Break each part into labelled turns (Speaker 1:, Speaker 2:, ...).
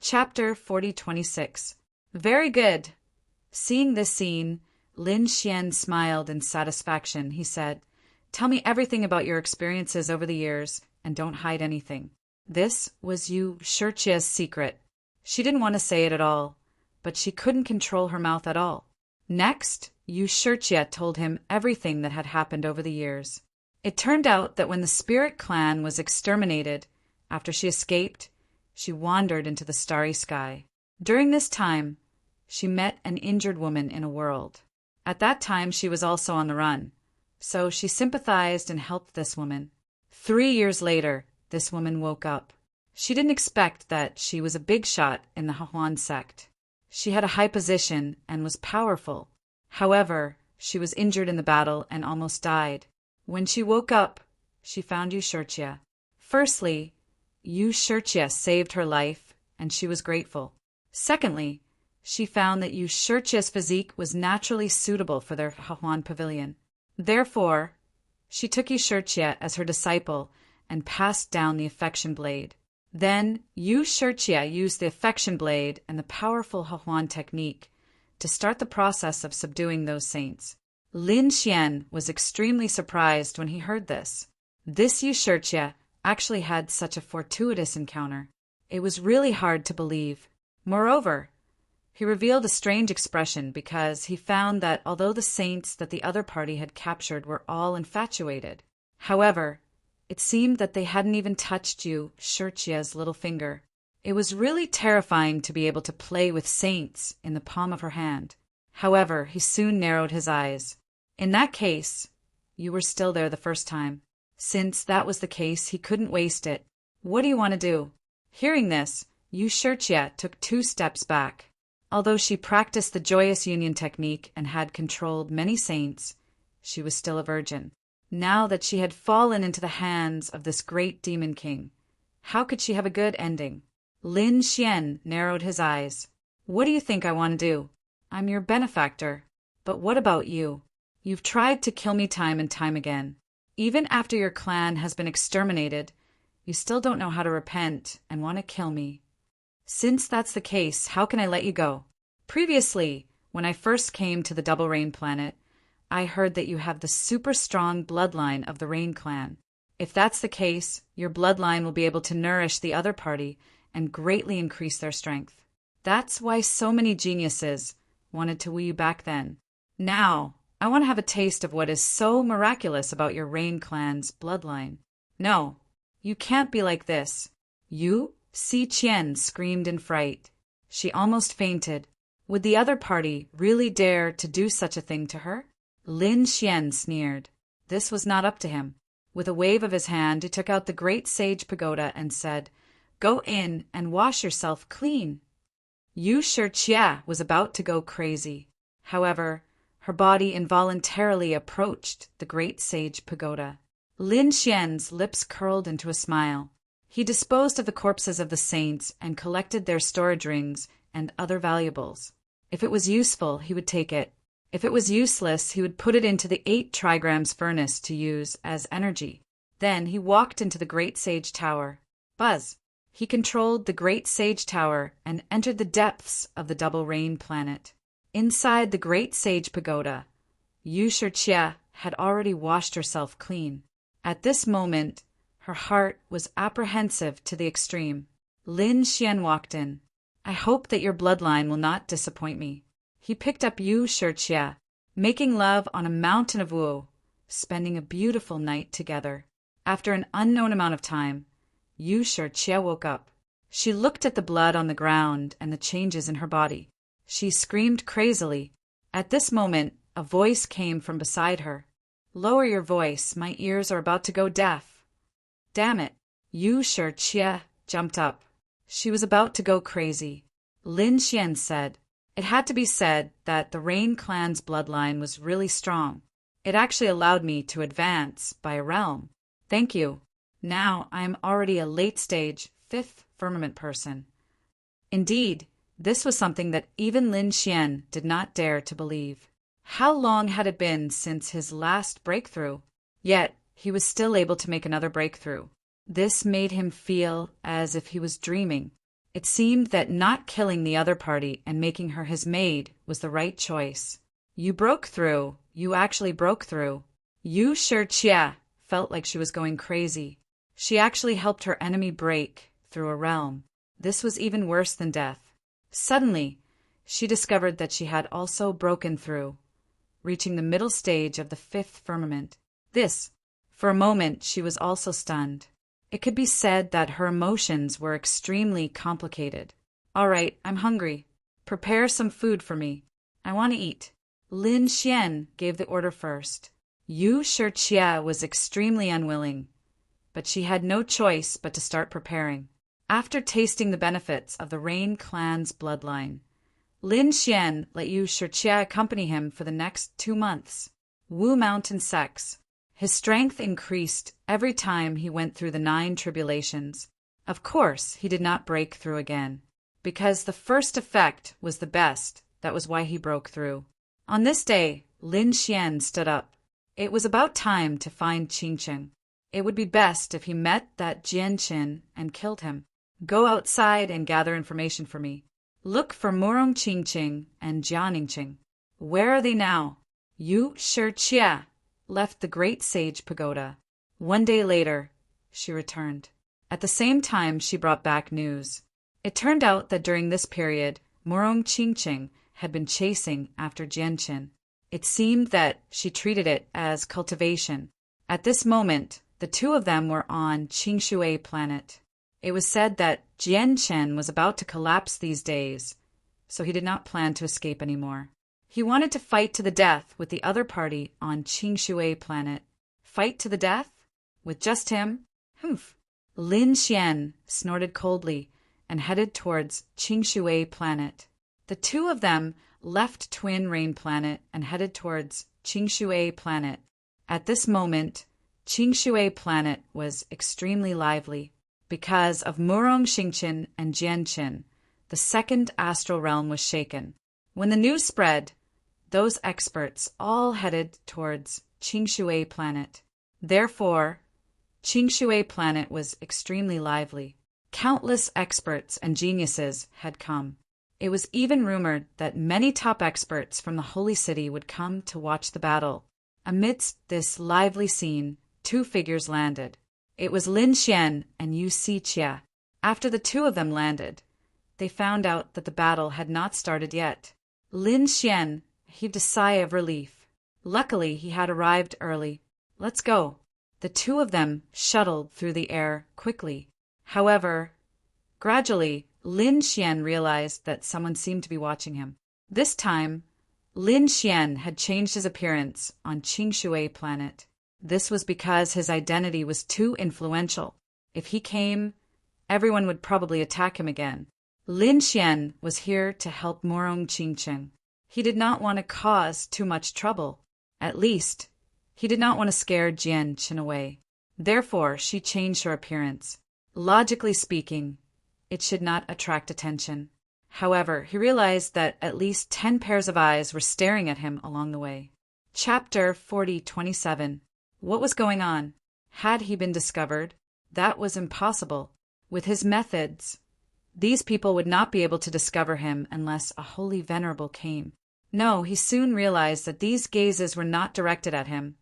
Speaker 1: Chapter 4026. Very good. Seeing this scene, Lin Xian smiled in satisfaction. He said, "Tell me everything about your experiences over the years, and don't hide anything." This was Yu Shiqia's secret. She didn't want to say it at all, but she couldn't control her mouth at all. Next, Yu Shiqia told him everything that had happened over the years. It turned out that when the spirit clan was exterminated, after she escaped, she wandered into the starry sky. During this time, she met an injured woman in a world. At that time, she was also on the run, so she sympathized and helped this woman. 3 years later, this woman woke up. She didn't expect that she was a big shot in the Hahuan sect. She had a high position and was powerful. However, she was injured in the battle and almost died. When she woke up, she found Yu Shiqia. Firstly, Yu Shiqia saved her life, and she was grateful. Secondly, she found that Yu Shiqia's physique was naturally suitable for their Hahuan pavilion. Therefore, she took Yu Shiqia as her disciple and passed down the affection blade. Then, Yu Shiqia used the affection blade and the powerful Hahuan technique to start the process of subduing those saints. Lin Xian was extremely surprised when he heard this. This Yu Shiqia actually had such a fortuitous encounter. It was really hard to believe. Moreover, he revealed a strange expression because he found that although the saints that the other party had captured were all infatuated, however, it seemed that they hadn't even touched Yu Shiqia's little finger. It was really terrifying to be able to play with saints in the palm of her hand. However, he soon narrowed his eyes. In that case, you were still there the first time. Since that was the case, he couldn't waste it. What do you want to do? Hearing this, Yu Shiqia took 2 steps back. Although she practiced the joyous union technique and had controlled many saints, she was still a virgin. Now that she had fallen into the hands of this great demon king, how could she have a good ending? Lin Xian narrowed his eyes. What do you think I want to do? I'm your benefactor. But what about you? You've tried to kill me time and time again. Even after your clan has been exterminated, you still don't know how to repent and want to kill me. Since that's the case, how can I let you go? Previously, when I first came to the Double Rain planet, I heard that you have the super strong bloodline of the Rain clan. If that's the case, your bloodline will be able to nourish the other party and greatly increase their strength. That's why so many geniuses wanted to woo you back then. Now, I want to have a taste of what is so miraculous about your Rain clan's bloodline. No, you can't be like this. Yu Shiqian screamed in fright. She almost fainted. Would the other party really dare to do such a thing to her? Lin Xian sneered. This was not up to him. With a wave of his hand, he took out the great sage pagoda and said, "Go in and wash yourself clean." Yu Shiqia was about to go crazy. However, her body involuntarily approached the great sage pagoda. Lin Xian's lips curled into a smile. He disposed of the corpses of the saints and collected their storage rings and other valuables. If it was useful, he would take it. If it was useless, he would put it into the 8 trigrams furnace to use as energy. Then he walked into the Great Sage Tower. Buzz! He controlled the Great Sage Tower and entered the depths of the Double Rain planet. Inside the Great Sage Pagoda, Yu Shiqia had already washed herself clean. At this moment, her heart was apprehensive to the extreme. Lin Xian walked in. I hope that your bloodline will not disappoint me. He picked up Yu Shiqia, making love on a mountain of Wu, spending a beautiful night together. After an unknown amount of time, Yu Shiqia woke up. She looked at the blood on the ground and the changes in her body. She screamed crazily. At this moment, a voice came from beside her. Lower your voice, my ears are about to go deaf. Damn it. Yu Shiqia jumped up. She was about to go crazy. Lin Xian said, it had to be said that the Rain clan's bloodline was really strong. It actually allowed me to advance by a realm. Thank you. Now I am already a late-stage 5th firmament person. Indeed, this was something that even Lin Xian did not dare to believe. How long had it been since his last breakthrough? Yet, he was still able to make another breakthrough. This made him feel as if he was dreaming. It seemed that not killing the other party and making her his maid was the right choice. You broke through. You actually broke through. Yu Shirjie felt like she was going crazy. She actually helped her enemy break through a realm. This was even worse than death. Suddenly, she discovered that she had also broken through, reaching the middle stage of the fifth firmament. For a moment, she was also stunned. It could be said that her emotions were extremely complicated. All right, I'm hungry. Prepare some food for me. I want to eat. Lin Xian gave the order first. Yu Shirjie was extremely unwilling, but she had no choice but to start preparing. After tasting the benefits of the Rain clan's bloodline, Lin Xian let Yu Shirjie accompany him for the next 2 months. Wu Mountain Sex. His strength increased every time he went through the 9 tribulations. Of course, he did not break through again. Because the first effect was the best, that was why he broke through. On this day, Lin Xian stood up. It was about time to find Qingqing. It would be best if he met that Jianqin and killed him. Go outside and gather information for me. Look for Murong Qingqing and Jianingqing. Where are they now? Yu Shirjie left the Great Sage Pagoda. 1 day later, she returned. At the same time, she brought back news. It turned out that during this period, Murong Qingqing had been chasing after Jianqin. It seemed that she treated it as cultivation. At this moment, the 2 of them were on Qingshui planet. It was said that Jianqin was about to collapse these days, so he did not plan to escape anymore. He wanted to fight to the death with the other party on Qingshui planet. Fight to the death? With just him? Humph. Lin Xian snorted coldly and headed towards Qingshui planet. The 2 of them left Twin Rain planet and headed towards Qingshui planet. At this moment, Qingshui planet was extremely lively. Because of Murong Qingqin and Jianqin, the second astral realm was shaken. When the news spread, those experts all headed towards Qingshui planet. Therefore, Qingshui planet was extremely lively. Countless experts and geniuses had come. It was even rumored that many top experts from the Holy City would come to watch the battle. Amidst this lively scene, 2 figures landed. It was Lin Xian and Yu Shirjie. After the 2 of them landed, they found out that the battle had not started yet. Lin Xian heaved a sigh of relief. Luckily, he had arrived early. Let's go. The 2 of them shuttled through the air quickly. However, gradually, Lin Xian realized that someone seemed to be watching him. This time, Lin Xian had changed his appearance on Qingshui planet. This was because his identity was too influential. If he came, everyone would probably attack him again. Lin Xian was here to help Murong Qingqing. He did not want to cause too much trouble. At least, he did not want to scare Jianqin away. Therefore, she changed her appearance. Logically speaking, it should not attract attention. However, he realized that at least 10 pairs of eyes were staring at him along the way. Chapter 40:27. What was going on? Had he been discovered? That was impossible. With his methods, these people would not be able to discover him unless a holy venerable came. No, he soon realized that these gazes were not directed at him,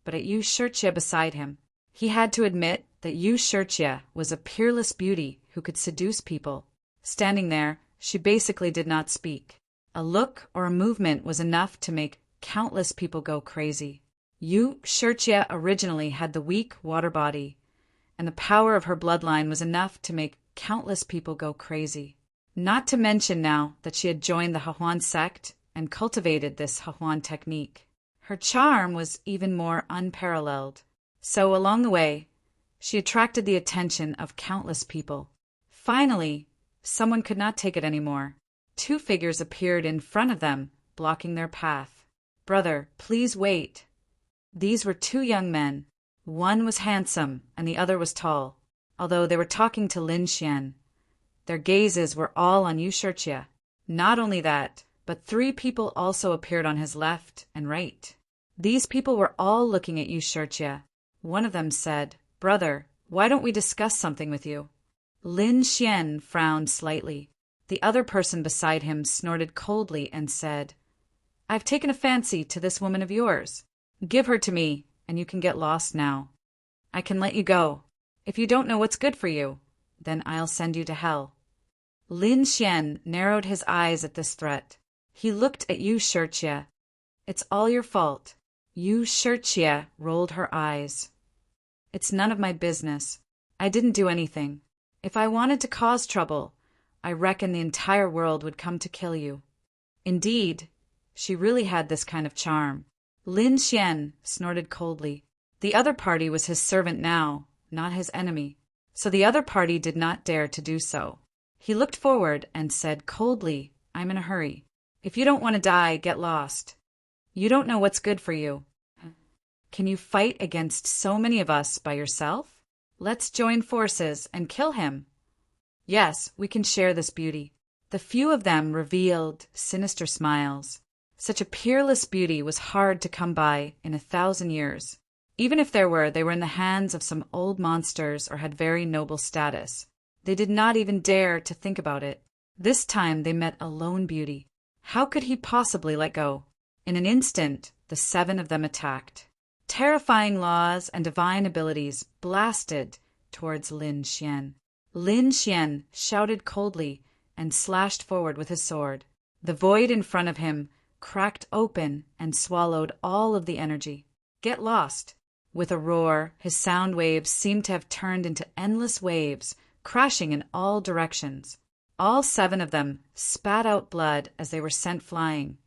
Speaker 1: but at Yu Shirjie beside him. He had to admit that Yu Shirjie was a peerless beauty who could seduce people. Standing there, she basically did not speak. A look or a movement was enough to make countless people go crazy. Yu Shirjie originally had the weak water body, and the power of her bloodline was enough to make countless people go crazy. Not to mention now that she had joined the Hahuan sect and cultivated this Hahuan technique. Her charm was even more unparalleled. So along the way, she attracted the attention of countless people. Finally, someone could not take it anymore. 2 figures appeared in front of them, blocking their path. "Brother, please wait." These were 2 young men. One was handsome and the other was tall. Although they were talking to Lin Xian, their gazes were all on Yu Shirjie. Not only that, but 3 people also appeared on his left and right. These people were all looking at Yu Shirjie. One of them said, "Brother, why don't we discuss something with you?" Lin Xian frowned slightly. The other person beside him snorted coldly and said, "I've taken a fancy to this woman of yours. Give her to me, and you can get lost now. I can let you go. If you don't know what's good for you, then I'll send you to hell." Lin Xian narrowed his eyes at this threat. He looked at Yu Shirjie. "It's all your fault." Yu Shirjie rolled her eyes. "It's none of my business. I didn't do anything. If I wanted to cause trouble, I reckon the entire world would come to kill you." Indeed, she really had this kind of charm. Lin Xian snorted coldly. The other party was his servant now, not his enemy, so the other party did not dare to do so. He looked forward and said coldly, "I'm in a hurry. If you don't want to die, get lost. You don't know what's good for you. Can you fight against so many of us by yourself? Let's join forces and kill him. Yes, we can share this beauty." The few of them revealed sinister smiles. Such a peerless beauty was hard to come by in 1,000 years. Even if there were, they were in the hands of some old monsters or had very noble status. They did not even dare to think about it. This time they met a lone beauty. How could he possibly let go? In an instant, the 7 of them attacked. Terrifying laws and divine abilities blasted towards Lin Xian. Lin Xian shouted coldly and slashed forward with his sword. The void in front of him cracked open and swallowed all of the energy. "Get lost!" With a roar, his sound waves seemed to have turned into endless waves, crashing in all directions. All 7 of them spat out blood as they were sent flying,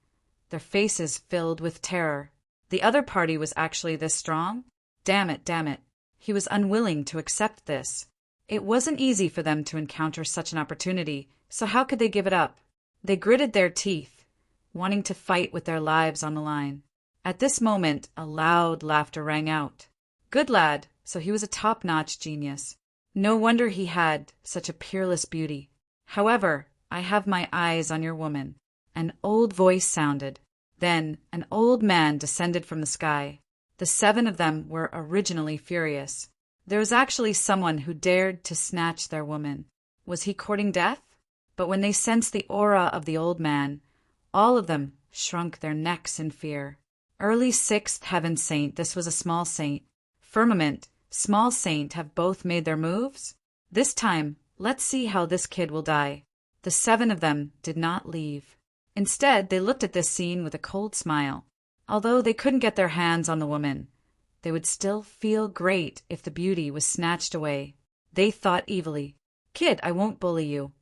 Speaker 1: their faces filled with terror. The other party was actually this strong? Damn it, damn it. He was unwilling to accept this. It wasn't easy for them to encounter such an opportunity, so how could they give it up? They gritted their teeth, wanting to fight with their lives on the line. At this moment, a loud laughter rang out. Good lad, so he was a top-notch genius. No wonder he had such a peerless beauty. However, I have my eyes on your woman. An old voice sounded. Then an old man descended from the sky. The 7 of them were originally furious. There was actually someone who dared to snatch their woman. Was he courting death? But when they sensed the aura of the old man, all of them shrunk their necks in fear. Early 6th Heaven Saint, this was a small saint. Firmament, small saint have both made their moves? This time, let's see how this kid will die. The 7 of them did not leave. Instead, they looked at this scene with a cold smile. Although they couldn't get their hands on the woman, they would still feel great if the beauty was snatched away. They thought evilly, "Kid, I won't bully you.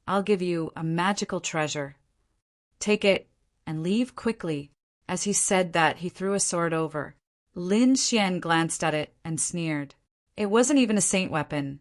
Speaker 1: I'll give you a magical treasure. Take it and leave quickly." As he said that, he threw a sword over. Lin Xian glanced at it and sneered. It wasn't even a saint weapon,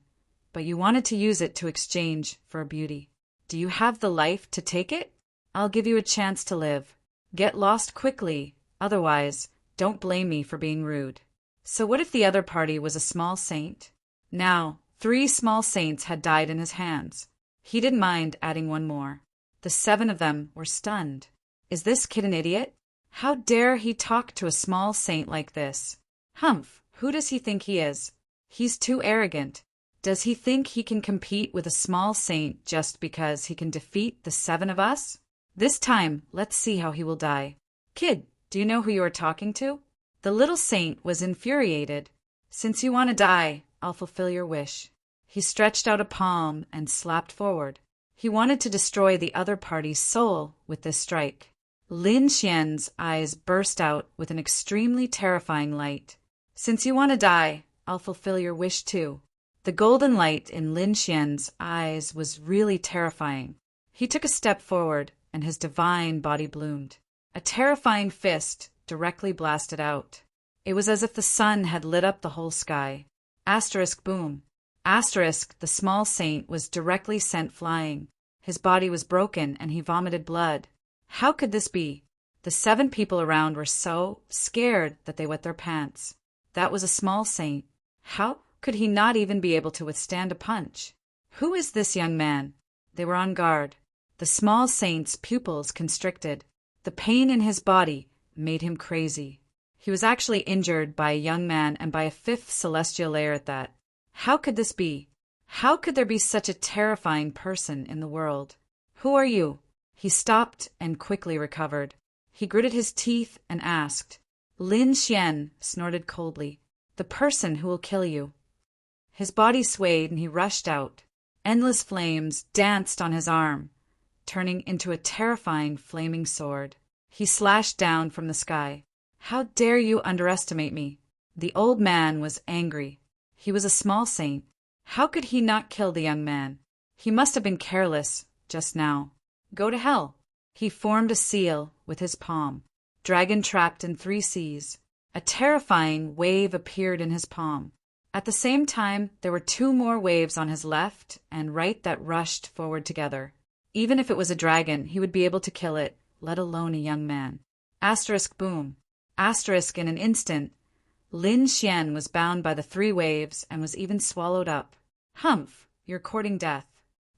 Speaker 1: but you wanted to use it to exchange for a beauty. Do you have the life to take it? I'll give you a chance to live. Get lost quickly, otherwise, don't blame me for being rude. So what if the other party was a small saint? Now, 3 small saints had died in his hands. He didn't mind adding one more. The 7 of them were stunned. Is this kid an idiot? How dare he talk to a small saint like this? Humph, who does he think he is? He's too arrogant. Does he think he can compete with a small saint just because he can defeat the 7 of us? This time, let's see how he will die. Kid, do you know who you are talking to? The little saint was infuriated. Since you want to die, I'll fulfill your wish. He stretched out a palm and slapped forward. He wanted to destroy the other party's soul with this strike. Lin Xian's eyes burst out with an extremely terrifying light. Since you want to die, I'll fulfill your wish too. The golden light in Lin Xian's eyes was really terrifying. He took a step forward, and his divine body bloomed. A terrifying fist directly blasted out. It was as if the sun had lit up the whole sky. Asterisk boom. Asterisk, the small saint was directly sent flying. His body was broken, and he vomited blood. How could this be? The 7 people around were so scared that they wet their pants. That was a small saint. How could he not even be able to withstand a punch? Who is this young man? They were on guard. The small saint's pupils constricted. The pain in his body made him crazy. He was actually injured by a young man and by a 5th celestial layer at that. How could this be? How could there be such a terrifying person in the world? Who are you? He stopped and quickly recovered. He gritted his teeth and asked. Lin Xian snorted coldly. The person who will kill you. His body swayed and he rushed out. Endless flames danced on his arm, turning into a terrifying flaming sword. He slashed down from the sky. How dare you underestimate me? The old man was angry. He was a small saint. How could he not kill the young man? He must have been careless just now. Go to hell. He formed a seal with his palm. Dragon trapped in 3 seas. A terrifying wave appeared in his palm. At the same time, there were 2 more waves on his left and right that rushed forward together. Even if it was a dragon, he would be able to kill it, let alone a young man. Asterisk boom. Asterisk in an instant. Lin Xian was bound by the 3 waves and was even swallowed up. Humph, you're courting death.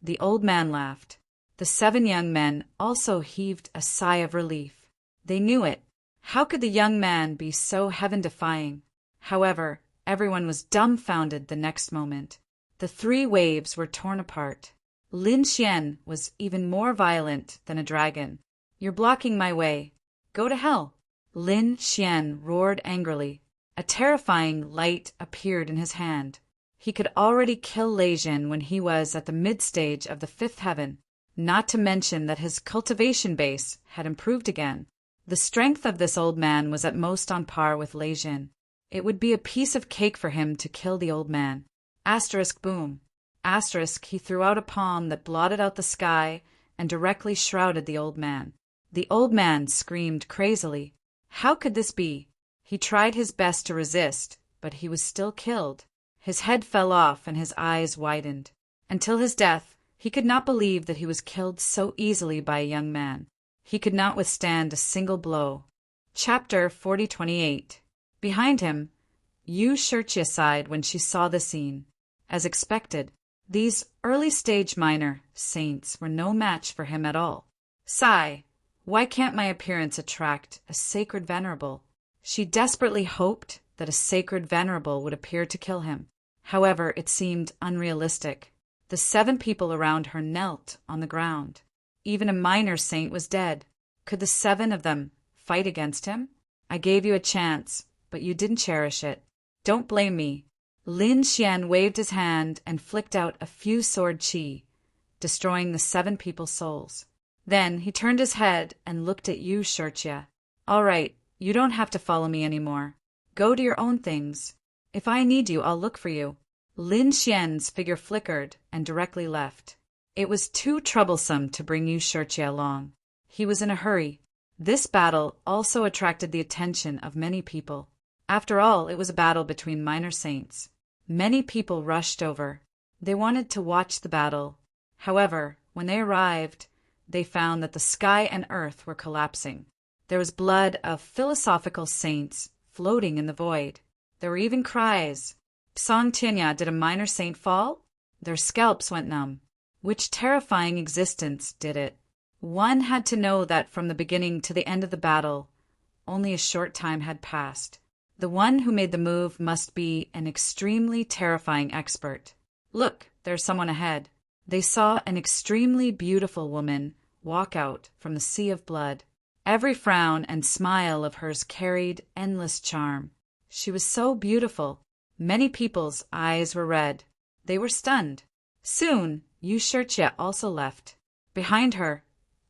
Speaker 1: The old man laughed. The 7 young men also heaved a sigh of relief. They knew it. How could the young man be so heaven-defying? However, everyone was dumbfounded the next moment. The 3 waves were torn apart. Lin Xian was even more violent than a dragon. You're blocking my way. Go to hell. Lin Xian roared angrily. A terrifying light appeared in his hand. He could already kill Lei Jin when he was at the mid-stage of the 5th heaven, not to mention that his cultivation base had improved again. The strength of this old man was at most on par with Lei Jin. It would be a piece of cake for him to kill the old man. Asterisk boom. Asterisk, he threw out a palm that blotted out the sky and directly shrouded the old man. The old man screamed crazily. How could this be? He tried his best to resist, but he was still killed. His head fell off and his eyes widened. Until his death, he could not believe that he was killed so easily by a young man. He could not withstand a single blow. Chapter 4028. Behind him, Yu Shirchia sighed when she saw the scene. As expected, these early-stage minor saints were no match for him at all. Sigh, why can't my appearance attract a sacred venerable? She desperately hoped that a sacred venerable would appear to kill him. However, it seemed unrealistic. The 7 people around her knelt on the ground. Even a minor saint was dead. Could the 7 of them fight against him? I gave you a chance, but you didn't cherish it. Don't blame me. Lin Xian waved his hand and flicked out a few sword qi, destroying the 7 people's souls. Then he turned his head and looked at Yu Shirchia. All right, you don't have to follow me anymore. Go to your own things. If I need you, I'll look for you. Lin Xian's figure flickered and directly left. It was too troublesome to bring Yu Shirchia along. He was in a hurry. This battle also attracted the attention of many people. After all, it was a battle between minor saints. Many people rushed over. They wanted to watch the battle. However, when they arrived, they found that the sky and earth were collapsing. There was blood of philosophical saints floating in the void. There were even cries. Psong Tianya, did a minor saint fall? Their scalps went numb. Which terrifying existence did it? One had to know that from the beginning to the end of the battle, only a short time had passed. The one who made the move must be an extremely terrifying expert. Look, there's someone ahead. They saw an extremely beautiful woman walk out from the sea of blood. Every frown and smile of hers carried endless charm. She was so beautiful. Many people's eyes were red. They were stunned. Soon, Yu Shirchia also left. Behind her,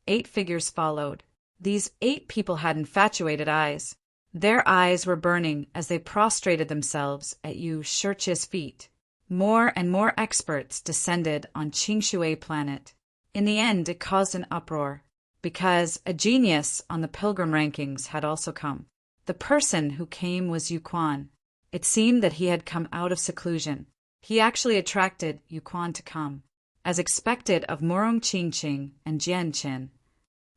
Speaker 1: 8 figures followed. These 8 people had infatuated eyes. Their eyes were burning as they prostrated themselves at Yu Shirchia's feet. More and more experts descended on Qingshui planet. In the end, it caused an uproar, because a genius on the pilgrim rankings had also come. The person who came was Yu Quan. It seemed that he had come out of seclusion. He actually attracted Yu Quan to come, as expected of Murong Qingqing and Jian Qin.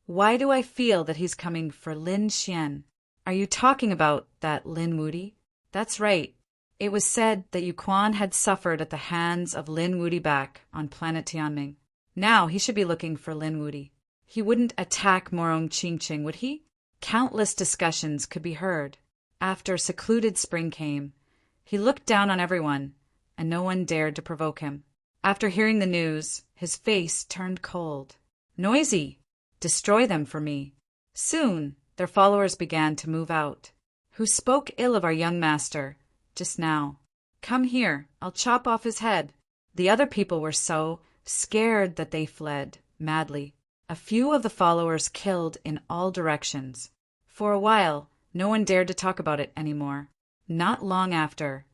Speaker 1: Why do I feel that he's coming for Lin Xian? Are you talking about that Lin Wudi? That's right. It was said that Yu Quan had suffered at the hands of Lin Wudi back on planet Tianming. Now he should be looking for Lin Wudi. He wouldn't attack Murong Qingqing, would he? Countless discussions could be heard. After secluded spring came, he looked down on everyone, and no one dared to provoke him. After hearing the news, his face turned cold. Noisy! Destroy them for me. Soon, their followers began to move out. Who spoke ill of our young master, just now? Come here, I'll chop off his head. The other people were so scared that they fled, madly. A few of the followers killed in all directions. For a while, no one dared to talk about it anymore. Not long after,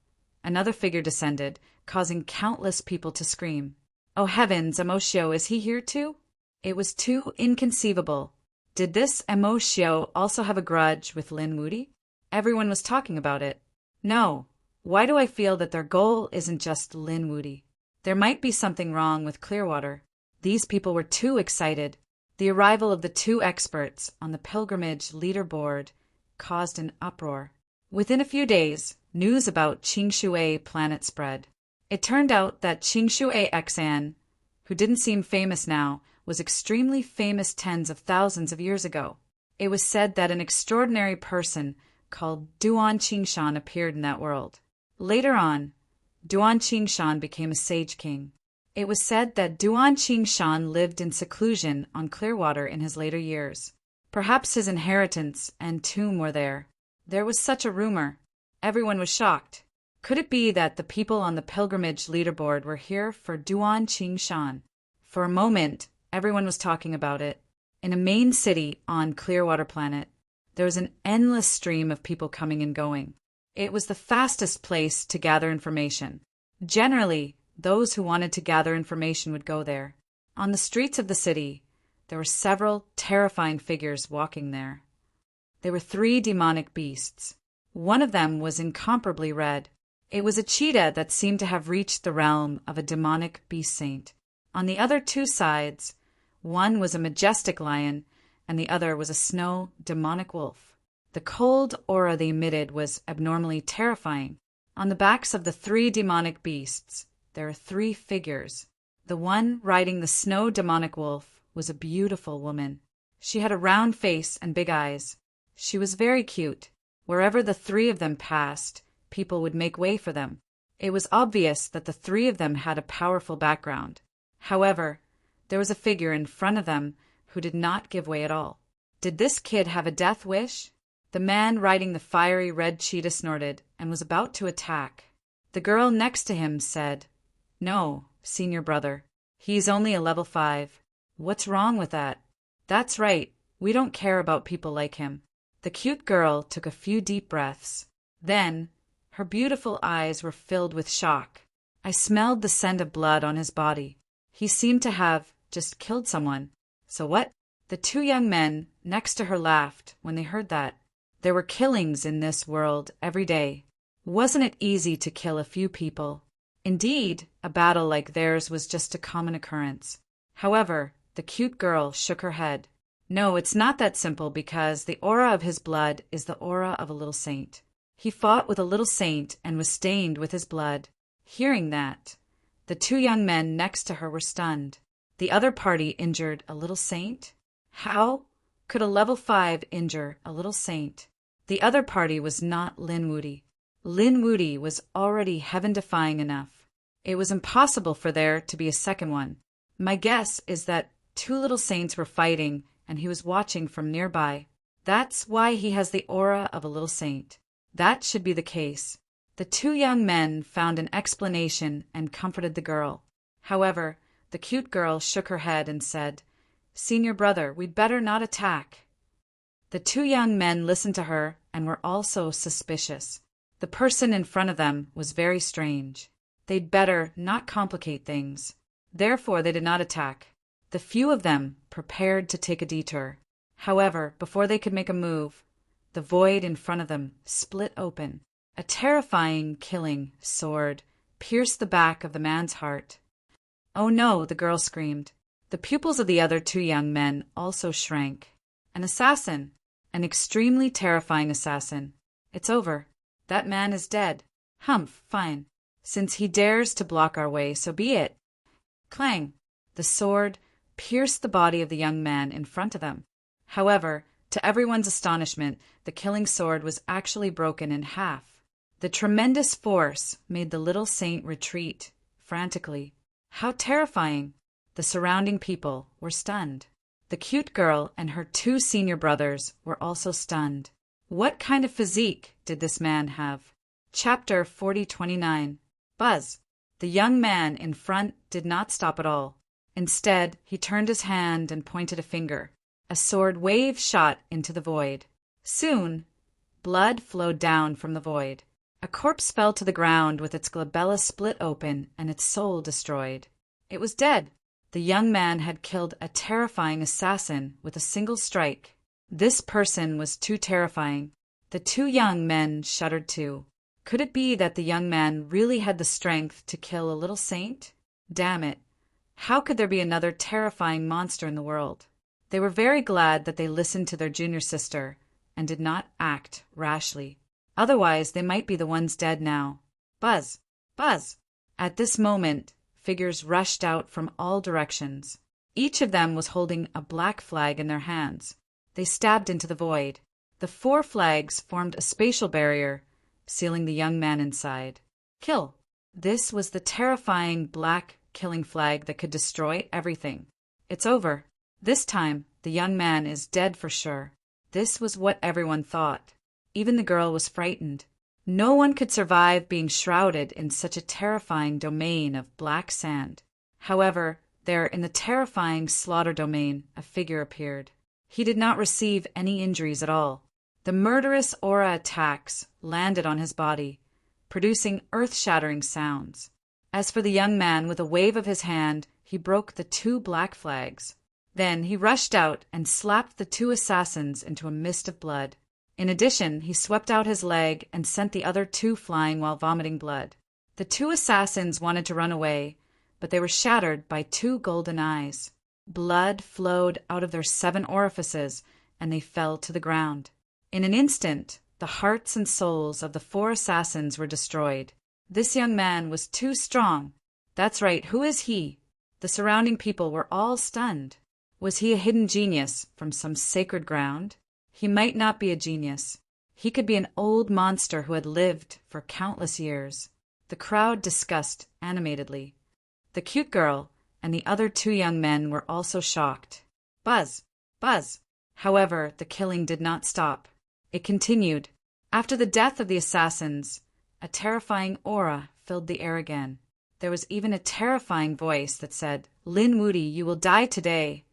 Speaker 1: another figure descended, causing countless people to scream. Oh heavens, Emoshio, is he here too? It was too inconceivable. Did this Emoshio also have a grudge with Lin Moody? Everyone was talking about it. No. Why do I feel that their goal isn't just Lin Moody? There might be something wrong with Clearwater. These people were too excited. The arrival of the two experts on the pilgrimage leaderboard caused an uproar. Within a few days, news about Qingshui planet spread. It turned out that Qingshui Xan, who didn't seem famous now, was extremely famous tens of thousands of years ago. It was said that an extraordinary person called Duan Qingshan appeared in that world. Later on, Duan Qingshan became a sage king. It was said that Duan Qingshan lived in seclusion on Clearwater in his later years. Perhaps his inheritance and tomb were there. There was such a rumor. Everyone was shocked. Could it be that the people on the pilgrimage leaderboard were here for Duan Qingshan? For a moment, everyone was talking about it. In a main city on Clearwater Planet, there was an endless stream of people coming and going. It was the fastest place to gather information. Generally, those who wanted to gather information would go there. On the streets of the city, there were several terrifying figures walking there. They were 3 demonic beasts. One of them was incomparably red. It was a cheetah that seemed to have reached the realm of a demonic beast saint. On the other 2 sides, one was a majestic lion, and the other was a snow demonic wolf. The cold aura they emitted was abnormally terrifying. On the backs of the 3 demonic beasts, there are 3 figures. The one riding the snow demonic wolf was a beautiful woman. She had a round face and big eyes. She was very cute. Wherever the 3 of them passed, people would make way for them. It was obvious that the 3 of them had a powerful background. However, there was a figure in front of them who did not give way at all. Did this kid have a death wish? The man riding the fiery red cheetah snorted and was about to attack. The girl next to him said, "No, senior brother. He's only a level 5. What's wrong with that?" "That's right. We don't care about people like him." The cute girl took a few deep breaths. Then, her beautiful eyes were filled with shock. I smelled the scent of blood on his body. He seemed to have just killed someone. So what? The 2 young men next to her laughed when they heard that. There were killings in this world every day. Wasn't it easy to kill a few people? Indeed, a battle like theirs was just a common occurrence. However, the cute girl shook her head. No, it's not that simple because the aura of his blood is the aura of a little saint. He fought with a little saint and was stained with his blood. Hearing that, the 2 young men next to her were stunned. The other party injured a little saint? How could a level 5 injure a little saint? The other party was not Lin Moody. Lin Moody was already heaven-defying enough. It was impossible for there to be a second one. My guess is that 2 little saints were fighting and he was watching from nearby. That's why he has the aura of a little saint. That should be the case. The 2 young men found an explanation and comforted the girl. However, the cute girl shook her head and said, "Senior brother, we'd better not attack." The 2 young men listened to her and were also suspicious. The person in front of them was very strange. They'd better not complicate things. Therefore, they did not attack. The few of them prepared to take a detour. However, before they could make a move, the void in front of them split open. A terrifying, killing sword pierced the back of the man's heart. "Oh no," the girl screamed. The pupils of the other 2 young men also shrank. An assassin, an extremely terrifying assassin. It's over. That man is dead. Humph, fine. Since he dares to block our way, so be it. Clang! The sword pierced the body of the young man in front of them. However, to everyone's astonishment, the killing sword was actually broken in half. The tremendous force made the little saint retreat frantically. How terrifying! The surrounding people were stunned. The cute girl and her two senior brothers were also stunned. What kind of physique did this man have? Chapter 4029. Buzz. The young man in front did not stop at all. Instead, he turned his hand and pointed a finger. A sword wave shot into the void. Soon, blood flowed down from the void. A corpse fell to the ground with its glabella split open and its soul destroyed. It was dead. The young man had killed a terrifying assassin with a single strike. This person was too terrifying. The two young men shuddered too. Could it be that the young man really had the strength to kill a little saint? Damn it. How could there be another terrifying monster in the world? They were very glad that they listened to their junior sister and did not act rashly. Otherwise, they might be the ones dead now. Buzz! Buzz! At this moment, figures rushed out from all directions. Each of them was holding a black flag in their hands. They stabbed into the void. The 4 flags formed a spatial barrier, sealing the young man inside. Kill! This was the terrifying black killing flag that could destroy everything. It's over. This time, the young man is dead for sure. This was what everyone thought. Even the girl was frightened. No one could survive being shrouded in such a terrifying domain of black sand. However, there in the terrifying slaughter domain, a figure appeared. He did not receive any injuries at all. The murderous aura attacks landed on his body, producing earth-shattering sounds. As for the young man, with a wave of his hand, he broke the 2 black flags. Then he rushed out and slapped the 2 assassins into a mist of blood. In addition, he swept out his leg and sent the other 2 flying while vomiting blood. The 2 assassins wanted to run away, but they were shattered by 2 golden eyes. Blood flowed out of their 7 orifices, and they fell to the ground. In an instant, the hearts and souls of the 4 assassins were destroyed. This young man was too strong. That's right, who is he? The surrounding people were all stunned. Was he a hidden genius from some sacred ground? He might not be a genius. He could be an old monster who had lived for countless years. The crowd discussed animatedly. The cute girl and the other 2 young men were also shocked. Buzz! Buzz! However, the killing did not stop. It continued. After the death of the assassins, a terrifying aura filled the air again. There was even a terrifying voice that said, "Lin Moody, you will die today."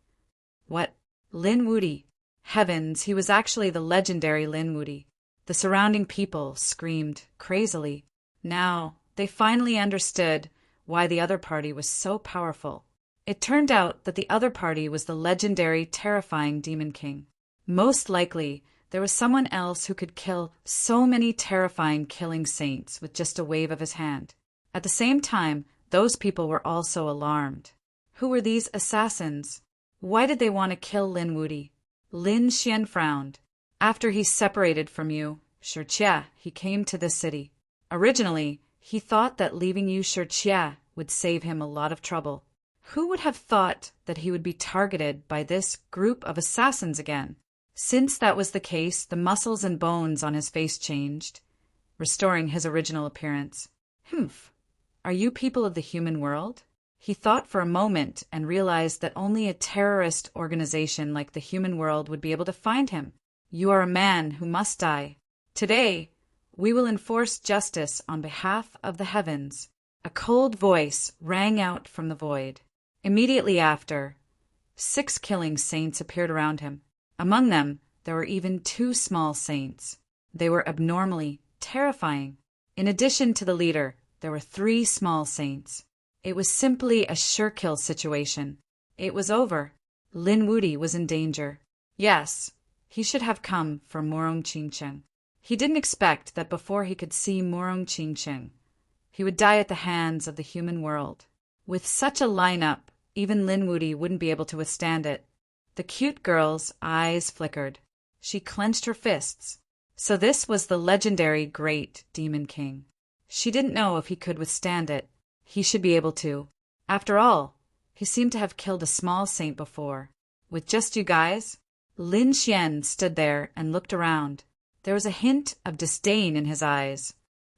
Speaker 1: What? Lin Moody? Heavens, he was actually the legendary Lin Moody. The surrounding people screamed crazily. Now, they finally understood why the other party was so powerful. It turned out that the other party was the legendary, terrifying Demon King. Most likely, there was someone else who could kill so many terrifying killing saints with just a wave of his hand. At the same time, those people were also alarmed. Who were these assassins? Why did they want to kill Lin Moody? Lin Xian frowned. After he separated from you, Shirjia, he came to this city. Originally, he thought that leaving you Shirjia would save him a lot of trouble. Who would have thought that he would be targeted by this group of assassins again? Since that was the case, the muscles and bones on his face changed, restoring his original appearance. Humph! Are you people of the human world? He thought for a moment and realized that only a terrorist organization like the human world would be able to find him. You are a man who must die. Today, we will enforce justice on behalf of the heavens. A cold voice rang out from the void. Immediately after, 6 killing saints appeared around him. Among them, there were even 2 small saints. They were abnormally terrifying. In addition to the leader, there were 3 small saints. It was simply a sure-kill situation. It was over. Lin Moody was in danger. Yes, he should have come for Morong Qingcheng. He didn't expect that before he could see Morong Qingcheng, he would die at the hands of the human world. With such a lineup, even Lin Moody wouldn't be able to withstand it. The cute girl's eyes flickered. She clenched her fists. So this was the legendary Great Demon King. She didn't know if he could withstand it. He should be able to. After all, he seemed to have killed a small saint before. With just you guys? Lin Xian stood there and looked around. There was a hint of disdain in his eyes.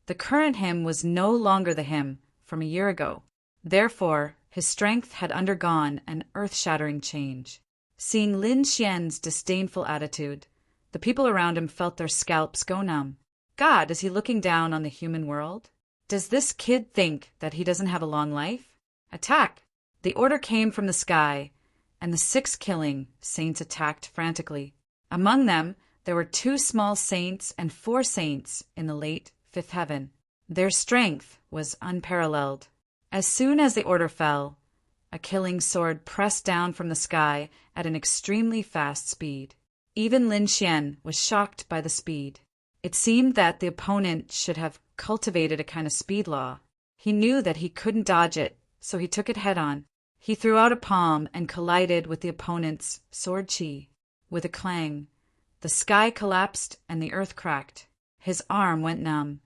Speaker 1: The current him was no longer the him from a year ago. Therefore, His strength had undergone an earth-shattering change. Seeing Lin Xian's disdainful attitude, the people around him felt their scalps go numb. God, is he looking down on the human world? Does this kid think that he doesn't have a long life? Attack! The order came from the sky, and the 6 killing saints attacked frantically. Among them, there were 2 small saints and 4 saints in the late 5th heaven. Their strength was unparalleled. As soon as the order fell, a killing sword pressed down from the sky at an extremely fast speed. Even Lin Xian was shocked by the speed. It seemed that the opponent should have cultivated a kind of speed law. He knew that he couldn't dodge it, so he took it head-on. He threw out a palm and collided with the opponent's sword chi. With a clang, the sky collapsed and the earth cracked. His arm went numb,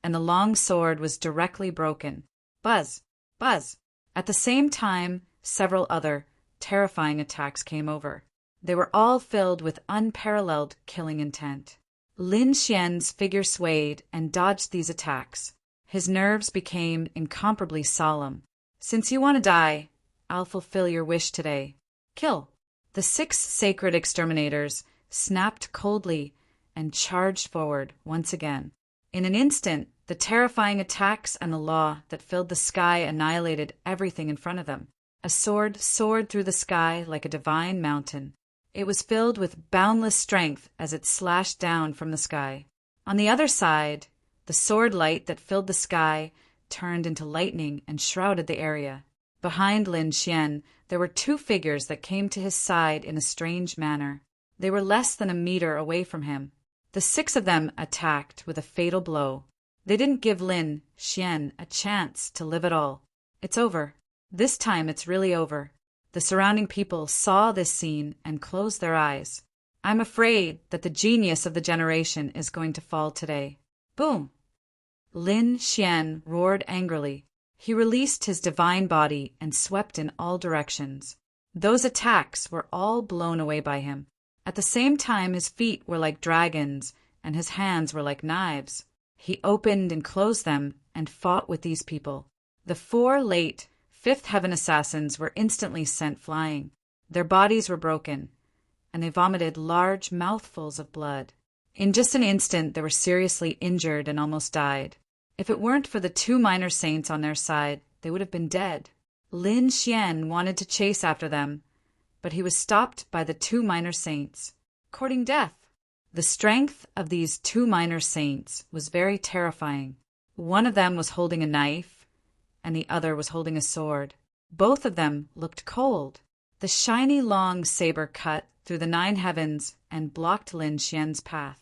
Speaker 1: and the long sword was directly broken. Buzz! Buzz! At the same time, several other terrifying attacks came over. They were all filled with unparalleled killing intent. Lin Xian's figure swayed and dodged these attacks. His nerves became incomparably solemn. Since you want to die, I'll fulfill your wish today. Kill! The 6 sacred exterminators snapped coldly and charged forward once again. In an instant, the terrifying attacks and the law that filled the sky annihilated everything in front of them. A sword soared through the sky like a divine mountain. It was filled with boundless strength as it slashed down from the sky. On the other side, the sword light that filled the sky turned into lightning and shrouded the area. Behind Lin Xian, there were 2 figures that came to his side in a strange manner. They were less than a meter away from him. The 6 of them attacked with a fatal blow. They didn't give Lin Xian a chance to live at all. It's over. This time it's really over. The surrounding people saw this scene and closed their eyes. I'm afraid that the genius of the generation is going to fall today. Boom! Lin Xian roared angrily. He released his divine body and swept in all directions. Those attacks were all blown away by him. At the same time, his feet were like dragons and his hands were like knives. He opened and closed them and fought with these people. The 4 late 5th heaven assassins were instantly sent flying. Their bodies were broken, and they vomited large mouthfuls of blood. In just an instant, they were seriously injured and almost died. If it weren't for the 2 minor saints on their side, they would have been dead. Lin Xian wanted to chase after them, but he was stopped by the 2 minor saints, courting death. The strength of these 2 minor saints was very terrifying. One of them was holding a knife, and the other was holding a sword. Both of them looked cold. The shiny long saber cut through the 9 heavens and blocked Lin Xian's path.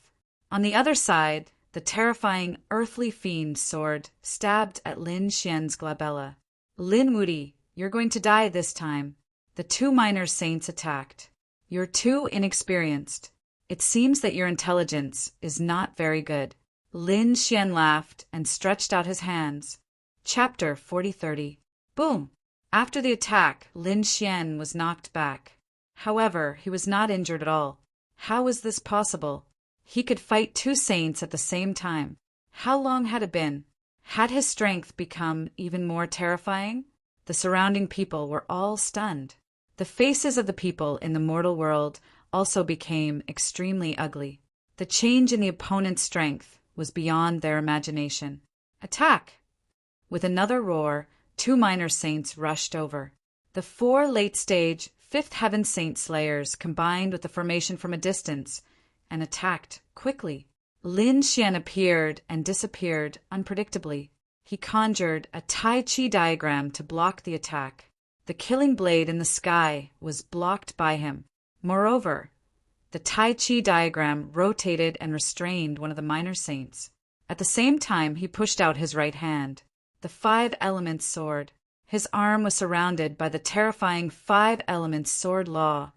Speaker 1: On the other side, the terrifying earthly fiend's sword stabbed at Lin Xian's glabella. Lin Wuti, you're going to die this time. The 2 minor saints attacked. You're too inexperienced. It seems that your intelligence is not very good. Lin Xian laughed and stretched out his hands. Chapter 40:30. Boom! After the attack, Lin Xian was knocked back. However, he was not injured at all. How was this possible? He could fight 2 saints at the same time. How long had it been? Had his strength become even more terrifying? The surrounding people were all stunned. The faces of the people in the mortal world also became extremely ugly. The change in the opponent's strength was beyond their imagination. Attack! With another roar, 2 minor saints rushed over. The 4 late-stage 5th heaven saint slayers combined with the formation from a distance and attacked quickly. Lin Xian appeared and disappeared unpredictably. He conjured a Tai Chi diagram to block the attack. The killing blade in the sky was blocked by him. Moreover, the Tai Chi diagram rotated and restrained one of the minor saints. At the same time, he pushed out his right hand, the 5 elements sword. His arm was surrounded by the terrifying 5 elements sword law,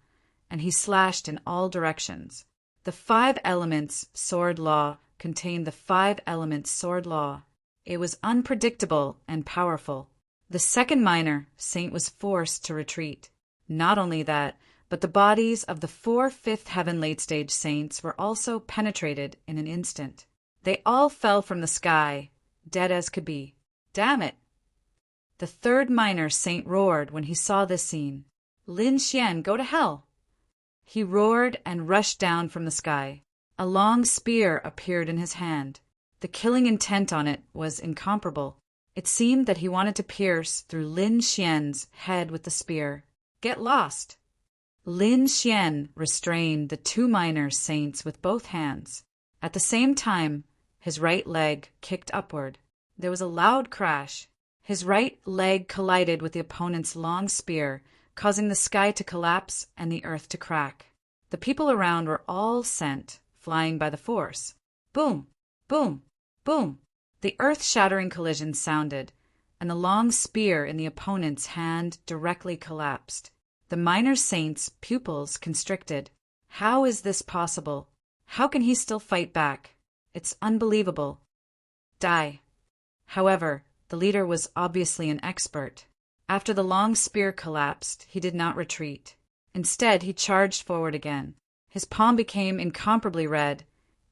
Speaker 1: and he slashed in all directions. The 5 elements sword law contained the 5 elements sword law. It was unpredictable and powerful. The 2nd minor saint was forced to retreat. Not only that, but the bodies of the 4 5th heaven late-stage saints were also penetrated in an instant. They all fell from the sky, dead as could be. Damn it! The third minor saint roared when he saw this scene. Lin Xian, go to hell! He roared and rushed down from the sky. A long spear appeared in his hand. The killing intent on it was incomparable. It seemed that he wanted to pierce through Lin Xian's head with the spear. Get lost! Lin Xian restrained the two minor saints with both hands. At the same time, his right leg kicked upward. There was a loud crash. His right leg collided with the opponent's long spear, causing the sky to collapse and the earth to crack. The people around were all sent flying by the force. Boom! Boom! Boom! The earth-shattering collision sounded, and the long spear in the opponent's hand directly collapsed. The minor saint's pupils constricted. How is this possible? How can he still fight back? It's unbelievable. Die. However, the leader was obviously an expert. After the long spear collapsed, he did not retreat. Instead, he charged forward again. His palm became incomparably red,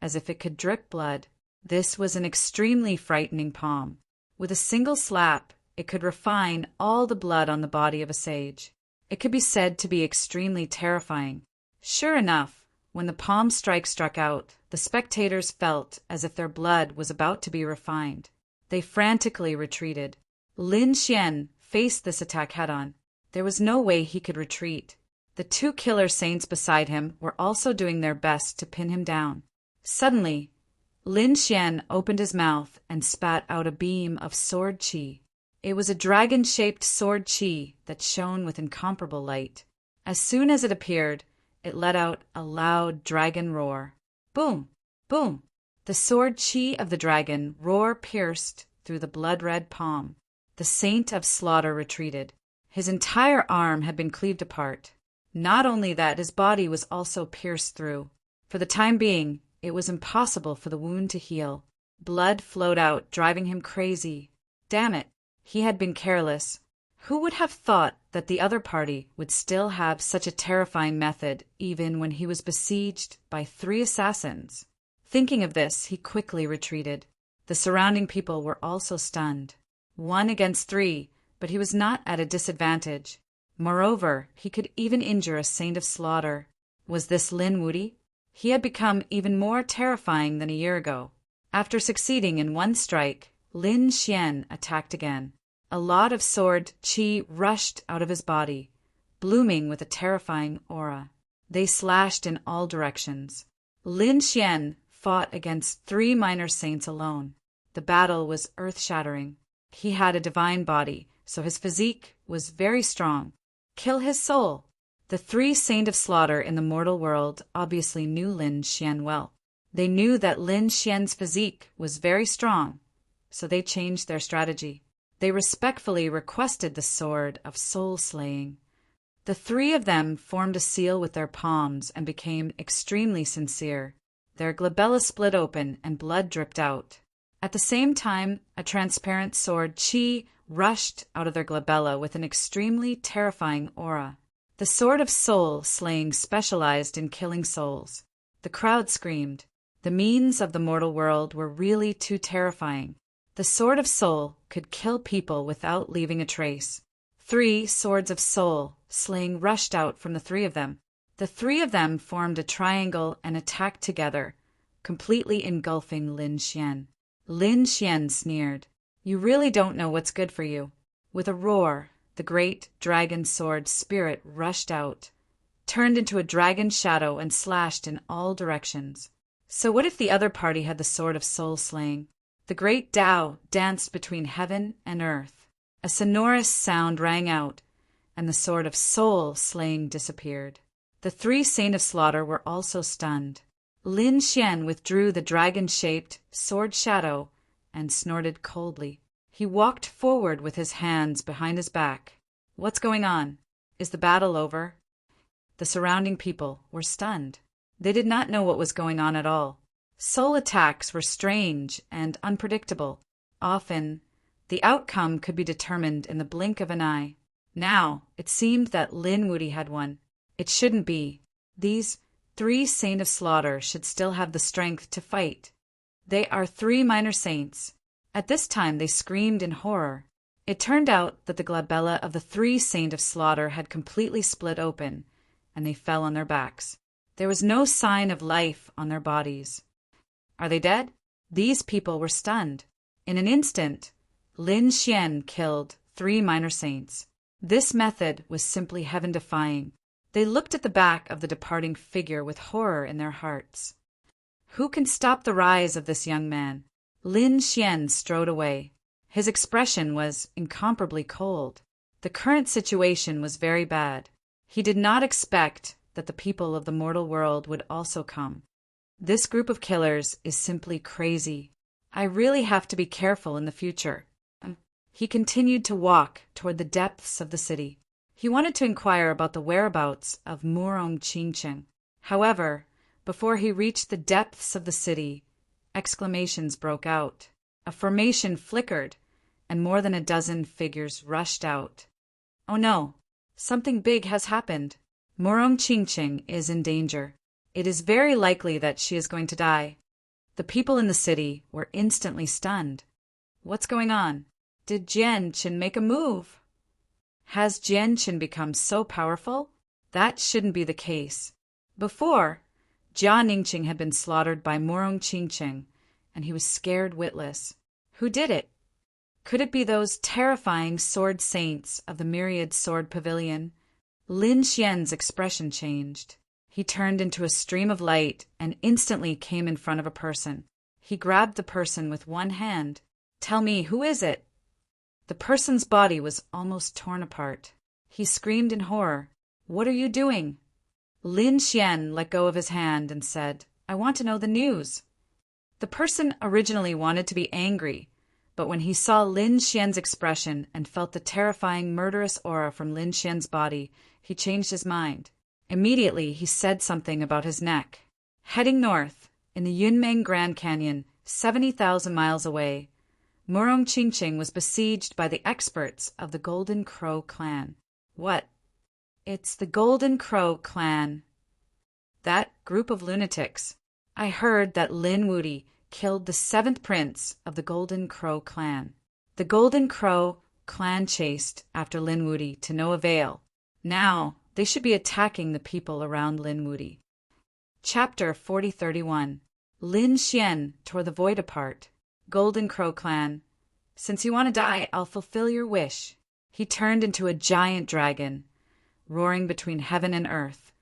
Speaker 1: as if it could drip blood. This was an extremely frightening palm. With a single slap, it could refine all the blood on the body of a sage. It could be said to be extremely terrifying. Sure enough, when the palm strike struck out, the spectators felt as if their blood was about to be refined. They frantically retreated. Lin Xian faced this attack head-on. There was no way he could retreat. The two killer saints beside him were also doing their best to pin him down. Suddenly, Lin Xian opened his mouth and spat out a beam of sword qi. It was a dragon-shaped sword qi that shone with incomparable light. As soon as it appeared, it let out a loud dragon roar. Boom! Boom! The sword qi of the dragon roar pierced through the blood-red palm. The saint of slaughter retreated. His entire arm had been cleaved apart. Not only that, his body was also pierced through. For the time being, it was impossible for the wound to heal. Blood flowed out, driving him crazy. Damn it, he had been careless. Who would have thought that the other party would still have such a terrifying method, even when he was besieged by 3 assassins? Thinking of this, he quickly retreated. The surrounding people were also stunned. 1 against 3, but he was not at a disadvantage. Moreover, he could even injure a saint of slaughter. Was this Lin Wuti? He had become even more terrifying than a year ago. After succeeding in 1 strike, Lin Xian attacked again. A lot of sword qi rushed out of his body, blooming with a terrifying aura. They slashed in all directions. Lin Xian fought against 3 minor saints alone. The battle was earth-shattering. He had a divine body, so his physique was very strong. Kill his soul! The 3 saints of slaughter in the mortal world obviously knew Lin Xian well. They knew that Lin Xian's physique was very strong, so they changed their strategy. They respectfully requested the sword of soul-slaying. The 3 of them formed a seal with their palms and became extremely sincere. Their glabella split open and blood dripped out. At the same time, a transparent sword qi rushed out of their glabella with an extremely terrifying aura. The sword of soul-slaying specialized in killing souls. The crowd screamed. The means of the mortal world were really too terrifying. The sword of soul could kill people without leaving a trace. 3 swords of soul-slaying rushed out from the 3 of them. The 3 of them formed a triangle and attacked together, completely engulfing Lin Xian. Lin Xian sneered. You really don't know what's good for you. With a roar, the great dragon sword spirit rushed out, turned into a dragon shadow and slashed in all directions. So what if the other party had the sword of soul-slaying? The great Tao danced between heaven and earth. A sonorous sound rang out, and the sword of soul-slaying disappeared. The 3 saints of slaughter were also stunned. Lin Xian withdrew the dragon-shaped sword shadow and snorted coldly. He walked forward with his hands behind his back. What's going on? Is the battle over? The surrounding people were stunned. They did not know what was going on at all. Soul attacks were strange and unpredictable. Often, the outcome could be determined in the blink of an eye. Now, it seemed that Lin Wuti had won. It shouldn't be. These 3 saints of slaughter should still have the strength to fight. They are 3 minor saints. At this time they screamed in horror. It turned out that the glabella of the 3 Saint of Slaughter had completely split open, and they fell on their backs. There was no sign of life on their bodies. Are they dead? These people were stunned. In an instant, Lin Xian killed 3 minor saints. This method was simply heaven-defying. They looked at the back of the departing figure with horror in their hearts. Who can stop the rise of this young man? Lin Xian strode away. His expression was incomparably cold. The current situation was very bad. He did not expect that the people of the mortal world would also come. This group of killers is simply crazy. I really have to be careful in the future. He continued to walk toward the depths of the city. He wanted to inquire about the whereabouts of Murong Qingcheng. However, before he reached the depths of the city, exclamations broke out. A formation flickered, and more than a dozen figures rushed out. Oh no, something big has happened. Murong Qingcheng is in danger. It is very likely that she is going to die. The people in the city were instantly stunned. What's going on? Did Jianqin make a move? Has Jianqin become so powerful? That shouldn't be the case. Before, Jia Ningqing had been slaughtered by Murong Qingcheng, and he was scared witless. Who did it? Could it be those terrifying sword saints of the Myriad Sword Pavilion? Lin Xian's expression changed. He turned into a stream of light and instantly came in front of a person. He grabbed the person with one hand. Tell me, who is it? The person's body was almost torn apart. He screamed in horror. What are you doing? Lin Xian let go of his hand and said, I want to know the news. The person originally wanted to be angry, but when he saw Lin Xian's expression and felt the terrifying murderous aura from Lin Xian's body, he changed his mind. Immediately, he said something about his neck. Heading north, in the Yunmeng Grand Canyon, 70,000 miles away, Murong Qingcheng was besieged by the experts of the Golden Crow clan. What? It's the Golden Crow clan. That group of lunatics. I heard that Lin Wudi killed the 7th prince of the Golden Crow clan. The Golden Crow clan chased after Lin Wudi to no avail. Now, they should be attacking the people around Lin Wudi. Chapter 4031. Lin Xian tore the void apart. Golden Crow clan. Since you want to die, I'll fulfill your wish. He turned into a giant dragon, roaring between heaven and earth,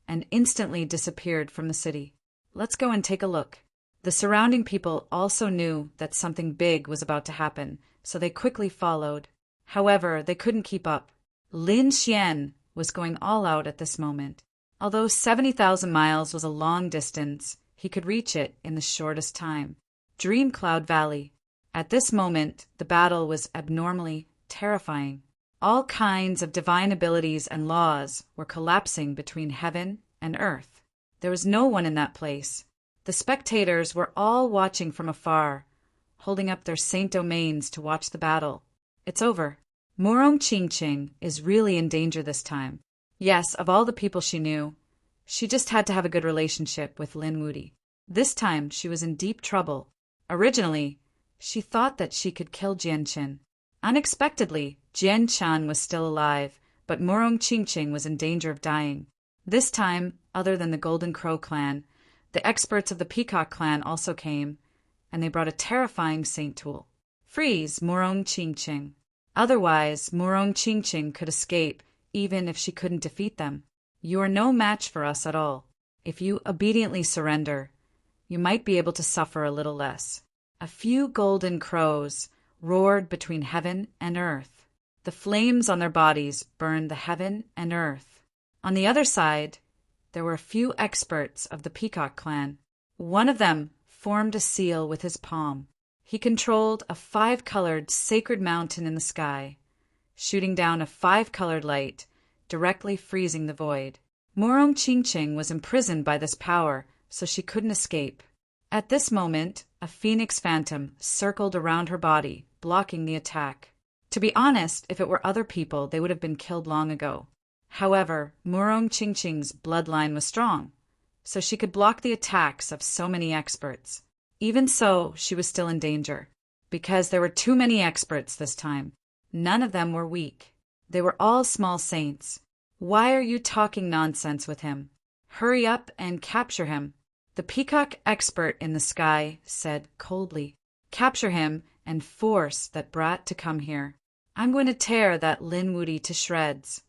Speaker 1: and instantly disappeared from the city. Let's go and take a look. The surrounding people also knew that something big was about to happen, so they quickly followed. However, they couldn't keep up. Lin Xian was going all out at this moment. Although 70,000 miles was a long distance, he could reach it in the shortest time. Dream Cloud Valley. At this moment, the battle was abnormally terrifying. All kinds of divine abilities and laws were collapsing between heaven and earth. There was no one in that place. The spectators were all watching from afar, holding up their saint domains to watch the battle. It's over. Murong Qingcheng is really in danger this time. Yes, of all the people she knew, she just had to have a good relationship with Lin Wudi. This time she was in deep trouble. Originally, she thought that she could kill Jianqin. Unexpectedly, Jianchan was still alive, but Murong Qingcheng was in danger of dying. This time, other than the Golden Crow clan, the experts of the Peacock clan also came, and they brought a terrifying saint tool. Freeze Murong Qingcheng. Otherwise, Murong Qingcheng could escape, even if she couldn't defeat them. You are no match for us at all. If you obediently surrender, you might be able to suffer a little less. A few golden crows roared between heaven and earth. The flames on their bodies burned the heaven and earth. On the other side, there were a few experts of the Peacock clan. One of them formed a seal with his palm. He controlled a 5-colored sacred mountain in the sky, shooting down a 5-colored light, directly freezing the void. Murong Qingcheng was imprisoned by this power, so she couldn't escape. At this moment, a phoenix phantom circled around her body, blocking the attack. To be honest, if it were other people, they would have been killed long ago. However, Murong Qingcheng's bloodline was strong, so she could block the attacks of so many experts. Even so, she was still in danger, because there were too many experts this time. None of them were weak. They were all small saints. Why are you talking nonsense with him? Hurry up and capture him. The peacock expert in the sky said coldly. Capture him and force that brat to come here. I'm going to tear that Linwoody to shreds.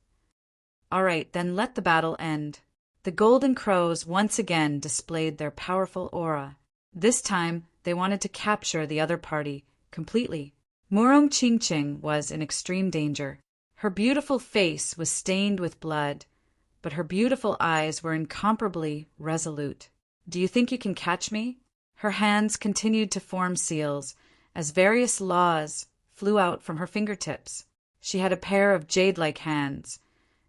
Speaker 1: All right, then let the battle end. The golden crows once again displayed their powerful aura. This time, they wanted to capture the other party completely. Murong Ching was in extreme danger. Her beautiful face was stained with blood, but her beautiful eyes were incomparably resolute. Do you think you can catch me? Her hands continued to form seals as various laws flew out from her fingertips. She had a pair of jade-like hands,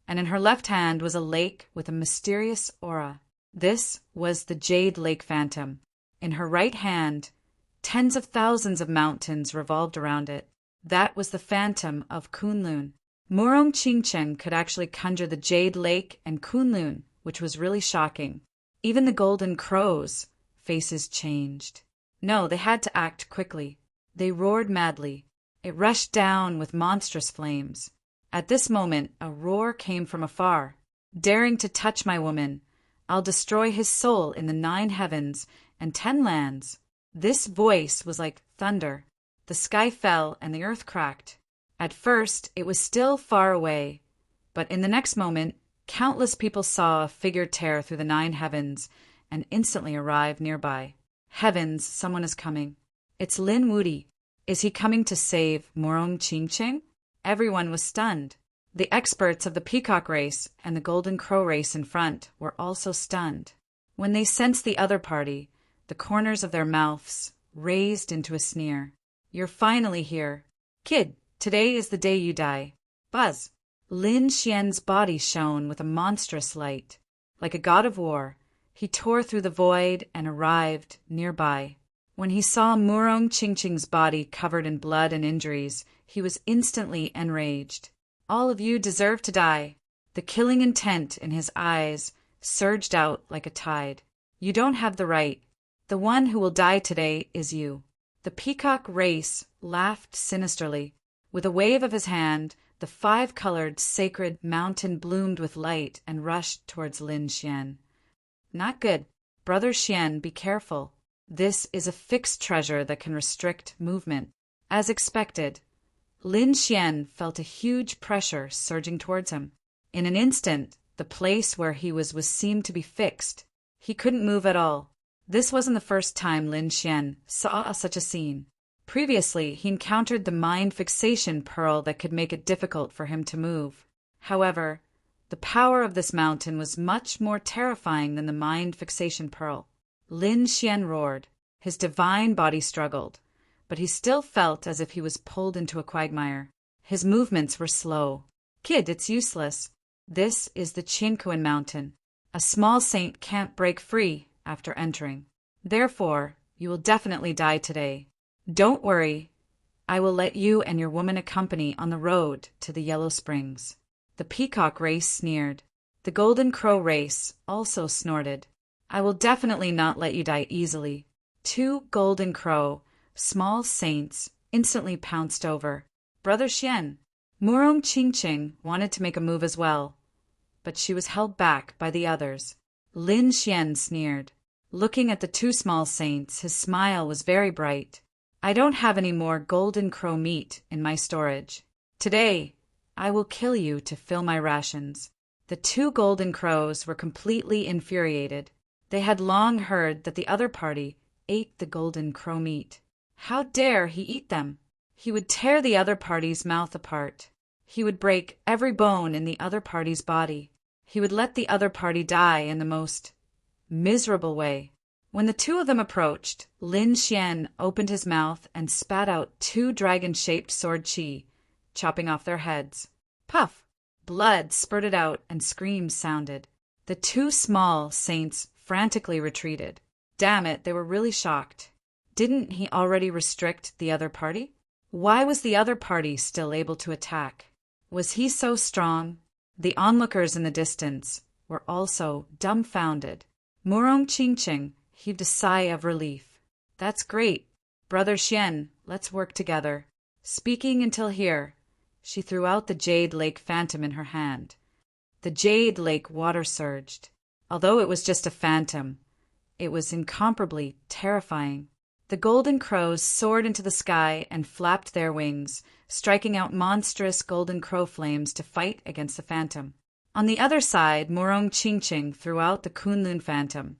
Speaker 1: and in her left hand was a lake with a mysterious aura. This was the Jade Lake Phantom. In her right hand, tens of thousands of mountains revolved around it. That was the Phantom of Kunlun. Murong Ching could actually conjure the Jade Lake and Kunlun, which was really shocking. Even the golden crows' faces changed. No, they had to act quickly. They roared madly. It rushed down with monstrous flames. At this moment, a roar came from afar. Daring to touch my woman, I'll destroy his soul in the 9 heavens and 10 lands. This voice was like thunder. The sky fell and the earth cracked. At first, it was still far away, but in the next moment, countless people saw a figure tear through the 9 heavens and instantly arrive nearby. Heavens, someone is coming. It's Linwoody. Is he coming to save Murong Ching? Everyone was stunned. The experts of the peacock race and the golden crow race in front were also stunned. When they sensed the other party, the corners of their mouths raised into a sneer. You're finally here. Kid, today is the day you die. Buzz. Lin Xian's body shone with a monstrous light. Like a god of war, he tore through the void and arrived nearby. When he saw Murong Ching's body covered in blood and injuries, he was instantly enraged. All of you deserve to die. The killing intent in his eyes surged out like a tide. You don't have the right. The one who will die today is you. The peacock race laughed sinisterly. With a wave of his hand, the 5-colored sacred mountain bloomed with light and rushed towards Lin Xian. Not good. Brother Xian, be careful. This is a fixed treasure that can restrict movement. As expected, Lin Xian felt a huge pressure surging towards him. In an instant, the place where he was seemed to be fixed. He couldn't move at all. This wasn't the first time Lin Xian saw such a scene. Previously, he encountered the mind fixation pearl that could make it difficult for him to move. However, the power of this mountain was much more terrifying than the mind fixation pearl. Lin Xian roared. His divine body struggled, but he still felt as if he was pulled into a quagmire. His movements were slow. Kid, it's useless. This is the Qinkuan mountain. A small saint can't break free after entering. Therefore, you will definitely die today. Don't worry. I will let you and your woman accompany on the road to the Yellow Springs. The peacock race sneered. The golden crow race also snorted. I will definitely not let you die easily. 2 golden crow, small saints, instantly pounced over. Brother Xian. Murong Ching wanted to make a move as well, but she was held back by the others. Lin Xian sneered. Looking at the 2 small saints, his smile was very bright. I don't have any more golden crow meat in my storage. Today, I will kill you to fill my rations. The 2 golden crows were completely infuriated. They had long heard that the other party ate the golden crow meat. How dare he eat them? He would tear the other party's mouth apart. He would break every bone in the other party's body. He would let the other party die in the most miserable way. When the 2 of them approached, Lin Xian opened his mouth and spat out 2 dragon-shaped sword chi, chopping off their heads. Puff! Blood spurted out and screams sounded. The 2 small saints frantically retreated. Damn it, they were really shocked. Didn't he already restrict the other party? Why was the other party still able to attack? Was he so strong? The onlookers in the distance were also dumbfounded. Murong Ching heaved a sigh of relief. That's great. Brother Xian, let's work together. Speaking until here, She threw out the Jade Lake phantom in her hand. The Jade Lake water surged. Although it was just a phantom, it was incomparably terrifying. The golden crows soared into the sky and flapped their wings, striking out monstrous golden crow flames to fight against the phantom. On the other side, Murong Chingching threw out the Kunlun phantom,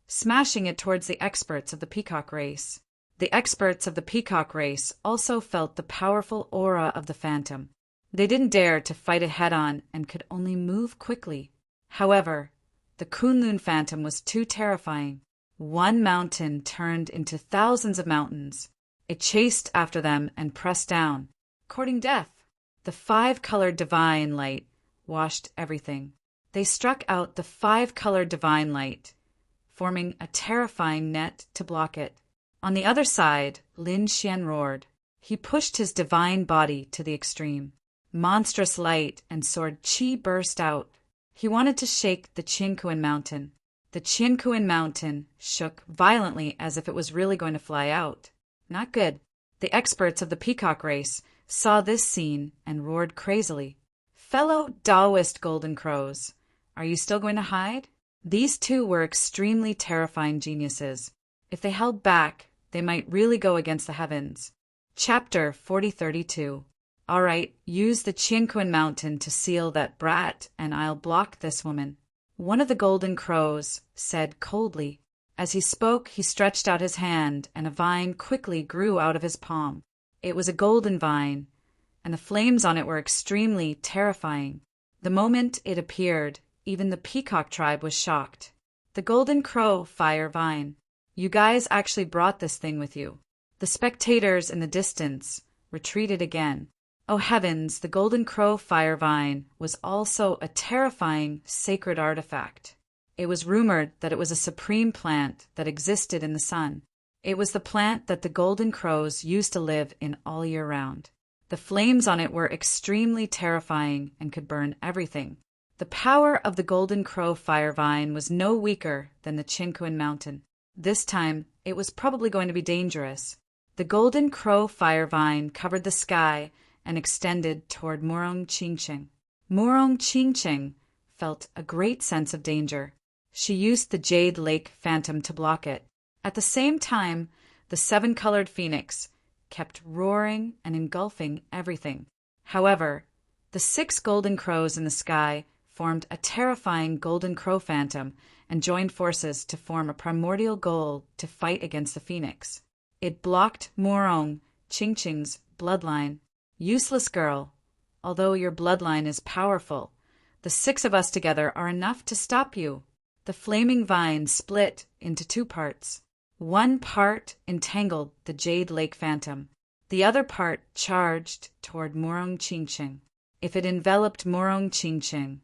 Speaker 1: smashing it towards the experts of the peacock race. The experts of the peacock race also felt the powerful aura of the phantom. They didn't dare to fight it head-on and could only move quickly. However, the Kunlun phantom was too terrifying. One mountain turned into thousands of mountains. It chased after them and pressed down, courting death. The five-colored divine light washed everything. They struck out the five-colored divine light, forming a terrifying net to block it. On the other side, Lin Xian roared. He pushed his divine body to the extreme. Monstrous light and sword qi burst out. He wanted to shake the Qinkuan mountain. The Qinkuan mountain shook violently as if it was really going to fly out. Not good. The experts of the peacock race saw this scene and roared crazily. Fellow Taoist golden crows, are you still going to hide? These two were extremely terrifying geniuses. If they held back, they might really go against the heavens. Chapter 4032. All right, use the Qinkuan mountain to seal that brat, and I'll block this woman. One of the golden crows said coldly. As he spoke, he stretched out his hand, and a vine quickly grew out of his palm. It was a golden vine, and the flames on it were extremely terrifying. The moment it appeared, even the peacock tribe was shocked. The golden crow fire vine. You guys actually brought this thing with you. The spectators in the distance retreated again. Oh heavens, the golden crow fire vine was also a terrifying sacred artifact. It was rumored that it was a supreme plant that existed in the sun. It was the plant that the golden crows used to live in all year round. The flames on it were extremely terrifying and could burn everything. The power of the golden crow fire vine was no weaker than the Qinkuan mountain. This time, it was probably going to be dangerous. The golden crow fire vine covered the sky and extended toward Murong Chingching. Murong Chingching felt a great sense of danger. She used the Jade Lake phantom to block it. At the same time, the seven-colored phoenix kept roaring and engulfing everything. However, the 6 golden crows in the sky formed a terrifying golden crow phantom and joined forces to form a primordial goal to fight against the phoenix. It blocked Murong Chingching's bloodline. Useless girl, although your bloodline is powerful, the 6 of us together are enough to stop you. The flaming vine split into 2 parts. One part entangled the Jade Lake phantom. The other part charged toward Murong Chingching. If it enveloped Murong Chingching,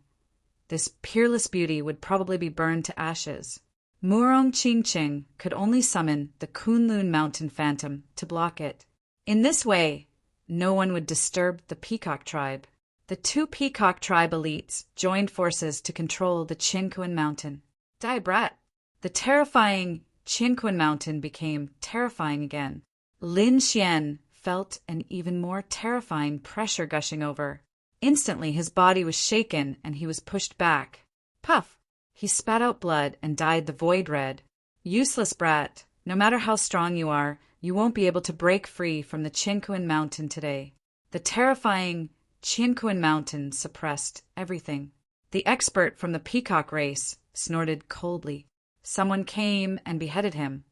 Speaker 1: this peerless beauty would probably be burned to ashes. Murong Chingching could only summon the Kunlun mountain phantom to block it. In this way, no one would disturb the peacock tribe. The 2 peacock tribe elites joined forces to control the Qinkuan mountain. Die brat! The terrifying Qinkuan mountain became terrifying again. Lin Xian felt an even more terrifying pressure gushing over. Instantly his body was shaken and he was pushed back. Puff! He spat out blood and dyed the void red. Useless brat! No matter how strong you are, you won't be able to break free from the Qinkuan mountain today. The terrifying Qinkuan mountain suppressed everything. The expert from the peacock race snorted coldly. Someone came and beheaded him.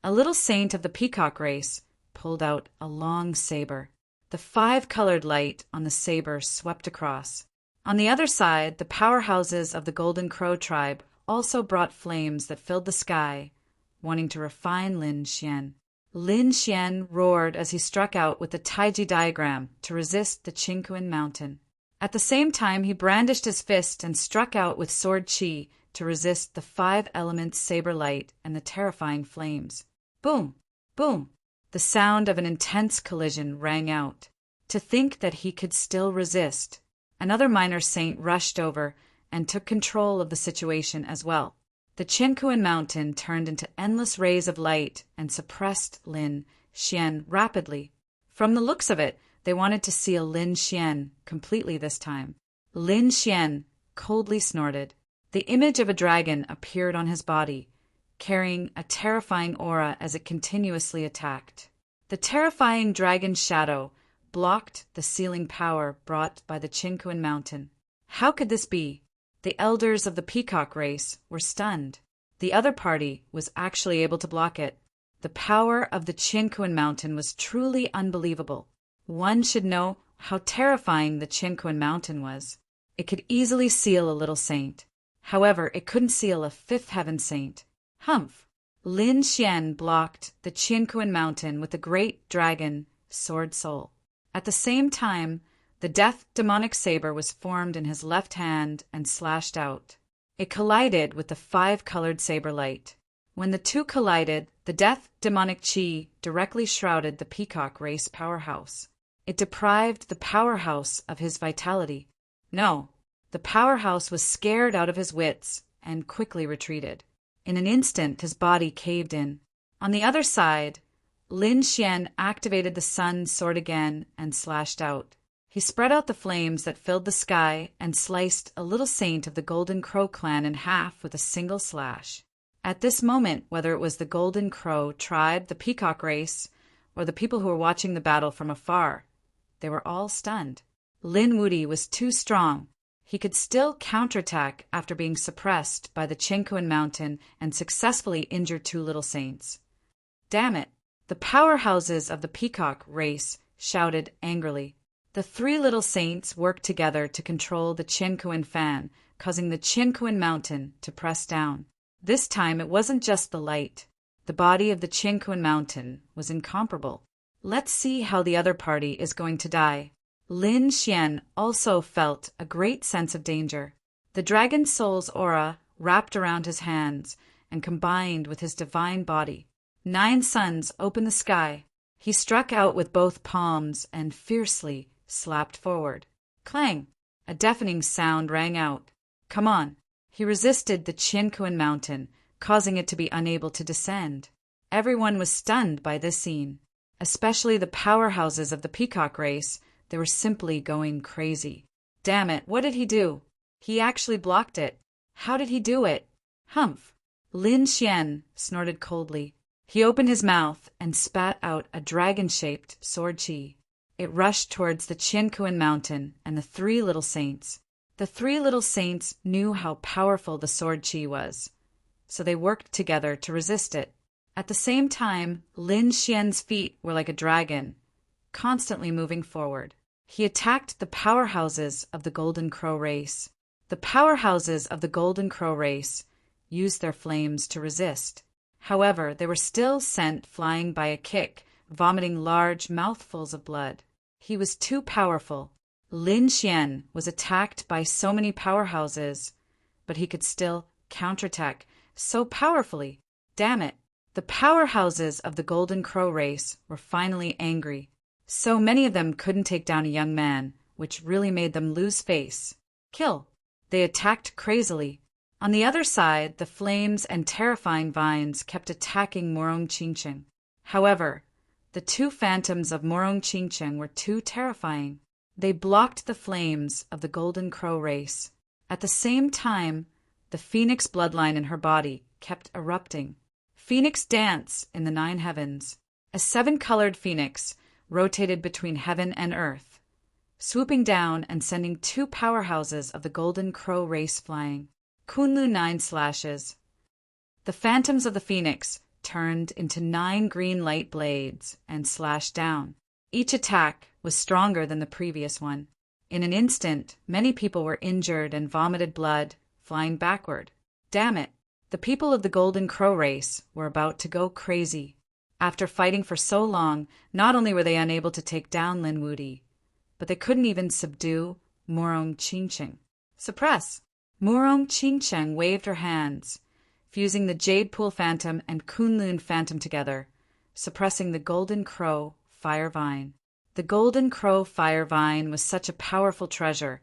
Speaker 1: A little saint of the peacock race pulled out a long saber. The 5-colored light on the saber swept across. On the other side, the powerhouses of the Golden Crow tribe also brought flames that filled the sky, wanting to refine Lin Xian. Lin Xian roared as he struck out with the Taiji diagram to resist the Qinkuan mountain. At the same time, he brandished his fist and struck out with sword qi to resist the 5-element saber light and the terrifying flames. Boom! Boom! The sound of an intense collision rang out. To think that he could still resist. Another minor saint rushed over and took control of the situation as well. The Qinkuan mountain turned into endless rays of light and suppressed Lin Xian rapidly. From the looks of it, They wanted to seal Lin Xian completely this time. Lin Xian coldly snorted. The image of a dragon appeared on his body, carrying a terrifying aura as it continuously attacked. The terrifying dragon's shadow blocked the sealing power brought by the Qinquan mountain. How could this be? The elders of the peacock race were stunned. The other party was actually able to block it. The power of the Qinquan mountain was truly unbelievable. One should know how terrifying the Qinquan mountain was. It could easily seal a little saint. However, it couldn't seal a fifth heaven saint. Humph! Lin Xian blocked the Qinquan mountain with the great dragon sword soul. At the same time, the death demonic saber was formed in his left hand and slashed out. It collided with the five-colored saber light. When the two collided, the death demonic chi directly shrouded the peacock race powerhouse. It deprived the powerhouse of his vitality. No, the powerhouse was scared out of his wits and quickly retreated. In an instant, his body caved in. On the other side, Lin Xian activated the sun's sword again and slashed out. He spread out the flames that filled the sky and sliced a little saint of the Golden Crow clan in half with a single slash. At this moment, whether it was the Golden Crow tribe, the peacock race, or the people who were watching the battle from afar, they were all stunned. Lin Wuti was too strong. He could still counterattack after being suppressed by the Qinquan mountain and successfully injure two little saints. Damn it! The powerhouses of the peacock race shouted angrily. The three little saints worked together to control the Qinquan fan, causing the Qinquan mountain to press down. This time it wasn't just the light. The body of the Qinquan mountain was incomparable. Let's see how the other party is going to die. Lin Xian also felt a great sense of danger. The dragon soul's aura wrapped around his hands and combined with his divine body. 9 suns opened the sky. He struck out with both palms and fiercely slapped forward. Clang! A deafening sound rang out. Come on! He resisted the Qinquan mountain, causing it to be unable to descend. Everyone was stunned by this scene, especially the powerhouses of the peacock race. They were simply going crazy. Damn it, what did he do? He actually blocked it. How did he do it? Humph! Lin Xian snorted coldly. He opened his mouth and spat out a dragon-shaped sword chi. It rushed towards the Qinquan mountain and the 3 little saints. The 3 little saints knew how powerful the sword chi was, so they worked together to resist it. At the same time, Lin Xian's feet were like a dragon, constantly moving forward. He attacked the powerhouses of the Golden Crow race. The powerhouses of the Golden Crow race used their flames to resist. However, they were still sent flying by a kick, vomiting large mouthfuls of blood. He was too powerful. Lin Xian was attacked by so many powerhouses, but he could still counterattack so powerfully. Damn it! The powerhouses of the Golden Crow race were finally angry. So many of them couldn't take down a young man, which really made them lose face. Kill! They attacked crazily. On the other side, the flames and terrifying vines kept attacking Morong Qingcheng. However, the 2 phantoms of Morong Qingcheng were too terrifying. They blocked the flames of the Golden Crow race. At the same time, the phoenix bloodline in her body kept erupting. Phoenix dance in the 9 heavens. A 7-colored phoenix rotated between heaven and earth, swooping down and sending 2 powerhouses of the Golden Crow race flying. Kunlu 9 slashes. The phantoms of the phoenix turned into 9 green light blades and slashed down. Each attack was stronger than the previous one. In an instant, many people were injured and vomited blood, flying backward. Damn it! The people of the Golden Crow race were about to go crazy. After fighting for so long, not only were they unable to take down Lin Wuti, but they couldn't even subdue Morong Qingcheng. Suppress! Morong Qingcheng waved her hands, fusing the Jade Pool Phantom and Kunlun Phantom together, suppressing the Golden Crow Fire Vine. The Golden Crow Fire Vine was such a powerful treasure,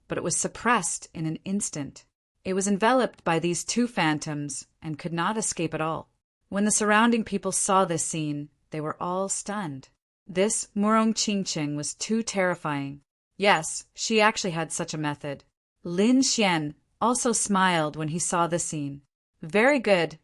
Speaker 1: but it was suppressed in an instant. It was enveloped by these 2 phantoms and could not escape at all. When the surrounding people saw this scene, they were all stunned. This Murong Qingqing was too terrifying. Yes, she actually had such a method. Lin Xian also smiled when he saw the scene. Very good.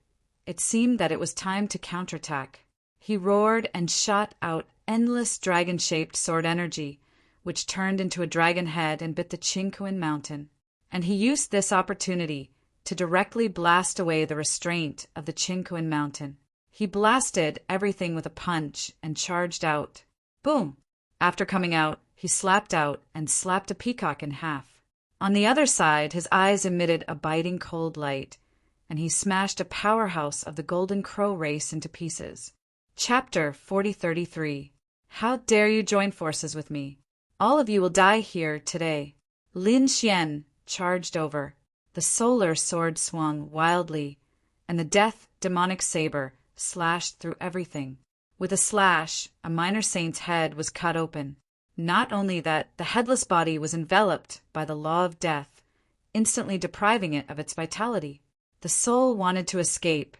Speaker 1: It seemed that it was time to counterattack. He roared and shot out endless dragon-shaped sword energy, which turned into a dragon head and bit the Qingquan mountain. And he used this opportunity to directly blast away the restraint of the Qingquan mountain. He blasted everything with a punch and charged out. Boom! After coming out, he slapped out and slapped a peacock in half. On the other side, his eyes emitted a biting cold light, and he smashed a powerhouse of the golden crow race into pieces. Chapter 4033. How dare you join forces with me? All of you will die here today. Lin Xian charged over. The solar sword swung wildly, and the death demonic saber slashed through everything. With a slash, a minor saint's head was cut open. Not only that, the headless body was enveloped by the law of death, instantly depriving it of its vitality. The soul wanted to escape,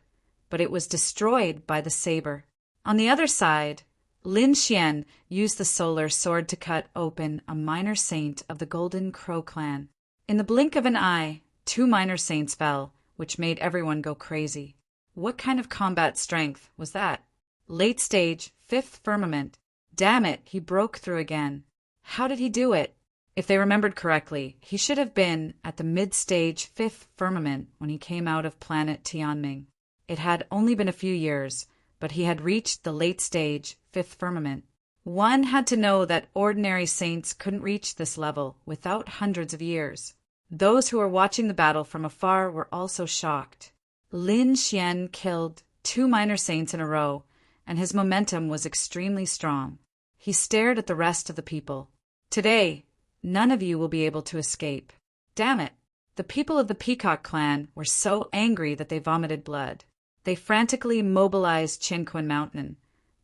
Speaker 1: but it was destroyed by the saber. On the other side, Lin Xian used the solar sword to cut open a minor saint of the Golden Crow clan. In the blink of an eye, 2 minor saints fell, which made everyone go crazy. What kind of combat strength was that? Late stage, 5th firmament. Damn it, he broke through again. How did he do it? If they remembered correctly, he should have been at the mid-stage 5th firmament when he came out of planet Tianming. It had only been a few years, but he had reached the late stage 5th firmament. One had to know that ordinary saints couldn't reach this level without hundreds of years. Those who were watching the battle from afar were also shocked. Lin Xian killed 2 minor saints in a row, and his momentum was extremely strong. He stared at the rest of the people. Today, none of you will be able to escape. Damn it! The people of the Peacock clan were so angry that they vomited blood. They frantically mobilized Qingquan Mountain,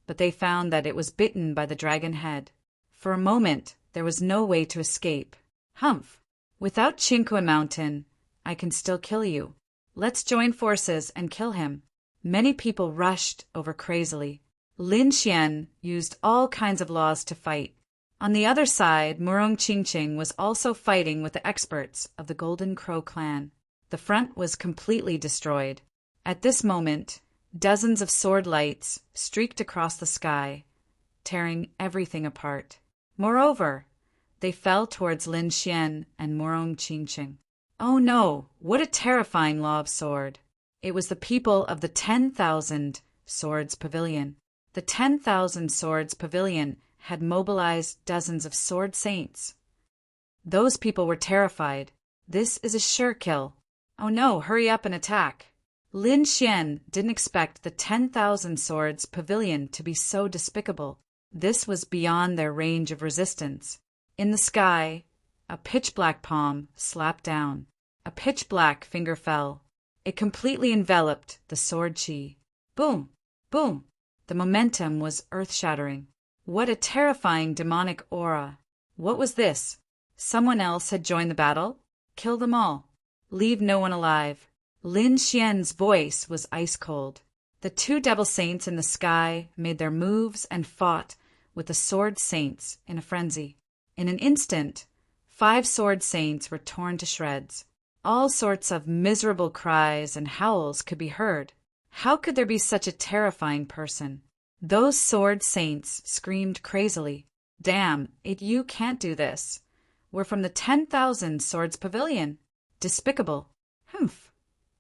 Speaker 1: but they found that it was bitten by the dragon head. For a moment, there was no way to escape. Humph! Without Qingquan Mountain, I can still kill you. Let's join forces and kill him. Many people rushed over crazily. Lin Xian used all kinds of laws to fight. On the other side, Murong Qingqing was also fighting with the experts of the Golden Crow clan. The front was completely destroyed. At this moment, dozens of sword lights streaked across the sky, tearing everything apart. Moreover, they fell towards Lin Xian and Murong Qingqing. Oh no, what a terrifying law of sword! It was the people of the 10,000 Swords Pavilion. The 10,000 Swords Pavilion had mobilized dozens of sword saints. Those people were terrified. This is a sure kill. Oh no, hurry up and attack. Lin Xian didn't expect the 10,000 Swords Pavilion to be so despicable. This was beyond their range of resistance. In the sky, a pitch-black palm slapped down. A pitch-black finger fell. It completely enveloped the sword chi. Boom! Boom! The momentum was earth-shattering. What a terrifying demonic aura! What was this? Someone else had joined the battle? Kill them all. Leave no one alive. Lin Xian's voice was ice-cold. The 2 devil saints in the sky made their moves and fought with the sword saints in a frenzy. In an instant, 5 sword saints were torn to shreds. All sorts of miserable cries and howls could be heard. How could there be such a terrifying person? Those sword saints screamed crazily. Damn, you can't do this. We're from the 10,000 Swords Pavilion. Despicable. Humph.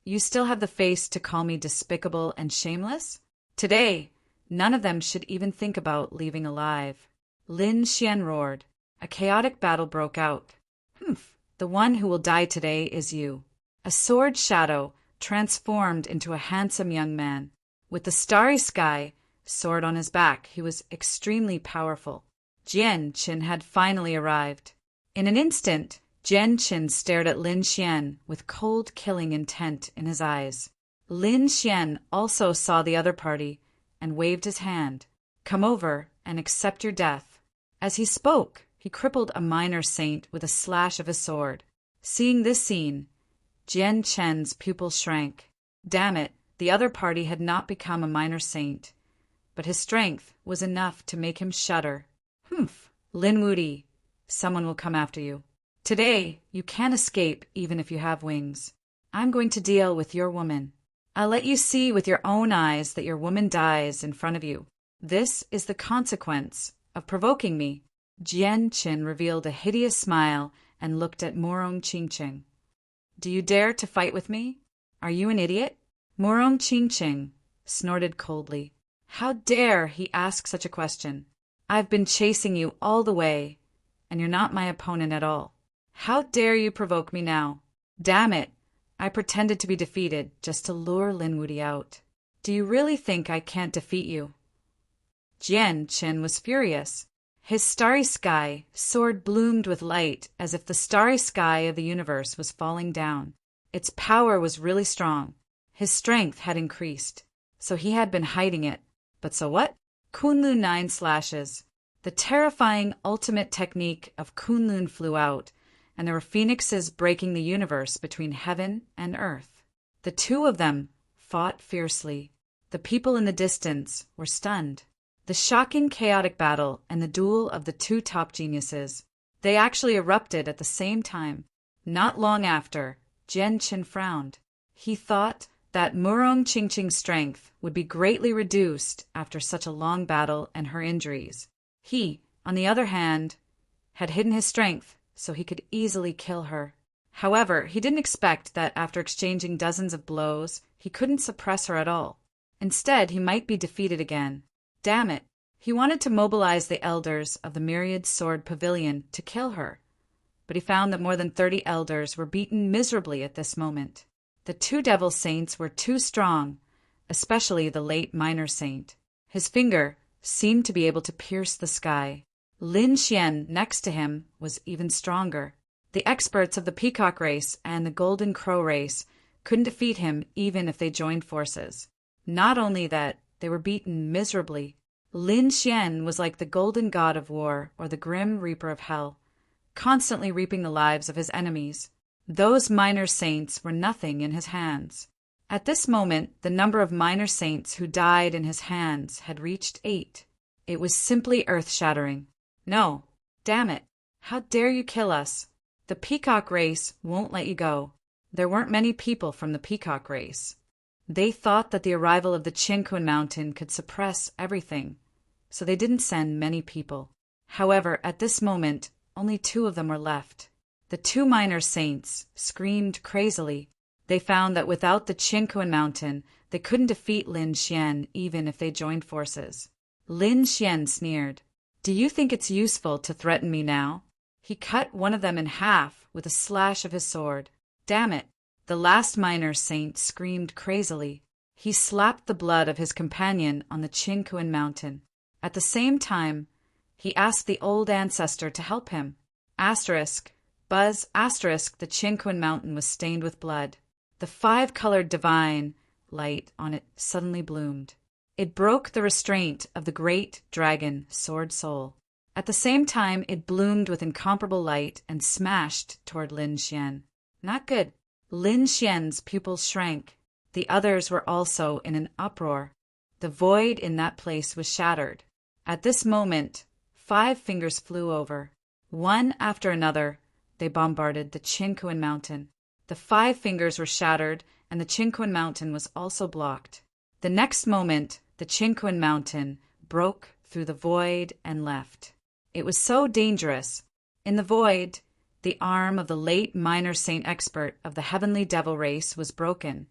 Speaker 1: You still have the face to call me despicable and shameless? Today, none of them should even think about leaving alive. Lin Xian roared. A chaotic battle broke out. Humph. The one who will die today is you. A sword shadow transformed into a handsome young man. With the starry sky sword on his back, he was extremely powerful. Jian Qin had finally arrived. In an instant, Jian Qin stared at Lin Xian with cold, killing intent in his eyes. Lin Xian also saw the other party and waved his hand. Come over and accept your death. As he spoke, he crippled a minor saint with a slash of his sword. Seeing this scene, Jian Chen's pupils shrank. Damn it, the other party had not become a minor saint, but his strength was enough to make him shudder. Humph! Lin Wuti, someone will come after you. Today, you can't escape even if you have wings. I'm going to deal with your woman. I'll let you see with your own eyes that your woman dies in front of you. This is the consequence of provoking me. Jian Qin revealed a hideous smile and looked at Morong Qingqing. Do you dare to fight with me? Are you an idiot? Morong Qingqing snorted coldly. How dare he ask such a question? I've been chasing you all the way, and you're not my opponent at all. How dare you provoke me now? Damn it! I pretended to be defeated just to lure Lin Wuti out. Do you really think I can't defeat you? Jian Qin was furious. His starry sky sword bloomed with light as if the starry sky of the universe was falling down. Its power was really strong. His strength had increased, so he had been hiding it. But so what? Kunlun 9 slashes. The terrifying ultimate technique of Kunlun flew out, and there were phoenixes breaking the universe between heaven and earth. The two of them fought fiercely. The people in the distance were stunned. The shocking chaotic battle and the duel of the two top geniuses. They actually erupted at the same time. Not long after, Jian Qin frowned. He thought that Morong Qingqing's strength would be greatly reduced after such a long battle and her injuries. He, on the other hand, had hidden his strength so he could easily kill her. However, he didn't expect that after exchanging dozens of blows, he couldn't suppress her at all. Instead, he might be defeated again. Damn it! He wanted to mobilize the elders of the Myriad Sword Pavilion to kill her, but he found that more than 30 elders were beaten miserably at this moment. The two devil saints were too strong, especially the late minor saint. His finger seemed to be able to pierce the sky. Lin Xian, next to him, was even stronger. The experts of the Peacock race and the Golden Crow race couldn't defeat him even if they joined forces. Not only that, they were beaten miserably. Lin Xian was like the golden god of war or the grim reaper of hell, constantly reaping the lives of his enemies. Those minor saints were nothing in his hands. At this moment, the number of minor saints who died in his hands had reached 8. It was simply earth-shattering. No, damn it. How dare you kill us? The Peacock race won't let you go. There weren't many people from the Peacock race. They thought that the arrival of the Qinquan Mountain could suppress everything, so they didn't send many people. However, at this moment, only 2 of them were left. The 2 minor saints screamed crazily. They found that without the Qinquan Mountain, they couldn't defeat Lin Xian even if they joined forces. Lin Xian sneered. Do you think it's useful to threaten me now? He cut one of them in half with a slash of his sword. Damn it! The last minor saint screamed crazily. He slapped the blood of his companion on the Qinquan Mountain. At the same time, he asked the old ancestor to help him. Buzz, the Qinquan Mountain was stained with blood. The 5-colored divine light on it suddenly bloomed. It broke the restraint of the great dragon Sword Soul. At the same time, it bloomed with incomparable light and smashed toward Lin Xian. Not good. Lin Xian's pupils shrank. The others were also in an uproar. The void in that place was shattered. At this moment, 5 fingers flew over. One after another, they bombarded the Qinquan Mountain. The 5 fingers were shattered, and the Qinquan Mountain was also blocked. The next moment, the Qinquan Mountain broke through the void and left. It was so dangerous. In the void, the arm of the late minor saint expert of the heavenly devil race was broken,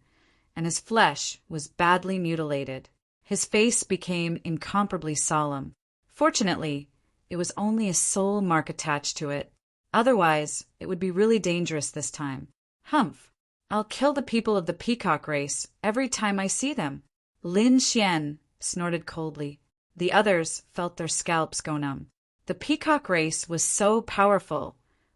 Speaker 1: and his flesh was badly mutilated. His face became incomparably solemn. Fortunately, it was only a soul mark attached to it. Otherwise, it would be really dangerous this time. Humph! I'll kill the people of the Peacock race every time I see them. Lin Xian snorted coldly. The others felt their scalps go numb. The Peacock race was so powerful,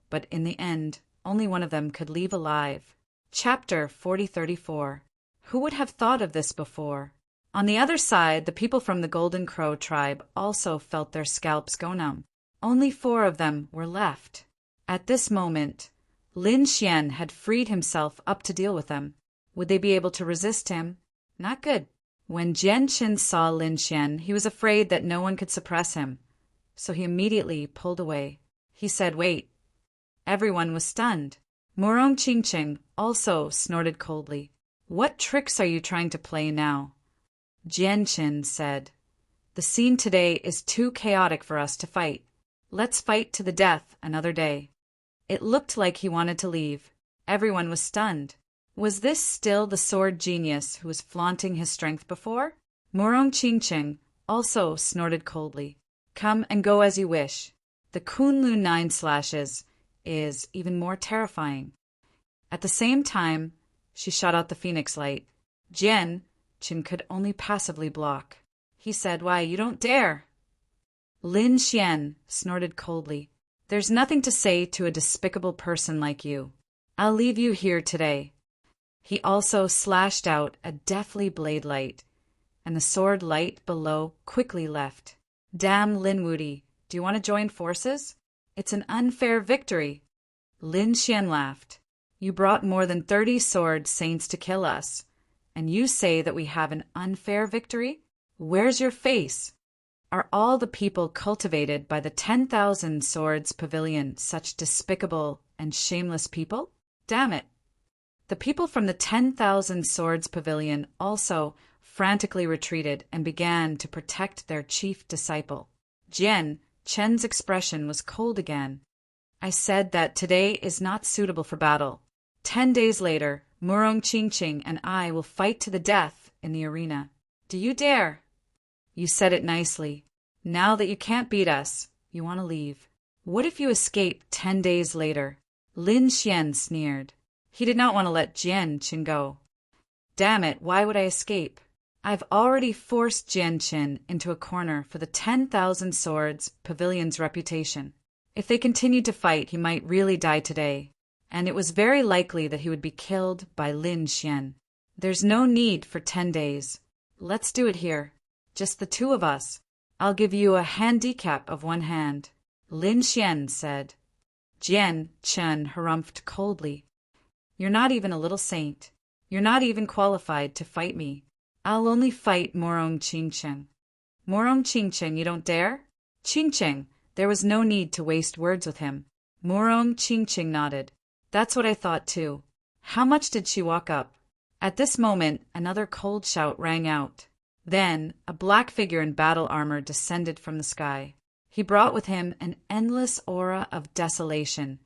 Speaker 1: but in the end, only one of them could leave alive. Chapter 4034. Who would have thought of this before? On the other side, the people from the Golden Crow tribe also felt their scalps go numb. Only 4 of them were left. At this moment, Lin Xian had freed himself up to deal with them. Would they be able to resist him? Not good. When Jian Qin saw Lin Xian, he was afraid that no one could suppress him, so he immediately pulled away. He said, "Wait." Everyone was stunned. Murong Qingqing also snorted coldly. "What tricks are you trying to play now?" Jian Qin said, "The scene today is too chaotic for us to fight. Let's fight to the death another day." It looked like he wanted to leave. Everyone was stunned. Was this still the sword genius who was flaunting his strength before? Murong Qingqing also snorted coldly. "Come and go as you wish. The Kunlun 9 slashes is even more terrifying." At the same time, she shot out the phoenix light. Jian Qin could only passively block. He said, "Why, you don't dare." Lin Xian snorted coldly. "There's nothing to say to a despicable person like you. I'll leave you here today." He also slashed out a deathly blade light, and the sword light below quickly left. "Damn Lin Wudi, do you want to join forces? It's an unfair victory." Lin Xian laughed. "You brought more than 30 sword saints to kill us, and you say that we have an unfair victory? Where's your face? Are all the people cultivated by the 10,000 swords pavilion such despicable and shameless people? Damn it." The people from the 10,000 swords pavilion also frantically retreated and began to protect their chief disciple. Jian Chen's expression was cold again. "I said that today is not suitable for battle. 10 days later, Murong Qingqing and I will fight to the death in the arena. Do you dare?" "You said it nicely. Now that you can't beat us, you want to leave. What if you escape 10 days later?" Lin Xian sneered. He did not want to let Jian Qin go. "Damn it, why would I escape? I've already forced Jian Qin into a corner for the 10,000 swords pavilion's reputation. If they continued to fight, he might really die today, and it was very likely that he would be killed by Lin Xian. There's no need for 10 days. Let's do it here. Just the two of us. I'll give you a handicap of one hand," Lin Xian said. Jian Qin harumphed coldly. "You're not even a little saint. You're not even qualified to fight me. I'll only fight Murong Qingqing." "Murong Qingqing, you don't dare?" "Qingqing." There was no need to waste words with him. Murong Qingqing nodded. "That's what I thought too. How much did she walk up?" At this moment, another cold shout rang out. Then, a black figure in battle armor descended from the sky. He brought with him an endless aura of desolation,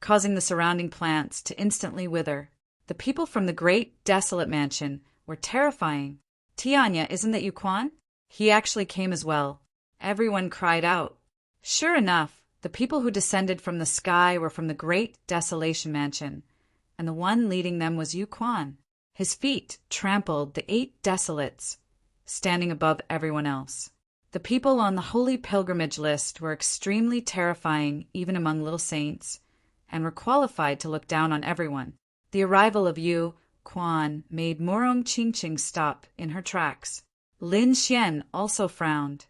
Speaker 1: causing the surrounding plants to instantly wither. The people from the great desolate mansion were terrifying. "Tianya, isn't that Yuquan?" He actually came as well. Everyone cried out. Sure enough, the people who descended from the sky were from the great desolation mansion, and the one leading them was Yuquan. His feet trampled the 8 desolates, standing above everyone else. The people on the holy pilgrimage list were extremely terrifying even among little saints, and were qualified to look down on everyone. The arrival of Yu Quan made Murong Qingqing stop in her tracks. Lin Xian also frowned.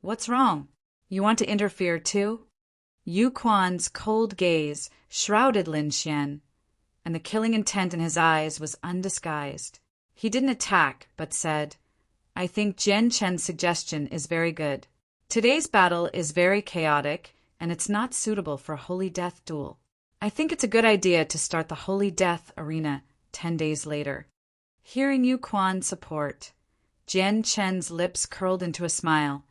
Speaker 1: "What's wrong? You want to interfere too?" Yu Quan's cold gaze shrouded Lin Xian, and the killing intent in his eyes was undisguised. He didn't attack, but said, "I think Jian Chen's suggestion is very good. Today's battle is very chaotic, and it's not suitable for a holy death duel. I think it's a good idea to start the holy death arena 10 days later." Hearing Yu Quan's support, Jian Chen's lips curled into a smile,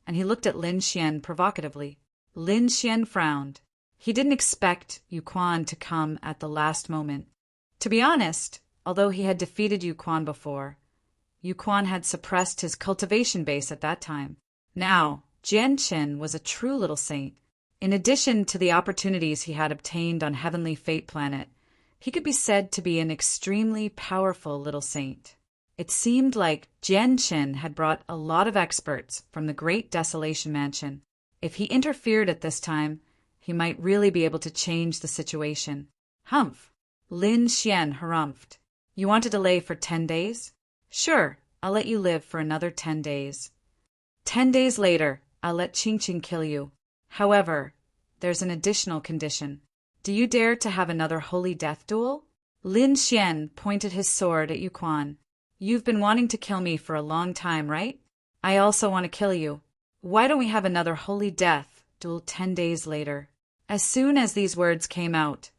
Speaker 1: and he looked at Lin Xian provocatively. Lin Xian frowned. He didn't expect Yu Quan to come at the last moment. To be honest, although he had defeated Yu Quan before, Yu Quan had suppressed his cultivation base at that time. Now, Jian Qin was a true little saint. In addition to the opportunities he had obtained on Heavenly Fate Planet, he could be said to be an extremely powerful little saint. It seemed like Jian Qin had brought a lot of experts from the Great Desolation Mansion. If he interfered at this time, he might really be able to change the situation. Humph! Lin Xian harumphed. "You want to delay for 10 days? Sure, I'll let you live for another 10 days. 10 days later, I'll let Qingqing kill you. However, there's an additional condition. Do you dare to have another holy death duel?" Lin Xian pointed his sword at Yu Quan. You've been wanting to kill me for a long time, right? I also want to kill you. Why don't we have another holy death duel 10 days later?" As soon as these words came out,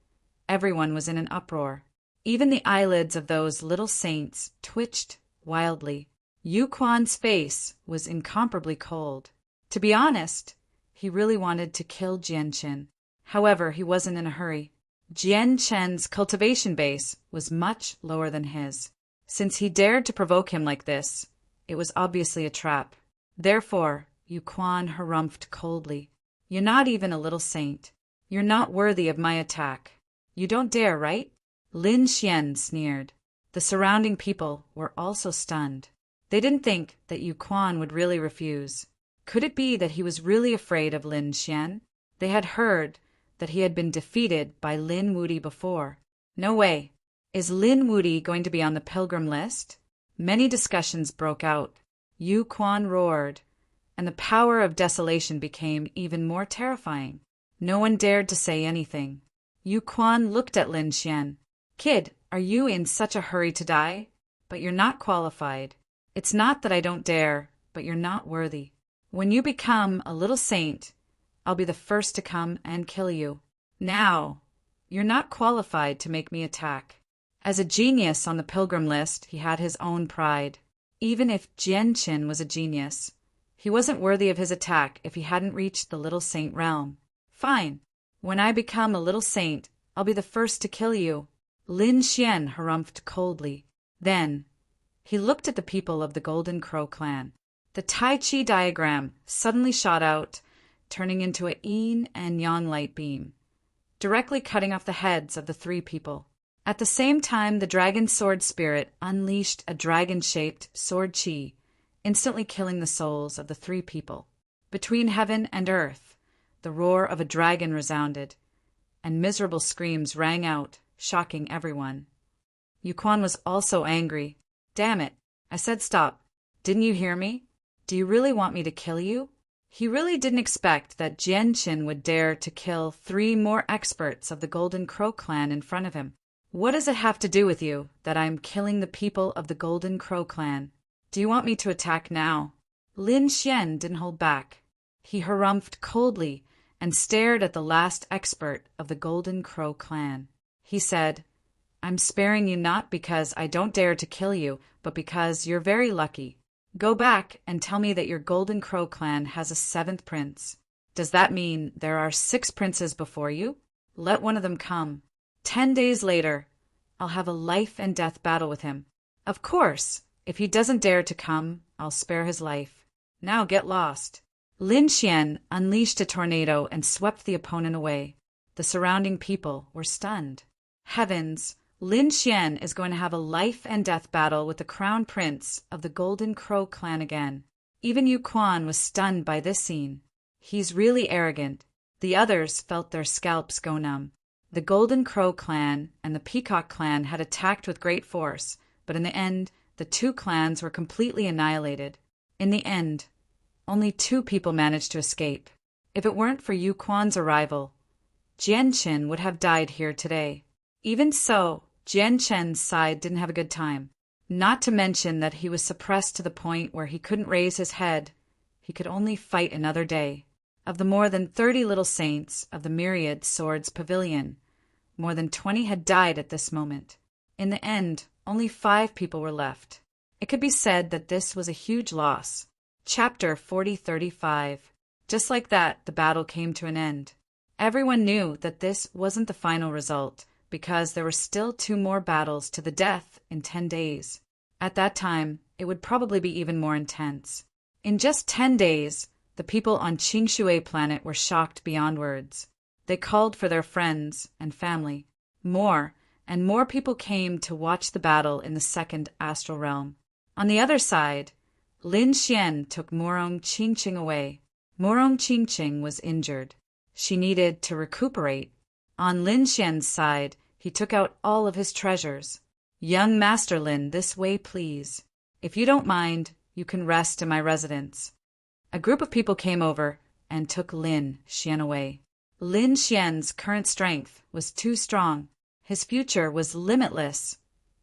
Speaker 1: everyone was in an uproar. Even the eyelids of those little saints twitched wildly. Yu Quan's face was incomparably cold. To be honest, he really wanted to kill Jian Qin. However, he wasn't in a hurry. Jian Chen's cultivation base was much lower than his. Since he dared to provoke him like this, it was obviously a trap. Therefore, Yu Quan harumphed coldly. "You're not even a little saint. You're not worthy of my attack. You don't dare, right?" Lin Xian sneered. The surrounding people were also stunned. They didn't think that Yu Quan would really refuse. Could it be that he was really afraid of Lin Xian? They had heard that he had been defeated by Lin Wudi before. No way. Is Lin Wudi going to be on the pilgrim list? Many discussions broke out. Yu Quan roared, and the power of desolation became even more terrifying. No one dared to say anything. Yu Quan looked at Lin Xian. "Kid, are you in such a hurry to die? But you're not qualified. It's not that I don't dare, but you're not worthy. When you become a little saint, I'll be the first to come and kill you. Now, you're not qualified to make me attack." As a genius on the pilgrim list, he had his own pride. Even if Jian Qin was a genius, he wasn't worthy of his attack if he hadn't reached the little saint realm. "Fine. When I become a little saint, I'll be the first to kill you." Lin Xian harumphed coldly. Then, he looked at the people of the Golden Crow clan. The Tai Chi diagram suddenly shot out, turning into a yin and yang light beam, directly cutting off the heads of the three people. At the same time, the dragon sword spirit unleashed a dragon-shaped sword chi, instantly killing the souls of the three people. Between heaven and earth, the roar of a dragon resounded, and miserable screams rang out, shocking everyone. Yu Quan was also angry. "Damn it, I said stop. Didn't you hear me? Do you really want me to kill you?" He really didn't expect that Jian Qin would dare to kill 3 more experts of the Golden Crow clan in front of him. "What does it have to do with you that I'm killing the people of the Golden Crow clan? Do you want me to attack now?" Lin Xian didn't hold back. He harumphed coldly and stared at the last expert of the Golden Crow clan. He said, "I'm sparing you not because I don't dare to kill you, but because you're very lucky. Go back and tell me that your Golden Crow clan has a 7th prince. Does that mean there are 6 princes before you? Let one of them come. 10 days later, I'll have a life and death battle with him. Of course, if he doesn't dare to come, I'll spare his life. Now get lost." Lin Xian unleashed a tornado and swept the opponent away. The surrounding people were stunned. Heavens, Lin Xian is going to have a life and death battle with the crown prince of the Golden Crow clan again. Even Yu Quan was stunned by this scene. He's really arrogant. The others felt their scalps go numb. The Golden Crow clan and the Peacock clan had attacked with great force, but in the end, the 2 clans were completely annihilated. In the end, only 2 people managed to escape. If it weren't for Yu Quan's arrival, Jian Qin would have died here today. Even so, Jian Chen's side didn't have a good time. Not to mention that he was suppressed to the point where he couldn't raise his head. He could only fight another day. Of the more than 30 little saints of the Myriad Swords Pavilion, more than 20 had died at this moment. In the end, only 5 people were left. It could be said that this was a huge loss. Chapter 4035. Just like that, the battle came to an end. Everyone knew that this wasn't the final result, because there were still 2 more battles to the death in 10 days. At that time, it would probably be even more intense. In just 10 days, the people on Qingshui planet were shocked beyond words. They called for their friends and family. More and more people came to watch the battle in the 2nd astral realm. On the other side, Lin Xian took Morong Qingqing away. Morong Qingqing was injured. She needed to recuperate. On Lin Xian's side, he took out all of his treasures. "Young Master Lin, this way, please. If you don't mind, you can rest in my residence." A group of people came over and took Lin Xian away. Lin Xian's current strength was too strong. His future was limitless.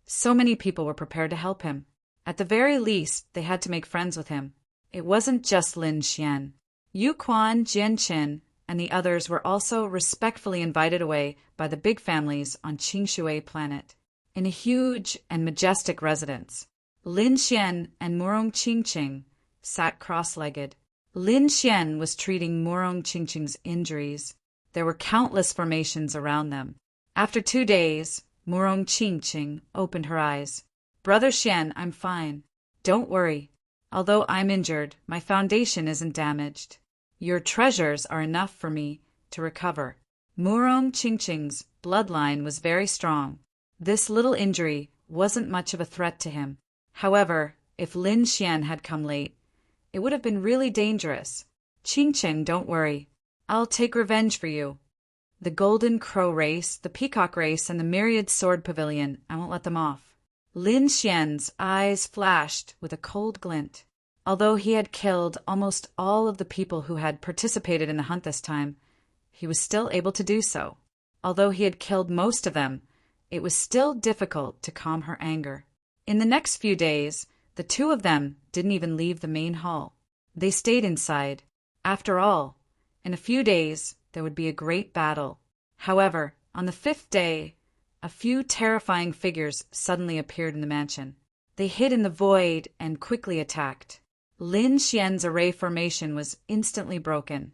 Speaker 1: So many people were prepared to help him. At the very least, they had to make friends with him. It wasn't just Lin Xian. Yu Quan, Jian Qin, and the others were also respectfully invited away by the big families on Qingshui planet. In a huge and majestic residence, Lin Xian and Murong Qingqing sat cross-legged. Lin Xian was treating Murong Qingqing's injuries. There were countless formations around them. After 2 days, Murong Qingqing opened her eyes. Brother Xian, I'm fine. Don't worry. Although I'm injured, my foundation isn't damaged. Your treasures are enough for me to recover. Murong Qingqing's bloodline was very strong. This little injury wasn't much of a threat to him. However, if Lin Xian had come late, it would have been really dangerous. Qingqing, don't worry. I'll take revenge for you. The Golden Crow race, the Peacock race, and the Myriad Sword Pavilion, I won't let them off. Lin Xian's eyes flashed with a cold glint. Although he had killed almost all of the people who had participated in the hunt this time, he was still able to do so. Although he had killed most of them, it was still difficult to calm her anger. In the next few days, the two of them didn't even leave the main hall. They stayed inside. After all, in a few days, there would be a great battle. However, on the 5th day, a few terrifying figures suddenly appeared in the mansion. They hid in the void and quickly attacked. Lin Xian's array formation was instantly broken.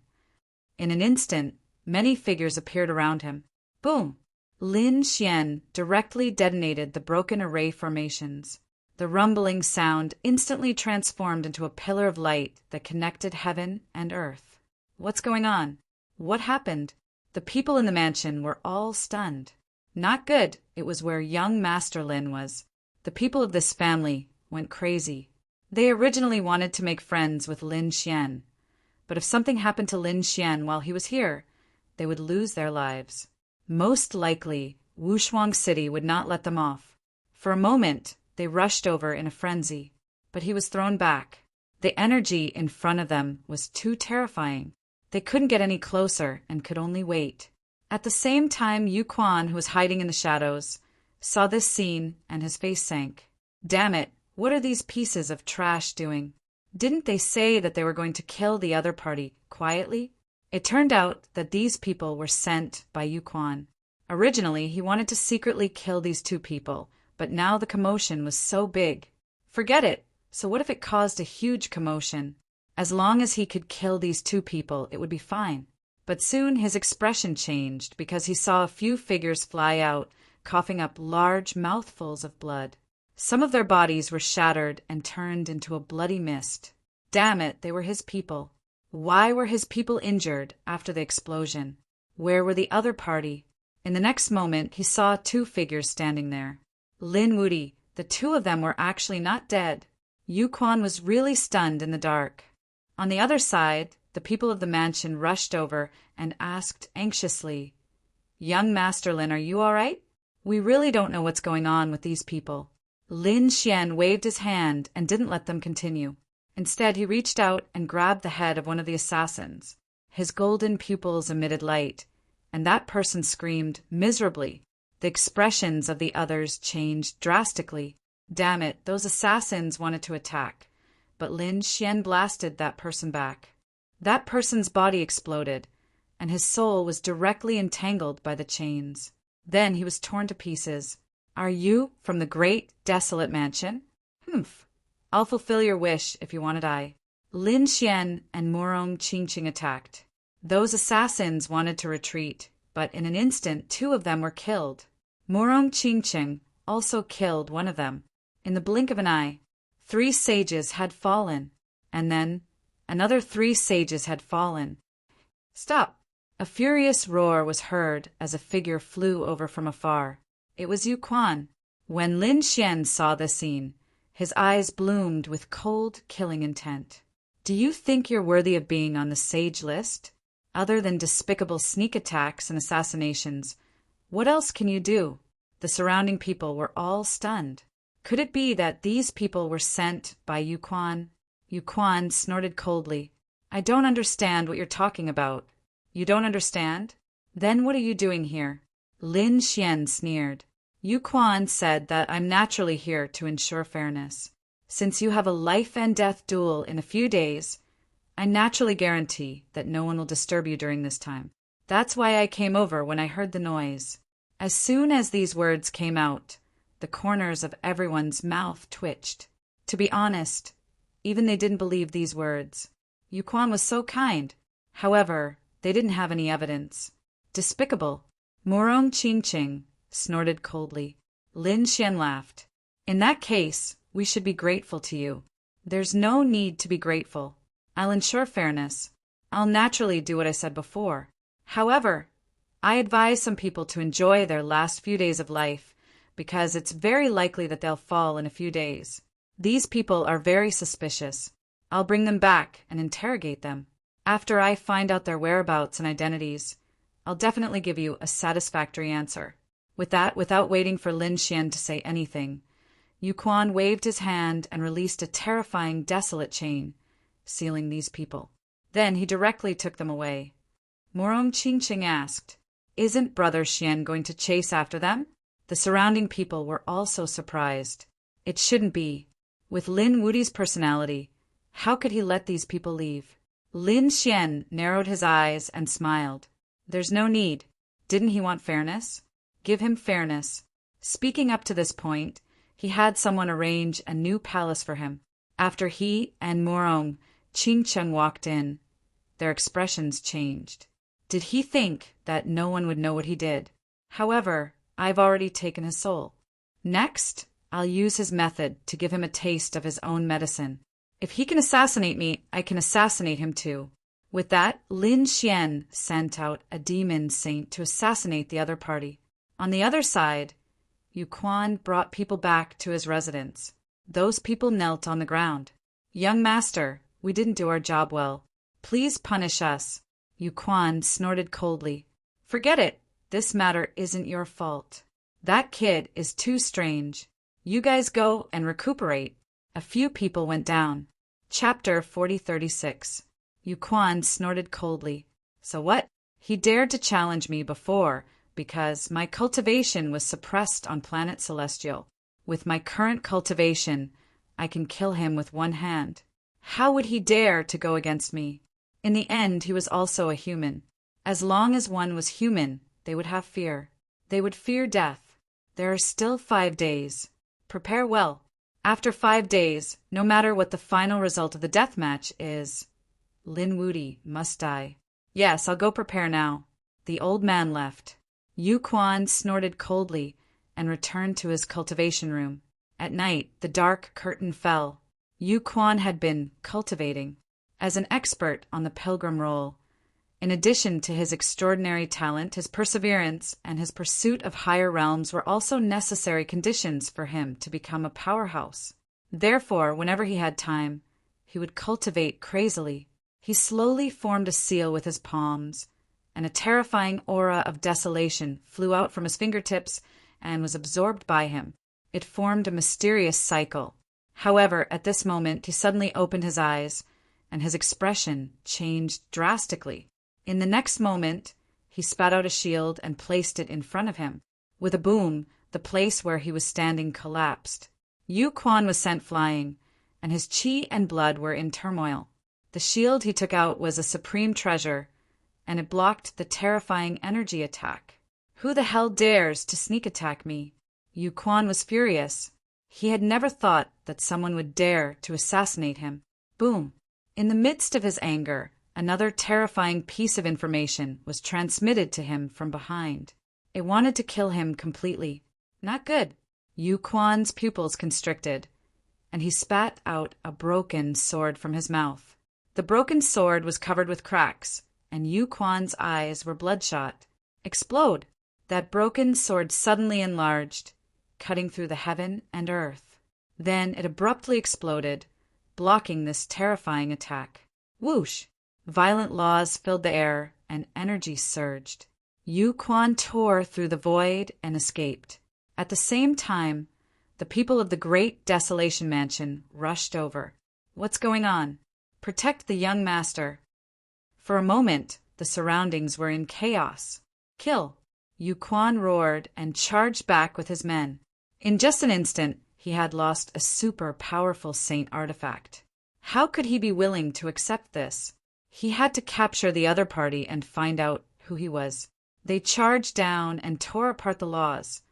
Speaker 1: In an instant, many figures appeared around him. Boom! Lin Xian directly detonated the broken array formations. The rumbling sound instantly transformed into a pillar of light that connected heaven and earth. What's going on? What happened? The people in the mansion were all stunned. Not good. It was where young Master Lin was. The people of this family went crazy. They originally wanted to make friends with Lin Xian, but if something happened to Lin Xian while he was here, they would lose their lives. Most likely, Wushuang City would not let them off. For a moment, they rushed over in a frenzy, but he was thrown back. The energy in front of them was too terrifying. They couldn't get any closer and could only wait. At the same time, Yu Quan, who was hiding in the shadows, saw this scene and his face sank. Damn it, what are these pieces of trash doing? Didn't they say that they were going to kill the other party quietly? It turned out that these people were sent by Yu Quan. Originally, he wanted to secretly kill these two people, but now the commotion was so big. Forget it. So what if it caused a huge commotion? As long as he could kill these two people, it would be fine. But soon his expression changed because he saw a few figures fly out, coughing up large mouthfuls of blood. Some of their bodies were shattered and turned into a bloody mist. Damn it, they were his people. Why were his people injured after the explosion? Where were the other party? In the next moment, he saw 2 figures standing there. Lin Wudi, the 2 of them were actually not dead. Yu Quan was really stunned in the dark. On the other side, the people of the mansion rushed over and asked anxiously, "Young Master Lin, are you all right? We really don't know what's going on with these people." Lin Xian waved his hand and didn't let them continue. Instead, he reached out and grabbed the head of one of the assassins. His golden pupils emitted light, and that person screamed miserably. The expressions of the others changed drastically. Damn it, those assassins wanted to attack, but Lin Xian blasted that person back. That person's body exploded, and his soul was directly entangled by the chains. Then he was torn to pieces. "Are you from the great, desolate mansion?" "Humph. I'll fulfill your wish if you want to die." Lin Xian and Murong Qingqing attacked. Those assassins wanted to retreat, but in an instant 2 of them were killed. Murong Qingqing also killed one of them. In the blink of an eye, 3 sages had fallen, and then another 3 sages had fallen. "Stop!" A furious roar was heard as a figure flew over from afar. It was Yu Quan. When Lin Xian saw the scene, his eyes bloomed with cold, killing intent. "Do you think you're worthy of being on the sage list? Other than despicable sneak attacks and assassinations, what else can you do?" The surrounding people were all stunned. Could it be that these people were sent by Yu Quan? Yu Quan snorted coldly. "I don't understand what you're talking about." "You don't understand? Then what are you doing here?" Lin Xian sneered. "Yu Quan said that I'm naturally here to ensure fairness. Since you have a life and death duel in a few days, I naturally guarantee that no one will disturb you during this time. That's why I came over when I heard the noise." As soon as these words came out, the corners of everyone's mouth twitched. To be honest, even they didn't believe these words. Yuquan was so kind. However, they didn't have any evidence. Despicable. Morong Ching snorted coldly. Lin Xian laughed. "In that case, we should be grateful to you." "There's no need to be grateful. I'll ensure fairness. I'll naturally do what I said before. However, I advise some people to enjoy their last few days of life, because it's very likely that they'll fall in a few days. These people are very suspicious. I'll bring them back and interrogate them. After I find out their whereabouts and identities, I'll definitely give you a satisfactory answer." With that, without waiting for Lin Xian to say anything, Yuquan waved his hand and released a terrifying, desolate chain, sealing these people. Then he directly took them away. Morong Ching asked, "Isn't Brother Xian going to chase after them?" The surrounding people were also surprised. It shouldn't be. With Lin Wudi's personality, how could he let these people leave? Lin Xian narrowed his eyes and smiled. There's no need. Didn't he want fairness? Give him fairness. Speaking up to this point, he had someone arrange a new palace for him. After he and Morong Ching walked in, their expressions changed. Did he think that no one would know what he did? However, I've already taken his soul. Next, I'll use his method to give him a taste of his own medicine. If he can assassinate me, I can assassinate him too. With that, Lin Xian sent out a demon saint to assassinate the other party. On the other side, Yuquan brought people back to his residence. Those people knelt on the ground. "Young master, we didn't do our job well. Please punish us." Yuquan snorted coldly. "Forget it. This matter isn't your fault. That kid is too strange. You guys go and recuperate." A few people went down. Chapter 4036. Yuquan snorted coldly. "So what? He dared to challenge me before because my cultivation was suppressed on planet Celestial. With my current cultivation, I can kill him with one hand. How would he dare to go against me? In the end, he was also a human. As long as one was human, they would have fear. They would fear death. There are still 5 days. Prepare well. After 5 days, no matter what the final result of the death match is, Lin Wudi must die. Yes, I'll go prepare now." The old man left. Yuquan snorted coldly and returned to his cultivation room. At night, the dark curtain fell. Yuquan had been cultivating. As an expert on the pilgrim role, in addition to his extraordinary talent, his perseverance, and his pursuit of higher realms were also necessary conditions for him to become a powerhouse. Therefore, whenever he had time, he would cultivate crazily. He slowly formed a seal with his palms, and a terrifying aura of desolation flew out from his fingertips and was absorbed by him. It formed a mysterious cycle. However, at this moment, he suddenly opened his eyes, and his expression changed drastically. In the next moment, he spat out a shield and placed it in front of him. With a boom, the place where he was standing collapsed. Yuquan was sent flying, and his chi and blood were in turmoil. The shield he took out was a supreme treasure, and it blocked the terrifying energy attack. Who the hell dares to sneak attack me? Yuquan was furious. He had never thought that someone would dare to assassinate him. Boom! In the midst of his anger, another terrifying piece of information was transmitted to him from behind. It wanted to kill him completely. Not good. Yuquan's pupils constricted, and he spat out a broken sword from his mouth. The broken sword was covered with cracks, and Yuquan's eyes were bloodshot. Explode! That broken sword suddenly enlarged, cutting through the heaven and earth. Then it abruptly exploded, blocking this terrifying attack. Whoosh! Violent laws filled the air, and energy surged. Yuquan tore through the void and escaped. At the same time, the people of the Great Desolation Mansion rushed over. What's going on? Protect the young master. For a moment, the surroundings were in chaos. Kill! Yuquan roared and charged back with his men. In just an instant, he he had lost a super powerful saint artifact. How could he be willing to accept this? He had to capture the other party and find out who he was. They charged down and tore apart the laws,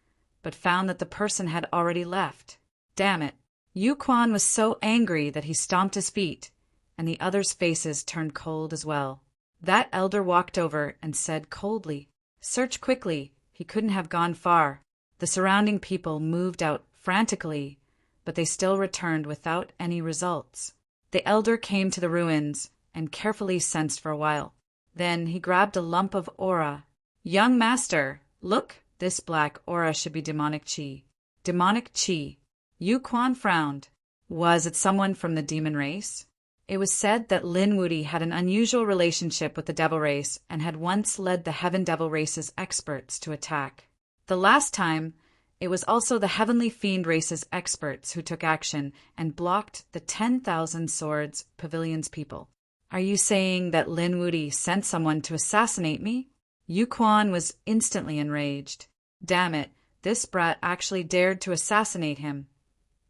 Speaker 1: but found that the person had already left. Damn it. Yu Quan was so angry that he stomped his feet, and the others' faces turned cold as well. That elder walked over and said coldly, "Search quickly." He couldn't have gone far. The surrounding people moved out frantically, but they still returned without any results. The elder came to the ruins and carefully sensed for a while. Then he grabbed a lump of aura. "Young master, look, this black aura should be demonic chi." Demonic chi. Yu Quan frowned. Was it someone from the demon race? It was said that Lin Wuti had an unusual relationship with the devil race and had once led the heaven devil race's experts to attack. The last time, it was also the heavenly fiend race's experts who took action and blocked the 10,000 Swords Pavilion's people. Are you saying that Lin Wuti sent someone to assassinate me? Yu Quan was instantly enraged. Damn it, this brat actually dared to assassinate him.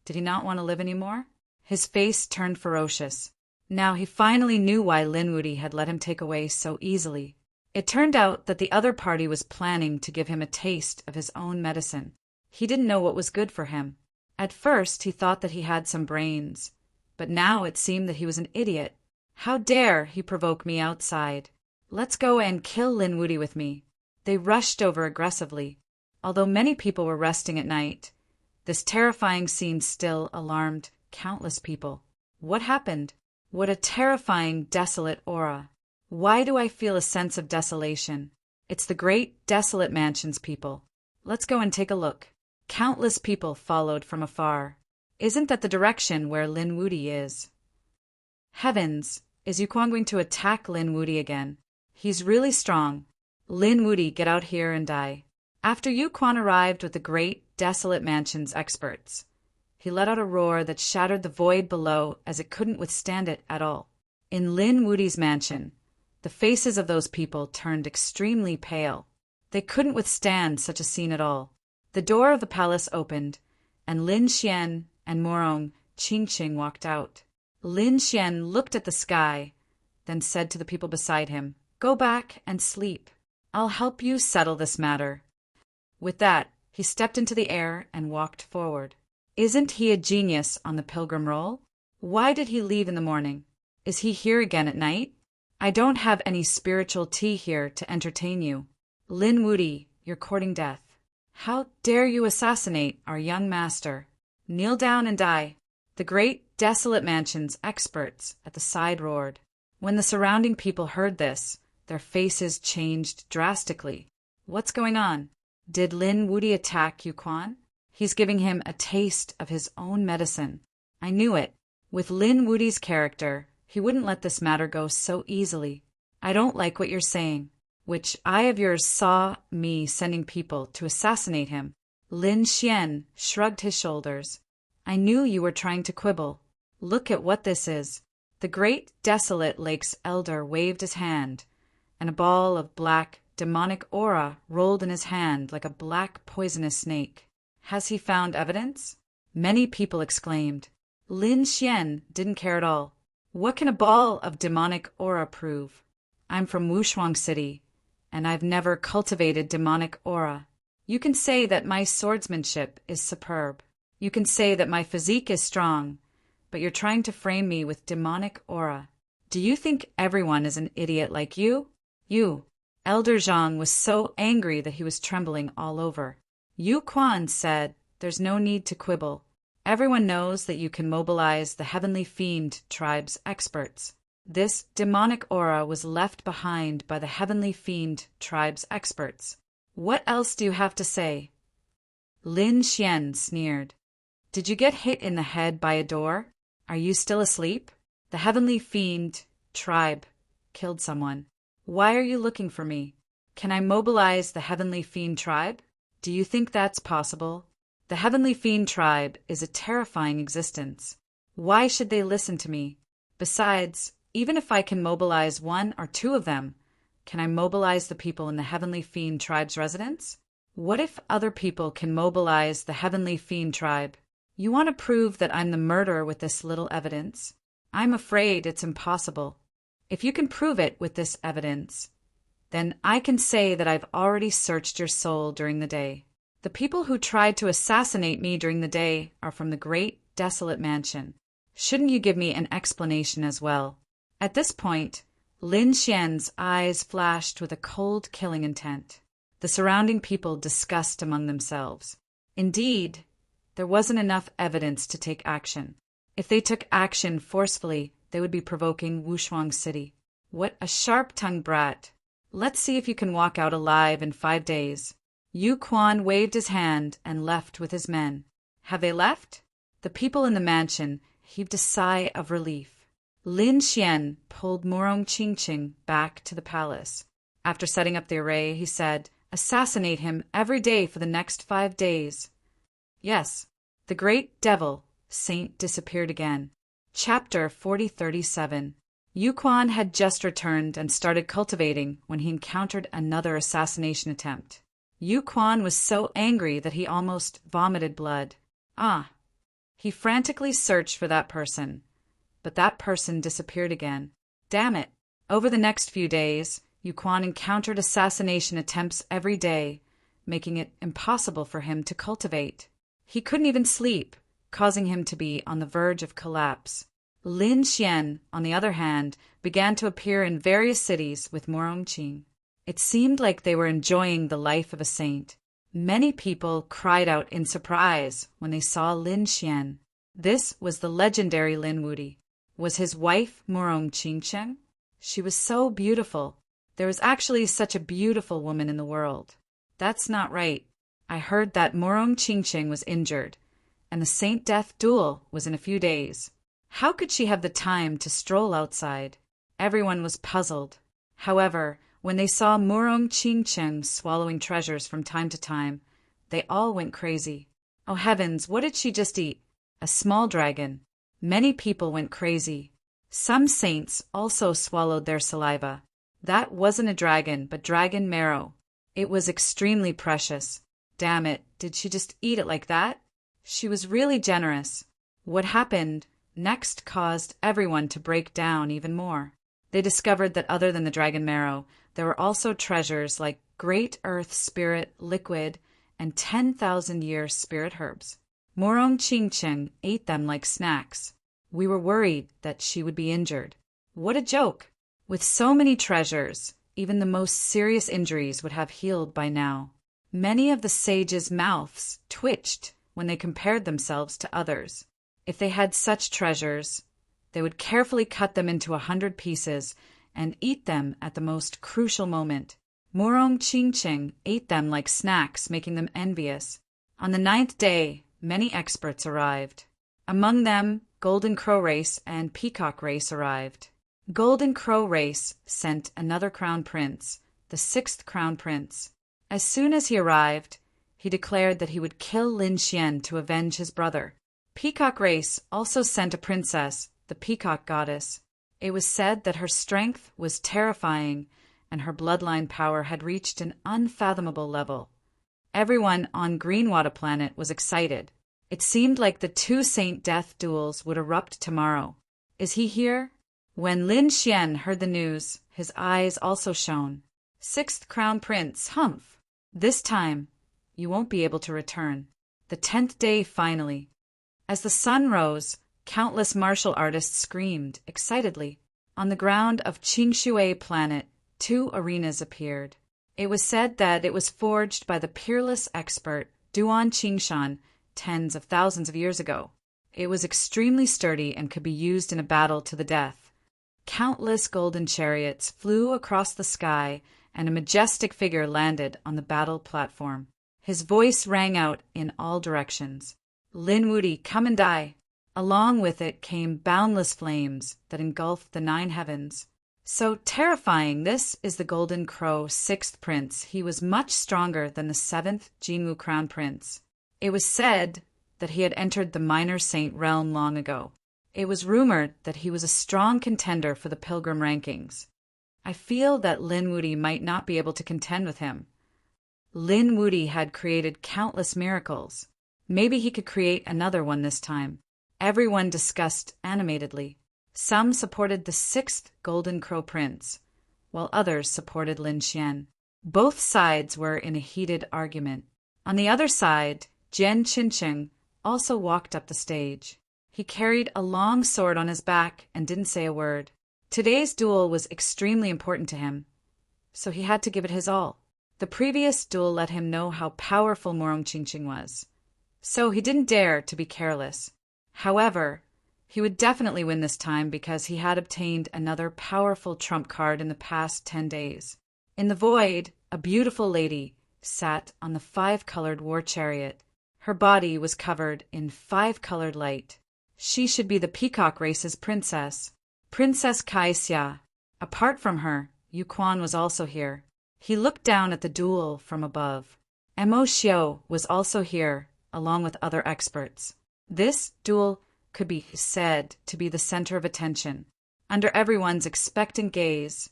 Speaker 1: Did he not want to live anymore? His face turned ferocious. Now he finally knew why Lin Wuti had let him take away so easily. It turned out that the other party was planning to give him a taste of his own medicine. He didn't know what was good for him. At first he thought that he had some brains, but now it seemed that he was an idiot. How dare he provoke me outside? Let's go and kill Lin Wuti with me. They rushed over aggressively. Although many people were resting at night, this terrifying scene still alarmed countless people. What happened? What a terrifying, desolate aura. Why do I feel a sense of desolation? It's the great, desolate mansion's people. Let's go and take a look. Countless people followed from afar. Isn't that the direction where Lin Wuti is? Heavens, is Yu Quan going to attack Lin Wuti again? He's really strong. Lin Wuti, get out here and die. After Yu Quan arrived with the great, desolate mansion's experts, he let out a roar that shattered the void below as it couldn't withstand it at all. In Lin Wuti's mansion, the faces of those people turned extremely pale. They couldn't withstand such a scene at all. The door of the palace opened, and Lin Xian and Morong Qingqing walked out. Lin Xian looked at the sky, then said to the people beside him, "Go back and sleep. I'll help you settle this matter." With that, he stepped into the air and walked forward. Isn't he a genius on the pilgrim roll? Why did he leave in the morning? Is he here again at night? I don't have any spiritual tea here to entertain you. Lin Wuti, you're courting death. How dare you assassinate our young master? Kneel down and die. The great, desolate mansion's experts at the side roared. When the surrounding people heard this, their faces changed drastically. What's going on? Did Lin Wuti attack Yu Quan? He's giving him a taste of his own medicine. I knew it. With Lin Wuti's character, he wouldn't let this matter go so easily. I don't like what you're saying. Which eye of yours saw me sending people to assassinate him? Lin Xian shrugged his shoulders. I knew you were trying to quibble. Look at what this is. The great desolate lake's elder waved his hand, and a ball of black, demonic aura rolled in his hand like a black poisonous snake. Has he found evidence? Many people exclaimed. Lin Xian didn't care at all. What can a ball of demonic aura prove? I'm from Wushuang City, and I've never cultivated demonic aura. You can say that my swordsmanship is superb. You can say that my physique is strong, but you're trying to frame me with demonic aura. Do you think everyone is an idiot like you? You. Elder Zhang was so angry that he was trembling all over. Yu Quan said, "There's no need to quibble. Everyone knows that you can mobilize the Heavenly Fiend tribe's experts. This demonic aura was left behind by the Heavenly Fiend tribe's experts. What else do you have to say?" Lin Xian sneered. Did you get hit in the head by a door? Are you still asleep? The Heavenly Fiend tribe killed someone. Why are you looking for me? Can I mobilize the Heavenly Fiend tribe? Do you think that's possible? The Heavenly Fiend tribe is a terrifying existence. Why should they listen to me? Besides, even if I can mobilize one or two of them, can I mobilize the people in the Heavenly Fiend tribe's residence? What if other people can mobilize the Heavenly Fiend tribe? You want to prove that I'm the murderer with this little evidence? I'm afraid it's impossible. If you can prove it with this evidence, then I can say that I've already searched your soul during the day. The people who tried to assassinate me during the day are from the great, desolate mansion. Shouldn't you give me an explanation as well?" At this point, Lin Xian's eyes flashed with a cold, killing intent. The surrounding people discussed among themselves. Indeed, there wasn't enough evidence to take action. If they took action forcefully, they would be provoking Wushuang City. What a sharp-tongued brat! Let's see if you can walk out alive in 5 days. Yu Quan waved his hand and left with his men. Have they left? The people in the mansion heaved a sigh of relief. Lin Xian pulled Morong Qingqing back to the palace. After setting up the array, he said, "Assassinate him every day for the next 5 days." Yes, the great devil saint disappeared again. Chapter 4037. Yu Quan had just returned and started cultivating when he encountered another assassination attempt. Yu Quan was so angry that he almost vomited blood. He frantically searched for that person, but that person disappeared again. Damn it! Over the next few days, Yu Quan encountered assassination attempts every day, making it impossible for him to cultivate. He couldn't even sleep, causing him to be on the verge of collapse. Lin Xian, on the other hand, began to appear in various cities with Morong Qing. It seemed like they were enjoying the life of a saint. Many people cried out in surprise when they saw Lin Xian. This was the legendary Lin Wuti. Was his wife Morong Qingcheng? She was so beautiful. There was actually such a beautiful woman in the world. That's not right. I heard that Morong Qingcheng was injured, and the Saint Death duel was in a few days. How could she have the time to stroll outside? Everyone was puzzled. However, when they saw Morong Qingcheng swallowing treasures from time to time, they all went crazy. Oh heavens, what did she just eat? A small dragon. Many people went crazy. Some saints also swallowed their saliva. That wasn't a dragon, but dragon marrow. It was extremely precious. Damn it, did she just eat it like that? She was really generous. What happened next caused everyone to break down even more. They discovered that other than the dragon marrow, there were also treasures like Great Earth Spirit Liquid and 10,000-year spirit herbs. Morong Qingcheng ate them like snacks. We were worried that she would be injured. What a joke! With so many treasures, even the most serious injuries would have healed by now. Many of the sages' mouths twitched when they compared themselves to others. If they had such treasures, they would carefully cut them into 100 pieces and eat them at the most crucial moment. Morong Qingcheng ate them like snacks, making them envious. On the 9th day, many experts arrived. Among them, Golden Crow Race and Peacock Race arrived. Golden Crow Race sent another crown prince, the 6th crown prince. As soon as he arrived, he declared that he would kill Lin Xian to avenge his brother. Peacock Race also sent a princess, the Peacock Goddess. It was said that her strength was terrifying and her bloodline power had reached an unfathomable level. Everyone on Greenwater Planet was excited. It seemed like the 2 Saint Death duels would erupt tomorrow. Is he here? When Lin Xian heard the news, his eyes also shone. 6th Crown Prince, humph! This time, you won't be able to return. The 10th day finally. As the sun rose, countless martial artists screamed excitedly. On the ground of Qingshui Planet, 2 arenas appeared. It was said that it was forged by the peerless expert Duan Qingshan tens of thousands of years ago. It was extremely sturdy and could be used in a battle to the death. Countless golden chariots flew across the sky, and a majestic figure landed on the battle platform. His voice rang out in all directions. Lin Wuti, come and die! Along with it came boundless flames that engulfed the 9 heavens. So terrifying, this is the Golden Crow 6th Prince. He was much stronger than the 7th Jinwu Crown Prince. It was said that he had entered the minor saint realm long ago. It was rumored that he was a strong contender for the pilgrim rankings. I feel that Lin Wuti might not be able to contend with him. Lin Wuti had created countless miracles. Maybe he could create another one this time. Everyone discussed animatedly. Some supported the sixth Golden Crow Prince, while others supported Lin Xian. Both sides were in a heated argument. On the other side, Jian Qincheng also walked up the stage. He carried a long sword on his back and didn't say a word. Today's duel was extremely important to him, so he had to give it his all. The previous duel let him know how powerful Morong Qingqing was, so he didn't dare to be careless. However, he would definitely win this time because he had obtained another powerful trump card in the past 10 days. In the void, a beautiful lady sat on the 5-colored war chariot. Her body was covered in 5-colored light. She should be the peacock race's princess, Princess Kaixia. Apart from her, Yu Quan was also here. He looked down at the duel from above. Mo Xiao was also here, along with other experts. This duel could be said to be the center of attention. Under everyone's expectant gaze,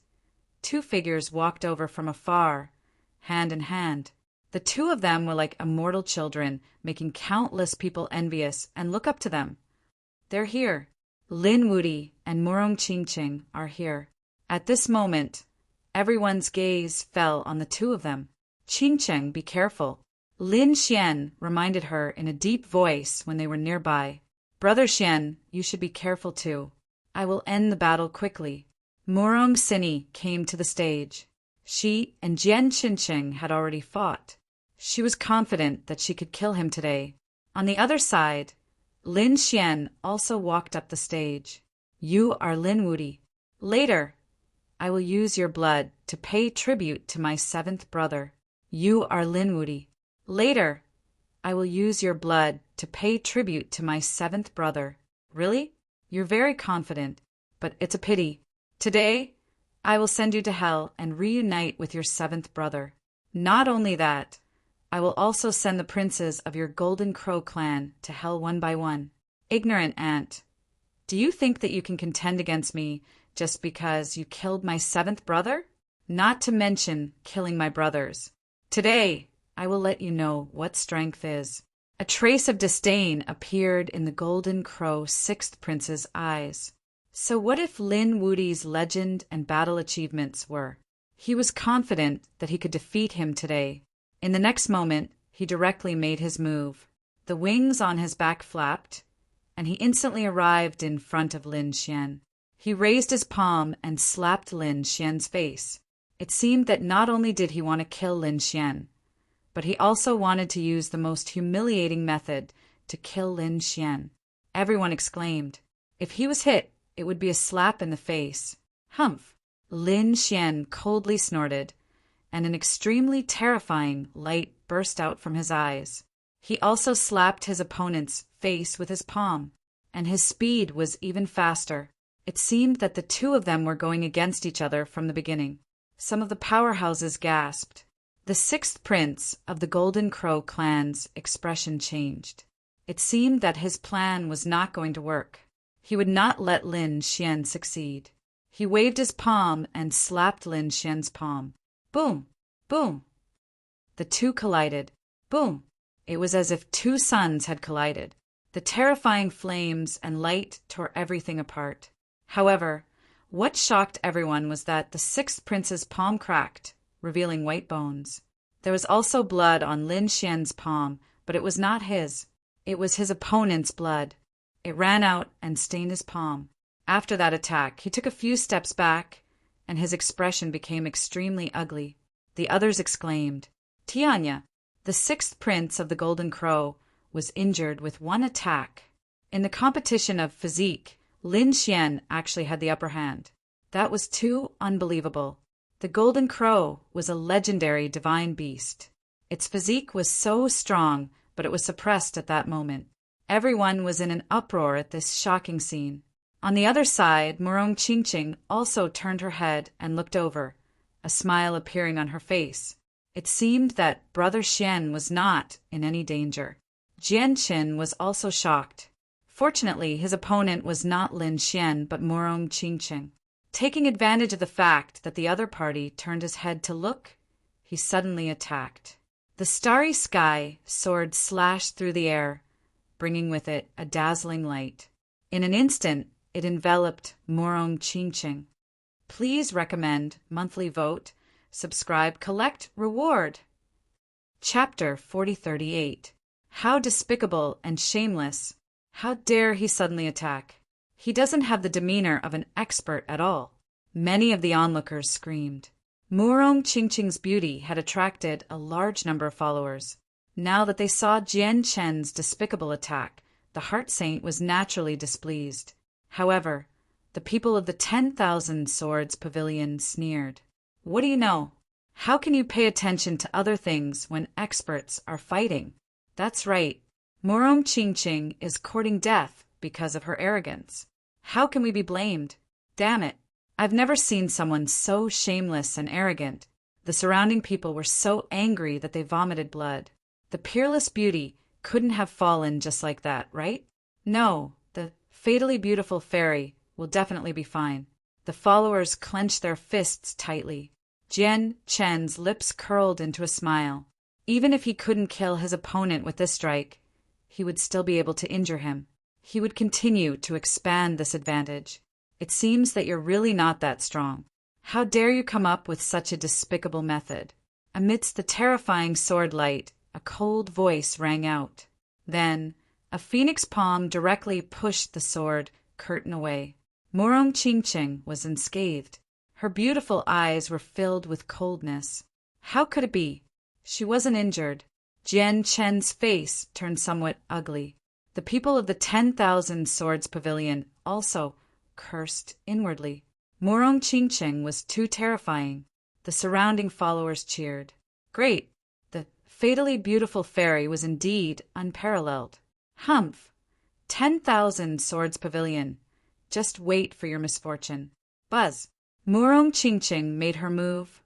Speaker 1: 2 figures walked over from afar, hand in hand. The 2 of them were like immortal children, making countless people envious and look up to them. They're here. Lin Wuti and Morong Qingqing are here. At this moment, everyone's gaze fell on the 2 of them. Qingqing, be careful. Lin Xian reminded her in a deep voice when they were nearby. Brother Xian, you should be careful too. I will end the battle quickly. Morong Sini came to the stage. She and Jian Qincheng had already fought. She was confident that she could kill him today. On the other side, Lin Xian also walked up the stage. You are Lin Wuti. Later, I will use your blood to pay tribute to my 7th brother. You are Lin Wuti. Later, I will use your blood to pay tribute to my 7th brother. Really? You're very confident, but it's a pity. Today, I will send you to hell and reunite with your 7th brother. Not only that, I will also send the princes of your Golden Crow clan to hell one by one. Ignorant ant, do you think that you can contend against me just because you killed my 7th brother? Not to mention killing my brothers. Today, I will let you know what strength is. A trace of disdain appeared in the Golden Crow 6th prince's eyes. So what if Lin Wuti's legend and battle achievements were? He was confident that he could defeat him today. In the next moment, he directly made his move. The wings on his back flapped, and he instantly arrived in front of Lin Xian. He raised his palm and slapped Lin Xian's face. It seemed that not only did he want to kill Lin Xian, but he also wanted to use the most humiliating method to kill Lin Xian. Everyone exclaimed. If he was hit, it would be a slap in the face. Humph! Lin Xian coldly snorted, and an extremely terrifying light burst out from his eyes. He also slapped his opponent's face with his palm, and his speed was even faster. It seemed that the 2 of them were going against each other from the beginning. Some of the powerhouses gasped. The 6th prince of the Golden Crow clan's expression changed. It seemed that his plan was not going to work. He would not let Lin Xian succeed. He waved his palm and slapped Lin Xian's palm. Boom! Boom! The 2 collided. Boom! It was as if 2 suns had collided. The terrifying flames and light tore everything apart. However, what shocked everyone was that the 6th prince's palm cracked, revealing white bones. There was also blood on Lin Xian's palm, but it was not his. It was his opponent's blood. It ran out and stained his palm. After that attack, he took a few steps back, and his expression became extremely ugly. The others exclaimed. Tianya, the 6th prince of the Golden Crow, was injured with 1 attack. In the competition of physique, Lin Xian actually had the upper hand. That was too unbelievable. The Golden Crow was a legendary divine beast. Its physique was so strong, but it was suppressed at that moment. Everyone was in an uproar at this shocking scene. On the other side, Morong Qingqing also turned her head and looked over, a smile appearing on her face. It seemed that Brother Xian was not in any danger. Jian Qin was also shocked. Fortunately, his opponent was not Lin Xian but Morong Qingqing. Taking advantage of the fact that the other party turned his head to look, he suddenly attacked. The starry sky sword slashed through the air, bringing with it a dazzling light. In an instant, it enveloped Morong Chingching. Please recommend, monthly vote, subscribe, collect, reward. Chapter 4038. How despicable and shameless. How dare he suddenly attack? He doesn't have the demeanor of an expert at all. Many of the onlookers screamed. Murong Chingching's beauty had attracted a large number of followers. Now that they saw Jian Chen's despicable attack, the heart saint was naturally displeased. However, the people of the 10,000 Swords Pavilion sneered. What do you know? How can you pay attention to other things when experts are fighting? That's right. Murong Chingching is courting death because of her arrogance. How can we be blamed? Damn it. I've never seen someone so shameless and arrogant. The surrounding people were so angry that they vomited blood. The peerless beauty couldn't have fallen just like that, right? No, the fatally beautiful fairy will definitely be fine. The followers clenched their fists tightly. Jian Chen's lips curled into a smile. Even if he couldn't kill his opponent with this strike, he would still be able to injure him. He would continue to expand this advantage. It seems that you're really not that strong. How dare you come up with such a despicable method? Amidst the terrifying sword light, a cold voice rang out. Then, a phoenix palm directly pushed the sword curtain away. Murong Chingching was unscathed. Her beautiful eyes were filled with coldness. How could it be? She wasn't injured. Jian Chen's face turned somewhat ugly. The people of the 10,000 Swords Pavilion also cursed inwardly. Murong Chingching was too terrifying. The surrounding followers cheered. Great! The fatally beautiful fairy was indeed unparalleled. Humph! 10,000 Swords Pavilion. Just wait for your misfortune. Buzz! Murong Chingching made her move,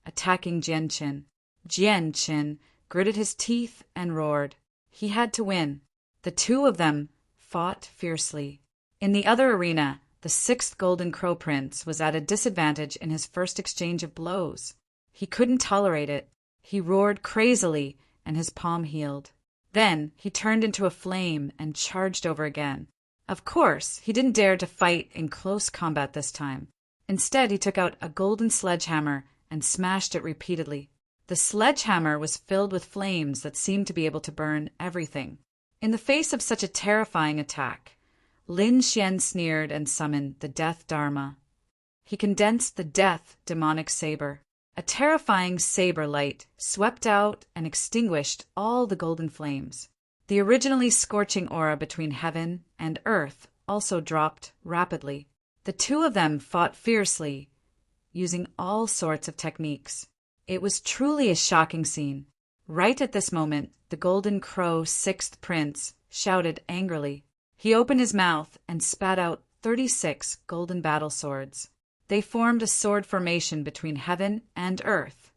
Speaker 1: attacking Jian Chen. Jian Chen gritted his teeth and roared. He had to win. The two of them fought fiercely. In the other arena, the 6th Golden Crow Prince was at a disadvantage in his first exchange of blows. He couldn't tolerate it. He roared crazily, and his palm healed. Then he turned into a flame and charged over again. Of course, he didn't dare to fight in close combat this time. Instead, he took out a golden sledgehammer and smashed it repeatedly. The sledgehammer was filled with flames that seemed to be able to burn everything. In the face of such a terrifying attack, Lin Xian sneered and summoned the Death Dharma. He condensed the Death Demonic Saber. A terrifying saber light swept out and extinguished all the golden flames. The originally scorching aura between heaven and earth also dropped rapidly. The two of them fought fiercely, using all sorts of techniques. It was truly a shocking scene. Right at this moment, the Golden Crow 6th Prince shouted angrily. He opened his mouth and spat out 36 golden battle swords. They formed a sword formation between heaven and earth,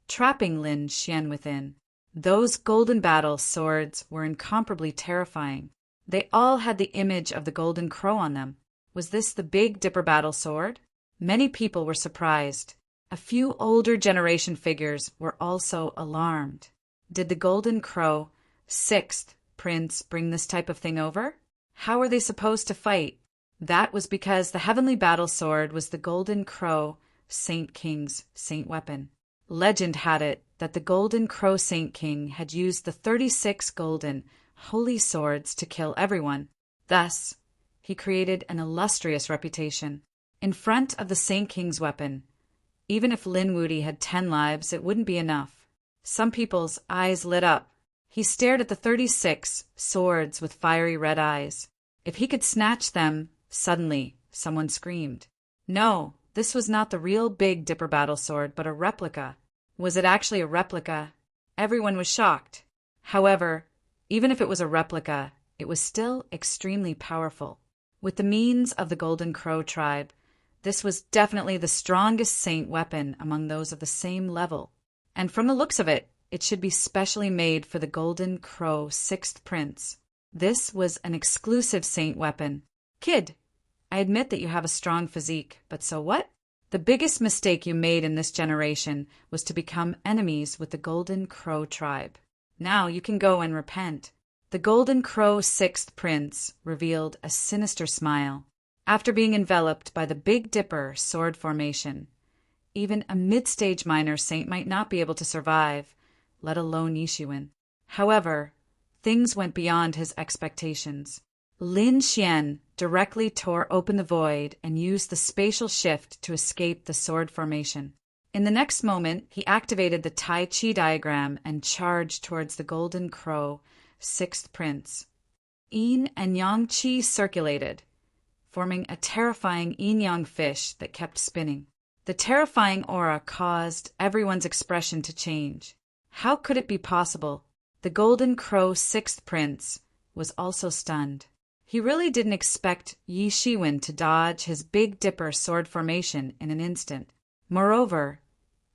Speaker 1: trapping Lin Xian within. Those golden battle swords were incomparably terrifying. They all had the image of the Golden Crow on them. Was this the Big Dipper battle sword? Many people were surprised. A few older generation figures were also alarmed. Did the Golden Crow 6th Prince bring this type of thing over? How were they supposed to fight? That was because the heavenly battle sword was the Golden Crow Saint King's saint weapon. Legend had it that the Golden Crow Saint King had used the 36 golden, holy swords to kill everyone. Thus, he created an illustrious reputation. In front of the Saint King's weapon, even if Lin Wudy had 10 lives, it wouldn't be enough. Some people's eyes lit up. He stared at the 36 swords with fiery red eyes. If he could snatch them, suddenly someone screamed. No, this was not the real Big Dipper battle sword, but a replica. Was it actually a replica? Everyone was shocked. However, even if it was a replica, it was still extremely powerful. With the means of the Golden Crow tribe, this was definitely the strongest saint weapon among those of the same level. And from the looks of it, it should be specially made for the Golden Crow 6th Prince. This was an exclusive saint weapon. Kid, I admit that you have a strong physique, but so what? The biggest mistake you made in this generation was to become enemies with the Golden Crow tribe. Now you can go and repent." The Golden Crow sixth prince revealed a sinister smile. After being enveloped by the Big Dipper sword formation, even a mid-stage minor saint might not be able to survive, let alone Yishuin. However, things went beyond his expectations. Lin Xian directly tore open the void and used the spatial shift to escape the sword formation. In the next moment, he activated the Tai Chi diagram and charged towards the Golden Crow, sixth prince. Yin and Yang Qi circulated, forming a terrifying yin-yang fish that kept spinning. The terrifying aura caused everyone's expression to change. How could it be possible? The Golden Crow sixth prince was also stunned. He really didn't expect Yi Shiwen to dodge his Big Dipper sword formation in an instant. Moreover,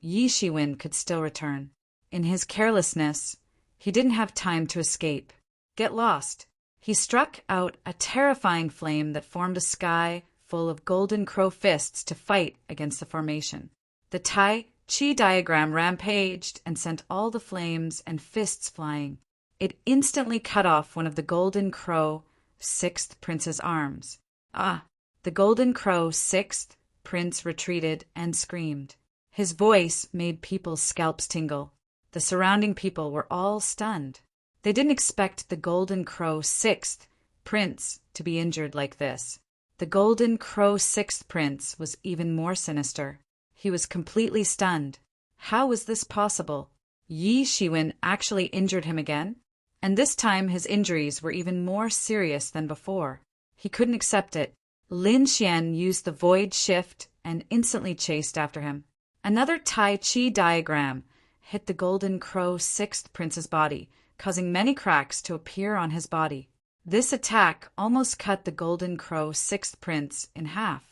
Speaker 1: Yi Shiwen could still return. In his carelessness, he didn't have time to escape. Get lost. He struck out a terrifying flame that formed a sky full of Golden Crow fists to fight against the formation. The Tai Chi diagram rampaged and sent all the flames and fists flying. It instantly cut off one of the Golden Crow sixth prince's arms. The Golden Crow sixth prince retreated and screamed. His voice made people's scalps tingle. The surrounding people were all stunned. They didn't expect the Golden Crow sixth prince to be injured like this. The Golden Crow sixth prince was even more sinister. He was completely stunned. How was this possible? Yi Shiwen actually injured him again? And this time his injuries were even more serious than before. He couldn't accept it. Lin Xian used the void shift and instantly chased after him. Another Tai Chi diagram hit the Golden Crow sixth prince's body, causing many cracks to appear on his body. This attack almost cut the Golden Crow sixth prince in half.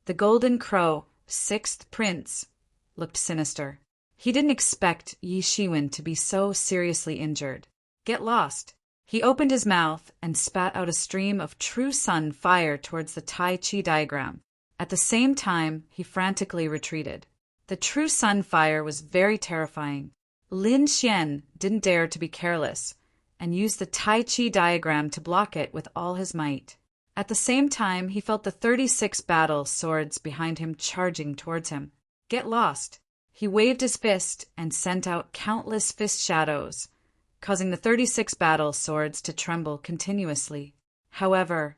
Speaker 1: The Golden Crow sixth prince looked sinister. He didn't expect Yi Shiwen to be so seriously injured. Get lost. He opened his mouth and spat out a stream of true sun fire towards the Tai Chi diagram. At the same time, he frantically retreated. The true sun fire was very terrifying. Lin Xian didn't dare to be careless and used the Tai Chi diagram to block it with all his might. At the same time, he felt the 36 battle swords behind him charging towards him. Get lost. He waved his fist and sent out countless fist shadows, causing the 36 battle swords to tremble continuously. However,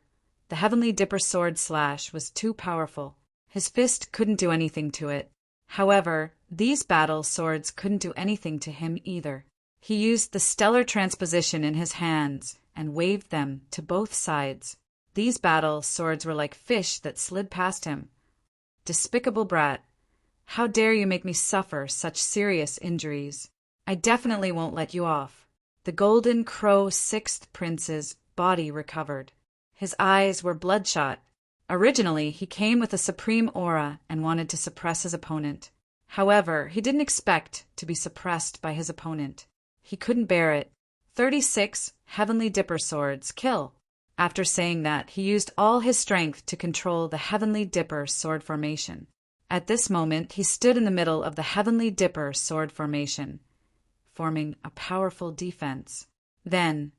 Speaker 1: the Heavenly Dipper sword slash was too powerful. His fist couldn't do anything to it. However, these battle swords couldn't do anything to him either. He used the stellar transposition in his hands and waved them to both sides. These battle swords were like fish that slid past him. Despicable brat. How dare you make me suffer such serious injuries? I definitely won't let you off. The Golden Crow sixth prince's body recovered. His eyes were bloodshot. Originally, he came with a supreme aura and wanted to suppress his opponent. However, he didn't expect to be suppressed by his opponent. He couldn't bear it. 36 Heavenly Dipper swords kill. After saying that, he used all his strength to control the Heavenly Dipper sword formation. At this moment, he stood in the middle of the Heavenly Dipper sword formation, forming a powerful defense. Then,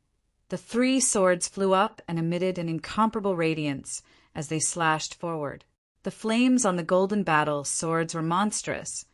Speaker 1: the 3 swords flew up and emitted an incomparable radiance as they slashed forward. The flames on the golden battle swords were monstrous,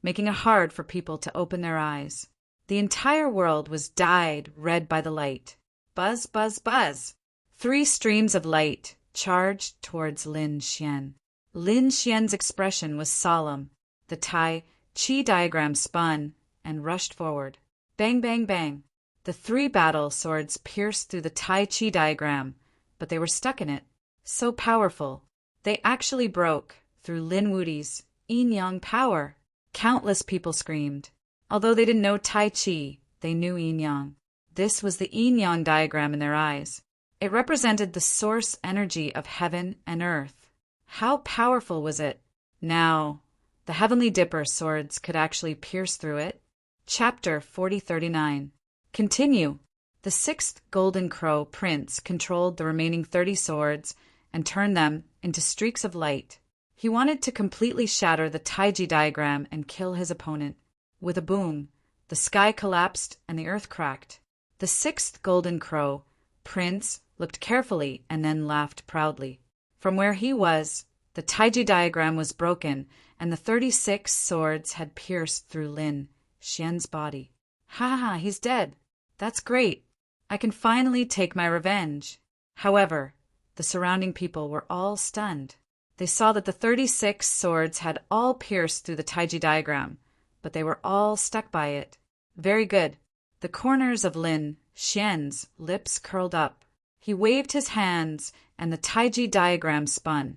Speaker 1: making it hard for people to open their eyes. The entire world was dyed red by the light. Buzz, buzz, buzz! 3 streams of light charged towards Lin Xian. Lin Xian's expression was solemn. The Tai Chi diagram spun and rushed forward. Bang, bang, bang! The 3 battle swords pierced through the Tai Chi diagram, but they were stuck in it. So powerful. They actually broke through Lin Wudi's yin-yang power. Countless people screamed. Although they didn't know Tai Chi, they knew yin-yang. This was the yin-yang diagram in their eyes. It represented the source energy of heaven and earth. How powerful was it? Now, the Heavenly Dipper swords could actually pierce through it. Chapter 4039. Continue. The 6th Golden Crow Prince controlled the remaining 30 swords and turned them into streaks of light. He wanted to completely shatter the Taiji diagram and kill his opponent. With a boom, the sky collapsed and the earth cracked. The sixth golden crow, Prince, looked carefully and then laughed proudly. From where he was, the Taiji diagram was broken and the 36 swords had pierced through Lin Xian's body. Ha ha, he's dead. That's great. I can finally take my revenge. However, the surrounding people were all stunned. They saw that the 36 swords had all pierced through the Taiji diagram, but they were all stuck by it. Very good. The corners of Lin Xian's lips curled up. He waved his hands and the Taiji diagram spun,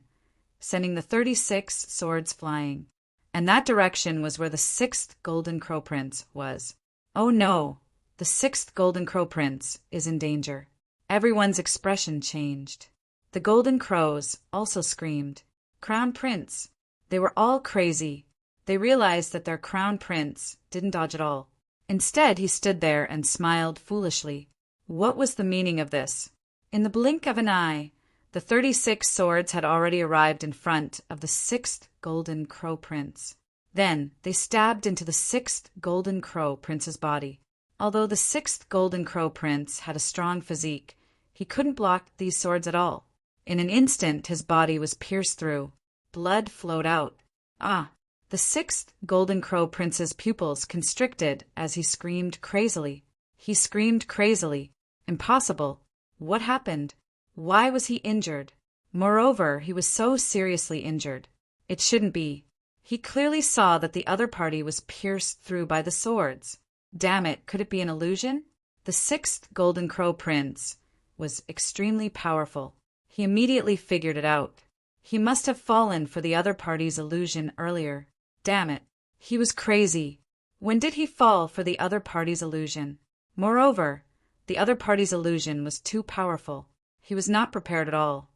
Speaker 1: sending the 36 swords flying. And that direction was where the sixth Golden Crow Prince was. Oh no, the sixth Golden Crow Prince is in danger. Everyone's expression changed. The Golden Crows also screamed, Crown Prince! They were all crazy. They realized that their Crown Prince didn't dodge at all. Instead, he stood there and smiled foolishly. What was the meaning of this? In the blink of an eye, the 36 swords had already arrived in front of the sixth Golden Crow Prince. Then they stabbed into the sixth Golden Crow Prince's body. Although the sixth Golden Crow Prince had a strong physique, he couldn't block these swords at all. In an instant, his body was pierced through. Blood flowed out. Ah! The sixth Golden Crow Prince's pupils constricted as he screamed crazily. He screamed crazily. Impossible. What happened? Why was he injured? Moreover, he was so seriously injured. It shouldn't be. He clearly saw that the other party was pierced through by the swords. Damn it, could it be an illusion? The sixth Golden Crow Prince was extremely powerful. He immediately figured it out. He must have fallen for the other party's illusion earlier. Damn it. He was crazy. When did he fall for the other party's illusion? Moreover, the other party's illusion was too powerful. He was not prepared at all.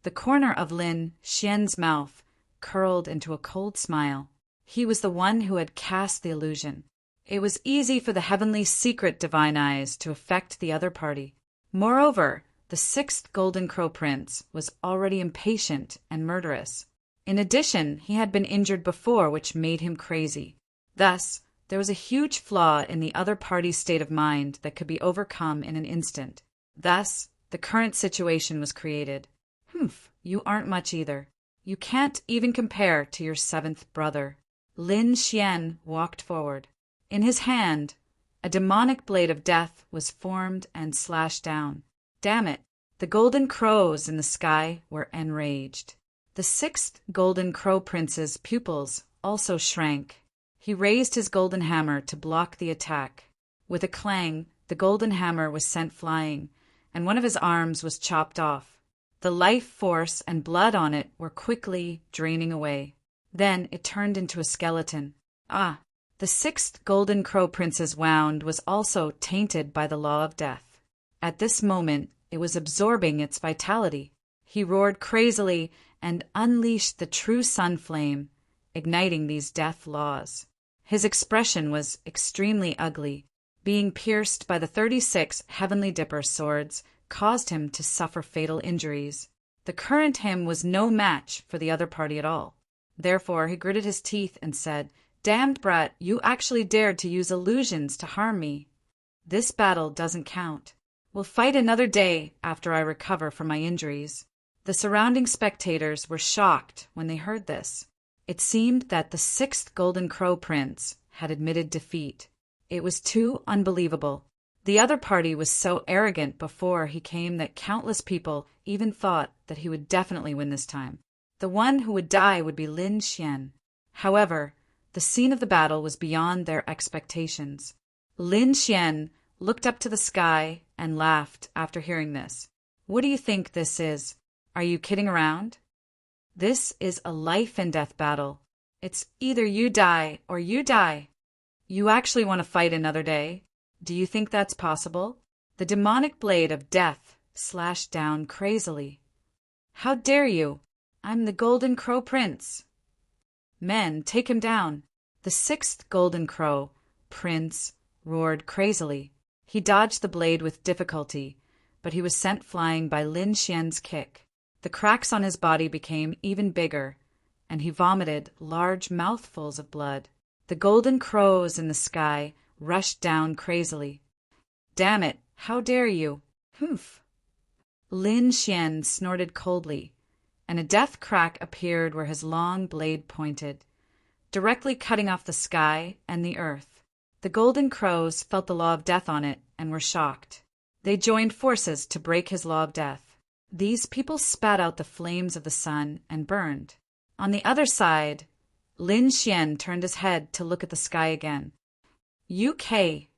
Speaker 1: The corner of Lin Xian's mouth curled into a cold smile. He was the one who had cast the illusion. It was easy for the heavenly secret divine eyes to affect the other party. Moreover, the sixth Golden Crow Prince was already impatient and murderous. In addition, he had been injured before, which made him crazy. Thus, there was a huge flaw in the other party's state of mind that could be overcome in an instant. Thus, the current situation was created. Humph, you aren't much either. You can't even compare to your seventh brother. Lin Xian walked forward. In his hand, a demonic blade of death was formed and slashed down. Damn it! The golden crows in the sky were enraged. The sixth Golden Crow Prince's pupils also shrank. He raised his golden hammer to block the attack. With a clang, the golden hammer was sent flying, and one of his arms was chopped off. The life force and blood on it were quickly draining away. Then it turned into a skeleton. Ah! The sixth Golden Crow Prince's wound was also tainted by the law of death. At this moment, it was absorbing its vitality. He roared crazily and unleashed the true sun flame, igniting these death laws. His expression was extremely ugly. Being pierced by the 36 Heavenly Dipper swords caused him to suffer fatal injuries. The current him was no match for the other party at all. Therefore, he gritted his teeth and said, "Damned brat, you actually dared to use illusions to harm me. This battle doesn't count. We'll fight another day after I recover from my injuries." The surrounding spectators were shocked when they heard this. It seemed that the sixth Golden Crow Prince had admitted defeat. It was too unbelievable. The other party was so arrogant before he came that countless people even thought that he would definitely win this time. The one who would die would be Lin Xian. However, the scene of the battle was beyond their expectations. Lin Xian looked up to the sky and laughed after hearing this. "What do you think this is? Are you kidding around? This is a life and death battle. It's either you die or you die. You actually want to fight another day? Do you think that's possible?" The demonic blade of death slashed down crazily. "How dare you? I'm the Golden Crow Prince." "Men, take him down." The sixth Golden Crow Prince roared crazily. He dodged the blade with difficulty, but he was sent flying by Lin Xian's kick. The cracks on his body became even bigger, and he vomited large mouthfuls of blood. The golden crows in the sky rushed down crazily. "Damn it, how dare you!" "Humph!" Lin Xian snorted coldly, and a death crack appeared where his long blade pointed, directly cutting off the sky and the earth. The golden crows felt the law of death on it and were shocked. They joined forces to break his law of death. These people spat out the flames of the sun and burned. On the other side, Lin Xian turned his head to look at the sky again. "UK,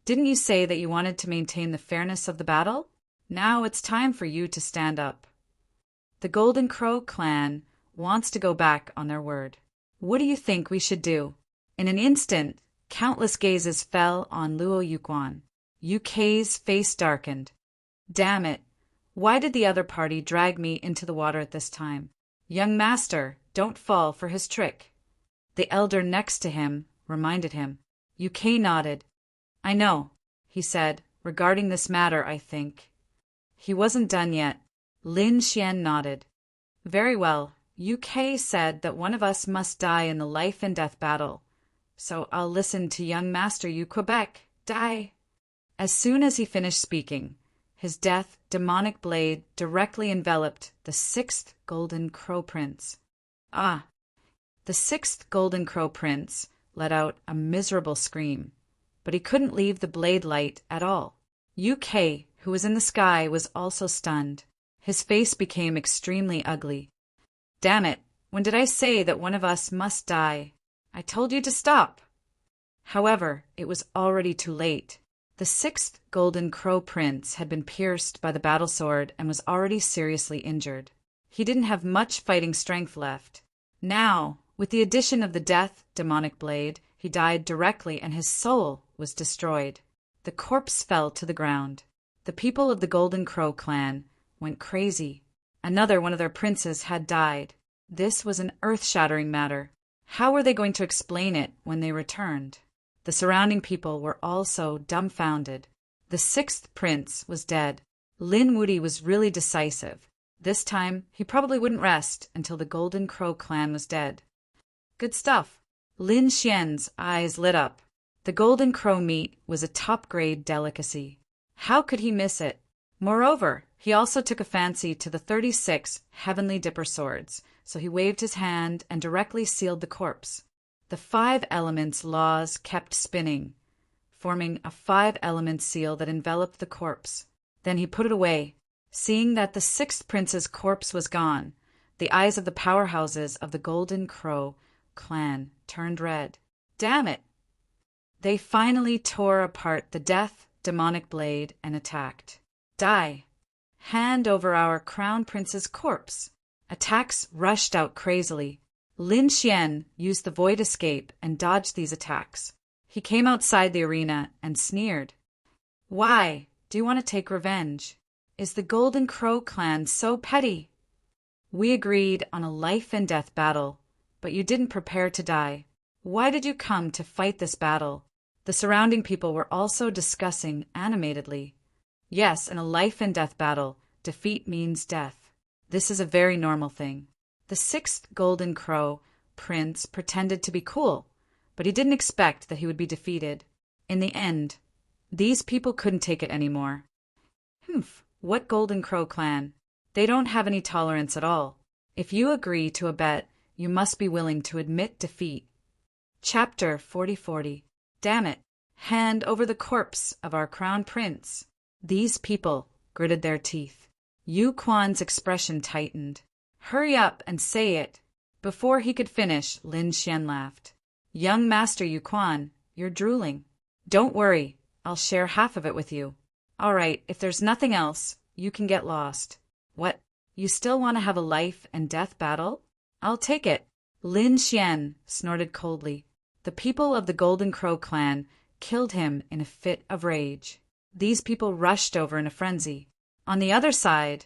Speaker 1: didn't you say that you wanted to maintain the fairness of the battle? Now it's time for you to stand up. The Golden Crow clan wants to go back on their word. What do you think we should do?" In an instant, countless gazes fell on Luo Yuquan. UK's face darkened. "Damn it! Why did the other party drag me into the water at this time? Young master, don't fall for his trick." The elder next to him reminded him. UK nodded. "I know," he said, "regarding this matter, I think." He wasn't done yet. Lin Xian nodded. "Very well. UK said that one of us must die in the life and death battle. So I'll listen to young master Yu Quebec. Die." As soon as he finished speaking, his death demonic blade directly enveloped the sixth Golden Crow Prince. Ah! The sixth Golden Crow Prince let out a miserable scream, but he couldn't leave the blade light at all. UK, who was in the sky, was also stunned. His face became extremely ugly. "Damn it! When did I say that one of us must die? I told you to stop!" However, it was already too late. The sixth Golden Crow Prince had been pierced by the battle sword and was already seriously injured. He didn't have much fighting strength left. Now, with the addition of the death demonic blade, he died directly and his soul was destroyed. The corpse fell to the ground. The people of the Golden Crow clan went crazy. Another one of their princes had died. This was an earth-shattering matter. How were they going to explain it when they returned? The surrounding people were also dumbfounded. The sixth prince was dead. Lin Wudi was really decisive. This time, he probably wouldn't rest until the Golden Crow clan was dead. Good stuff. Lin Xian's eyes lit up. The Golden Crow meat was a top-grade delicacy. How could he miss it? Moreover, he also took a fancy to the 36 Heavenly Dipper swords, so he waved his hand and directly sealed the corpse. The 5 elements laws kept spinning, forming a 5-element seal that enveloped the corpse. Then he put it away. Seeing that the sixth prince's corpse was gone, the eyes of the powerhouses of the Golden Crow clan turned red. Damn it! They finally tore apart the death demonic blade and attacked. Die! Hand over our crown prince's corpse! Attacks rushed out crazily. Lin Xian used the void escape and dodged these attacks. He came outside the arena and sneered. "Why? Do you want to take revenge? Is the Golden Crow clan so petty? We agreed on a life and death battle, but you didn't prepare to die. Why did you come to fight this battle?" The surrounding people were also discussing animatedly. Yes, in a life and death battle, defeat means death. This is a very normal thing. The sixth Golden Crow Prince pretended to be cool, but he didn't expect that he would be defeated. In the end, these people couldn't take it anymore. Humph, what Golden Crow clan? They don't have any tolerance at all. If you agree to a bet, you must be willing to admit defeat. Chapter 4040. Damn it! Hand over the corpse of our crown prince. These people gritted their teeth. Yu Quan's expression tightened. Hurry up and say it. Before he could finish, Lin Xian laughed. Young Master Yu Quan, you're drooling. Don't worry, I'll share half of it with you. All right, if there's nothing else, you can get lost. What? You still want to have a life and death battle? I'll take it. Lin Xian snorted coldly. The people of the Golden Crow clan killed him in a fit of rage. These people rushed over in a frenzy. On the other side,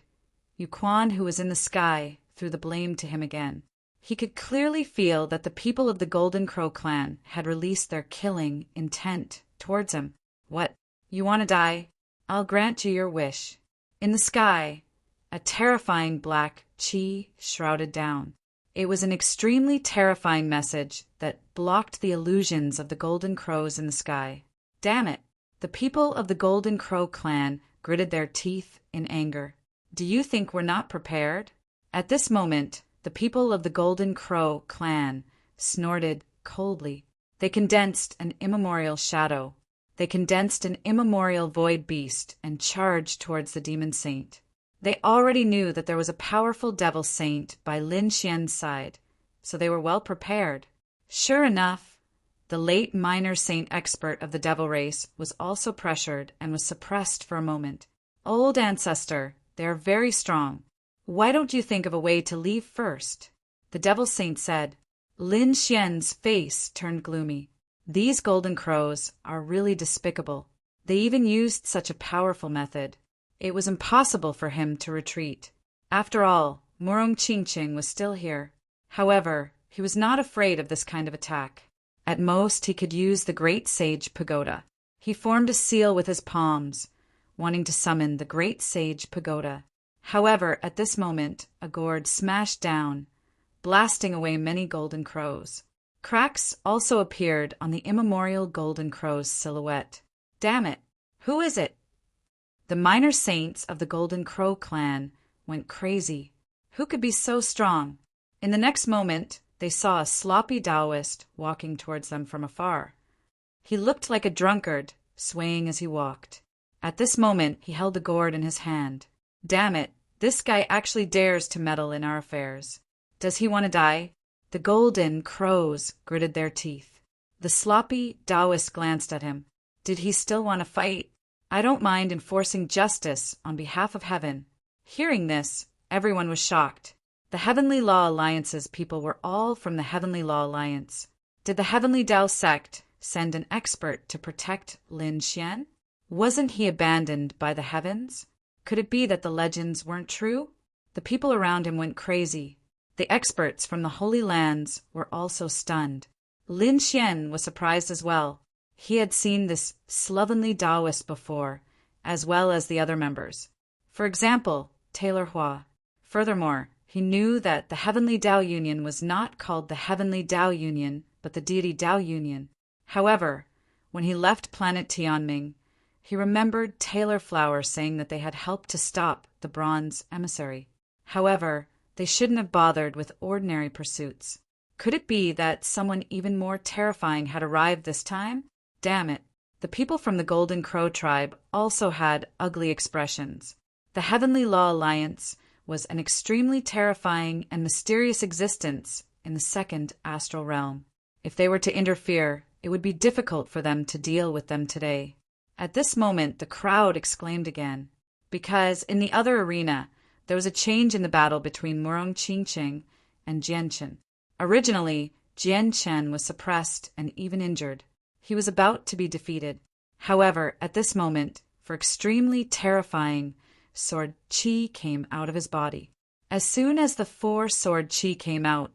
Speaker 1: Yu Quan, who was in the sky, threw the blame to him again. He could clearly feel that the people of the Golden Crow clan had released their killing intent towards him. What? You want to die? I'll grant you your wish. In the sky, a terrifying black chi shrouded down. It was an extremely terrifying message that blocked the illusions of the golden crows in the sky. Damn it! The people of the Golden Crow clan gritted their teeth in anger. Do you think we're not prepared? At this moment, the people of the Golden Crow clan snorted coldly. They condensed an immemorial shadow. They condensed an immemorial void beast and charged towards the demon saint. They already knew that there was a powerful devil saint by Lin Xian's side, so they were well prepared. Sure enough, the late minor saint expert of the devil race was also pressured and was suppressed for a moment. Old ancestor, they are very strong. Why don't you think of a way to leave first? The devil saint said. Lin Xian's face turned gloomy. These golden crows are really despicable. They even used such a powerful method. It was impossible for him to retreat. After all, Murong Qingqing was still here. However, he was not afraid of this kind of attack. At most, he could use the great sage pagoda. He formed a seal with his palms, wanting to summon the great sage pagoda. However, at this moment, a gourd smashed down, blasting away many golden crows. Cracks also appeared on the immemorial golden crow's silhouette. Damn it! Who is it? The minor saints of the Golden Crow clan went crazy. Who could be so strong? In the next moment, they saw a sloppy Taoist walking towards them from afar. He looked like a drunkard, swaying as he walked. At this moment, he held the gourd in his hand. Damn it, this guy actually dares to meddle in our affairs. Does he want to die? The golden crows gritted their teeth. The sloppy Taoist glanced at him. Did he still want to fight? I don't mind enforcing justice on behalf of heaven. Hearing this, everyone was shocked. The Heavenly Law Alliance's people were all from the Heavenly Law Alliance. Did the Heavenly Tao sect send an expert to protect Lin Xian? Wasn't he abandoned by the heavens? Could it be that the legends weren't true? The people around him went crazy. The experts from the Holy Lands were also stunned. Lin Xian was surprised as well. He had seen this slovenly Taoist before, as well as the other members. For example, Taylor Hua. Furthermore, he knew that the Heavenly Tao Union was not called the Heavenly Tao Union, but the Deity Tao Union. However, when he left planet Tianming, he remembered Taylor Flower saying that they had helped to stop the Bronze Emissary. However, they shouldn't have bothered with ordinary pursuits. Could it be that someone even more terrifying had arrived this time? Damn it. The people from the Golden Crow tribe also had ugly expressions. The Heavenly Law Alliance was an extremely terrifying and mysterious existence in the second astral realm. If they were to interfere, it would be difficult for them to deal with them today. At this moment, the crowd exclaimed again, because in the other arena, there was a change in the battle between Murong Qingqing and Jianchen. Originally, Jianchen was suppressed and even injured. He was about to be defeated. However, at this moment, for extremely terrifying, sword qi came out of his body. As soon as the 4-sword qi came out,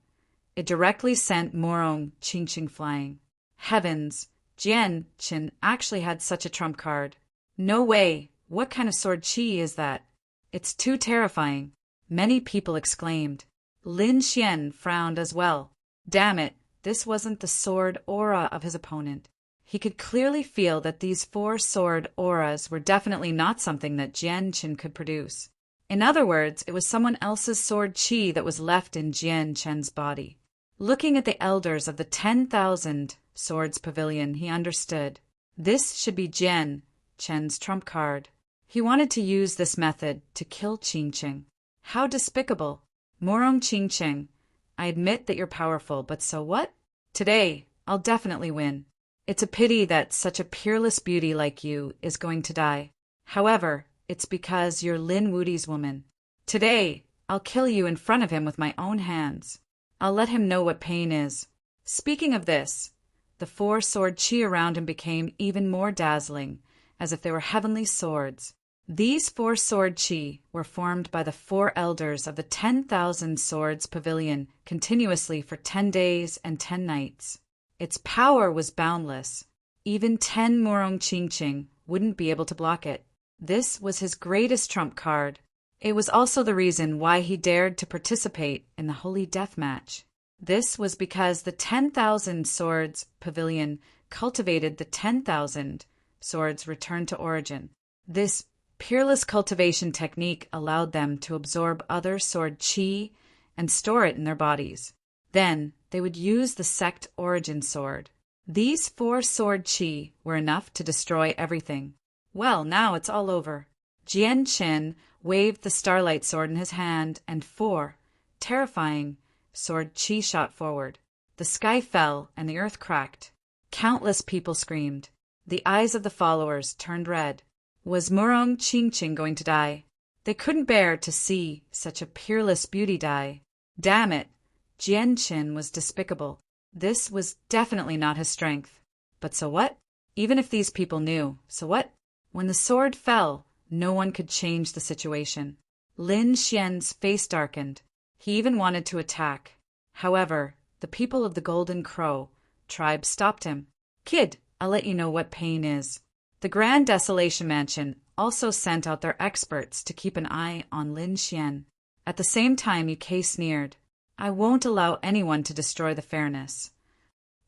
Speaker 1: it directly sent Murong Qingqing flying. Heavens, Jianchen actually had such a trump card. No way, what kind of sword qi is that? It's too terrifying. Many people exclaimed. Lin Xian frowned as well. Damn it, this wasn't the sword aura of his opponent. He could clearly feel that these 4-sword auras were definitely not something that Jianchen could produce. In other words, it was someone else's sword qi that was left in Jianchen's body. Looking at the elders of the 10,000 Swords Pavilion, he understood. This should be Jianchen's trump card. He wanted to use this method to kill Qingqing. How despicable. Murong Qingqing, I admit that you're powerful, but so what? Today, I'll definitely win. It's a pity that such a peerless beauty like you is going to die. However, it's because you're Lin Wudi's woman. Today, I'll kill you in front of him with my own hands. I'll let him know what pain is. Speaking of this, the 4-sword qi around him became even more dazzling, as if they were heavenly swords. These 4-sword qi were formed by the 4 elders of the 10,000 Swords Pavilion continuously for 10 days and 10 nights. Its power was boundless. Even 10 Murong Qingqing wouldn't be able to block it. This was his greatest trump card. It was also the reason why he dared to participate in the Holy Death Match. This was because the 10,000 Swords Pavilion cultivated the 10,000 swords returned to origin. This peerless cultivation technique allowed them to absorb other sword chi and store it in their bodies. Then they would use the sect origin sword. These 4 sword chi were enough to destroy everything. Well, now it's all over. Jian Qin waved the starlight sword in his hand, and 4, terrifying, sword chi shot forward. The sky fell and the earth cracked. Countless people screamed. The eyes of the followers turned red. Was Murong Qingqing going to die? They couldn't bear to see such a peerless beauty die. Damn it! Jian Qin was despicable. This was definitely not his strength. But so what? Even if these people knew, so what? When the sword fell, no one could change the situation. Lin Xian's face darkened. He even wanted to attack. However, the people of the Golden Crow tribe stopped him. Kid, I'll let you know what pain is. The Grand Desolation Mansion also sent out their experts to keep an eye on Lin Xian. At the same time, Yu sneered. I won't allow anyone to destroy the fairness.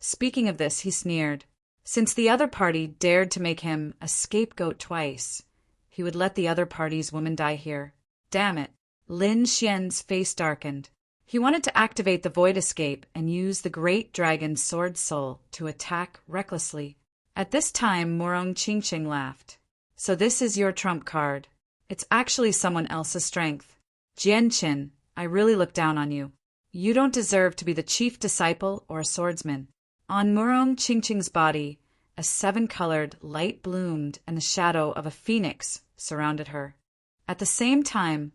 Speaker 1: Speaking of this, he sneered. Since the other party dared to make him a scapegoat twice, he would let the other party's women die here. Damn it. Lin Xian's face darkened. He wanted to activate the Void Escape and use the Great Dragon's Sword Soul to attack recklessly. At this time, Murong Qingqing laughed. So this is your trump card. It's actually someone else's strength. Jian Qin, I really look down on you. You don't deserve to be the chief disciple or a swordsman. On Murong Qingqing's body, a 7-colored light bloomed and the shadow of a phoenix surrounded her. At the same time,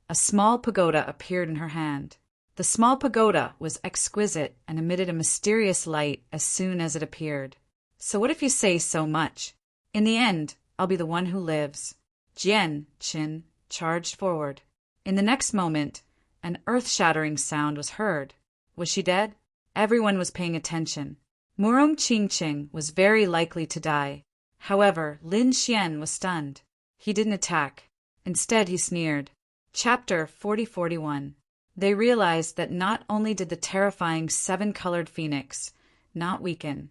Speaker 1: a small pagoda appeared in her hand. The small pagoda was exquisite and emitted a mysterious light as soon as it appeared. So what if you say so much? In the end, I'll be the one who lives. Jian Qin charged forward. In the next moment, an earth-shattering sound was heard. Was she dead? Everyone was paying attention. Murong Qingqing was very likely to die. However, Lin Xian was stunned. He didn't attack. Instead, he sneered. Chapter 4041. They realized that not only did the terrifying 7-colored phoenix not weaken,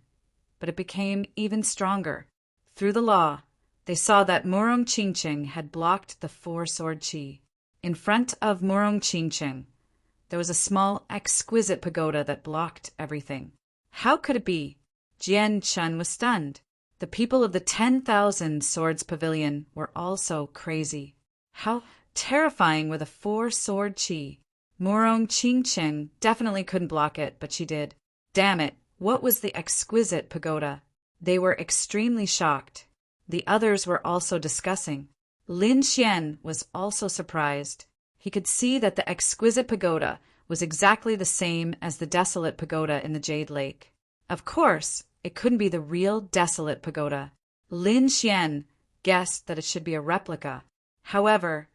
Speaker 1: but it became even stronger. Through the law, they saw that Murong Qingqing had blocked the 4-sword chi. In front of Murong Qingqing, there was a small, exquisite pagoda that blocked everything. How could it be? Jian Qin was stunned. The people of the 10,000 Swords Pavilion were also crazy. How terrifying were the 4-sword chi. Murong Qingqing definitely couldn't block it, but she did. Damn it, what was the exquisite pagoda? They were extremely shocked. The others were also discussing. Lin Xian was also surprised. He could see that the exquisite pagoda was exactly the same as the desolate pagoda in the Jade Lake. Of course, it couldn't be the real desolate pagoda. Lin Xian guessed that it should be a replica. However,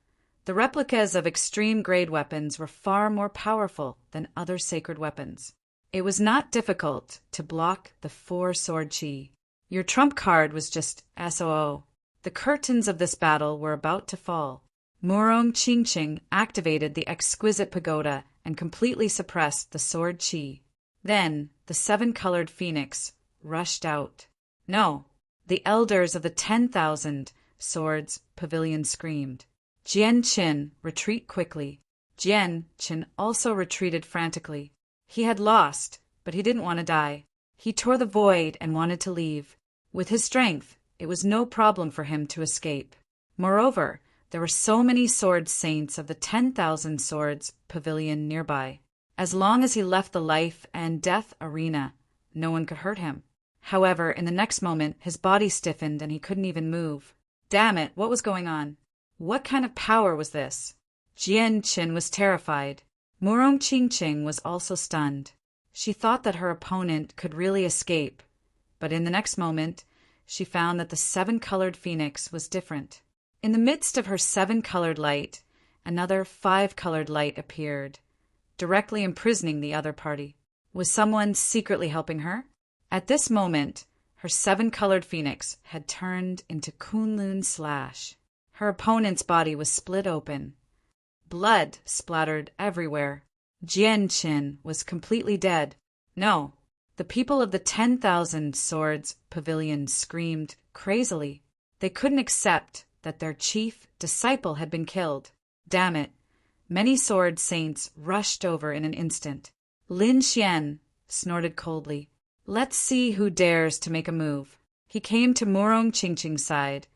Speaker 1: the replicas of extreme-grade weapons were far more powerful than other sacred weapons. It was not difficult to block the 4-sword chi. Your trump card was just SOO. The curtains of this battle were about to fall. Murong Qingqing activated the exquisite pagoda and completely suppressed the sword chi. Then the 7-colored phoenix rushed out. No, the elders of the 10,000 Swords Pavilion screamed. Jian Qin, retreat quickly. Jian Qin also retreated frantically. He had lost, but he didn't want to die. He tore the void and wanted to leave. With his strength, it was no problem for him to escape. Moreover, there were so many sword saints of the 10,000 Swords Pavilion nearby. As long as he left the life and death arena, no one could hurt him. However, in the next moment, his body stiffened and he couldn't even move. Damn it, what was going on? What kind of power was this? Jian Qin was terrified. Murong Qingqing was also stunned. She thought that her opponent could really escape, but in the next moment, she found that the 7-colored phoenix was different. In the midst of her 7-colored light, another 5-colored light appeared, directly imprisoning the other party. Was someone secretly helping her? At this moment, her 7-colored phoenix had turned into Kunlun Slash. Her opponent's body was split open. Blood splattered everywhere. Jianqin was completely dead. No, the people of the 10,000 Swords Pavilion screamed crazily. They couldn't accept that their chief disciple had been killed. Damn it. Many sword saints rushed over in an instant. Lin Xian snorted coldly. Let's see who dares to make a move. He came to Murong Qingqing's side,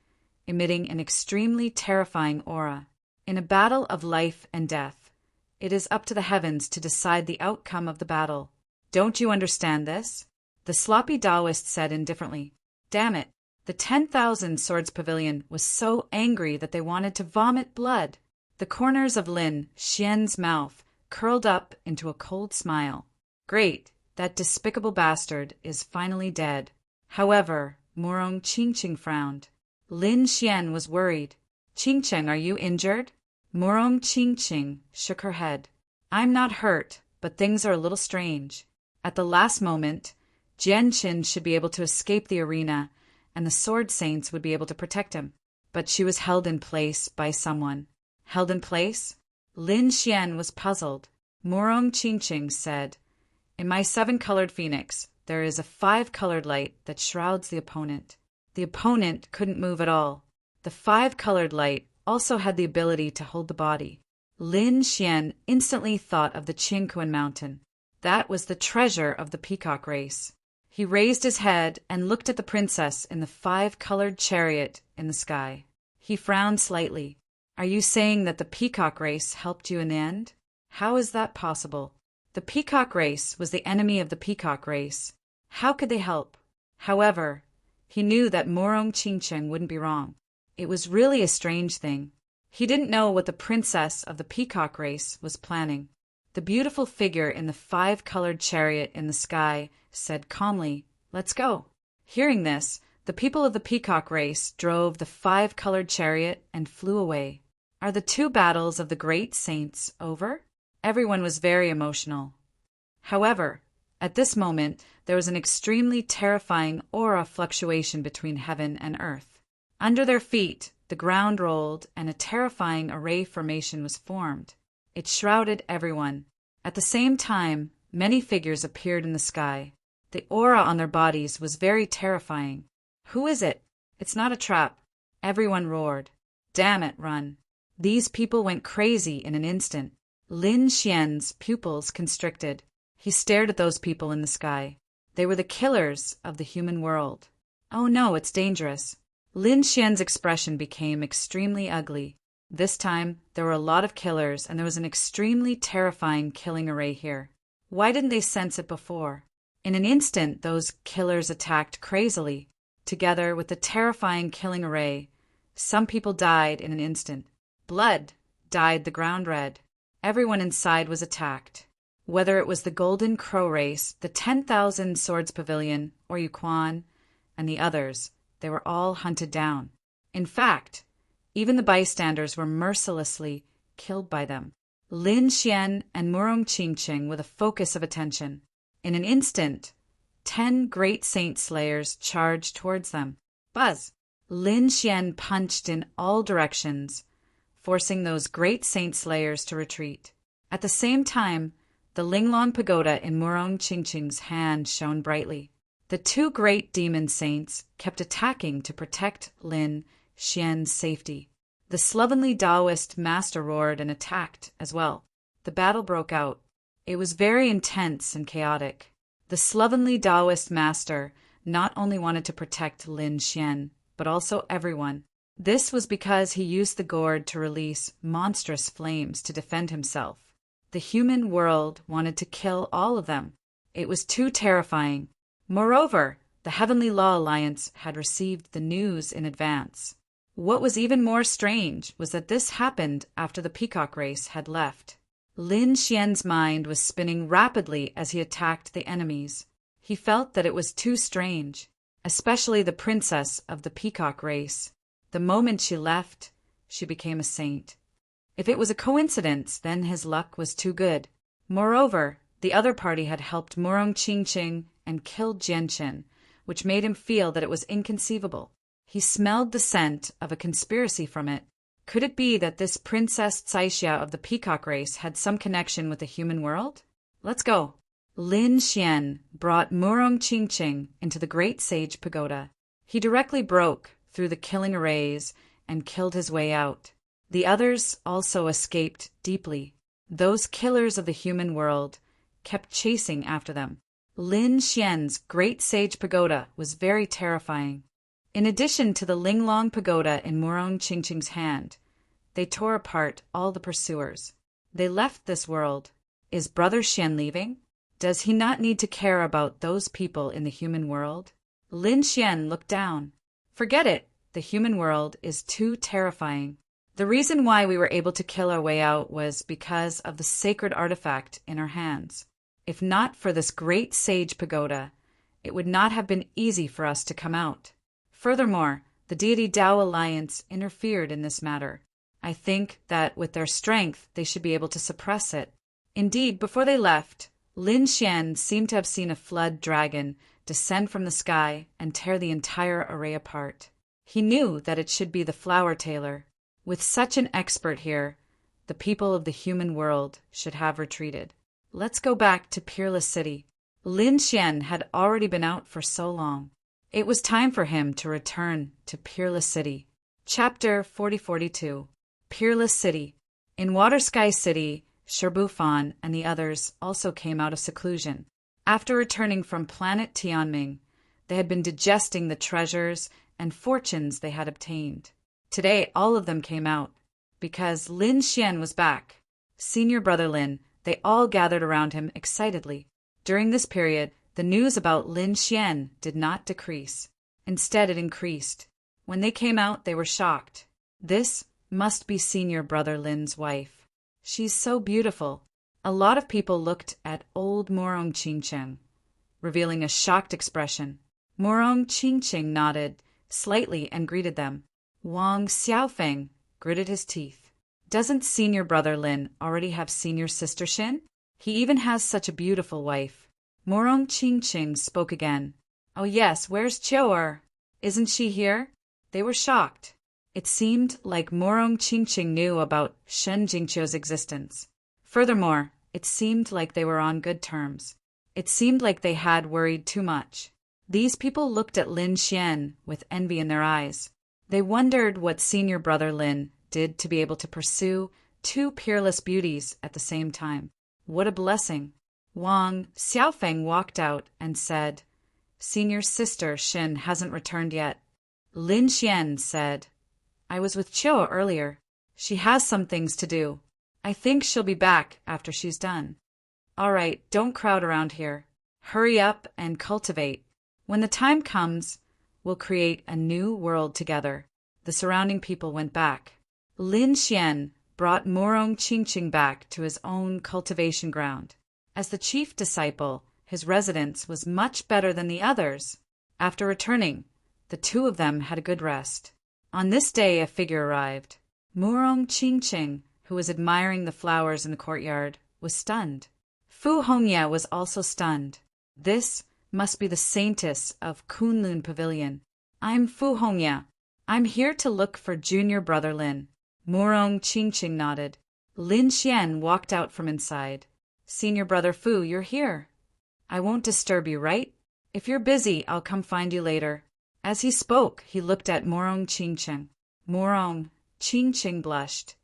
Speaker 1: emitting an extremely terrifying aura. In a battle of life and death, it is up to the heavens to decide the outcome of the battle. Don't you understand this? The sloppy Taoist said indifferently. Damn it. The 10,000 Swords Pavilion was so angry that they wanted to vomit blood. The corners of Lin Xian's mouth curled up into a cold smile. Great, that despicable bastard is finally dead. However, Murong Qingqing frowned. Lin Xian was worried. Qingqing, are you injured? Murong Qingqing shook her head. I'm not hurt, but things are a little strange. At the last moment, Jianqin should be able to escape the arena, and the sword saints would be able to protect him. But she was held in place by someone. Held in place? Lin Xian was puzzled. Murong Qingqing said, In my 7-colored phoenix, there is a 5-colored light that shrouds the opponent. The opponent couldn't move at all. The 5-colored light also had the ability to hold the body. Lin Xian instantly thought of the Qingquan mountain. That was the treasure of the peacock race. He raised his head and looked at the princess in the 5-colored chariot in the sky. He frowned slightly. Are you saying that the peacock race helped you in the end? How is that possible? The peacock race was the enemy of the peacock race. How could they help? However, he knew that Murong Qingqing wouldn't be wrong. It was really a strange thing. He didn't know what the princess of the peacock race was planning. The beautiful figure in the 5-colored chariot in the sky said calmly, Let's go. Hearing this, the people of the peacock race drove the 5-colored chariot and flew away. Are the 2 battles of the great saints over? Everyone was very emotional. However, at this moment, there was an extremely terrifying aura fluctuation between heaven and earth. Under their feet, the ground rolled and a terrifying array formation was formed. It shrouded everyone. At the same time, many figures appeared in the sky. The aura on their bodies was very terrifying. Who is it? It's not a trap. Everyone roared. Damn it, run. These people went crazy in an instant. Lin Xian's pupils constricted. He stared at those people in the sky. They were the killers of the human world. Oh no, it's dangerous. Lin Xian's expression became extremely ugly. This time, there were a lot of killers, and there was an extremely terrifying killing array here. Why didn't they sense it before? In an instant, those killers attacked crazily. Together with the terrifying killing array, some people died in an instant. Blood dyed the ground red. Everyone inside was attacked. Whether it was the Golden Crow race, the 10,000 Swords Pavilion, or Yuquan, and the others, they were all hunted down. In fact, even the bystanders were mercilessly killed by them. Lin Xian and Murong Qingqing were the focus of attention. In an instant, 10 great saint slayers charged towards them. Buzz! Lin Xian punched in all directions, forcing those great saint slayers to retreat. At the same time, the Linglong Pagoda in Murong Qingqing's hand shone brightly. The 2 great demon saints kept attacking to protect Lin Xian's safety. The slovenly Taoist master roared and attacked as well. The battle broke out. It was very intense and chaotic. The slovenly Taoist master not only wanted to protect Lin Xian, but also everyone. This was because he used the gourd to release monstrous flames to defend himself. The human world wanted to kill all of them. It was too terrifying. Moreover, the Heavenly Law Alliance had received the news in advance. What was even more strange was that this happened after the peacock race had left. Lin Xian's mind was spinning rapidly as he attacked the enemies. He felt that it was too strange, especially the princess of the peacock race. The moment she left, she became a saint. If it was a coincidence, then his luck was too good. Moreover, the other party had helped Murong Qingqing and killed Jianqin, which made him feel that it was inconceivable. He smelled the scent of a conspiracy from it. Could it be that this Princess Tsaixia of the peacock race had some connection with the human world? Let's go. Lin Xian brought Murong Qingqing into the great sage pagoda. He directly broke through the killing arrays and killed his way out. The others also escaped deeply. Those killers of the human world kept chasing after them. Lin Xian's great sage pagoda was very terrifying. In addition to the Linglong pagoda in Murong Qingqing's hand, they tore apart all the pursuers. They left this world. Is Brother Xian leaving? Does he not need to care about those people in the human world? Lin Xian looked down. Forget it. The human world is too terrifying. The reason why we were able to kill our way out was because of the sacred artifact in our hands. If not for this great sage pagoda, it would not have been easy for us to come out. Furthermore, the deity Tao Alliance interfered in this matter. I think that with their strength, they should be able to suppress it. Indeed, before they left, Lin Xian seemed to have seen a flood dragon descend from the sky and tear the entire array apart. He knew that it should be the flower tailor. With such an expert here, the people of the human world should have retreated. Let's go back to Peerless City. Lin Xian had already been out for so long. It was time for him to return to Peerless City. Chapter 4042. Peerless City. In Water Sky City, Sherbufan and the others also came out of seclusion. After returning from planet Tianming, they had been digesting the treasures and fortunes they had obtained. Today, all of them came out, because Lin Xian was back. Senior Brother Lin, they all gathered around him excitedly. During this period, the news about Lin Xian did not decrease. Instead, it increased. When they came out, they were shocked. This must be Senior Brother Lin's wife. She's so beautiful. A lot of people looked at old Murong Qingqing, revealing a shocked expression. Murong Qingqing nodded slightly and greeted them. Wang Xiaofeng gritted his teeth. Doesn't Senior Brother Lin already have Senior Sister Xin? He even has such a beautiful wife. Murong Qingqing spoke again. Oh yes, where's Qiu'er? Isn't she here? They were shocked. It seemed like Murong Qingqing knew about Shen Jingqiu's existence. Furthermore, it seemed like they were on good terms. It seemed like they had worried too much. These people looked at Lin Xian with envy in their eyes. They wondered what Senior Brother Lin did to be able to pursue two peerless beauties at the same time. What a blessing. Wang Xiaofeng walked out and said, Senior Sister Xin hasn't returned yet. Lin Xian said, I was with Qiu earlier. She has some things to do. I think she'll be back after she's done. All right, don't crowd around here. Hurry up and cultivate. When the time comes, we'll create a new world together. The surrounding people went back. Lin Xian brought Murong Qingqing back to his own cultivation ground. As the chief disciple, his residence was much better than the others. After returning, the two of them had a good rest. On this day, a figure arrived. Murong Qingqing, who was admiring the flowers in the courtyard, was stunned. Fu Hongye was also stunned. This must be the saintess of Kunlun Pavilion. I'm Fu Hongye. I'm here to look for Junior Brother Lin. Murong Qingqing nodded. Lin Xian walked out from inside. Senior Brother Fu, you're here. I won't disturb you, right? If you're busy, I'll come find you later. As he spoke, he looked at Murong Qingqing. Murong Qingqing blushed.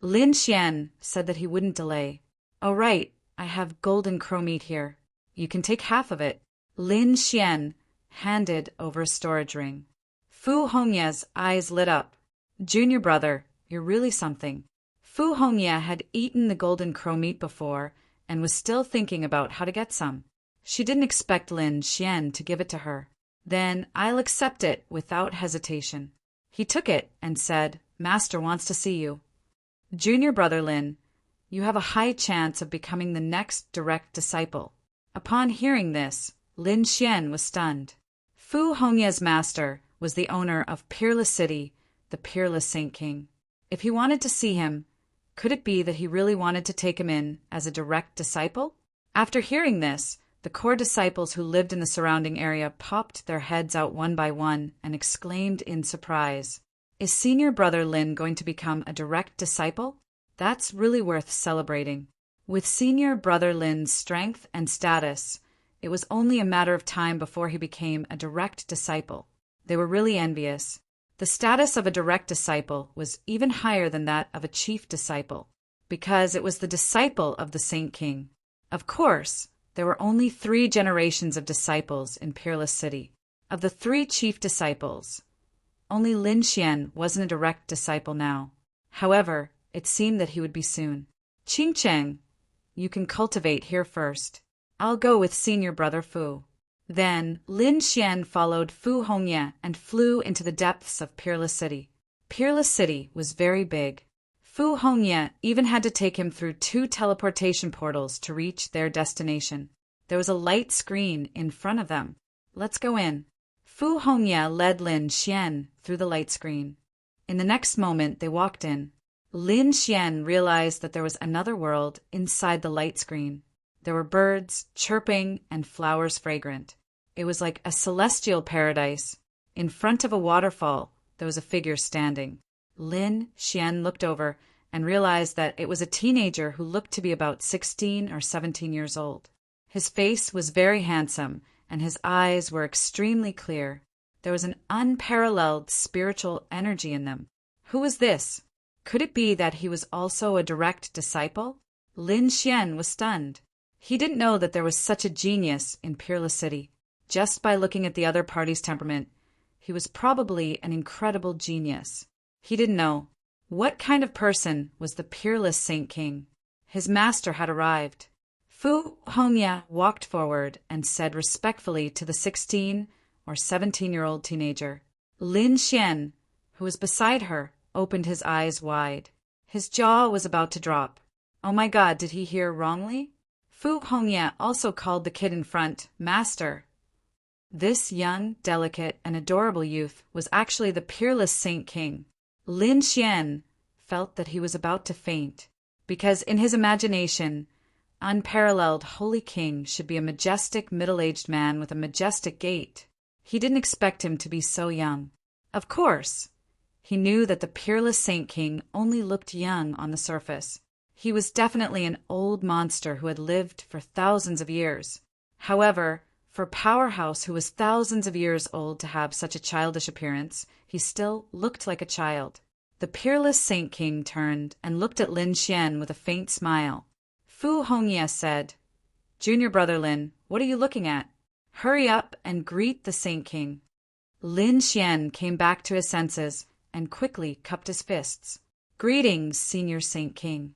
Speaker 1: Lin Xian said that he wouldn't delay. Oh, right, I have golden crow meat here. You can take half of it. Lin Xian handed over a storage ring. Fu Hongye's eyes lit up. Junior Brother, you're really something. Fu Hongye had eaten the golden crow meat before and was still thinking about how to get some. She didn't expect Lin Xian to give it to her. Then I'll accept it without hesitation. He took it and said, Master wants to see you. Junior Brother Lin, you have a high chance of becoming the next direct disciple. Upon hearing this, Lin Xian was stunned. Fu Hongye's master was the owner of Peerless City, the Peerless Saint King. If he wanted to see him, could it be that he really wanted to take him in as a direct disciple? After hearing this, the core disciples who lived in the surrounding area popped their heads out one by one and exclaimed in surprise, Is senior brother Lin going to become a direct disciple? That's really worth celebrating. With senior brother Lin's strength and status, it was only a matter of time before he became a direct disciple. They were really envious. The status of a direct disciple was even higher than that of a chief disciple, because it was the disciple of the Saint King. Of course, there were only 3 generations of disciples in Peerless City. Of the 3 chief disciples, only Lin Xian wasn't a direct disciple now. However, it seemed that he would be soon. Qing Cheng, you can cultivate here first. I'll go with senior brother Fu. Then Lin Xian followed Fu Hongye and flew into the depths of Peerless City. Peerless City was very big. Fu Hongye even had to take him through 2 teleportation portals to reach their destination. There was a light screen in front of them. Let's go in. Fu Hongye led Lin Xian through the light screen. In the next moment they walked in. Lin Xian realized that there was another world inside the light screen. There were birds chirping and flowers fragrant. It was like a celestial paradise. In front of a waterfall, there was a figure standing. Lin Xian looked over and realized that it was a teenager who looked to be about 16 or 17 years old. His face was very handsome, and his eyes were extremely clear. There was an unparalleled spiritual energy in them. Who was this? Could it be that he was also a direct disciple? Lin Xian was stunned. He didn't know that there was such a genius in Peerless City. Just by looking at the other party's temperament, he was probably an incredible genius. He didn't know. What kind of person was the Peerless Saint King? His master had arrived. Fu Hongye walked forward and said respectfully to the 16 or 17-year-old teenager. Lin Xian, who was beside her, opened his eyes wide. His jaw was about to drop. Oh my God, did he hear wrongly? Fu Hongye also called the kid in front Master. This young, delicate, and adorable youth was actually the Peerless Saint King. Lin Xian felt that he was about to faint, because in his imagination, unparalleled Holy King should be a majestic middle-aged man with a majestic gait. He didn't expect him to be so young. Of course, he knew that the Peerless Saint King only looked young on the surface. He was definitely an old monster who had lived for thousands of years. However, for a powerhouse who was thousands of years old to have such a childish appearance, he still looked like a child. The Peerless Saint King turned and looked at Lin Xian with a faint smile. Fu Hongye said, Junior brother Lin, what are you looking at? Hurry up and greet the Saint King. Lin Xian came back to his senses and quickly cupped his fists. Greetings, Senior Saint King.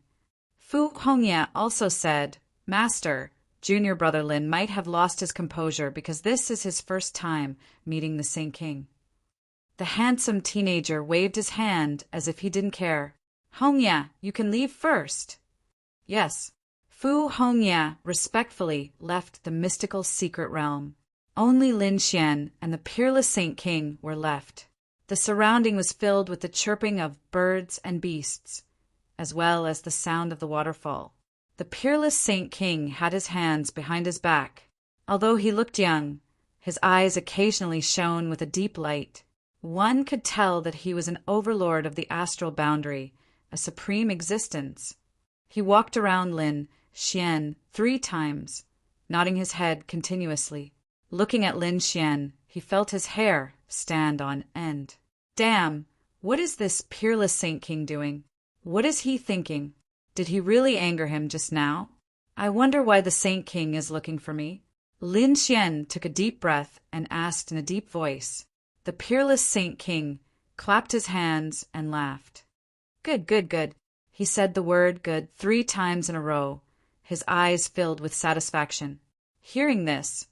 Speaker 1: Fu Hongye also said, Master, Junior brother Lin might have lost his composure because this is his first time meeting the Saint King. The handsome teenager waved his hand as if he didn't care. Hongye, you can leave first. Yes. Fu Hongye respectfully left the mystical secret realm. Only Lin Xian and the Peerless Saint King were left. The surrounding was filled with the chirping of birds and beasts, as well as the sound of the waterfall. The Peerless Saint King had his hands behind his back. Although he looked young, his eyes occasionally shone with a deep light. One could tell that he was an overlord of the astral boundary, a supreme existence. He walked around Lin Xian 3 times, nodding his head continuously. Looking at Lin Xian, he felt his hair stand on end. Damn, what is this Peerless Saint King doing? What is he thinking? Did he really anger him just now? I wonder why the Saint King is looking for me. Lin Xian took a deep breath and asked in a deep voice. The Peerless Saint King clapped his hands and laughed. Good, good, good. He said the word good 3 times in a row, his eyes filled with satisfaction. Hearing this,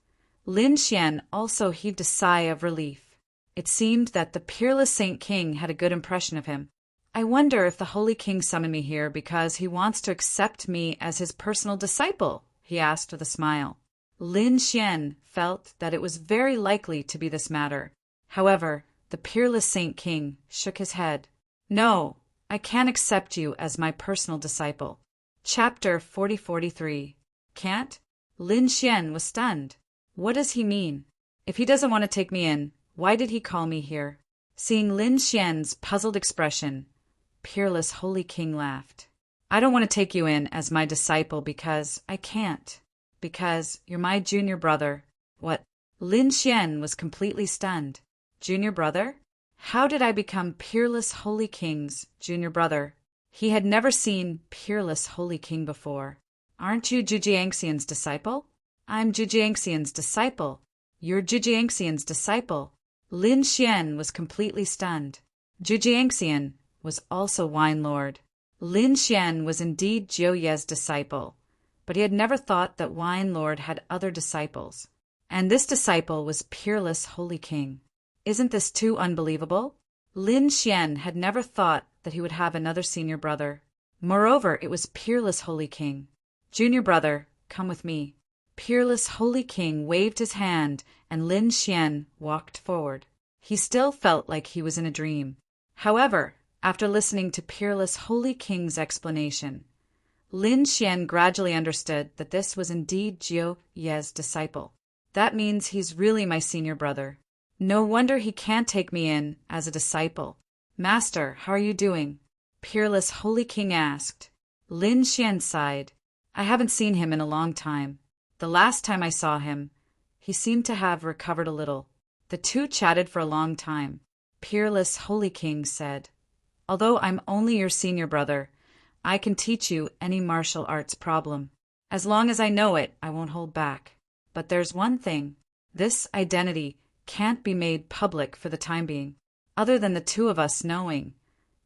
Speaker 1: Lin Xian also heaved a sigh of relief. It seemed that the Peerless Saint King had a good impression of him. I wonder if the Holy King summoned me here because he wants to accept me as his personal disciple, he asked with a smile. Lin Xian felt that it was very likely to be this matter. However, the Peerless Saint King shook his head. No, I can't accept you as my personal disciple. Chapter 4043. Can't? Lin Xian was stunned. What does he mean? If he doesn't want to take me in, why did he call me here? Seeing Lin Xian's puzzled expression, Peerless Holy King laughed. I don't want to take you in as my disciple because I can't. Because you're my junior brother. What? Lin Xian was completely stunned. Junior brother? How did I become Peerless Holy King's junior brother? He had never seen Peerless Holy King before. Aren't you Zhujiangxian's disciple? I'm Zhujiangxian's disciple. You're Zhujiangxian's disciple. Lin Xian was completely stunned. Zhujiangxian was also Wine Lord. Lin Xian was indeed Jiu Ye's disciple, but he had never thought that Wine Lord had other disciples. And this disciple was Peerless Holy King. Isn't this too unbelievable? Lin Xian had never thought that he would have another senior brother. Moreover, it was Peerless Holy King. Junior brother, come with me. Peerless Holy King waved his hand, and Lin Xian walked forward. He still felt like he was in a dream. However, after listening to Peerless Holy King's explanation, Lin Xian gradually understood that this was indeed Jiu Ye's disciple. That means he's really my senior brother. No wonder he can't take me in as a disciple. Master, how are you doing? Peerless Holy King asked. Lin Xian sighed. I haven't seen him in a long time. The last time I saw him, he seemed to have recovered a little. The two chatted for a long time. Peerless Holy King said, Although I'm only your senior brother, I can teach you any martial arts problem. As long as I know it, I won't hold back. But there's one thing. This identity can't be made public for the time being, other than the two of us knowing.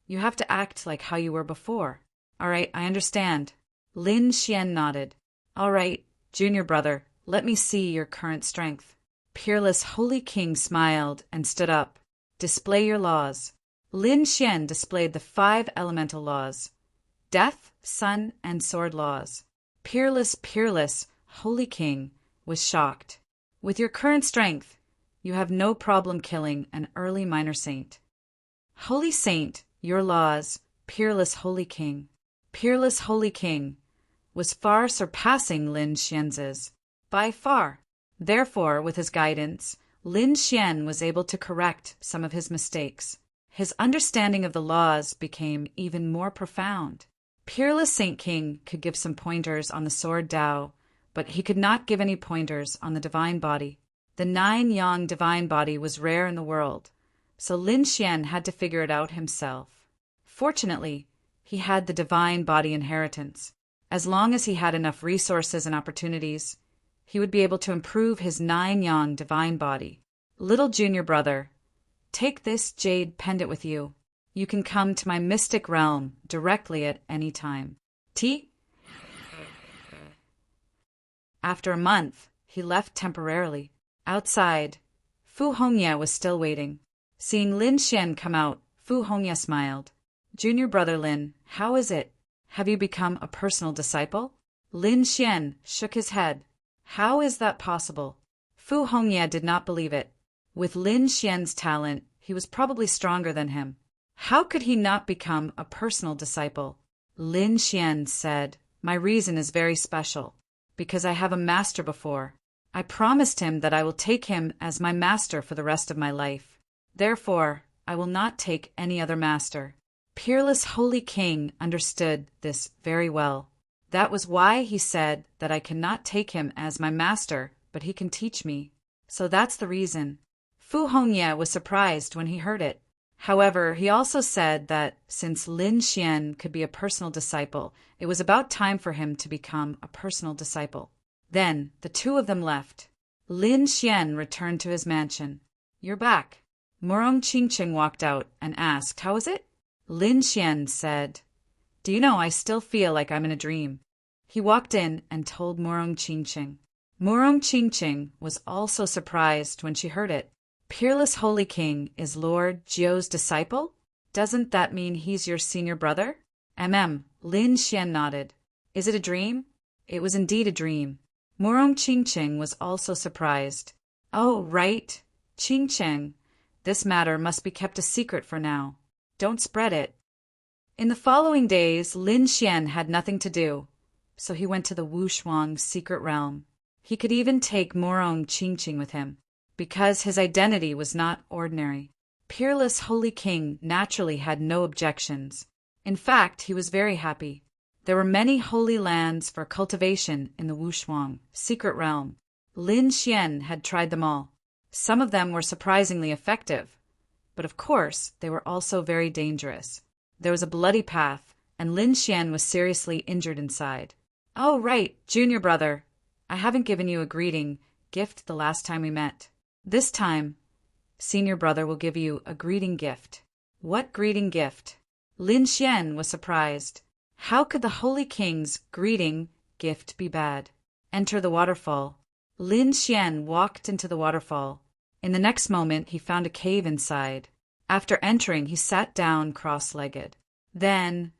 Speaker 1: You have to act like how you were before. All right, I understand. Lin Xian nodded. All right, junior brother, let me see your current strength. Peerless Holy King smiled and stood up. Display your laws. Lin Xian displayed the 5 elemental laws. Death, sun, and sword laws. Peerless Holy King was shocked. With your current strength, you have no problem killing an early minor saint. Holy Saint, your laws, Peerless Holy King. Peerless Holy King was far surpassing Lin Xian's. By far. Therefore, with his guidance, Lin Xian was able to correct some of his mistakes. His understanding of the laws became even more profound. Peerless Saint King could give some pointers on the sword Tao, but he could not give any pointers on the divine body. The 9-yang divine body was rare in the world, so Lin Xian had to figure it out himself. Fortunately, he had the divine body inheritance. As long as he had enough resources and opportunities, he would be able to improve his 9-yang divine body. Little junior brother, take this jade pendant with you. You can come to my mystic realm directly at any time. T? After a month, he left temporarily. Outside, Fu Hongye was still waiting. Seeing Lin Xian come out, Fu Hongye smiled. Junior brother Lin, how is it? Have you become a personal disciple? Lin Xian shook his head. How is that possible? Fu Hongye did not believe it. With Lin Xian's talent, he was probably stronger than him. How could he not become a personal disciple? Lin Xian said, My reason is very special, because I have a master before. I promised him that I will take him as my master for the rest of my life. Therefore, I will not take any other master. Peerless Holy King understood this very well. That was why he said that I cannot take him as my master, but he can teach me. So that's the reason. Fu Hongye was surprised when he heard it. However, he also said that since Lin Xian could be a personal disciple, it was about time for him to become a personal disciple. Then the two of them left. Lin Xian returned to his mansion. You're back. Murong Qingqing walked out and asked, How is it? Lin Xian said, Do you know I still feel like I'm in a dream? He walked in and told Murong Qingqing. Murong Qingqing was also surprised when she heard it. Peerless Holy King is Lord Jiu's disciple? Doesn't that mean he's your senior brother? Lin Xian nodded. Is it a dream? It was indeed a dream. Murong Qingqing was also surprised. Oh, right. Qingqing, this matter must be kept a secret for now. Don't spread it. In the following days, Lin Xian had nothing to do, so he went to the Wushuang secret realm. He could even take Murong Qingqing with him, because his identity was not ordinary. Peerless Holy King naturally had no objections. In fact, he was very happy. There were many holy lands for cultivation in the Wushuang secret realm. Lin Xian had tried them all. Some of them were surprisingly effective, but of course they were also very dangerous. There was a bloody path, and Lin Xian was seriously injured inside. Oh, right, junior brother. I haven't given you a greeting gift the last time we met. This time, senior brother will give you a greeting gift. What greeting gift? Lin Xian was surprised. How could the Holy King's greeting gift be bad? Enter the waterfall. Lin Xian walked into the waterfall. In the next moment, he found a cave inside. After entering, he sat down cross-legged. Then,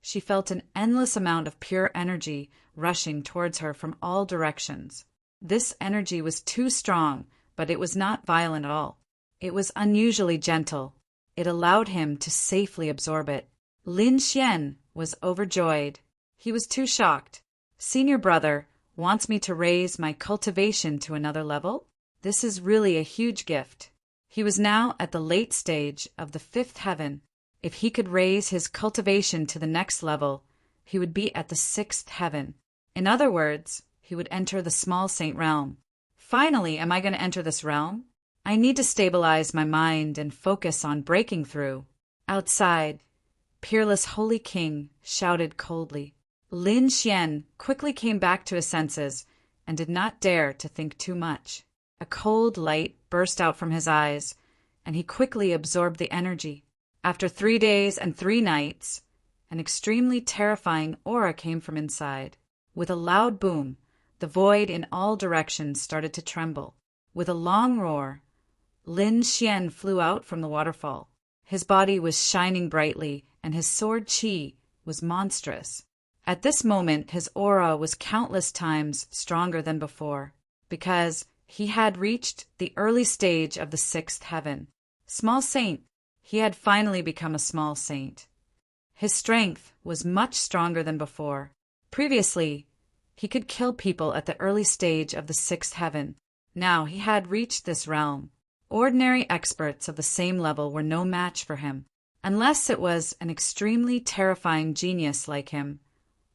Speaker 1: she felt an endless amount of pure energy rushing towards her from all directions. This energy was too strong, but it was not violent at all. It was unusually gentle. It allowed him to safely absorb it. Lin Xian was overjoyed. He was too shocked. Senior brother wants me to raise my cultivation to another level? This is really a huge gift. He was now at the late stage of the 5th heaven. If he could raise his cultivation to the next level, he would be at the 6th heaven. In other words, he would enter the small saint realm. Finally, am I going to enter this realm? I need to stabilize my mind and focus on breaking through. Outside, Peerless Holy King shouted coldly. Lin Xian quickly came back to his senses and did not dare to think too much. A cold light burst out from his eyes, and he quickly absorbed the energy. After 3 days and 3 nights, an extremely terrifying aura came from inside. With a loud boom, the void in all directions started to tremble. With a long roar, Lin Xian flew out from the waterfall. His body was shining brightly, and his sword qi was monstrous. At this moment, his aura was countless times stronger than before, because he had reached the early stage of the 6th heaven. Small saint, he had finally become a small saint. His strength was much stronger than before. Previously, he could kill people at the early stage of the 6th heaven. Now he had reached this realm. Ordinary experts of the same level were no match for him, unless it was an extremely terrifying genius like him.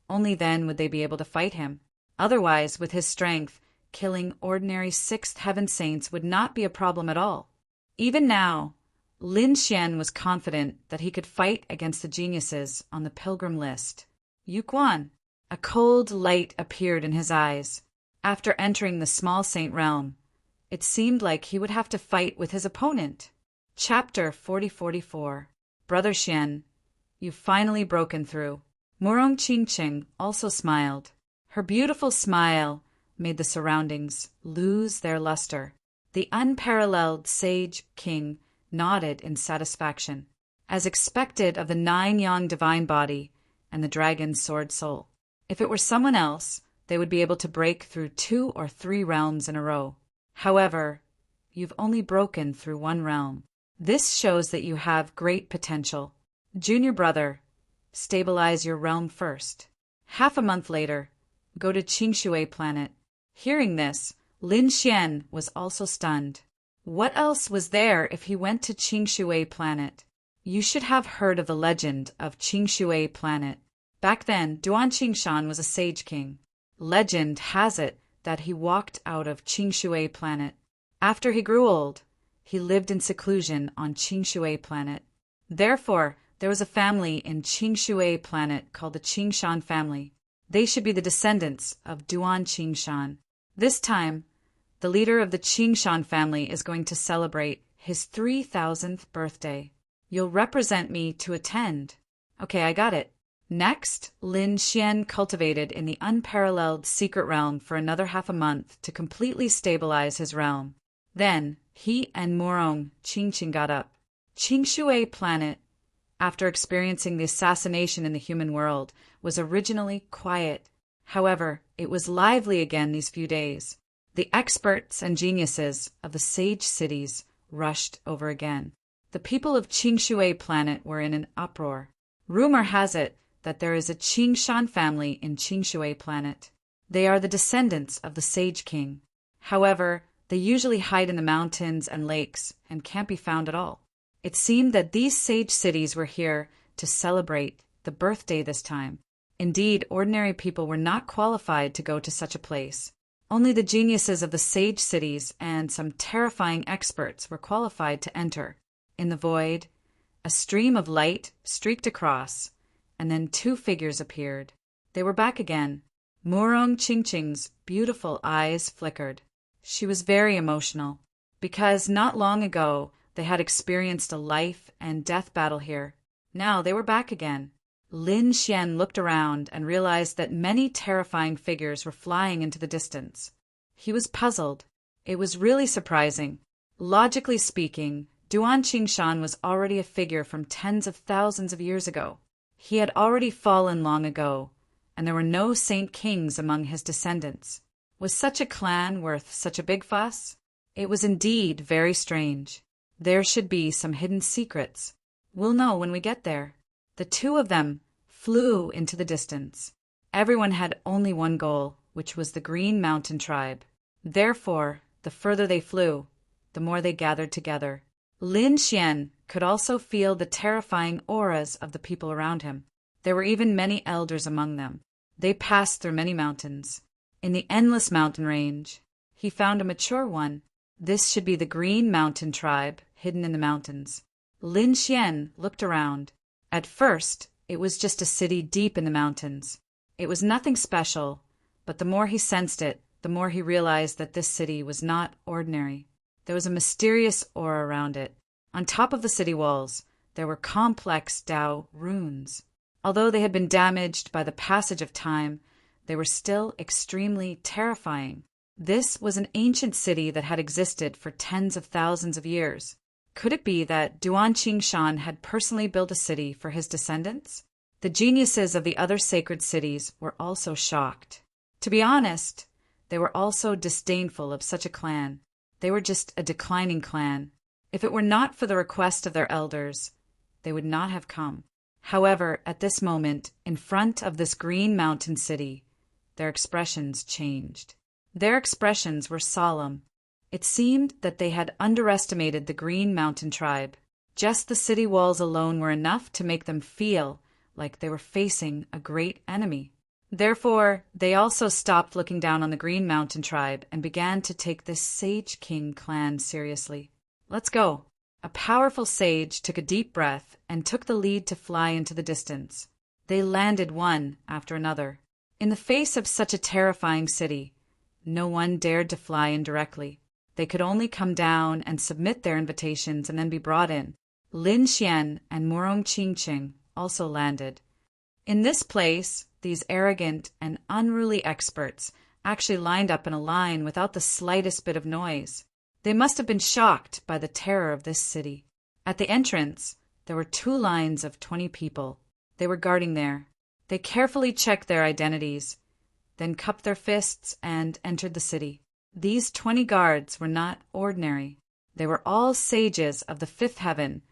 Speaker 1: Only then would they be able to fight him. Otherwise, with his strength, killing ordinary 6th heaven saints would not be a problem at all. Even now, Lin Xian was confident that he could fight against the geniuses on the pilgrim list. Yuquan. A cold light appeared in his eyes. After entering the small saint realm, it seemed like he would have to fight with his opponent. Chapter 4044. Brother Xian, you've finally broken through. Murong Qingqing also smiled. Her beautiful smile made the surroundings lose their luster. The unparalleled sage king nodded in satisfaction, as expected of the 9-yang divine body and the dragon's sword soul. If it were someone else, they would be able to break through 2 or 3 realms in a row. However, you've only broken through 1 realm. This shows that you have great potential. Junior brother, stabilize your realm first. Half a month later, go to Qingshui planet. Hearing this, Lin Xian was also stunned. What else was there if he went to Qingshui planet? You should have heard of the legend of Qingshui planet. Back then, Duan Qingshan was a sage king. Legend has it that he walked out of Qingshui planet. After he grew old, he lived in seclusion on Qingshui planet. Therefore, there was a family in Qingshui planet called the Qingshan family. They should be the descendants of Duan Qingshan. This time, the leader of the Qingshan family is going to celebrate his 3,000th birthday. You'll represent me to attend. Okay, I got it. Next, Lin Xian cultivated in the unparalleled secret realm for another half a month to completely stabilize his realm. Then, he and Murong Qingqing got up. Qingshui planet, after experiencing the assassination in the human world, was originally quiet. However, it was lively again these few days. The experts and geniuses of the sage cities rushed over again. The people of Qingshui planet were in an uproar. Rumor has it that there is a Qingshan family in Qingshui planet. They are the descendants of the Sage King. However, they usually hide in the mountains and lakes and can't be found at all. It seemed that these sage cities were here to celebrate the birthday this time. Indeed, ordinary people were not qualified to go to such a place. Only the geniuses of the sage cities and some terrifying experts were qualified to enter. In the void, a stream of light streaked across, and then two figures appeared. They were back again. Murong Chingching's beautiful eyes flickered. She was very emotional, because not long ago they had experienced a life and death battle here. Now they were back again. Lin Xian looked around and realized that many terrifying figures were flying into the distance. He was puzzled. It was really surprising. Logically speaking, Duan Qingshan was already a figure from tens of thousands of years ago. He had already fallen long ago, and there were no saint kings among his descendants. Was such a clan worth such a big fuss? It was indeed very strange. There should be some hidden secrets. We'll know when we get there. The two of them flew into the distance. Everyone had only one goal, which was the Green Mountain tribe. Therefore, the further they flew, the more they gathered together. Lin Xian could also feel the terrifying auras of the people around him. There were even many elders among them. They passed through many mountains. In the endless mountain range, he found a mature one. This should be the Green Mountain tribe, hidden in the mountains. Lin Xian looked around. At first, it was just a city deep in the mountains. It was nothing special, but the more he sensed it, the more he realized that this city was not ordinary. There was a mysterious aura around it. On top of the city walls, there were complex Dao runes. Although they had been damaged by the passage of time, they were still extremely terrifying. This was an ancient city that had existed for tens of thousands of years. Could it be that Duan Qingshan had personally built a city for his descendants? The geniuses of the other sacred cities were also shocked. To be honest, they were also disdainful of such a clan. They were just a declining clan. If it were not for the request of their elders, they would not have come. However, at this moment, in front of this Green Mountain city, their expressions changed. Their expressions were solemn. It seemed that they had underestimated the Green Mountain tribe. Just the city walls alone were enough to make them feel like they were facing a great enemy. Therefore, they also stopped looking down on the Green Mountain tribe and began to take this Sage King clan seriously. Let's go. A powerful sage took a deep breath and took the lead to fly into the distance. They landed one after another. In the face of such a terrifying city, no one dared to fly in directly. They could only come down and submit their invitations and then be brought in. Lin Xian and Murong Qingqing also landed. In this place, these arrogant and unruly experts actually lined up in a line without the slightest bit of noise. They must have been shocked by the terror of this city. At the entrance, there were 2 lines of 20 people. They were guarding there. They carefully checked their identities, then cupped their fists and entered the city. These 20 guards were not ordinary. They were all sages of the 5th heaven,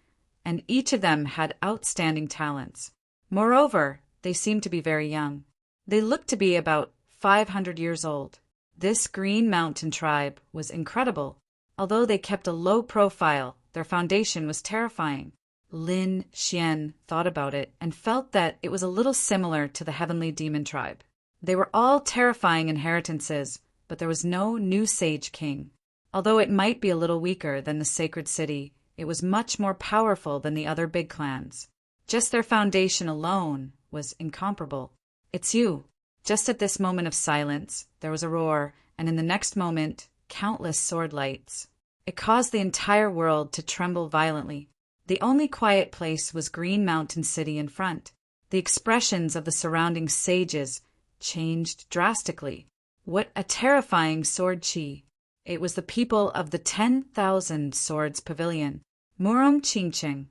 Speaker 1: and each of them had outstanding talents. Moreover, they seemed to be very young. They looked to be about 500 years old. This Green Mountain tribe was incredible. Although they kept a low profile, their foundation was terrifying. Lin Xian thought about it and felt that it was a little similar to the Heavenly Demon tribe. They were all terrifying inheritances, but there was no new Sage King. Although it might be a little weaker than the sacred city, it was much more powerful than the other big clans. Just their foundation alone was incomparable. It's you. Just at this moment of silence, there was a roar, and in the next moment, countless sword lights. It caused the entire world to tremble violently. The only quiet place was Green Mountain City in front. The expressions of the surrounding sages changed drastically. What a terrifying sword chi! It was the people of the 10,000 Swords Pavilion. Murong Qingqing,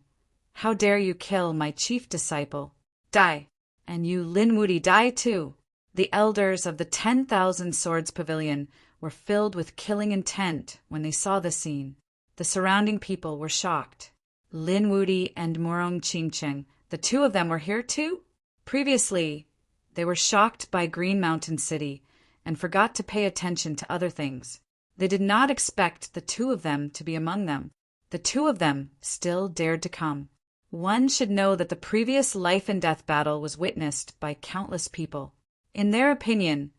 Speaker 1: how dare you kill my chief disciple? Die! And you Lin Wudi die too! The elders of the 10,000 Swords Pavilion were filled with killing intent when they saw the scene. The surrounding people were shocked. Lin Wudi and Murong Qingqing, the 2 of them were here too? Previously, they were shocked by Green Mountain City and forgot to pay attention to other things. They did not expect the 2 of them to be among them. The two of them still dared to come. One should know that the previous life and death battle was witnessed by countless people. In their opinion,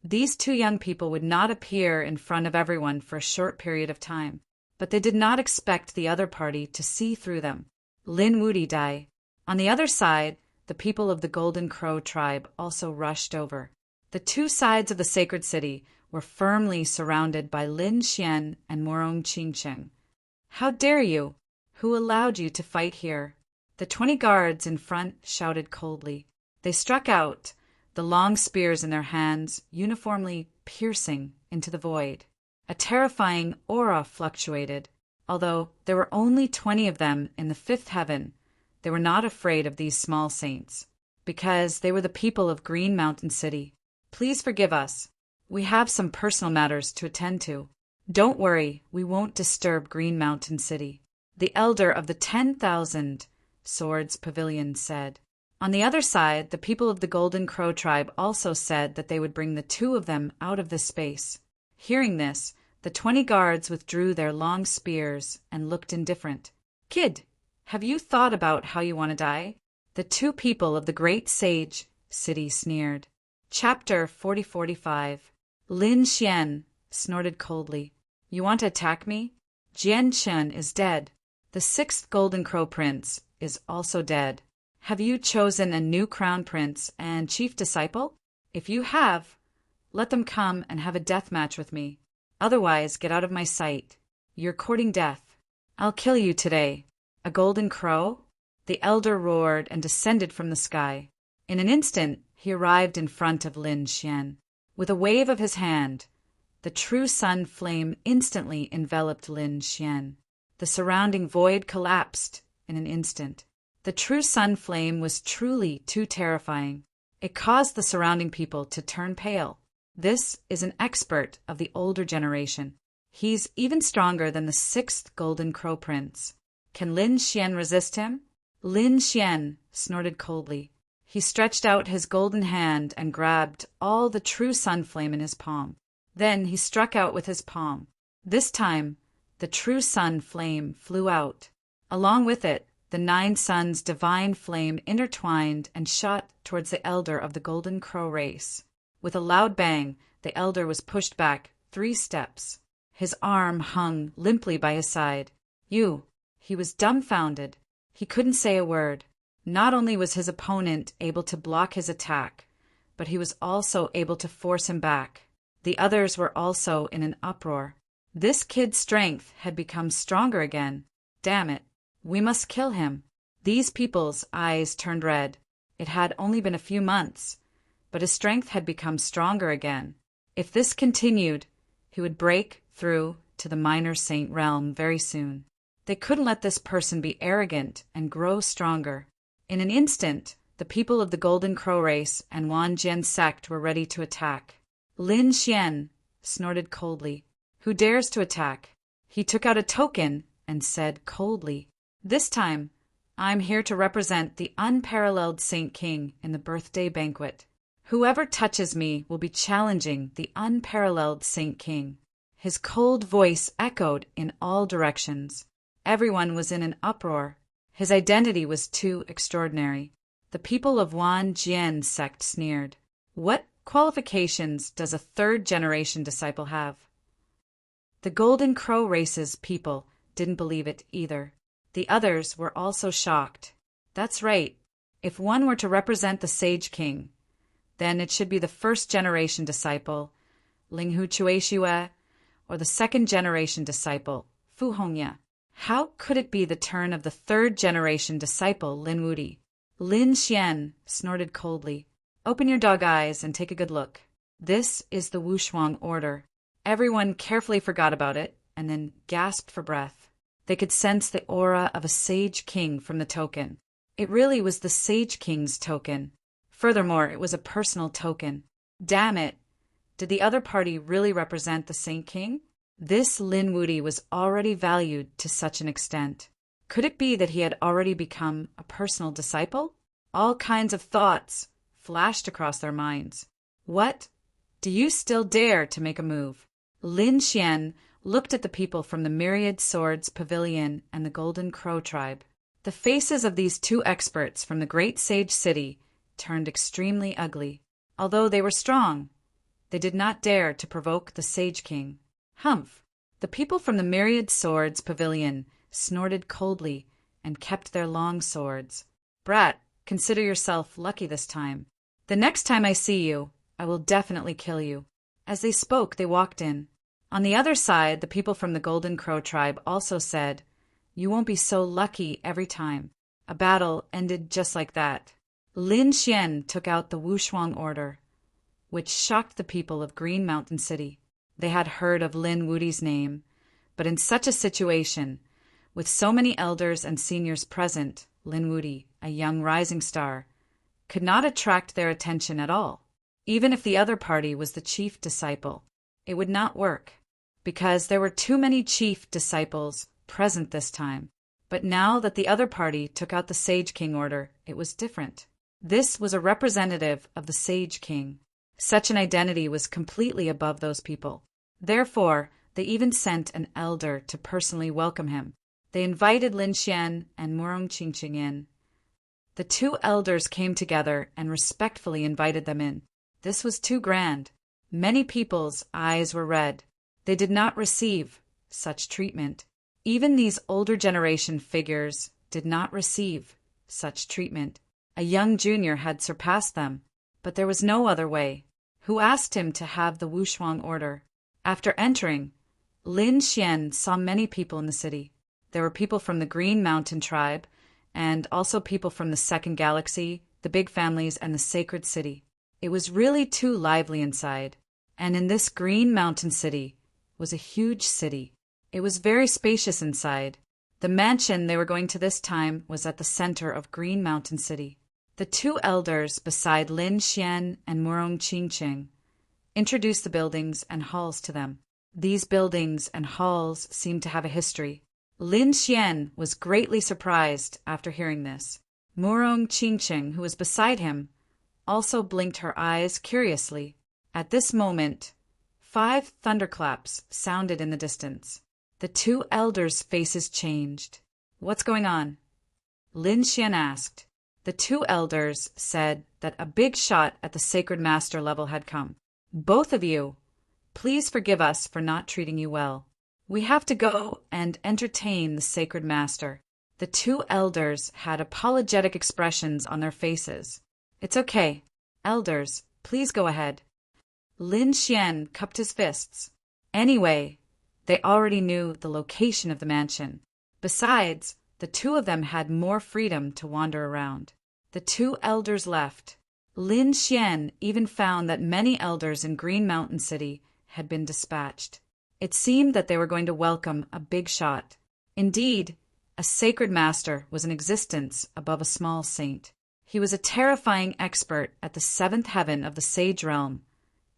Speaker 1: these two young people would not appear in front of everyone for a short period of time, but they did not expect the other party to see through them. Lin Wudi Dai. On the other side, the people of the Golden Crow tribe also rushed over. The two sides of the sacred city were firmly surrounded by Lin Xian and Morong Qingsheng. "How dare you? Who allowed you to fight here?" The 20 guards in front shouted coldly. They struck out, the long spears in their hands uniformly piercing into the void. A terrifying aura fluctuated. Although there were only 20 of them in the fifth heaven, they were not afraid of these small saints, because they were the people of Green Mountain City. "Please forgive us. We have some personal matters to attend to." "Don't worry, we won't disturb Green Mountain City," the elder of the 10,000 Swords Pavilion said. On the other side, the people of the Golden Crow tribe also said that they would bring the two of them out of this space. Hearing this, the 20 guards withdrew their long spears and looked indifferent. "Kid, have you thought about how you want to die?" The two people of the Great Sage City sneered. Chapter 40-45. Lin Xian snorted coldly. "You want to attack me? Jian Chen is dead. The 6th Golden Crow Prince is also dead. Have you chosen a new crown prince and chief disciple? If you have, let them come and have a death match with me. Otherwise, get out of my sight. You're courting death. I'll kill you today." "A golden crow?" The elder roared and descended from the sky. In an instant, he arrived in front of Lin Xian. With a wave of his hand, the true sun flame instantly enveloped Lin Xian. The surrounding void collapsed in an instant. The true sun flame was truly too terrifying. It caused the surrounding people to turn pale. This is an expert of the older generation. He's even stronger than the 6th Golden Crow Prince. Can Lin Xian resist him? Lin Xian snorted coldly. He stretched out his golden hand and grabbed all the true sun flame in his palm. Then he struck out with his palm. This time, the true sun flame flew out. Along with it, the 9 suns' divine flame intertwined and shot towards the elder of the Golden Crow race. With a loud bang, the elder was pushed back 3 steps. His arm hung limply by his side. He was dumbfounded. He couldn't say a word. Not only was his opponent able to block his attack, but he was also able to force him back. The others were also in an uproar. This kid's strength had become stronger again. Damn it. We must kill him. These people's eyes turned red. It had only been a few months, but his strength had become stronger again. If this continued, he would break through to the minor saint realm very soon. They couldn't let this person be arrogant and grow stronger. In an instant, the people of the Golden Crow race and Wan Jian sect were ready to attack. Lin Xian snorted coldly. "Who dares to attack?" He took out a token and said coldly, "This time, I'm here to represent the unparalleled Saint King in the birthday banquet. Whoever touches me will be challenging the unparalleled Saint King." His cold voice echoed in all directions. Everyone was in an uproar. His identity was too extraordinary. The people of Wan Jian sect sneered. "What qualifications does a 3rd-generation disciple have?" The Golden Crow race's people didn't believe it either. The others were also shocked. That's right. If one were to represent the Sage King, then it should be the 1st-generation disciple, Linghu Chueshue, or the 2nd-generation disciple, Fu Hongye. How could it be the turn of the 3rd-generation disciple, Lin Wudi? Lin Xian snorted coldly. "Open your dog eyes and take a good look. This is the Wushuang order." Everyone carefully forgot about it and then gasped for breath. They could sense the aura of a Sage King from the token. It really was the Sage King's token. Furthermore, it was a personal token. Damn it! Did the other party really represent the Saint King? This Lin Wudi was already valued to such an extent. Could it be that he had already become a personal disciple? All kinds of thoughts flashed across their minds. "What? Do you still dare to make a move?" Lin Xian looked at the people from the Myriad Swords Pavilion and the Golden Crow tribe. The faces of these two experts from the great sage city turned extremely ugly. Although they were strong, they did not dare to provoke the Sage King. Humph! The people from the Myriad Swords Pavilion snorted coldly and kept their long swords. Brat, consider yourself lucky this time. The next time I see you, I will definitely kill you. As they spoke, they walked in. On the other side, the people from the Golden Crow tribe also said, "You won't be so lucky every time." A battle ended just like that. Lin Xian took out the Wushuang order, which shocked the people of Green Mountain City. They had heard of Lin Wudi's name, but in such a situation, with so many elders and seniors present, Lin Wudi, a young rising star, could not attract their attention at all. Even if the other party was the chief disciple, it would not work, because there were too many chief disciples present this time. But now that the other party took out the Sage King order, it was different. This was a representative of the Sage King. Such an identity was completely above those people. Therefore, they even sent an elder to personally welcome him. They invited Lin Xian and Murong Qingqing in. The two elders came together and respectfully invited them in. This was too grand. Many people's eyes were red. They did not receive such treatment. Even these older generation figures did not receive such treatment. A young junior had surpassed them, but there was no other way. Who asked him to have the Wushuang order? After entering, Lin Xian saw many people in the city. There were people from the Green Mountain tribe, and also people from the Second Galaxy, the big families, and the Sacred City. It was really too lively inside. And in this Green Mountain City was a huge city. It was very spacious inside. The mansion they were going to this time was at the center of Green Mountain City. The two elders beside Lin Xian and Murong Qingqing introduced the buildings and halls to them. These buildings and halls seemed to have a history. Lin Xian was greatly surprised after hearing this. Murong Qingqing, who was beside him, also blinked her eyes curiously. At this moment, 5 thunderclaps sounded in the distance. The two elders' faces changed. "What's going on?" Lin Xian asked. The two elders said that a big shot at the Sacred Master level had come. "Both of you, please forgive us for not treating you well. We have to go and entertain the Sacred Master." The two elders had apologetic expressions on their faces. "It's okay. Elders, please go ahead." Lin Xian cupped his fists. Anyway, they already knew the location of the mansion. Besides, the two of them had more freedom to wander around. The two elders left. Lin Xian even found that many elders in Green Mountain City had been dispatched. It seemed that they were going to welcome a big shot. Indeed, a sacred master was in existence above a small saint. He was a terrifying expert at the 7th heaven of the Sage Realm,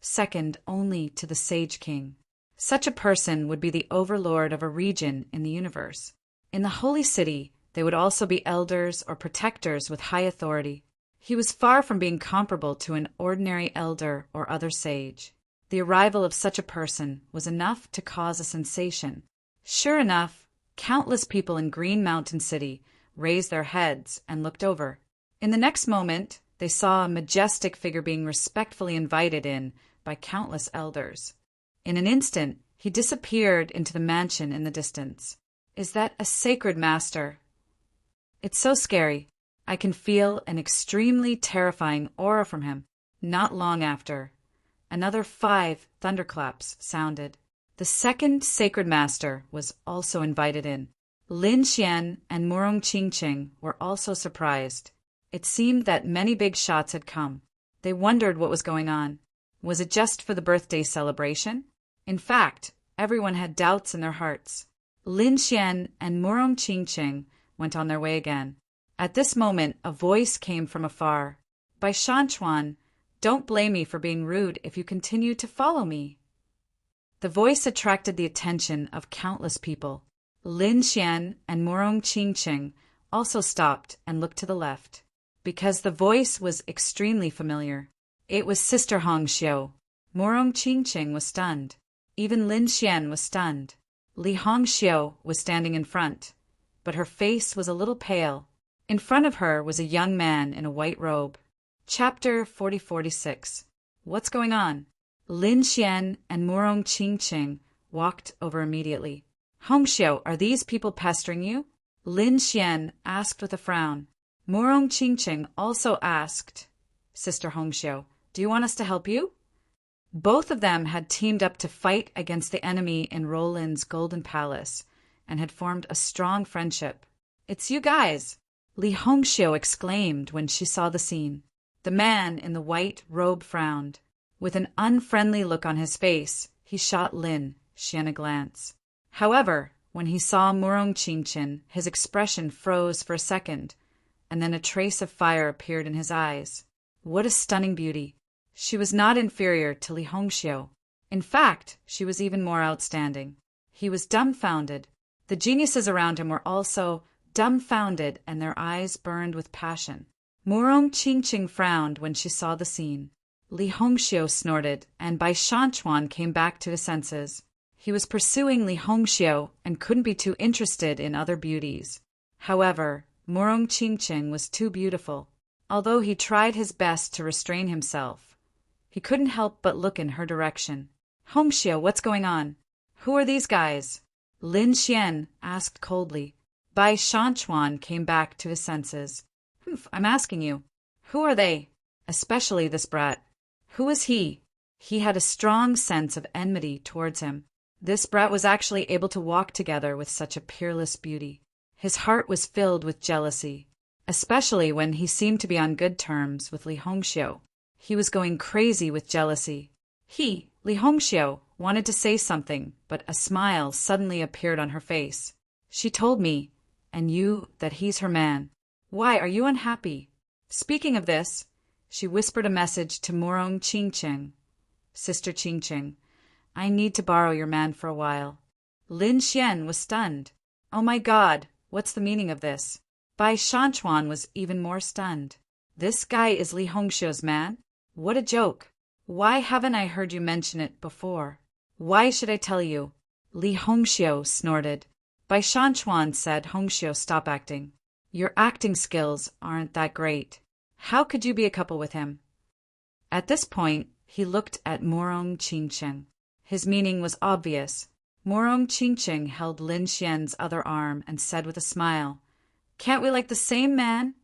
Speaker 1: second only to the Sage King. Such a person would be the overlord of a region in the universe. In the Holy City, they would also be elders or protectors with high authority. He was far from being comparable to an ordinary elder or other sage. The arrival of such a person was enough to cause a sensation. Sure enough, countless people in Green Mountain City raised their heads and looked over. In the next moment, they saw a majestic figure being respectfully invited in by countless elders. In an instant, he disappeared into the mansion in the distance. Is that a sacred master? It's so scary. I can feel an extremely terrifying aura from him. Not long after, another 5 thunderclaps sounded. The second sacred master was also invited in. Lin Xian and Murong Qingqing were also surprised. It seemed that many big shots had come. They wondered what was going on. Was it just for the birthday celebration? In fact, everyone had doubts in their hearts. Lin Xian and Murong Qingqing went on their way again. At this moment, a voice came from afar. "By Shanchuan, don't blame me for being rude if you continue to follow me." The voice attracted the attention of countless people. Lin Xian and Murong Qingqing also stopped and looked to the left, because the voice was extremely familiar. It was Sister Hong Xiu. Murong Qingqing was stunned. Even Lin Xian was stunned. Li Hongxiu was standing in front, but her face was a little pale. In front of her was a young man in a white robe. Chapter 4046. What's going on? Lin Xian and Murong Qingqing walked over immediately. Hongxiu, are these people pestering you? Lin Xian asked with a frown. Murong Qingqing also asked, Sister Hongxiu, do you want us to help you? Both of them had teamed up to fight against the enemy in Roland's Golden Palace and had formed a strong friendship. It's you guys, Li Hongxiu exclaimed when she saw the scene. The man in the white robe frowned. With an unfriendly look on his face, he shot Lin Xian a glance. However, when he saw Murong Qingqing, his expression froze for a second, and then a trace of fire appeared in his eyes. What a stunning beauty! She was not inferior to Li Hongxiu. In fact, she was even more outstanding. He was dumbfounded. The geniuses around him were also dumbfounded, and their eyes burned with passion. Murong Qingqing frowned when she saw the scene. Li Hongxiu snorted, and Bai Shanchuan came back to his senses. He was pursuing Li Hongxiu and couldn't be too interested in other beauties. However, Murong Qingqing was too beautiful. Although he tried his best to restrain himself, he couldn't help but look in her direction. Hongxiu, what's going on? Who are these guys? Lin Xian asked coldly. Bai Shanchuan came back to his senses. I'm asking you. Who are they? Especially this brat. Who is he? He had a strong sense of enmity towards him. This brat was actually able to walk together with such a peerless beauty. His heart was filled with jealousy, especially when he seemed to be on good terms with Li Hongxiu. He was going crazy with jealousy. Li Hongxiu, wanted to say something, but a smile suddenly appeared on her face. She told me, and you, that he's her man. Why, are you unhappy? Speaking of this, she whispered a message to Murong Qingqing. Sister Qingqing, I need to borrow your man for a while. Lin Xian was stunned. Oh my God, what's the meaning of this? Bai Shanchuan was even more stunned. This guy is Li Hongxiu's man? What a joke. Why haven't I heard you mention it before? Why should I tell you? Li Hongxiu snorted. Bai Shanchuan said, Hongxiu, stop acting. Your acting skills aren't that great. How could you be a couple with him? At this point, he looked at Murong Qingqing. His meaning was obvious. Murong Qingqing held Lin Xian's other arm and said with a smile, Can't we like the same man?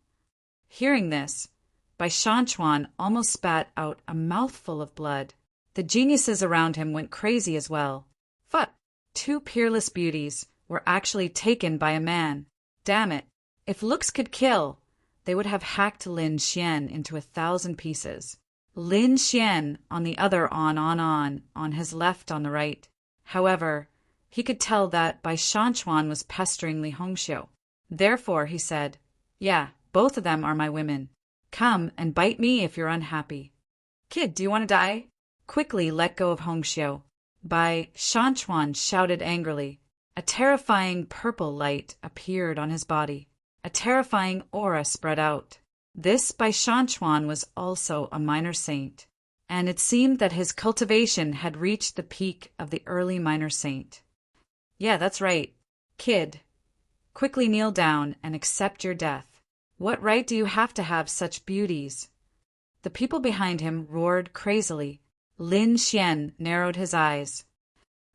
Speaker 1: Hearing this, Bai Shanchuan almost spat out a mouthful of blood. The geniuses around him went crazy as well. But two peerless beauties were actually taken by a man. Damn it. If looks could kill, they would have hacked Lin Xian into 1,000 pieces. Lin Xian on the other on his left on the right. However, he could tell that Bai Shanchuan was pestering Li Hongxiu. Therefore, he said, Yeah, both of them are my women. Come and bite me if you're unhappy. Kid, do you want to die? Quickly let go of Hongxiu. Bai Shanchuan shouted angrily. A terrifying purple light appeared on his body. A terrifying aura spread out. This Bai Shanchuan was also a minor saint, and it seemed that his cultivation had reached the peak of the early minor saint. Yeah, that's right. Kid, quickly kneel down and accept your death. What right do you have to have such beauties? The people behind him roared crazily. Lin Xian narrowed his eyes.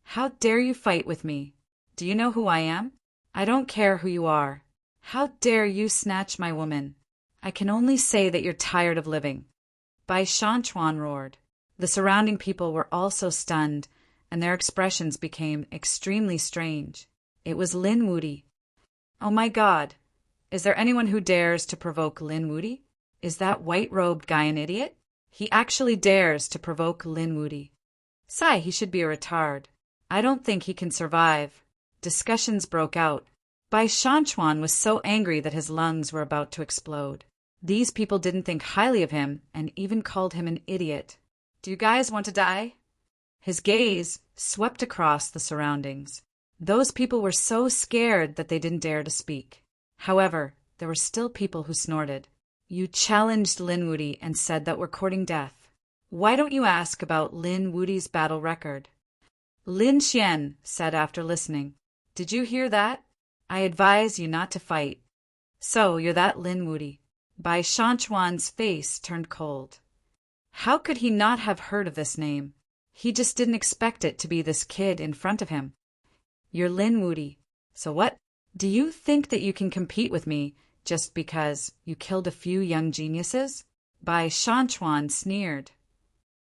Speaker 1: How dare you fight with me? Do you know who I am? I don't care who you are. How dare you snatch my woman? I can only say that you're tired of living. Bai Shanchuan roared. The surrounding people were also stunned, and their expressions became extremely strange. It was Lin Wudi. Oh my God! Is there anyone who dares to provoke Lin Wudi? Is that white-robed guy an idiot? He actually dares to provoke Lin Wudi. Sigh, he should be a retard. I don't think he can survive. Discussions broke out. Bai Shanchuan was so angry that his lungs were about to explode. These people didn't think highly of him and even called him an idiot. Do you guys want to die? His gaze swept across the surroundings. Those people were so scared that they didn't dare to speak. However, there were still people who snorted. You challenged Lin Wudi and said that we're courting death. Why don't you ask about Lin Wudi's battle record? Lin Xian said after listening. Did you hear that? I advise you not to fight. So, you're that Lin Wuti. Bai Shanchuan's face turned cold. How could he not have heard of this name? He just didn't expect it to be this kid in front of him. You're Lin Wuti. So what? Do you think that you can compete with me just because you killed a few young geniuses? Bai Shanchuan sneered.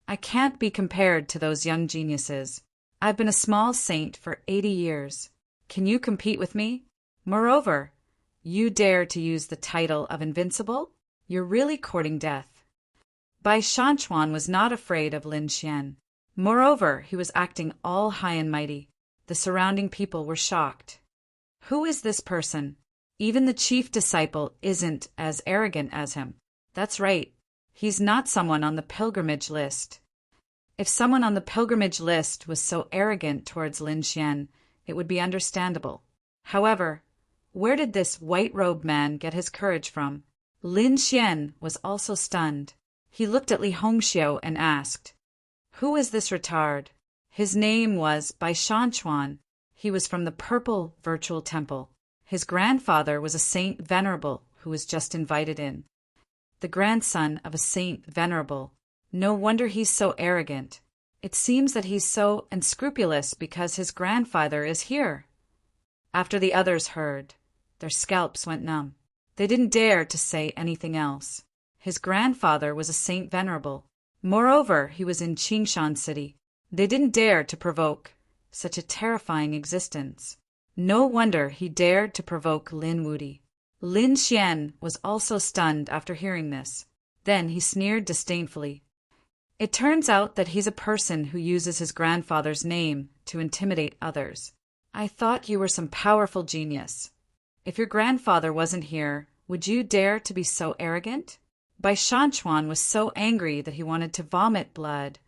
Speaker 1: I can't be compared to those young geniuses. I've been a small saint for 80 years. Can you compete with me? Moreover, you dare to use the title of invincible? You're really courting death. Bai Shanchuan was not afraid of Lin Xian. Moreover, he was acting all high and mighty. The surrounding people were shocked. Who is this person? Even the chief disciple isn't as arrogant as him. That's right. He's not someone on the pilgrimage list. If someone on the pilgrimage list was so arrogant towards Lin Xian, it would be understandable. However, where did this white-robed man get his courage from? Lin Xian was also stunned. He looked at Li Hongxiu and asked, Who is this retard? His name was Bai Shanchuan. He was from the Purple Virtual Temple. His grandfather was a Saint Venerable who was just invited in. The grandson of a Saint Venerable. No wonder he's so arrogant. It seems that he's so unscrupulous because his grandfather is here. After the others heard, their scalps went numb. They didn't dare to say anything else. His grandfather was a Saint Venerable. Moreover, he was in Qingshan City. They didn't dare to provoke such a terrifying existence. No wonder he dared to provoke Lin Wuti. Lin Xian was also stunned after hearing this. Then he sneered disdainfully. It turns out that he's a person who uses his grandfather's name to intimidate others. I thought you were some powerful genius. If your grandfather wasn't here, would you dare to be so arrogant? Bai Shanchuan was so angry that he wanted to vomit blood.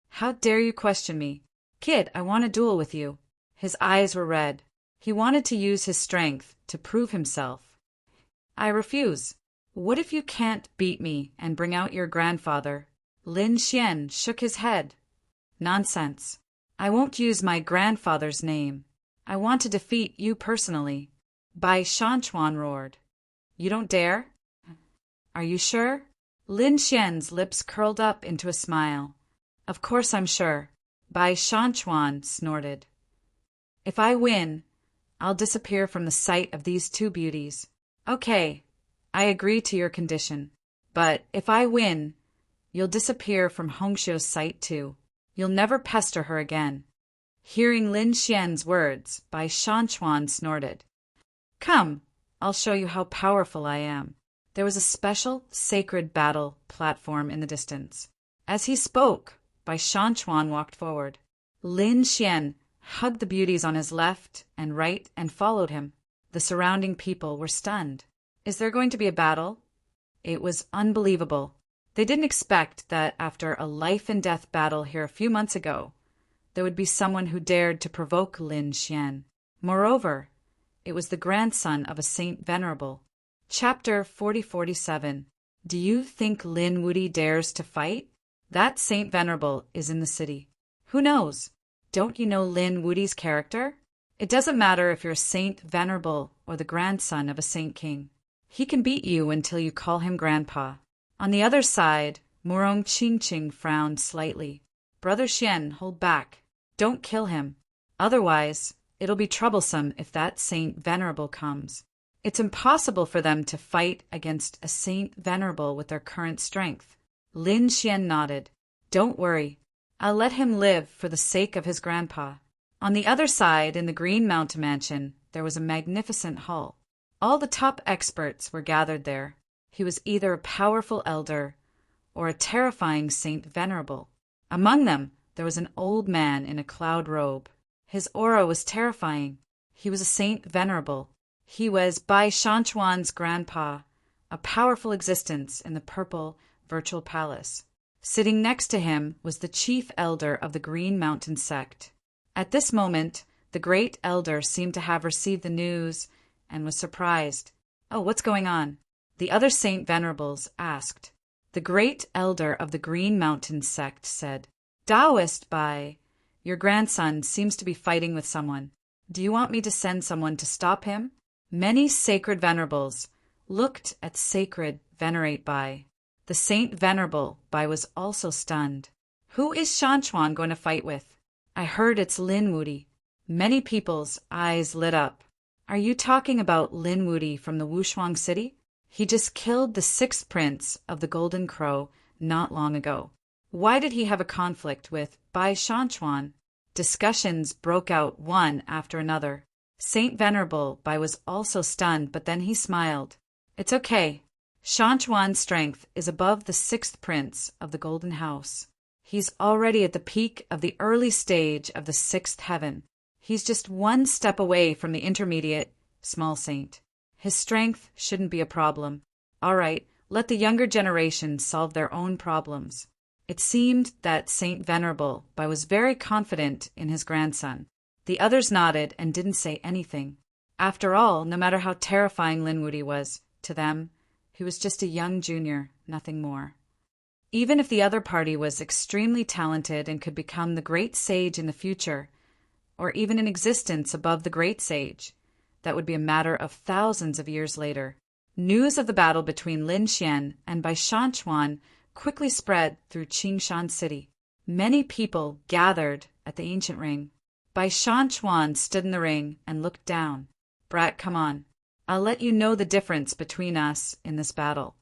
Speaker 1: How dare you question me? Kid, I want to duel with you. His eyes were red. He wanted to use his strength to prove himself. I refuse. What if you can't beat me and bring out your grandfather? Lin Xian shook his head. Nonsense. I won't use my grandfather's name. I want to defeat you personally. Bai Shanchuan roared. You don't dare? Are you sure? Lin Xian's lips curled up into a smile. Of course I'm sure. Bai Shanchuan snorted. If I win, I'll disappear from the sight of these two beauties. Okay, I agree to your condition. But if I win, you'll disappear from Hongxiu's sight too. You'll never pester her again. Hearing Lin Xian's words, Bai Shanchuan snorted. Come, I'll show you how powerful I am. There was a special, sacred battle platform in the distance. As he spoke, Bai Shanchuan walked forward. Lin Xian hugged the beauties on his left and right and followed him. The surrounding people were stunned. Is there going to be a battle? It was unbelievable. They didn't expect that after a life-and-death battle here a few months ago, there would be someone who dared to provoke Lin Xian. Moreover, it was the grandson of a Saint Venerable. Chapter 4047. Do you think Lin Wuti dares to fight? That Saint Venerable is in the city. Who knows? Don't you know Lin Wuti's character? It doesn't matter if you're a Saint Venerable or the grandson of a Saint King. He can beat you until you call him Grandpa. On the other side, Murong Qingqing frowned slightly. Brother Xian, hold back. Don't kill him. Otherwise, it'll be troublesome if that Saint Venerable comes. It's impossible for them to fight against a Saint Venerable with their current strength. Lin Xian nodded. Don't worry. I'll let him live for the sake of his grandpa. On the other side, in the Green Mountain Mansion, there was a magnificent hall. All the top experts were gathered there. He was either a powerful elder or a terrifying Saint Venerable. Among them, there was an old man in a cloud robe. His aura was terrifying. He was a Saint Venerable. He was Bai Shanchuan's grandpa, a powerful existence in the Purple Virtual Palace. Sitting next to him was the chief elder of the Green Mountain sect. At this moment, the great elder seemed to have received the news and was surprised. Oh, what's going on? The other Saint Venerables asked. The great elder of the Green Mountain sect said, Taoist Bai, Your grandson seems to be fighting with someone. Do you want me to send someone to stop him? Many sacred venerables looked at sacred venerate Bai. The Saint Venerable Bai was also stunned. Who is Shanchuan going to fight with? I heard it's Lin Wudi. Many people's eyes lit up. Are you talking about Lin Wudi from the Wushuang city? He just killed the 6th prince of the Golden Crow not long ago. Why did he have a conflict with Bai Shanchuan? Discussions broke out one after another. Saint Venerable Bai was also stunned, but then he smiled. It's okay. Shanchuan's strength is above the 6th prince of the Golden House. He's already at the peak of the early stage of the 6th heaven. He's just one step away from the intermediate small saint. His strength shouldn't be a problem. All right, let the younger generation solve their own problems. It seemed that Saint Venerable Bai was very confident in his grandson. The others nodded and didn't say anything. After all, no matter how terrifying Lin Wudi was to them, he was just a young junior, nothing more. Even if the other party was extremely talented and could become the great sage in the future, or even in existence above the great sage, that would be a matter of thousands of years later. News of the battle between Lin Xian and Bai Shanchuan quickly spread through Qingshan City. Many people gathered at the ancient ring. Bai Shanchuan stood in the ring and looked down. Brat, come on. I'll let you know the difference between us in this battle.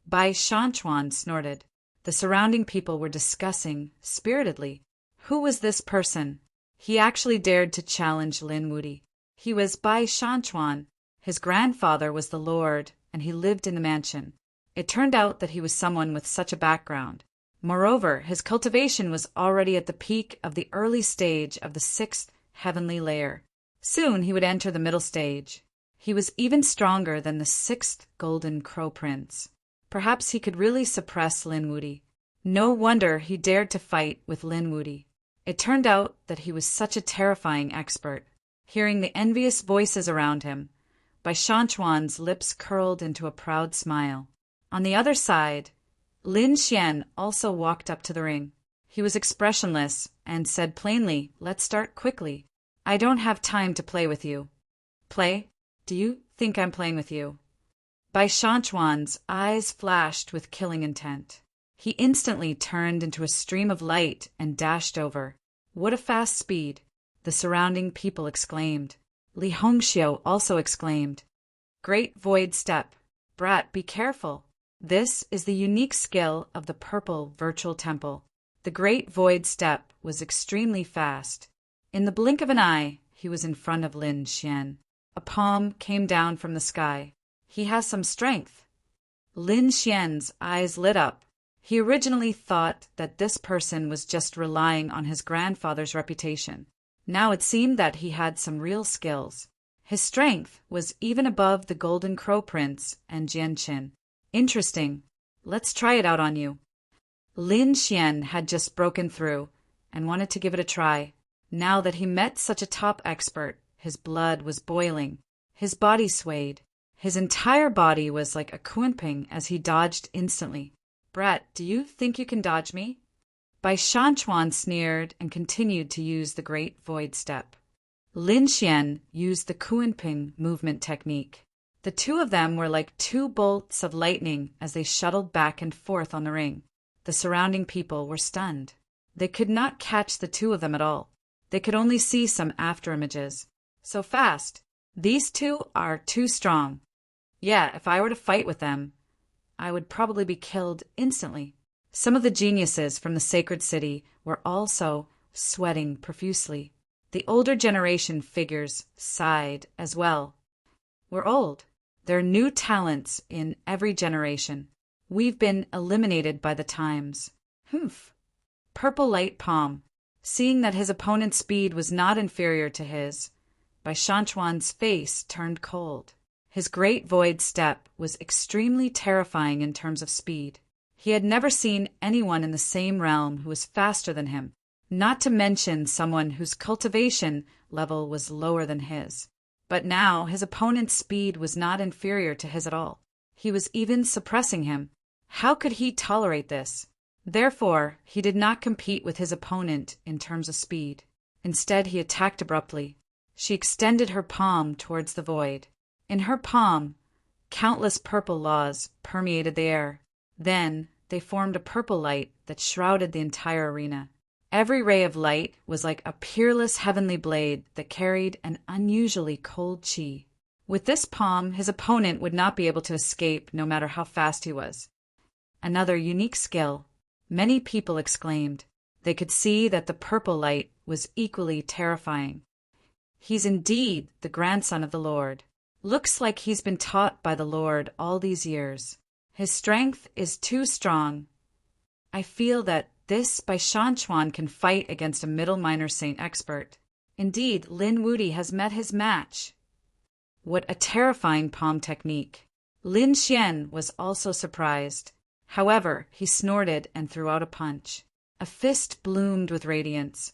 Speaker 1: Bai Shanchuan snorted. The surrounding people were discussing spiritedly. Who was this person? He actually dared to challenge Lin Wudi. He was Bai Shanchuan. His grandfather was the lord, and he lived in the mansion. It turned out that he was someone with such a background. Moreover, his cultivation was already at the peak of the early stage of the 6th heavenly layer. Soon he would enter the middle stage. He was even stronger than the 6th Golden Crow Prince. Perhaps he could really suppress Lin Wudi. No wonder he dared to fight with Lin Wudi. It turned out that he was such a terrifying expert. Hearing the envious voices around him, Bai Shanchuan's lips curled into a proud smile. On the other side, Lin Xian also walked up to the ring. He was expressionless and said plainly, "Let's start quickly. I don't have time to play with you." Play? Do you think I'm playing with you? Bai Shanchuan's eyes flashed with killing intent. He instantly turned into a stream of light and dashed over. What a fast speed! The surrounding people exclaimed. Li Hongxiu also exclaimed. Great void step. Brat, be careful. This is the unique skill of the purple virtual temple. The great void step was extremely fast. In the blink of an eye, he was in front of Lin Xian. A palm came down from the sky. He has some strength. Lin Xian's eyes lit up. He originally thought that this person was just relying on his grandfather's reputation. Now it seemed that he had some real skills. His strength was even above the Golden Crow Prince and Jianqin. Interesting. Let's try it out on you. Lin Xian had just broken through and wanted to give it a try. Now that he met such a top expert, his blood was boiling. His body swayed. His entire body was like a kunping as he dodged instantly. Brat, do you think you can dodge me? Bai Shanchuan sneered and continued to use the Great Void Step. Lin Xian used the kunping movement technique. The two of them were like two bolts of lightning as they shuttled back and forth on the ring. The surrounding people were stunned. They could not catch the two of them at all. They could only see some afterimages. So fast. These two are too strong. Yeah, if I were to fight with them, I would probably be killed instantly. Some of the geniuses from the sacred city were also sweating profusely. The older generation figures sighed as well. We're old. There are new talents in every generation. We've been eliminated by the times. Humph. Purple light palm. Seeing that his opponent's speed was not inferior to his, Bai Shanchuan's face turned cold. His great void step was extremely terrifying in terms of speed. He had never seen anyone in the same realm who was faster than him, not to mention someone whose cultivation level was lower than his. But now his opponent's speed was not inferior to his at all. He was even suppressing him. How could he tolerate this? Therefore, he did not compete with his opponent in terms of speed. Instead, he attacked abruptly. She extended her palm towards the void. In her palm, countless purple laws permeated the air. Then, they formed a purple light that shrouded the entire arena. Every ray of light was like a peerless heavenly blade that carried an unusually cold chi. With this palm, his opponent would not be able to escape no matter how fast he was. Another unique skill, many people exclaimed. They could see that the purple light was equally terrifying. He's indeed the grandson of the Lord. Looks like he's been taught by the Lord all these years. His strength is too strong. I feel that this Bai Shanchuan can fight against a middle minor saint expert. Indeed, Lin Wuti has met his match. What a terrifying palm technique. Lin Xian was also surprised. However, he snorted and threw out a punch. A fist bloomed with radiance,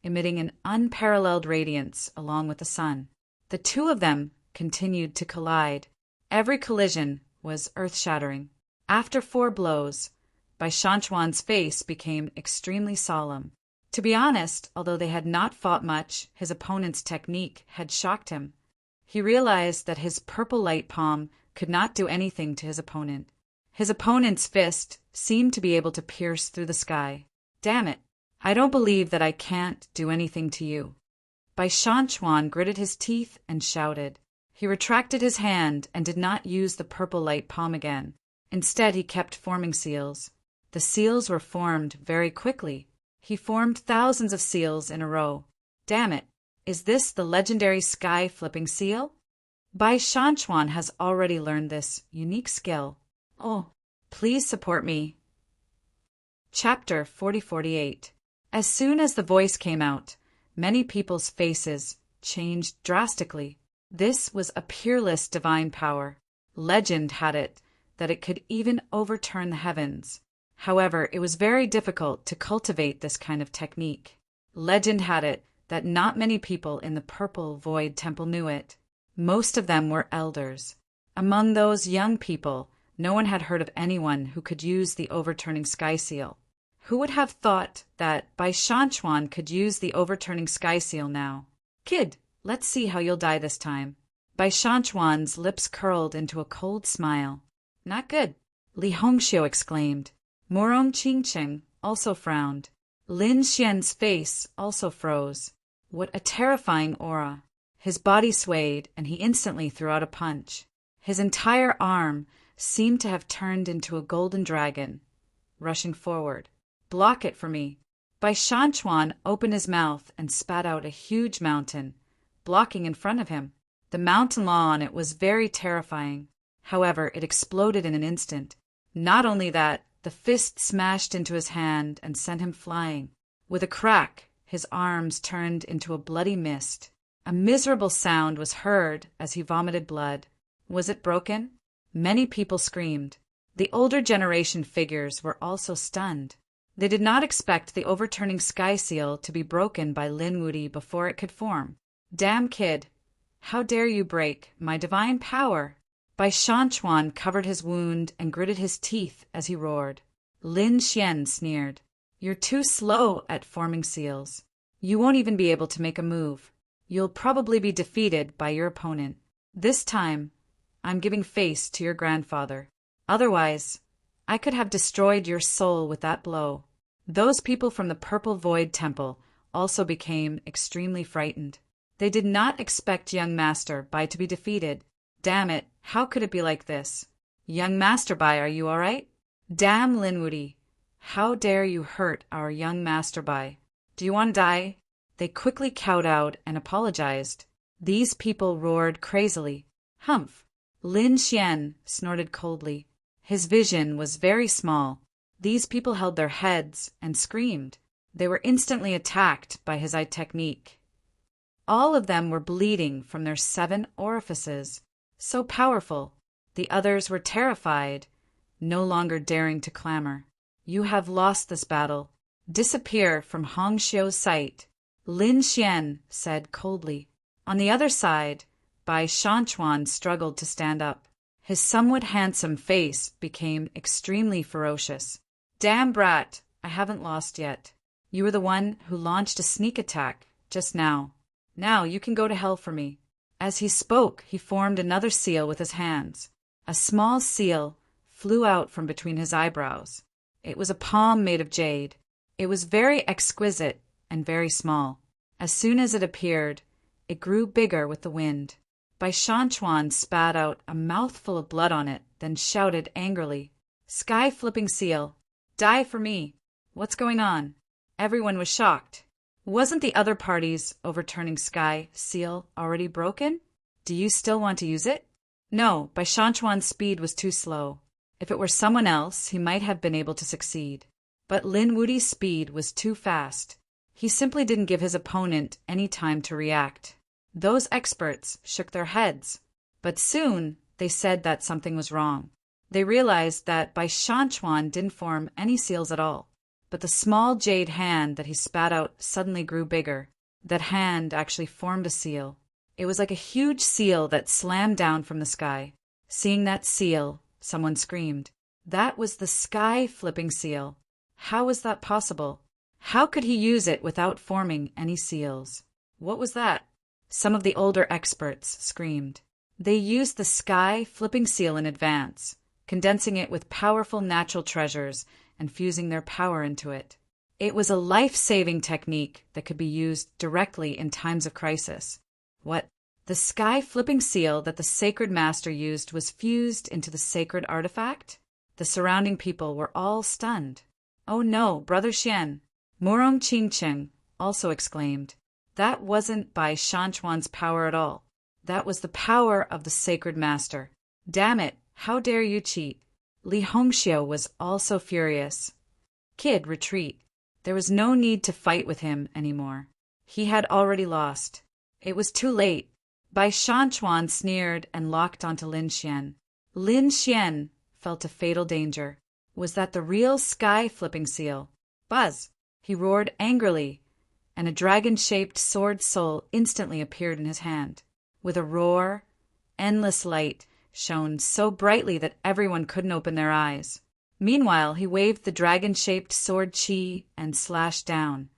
Speaker 1: emitting an unparalleled radiance along with the sun. The two of them continued to collide. Every collision was earth-shattering. After 4 blows, Bai Shanchuan's face became extremely solemn. To be honest, although they had not fought much, his opponent's technique had shocked him. He realized that his purple light palm could not do anything to his opponent. His opponent's fist seemed to be able to pierce through the sky. Damn it, I don't believe that I can't do anything to you. Bai Shanchuan gritted his teeth and shouted. He retracted his hand and did not use the purple light palm again. Instead, he kept forming seals. The seals were formed very quickly. He formed thousands of seals in a row. Damn it, is this the legendary sky-flipping seal? Bai Shanchuan has already learned this unique skill. Oh, please support me. Chapter 4048. As soon as the voice came out, many people's faces changed drastically. This was a peerless divine power. Legend had it that it could even overturn the heavens. However, it was very difficult to cultivate this kind of technique. Legend had it that not many people in the Purple Void Temple knew it. Most of them were elders. Among those young people, no one had heard of anyone who could use the overturning sky seal. Who would have thought that Bai Shanchuan could use the overturning sky seal now? Kid, let's see how you'll die this time. Bai Shanchuan's lips curled into a cold smile. Not good, Li Hongxiu exclaimed. Morong Qingcheng also frowned. Lin Xian's face also froze. What a terrifying aura. His body swayed, and he instantly threw out a punch. His entire arm seemed to have turned into a golden dragon, rushing forward. Block it for me. Bai Shanchuan opened his mouth and spat out a huge mountain, blocking in front of him. The mountain law on it was very terrifying. However, it exploded in an instant. Not only that, the fist smashed into his hand and sent him flying. With a crack, his arms turned into a bloody mist. A miserable sound was heard as he vomited blood. Was it broken? Many people screamed. The older generation figures were also stunned. They did not expect the overturning sky seal to be broken by Lin Wuti before it could form. Damn kid! How dare you break my divine power? Bai Shanchuan covered his wound and gritted his teeth as he roared. Lin Xian sneered. You're too slow at forming seals. You won't even be able to make a move. You'll probably be defeated by your opponent. This time, I'm giving face to your grandfather. Otherwise, I could have destroyed your soul with that blow. Those people from the Purple Void Temple also became extremely frightened. They did not expect young Master Bai to be defeated. Damn it, how could it be like this? Young Master Bai, are you all right? Damn Lin Wuti, how dare you hurt our young Master Bai? Do you want to die? They quickly kowtowed and apologized. These people roared crazily. Humph! Lin Xian snorted coldly. His vision was very small. These people held their heads and screamed. They were instantly attacked by his eye technique. All of them were bleeding from their 7 orifices. So powerful. The others were terrified, no longer daring to clamor. You have lost this battle. Disappear from Hongxiu's sight. Lin Xian said coldly. On the other side, Bai Shanchuan struggled to stand up. His somewhat handsome face became extremely ferocious. Damn brat, I haven't lost yet. You were the one who launched a sneak attack just now. Now you can go to hell for me. As he spoke, he formed another seal with his hands. A small seal flew out from between his eyebrows. It was a palm made of jade. It was very exquisite and very small. As soon as it appeared, it grew bigger with the wind. Bai Shanchuan spat out a mouthful of blood on it, then shouted angrily, "Sky-flipping seal, die for me! What's going on?" Everyone was shocked. Wasn't the other party's overturning sky seal already broken? Do you still want to use it? No, Bai Shanchuan's speed was too slow. If it were someone else, he might have been able to succeed. But Lin Wudi's speed was too fast. He simply didn't give his opponent any time to react. Those experts shook their heads, but soon they said that something was wrong. They realized that Bai Shanchuan didn't form any seals at all. But the small jade hand that he spat out suddenly grew bigger. That hand actually formed a seal. It was like a huge seal that slammed down from the sky. Seeing that seal, someone screamed. That was the sky-flipping seal. How was that possible? How could he use it without forming any seals? What was that? Some of the older experts screamed. They used the sky-flipping seal in advance, condensing it with powerful natural treasures and fusing their power into it. It was a life-saving technique that could be used directly in times of crisis. What? The sky-flipping seal that the sacred master used was fused into the sacred artifact? The surrounding people were all stunned. "Oh no, Brother Xian!" Murong Qingcheng also exclaimed. That wasn't Bai Shanchuan's power at all. That was the power of the sacred master. Damn it, how dare you cheat? Li Hongxiu was also furious. Kid, retreat. There was no need to fight with him anymore. He had already lost. It was too late. Bai Shanchuan sneered and locked onto Lin Xian. Lin Xian felt a fatal danger. Was that the real sky-flipping seal? Buzz! He roared angrily, and a dragon-shaped sword soul instantly appeared in his hand. With a roar, endless light shone so brightly that everyone couldn't open their eyes. Meanwhile, he waved the dragon-shaped sword chi and slashed down,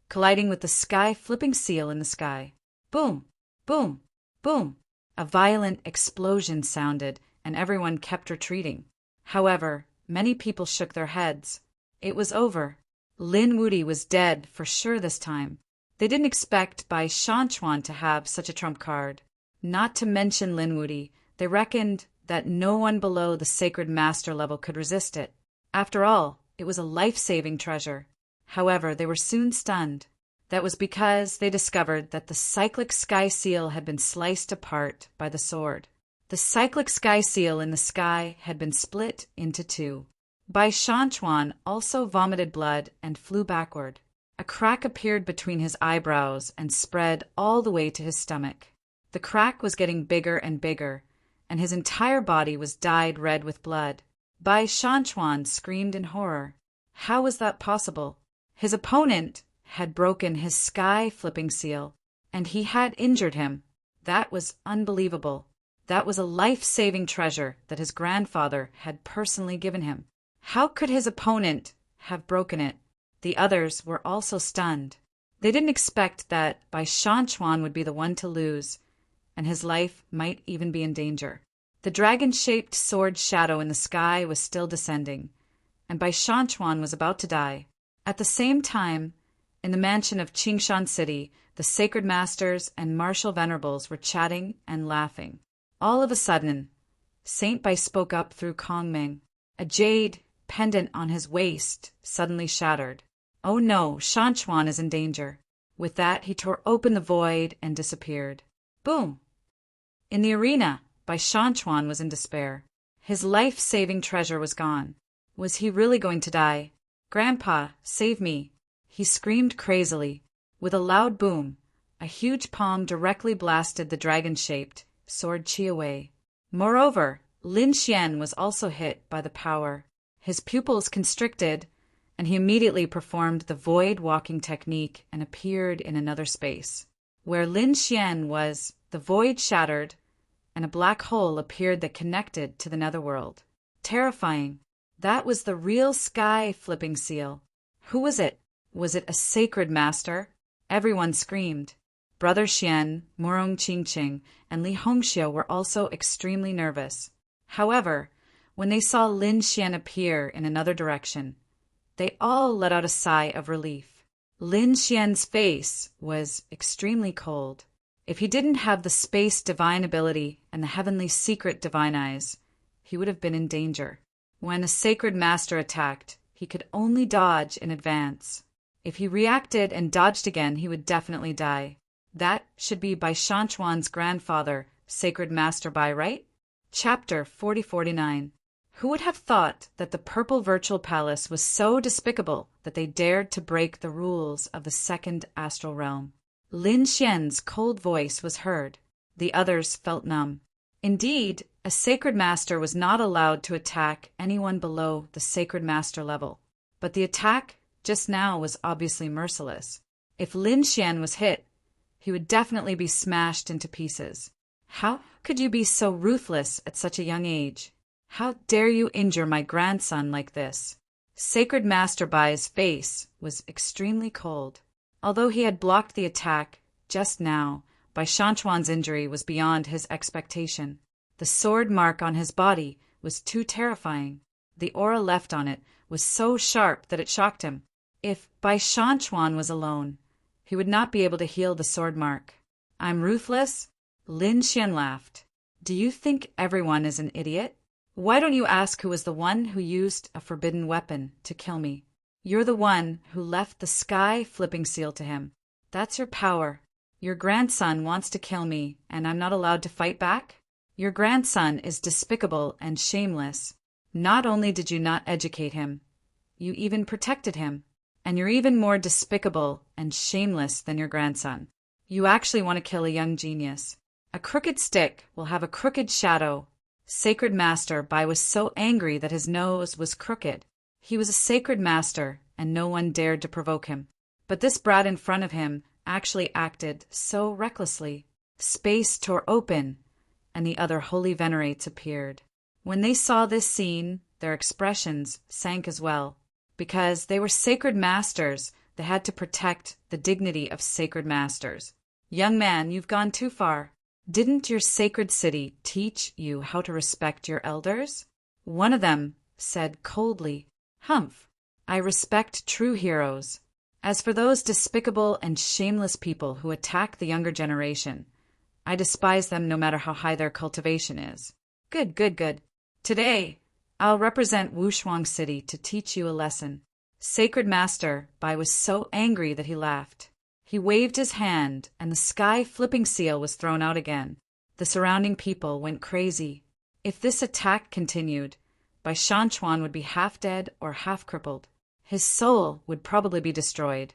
Speaker 1: colliding with the sky-flipping seal in the sky. Boom! Boom! Boom! A violent explosion sounded, and everyone kept retreating. However, many people shook their heads. It was over. Lin Wudi was dead for sure this time. They didn't expect Bai Shanchuan to have such a trump card. Not to mention Lin Wudi, they reckoned that no one below the sacred master level could resist it. After all, it was a life-saving treasure. However, they were soon stunned. That was because they discovered that the cyclic sky seal had been sliced apart by the sword. The cyclic sky seal in the sky had been split into two. Bai Shanchuan also vomited blood and flew backward. A crack appeared between his eyebrows and spread all the way to his stomach. The crack was getting bigger and bigger, and his entire body was dyed red with blood. Bai Shanchuan screamed in horror. How was that possible? His opponent had broken his sky-flipping seal, and he had injured him. That was unbelievable. That was a life-saving treasure that his grandfather had personally given him. How could his opponent have broken it? The others were also stunned. They didn't expect that Bai Shanchuan would be the one to lose, and his life might even be in danger. The dragon-shaped sword shadow in the sky was still descending, and Bai Shanchuan was about to die. At the same time, in the mansion of Qingshan City, the sacred masters and martial venerables were chatting and laughing. All of a sudden, Saint Bai spoke up through Kongming. A jade pendant on his waist suddenly shattered. Oh no, Shanchuan is in danger. With that, he tore open the void and disappeared. Boom! In the arena, Bai Shanchuan was in despair. His life-saving treasure was gone. Was he really going to die? Grandpa, save me! He screamed crazily. With a loud boom, a huge palm directly blasted the dragon-shaped sword chi away. Moreover, Lin Xian was also hit by the power. His pupils constricted, and he immediately performed the void walking technique and appeared in another space. Where Lin Xian was, the void shattered, and a black hole appeared that connected to the netherworld. Terrifying. That was the real sky-flipping seal. Who was it? Was it a sacred master? Everyone screamed. Brother Xian, Murong Qingqing, and Li Hongxiu were also extremely nervous. However, when they saw Lin Xian appear in another direction, they all let out a sigh of relief. Lin Xian's face was extremely cold. If he didn't have the space divine ability and the heavenly secret divine eyes, he would have been in danger. When a sacred master attacked, he could only dodge in advance. If he reacted and dodged again, he would definitely die. That should be Bai Shanchuan's grandfather, Sacred Master Bai, right? Chapter 4049. Who would have thought that the Purple Virtual Palace was so despicable that they dared to break the rules of the second astral realm? Lin Xian's cold voice was heard. The others felt numb. Indeed, a Sacred Master was not allowed to attack anyone below the Sacred Master level. But the attack just now was obviously merciless. If Lin Xian was hit, he would definitely be smashed into pieces. How could you be so ruthless at such a young age? How dare you injure my grandson like this? Sacred Master Bai's face was extremely cold. Although he had blocked the attack just now, Bai Shanchuan's injury was beyond his expectation. The sword mark on his body was too terrifying. The aura left on it was so sharp that it shocked him. If Bai Shanchuan was alone, he would not be able to heal the sword mark. I'm ruthless? Lin Xian laughed. Do you think everyone is an idiot? Why don't you ask who was the one who used a forbidden weapon to kill me? You're the one who left the sky-flipping seal to him. That's your power. Your grandson wants to kill me, and I'm not allowed to fight back? Your grandson is despicable and shameless. Not only did you not educate him, you even protected him. And you're even more despicable and shameless than your grandson. You actually want to kill a young genius. A crooked stick will have a crooked shadow. Sacred Master Bai was so angry that his nose was crooked. He was a sacred master, and no one dared to provoke him. But this brat in front of him actually acted so recklessly. Space tore open, and the other holy venerates appeared. When they saw this scene, their expressions sank as well. Because they were sacred masters, they had to protect the dignity of sacred masters. Young man, you've gone too far. Didn't your sacred city teach you how to respect your elders? One of them said coldly, Humph, I respect true heroes. As for those despicable and shameless people who attack the younger generation, I despise them no matter how high their cultivation is. Good, good, good. Today, I'll represent Wushuang City to teach you a lesson. Sacred Master Bai was so angry that he laughed. He waved his hand, and the sky-flipping seal was thrown out again. The surrounding people went crazy. If this attack continued, Bai Shanchuan would be half dead or half crippled. His soul would probably be destroyed.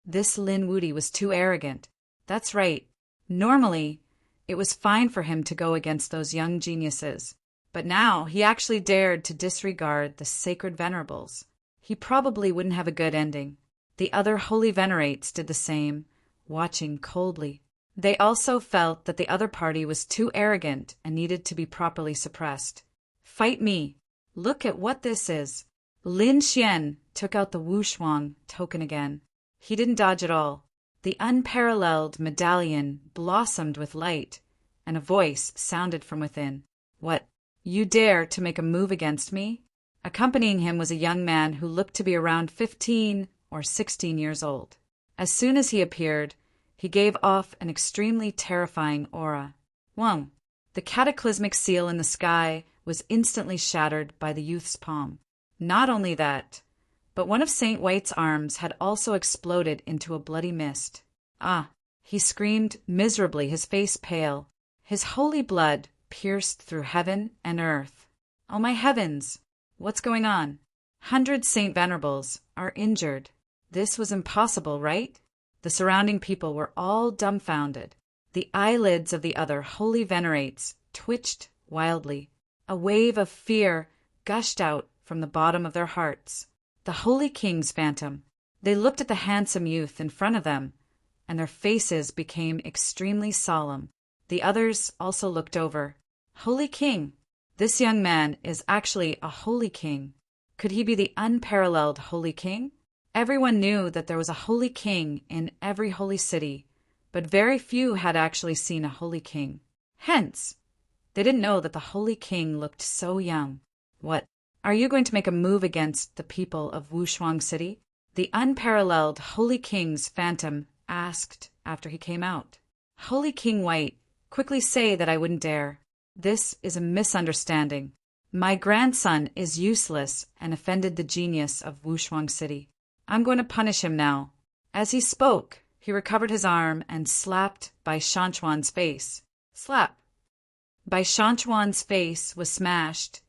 Speaker 1: This Lin Wudi was too arrogant. That's right. Normally, it was fine for him to go against those young geniuses. But now he actually dared to disregard the sacred venerables. He probably wouldn't have a good ending. The other holy venerates did the same, watching coldly. They also felt that the other party was too arrogant and needed to be properly suppressed. Fight me. Look at what this is. Lin Xian took out the Wushuang token again. He didn't dodge at all. The unparalleled medallion blossomed with light, and a voice sounded from within. What? You dare to make a move against me? Accompanying him was a young man who looked to be around 15 or 16 years old. As soon as he appeared, he gave off an extremely terrifying aura. Wang, the cataclysmic seal in the sky was instantly shattered by the youth's palm. Not only that, but one of Saint White's arms had also exploded into a bloody mist. Ah! He screamed miserably, his face pale. His holy blood pierced through heaven and earth. Oh my heavens! What's going on? 100 Saint Venerables are injured. This was impossible, right? The surrounding people were all dumbfounded. The eyelids of the other holy venerates twitched wildly. A wave of fear gushed out from the bottom of their hearts. The Holy King's phantom. They looked at the handsome youth in front of them, and their faces became extremely solemn. The others also looked over. Holy King! This young man is actually a holy king. Could he be the unparalleled Holy King? Everyone knew that there was a Holy King in every holy city, but very few had actually seen a Holy King. Hence, they didn't know that the Holy King looked so young. What? Are you going to make a move against the people of Wushuang City? The unparalleled Holy King's phantom asked after he came out. Holy King White, quickly say that I wouldn't dare. This is a misunderstanding. My grandson is useless and offended the genius of Wushuang City. I'm going to punish him now. As he spoke, he recovered his arm and slapped Bai Shanchuan's face. Slap. Bai Shanchuan's face was smashed,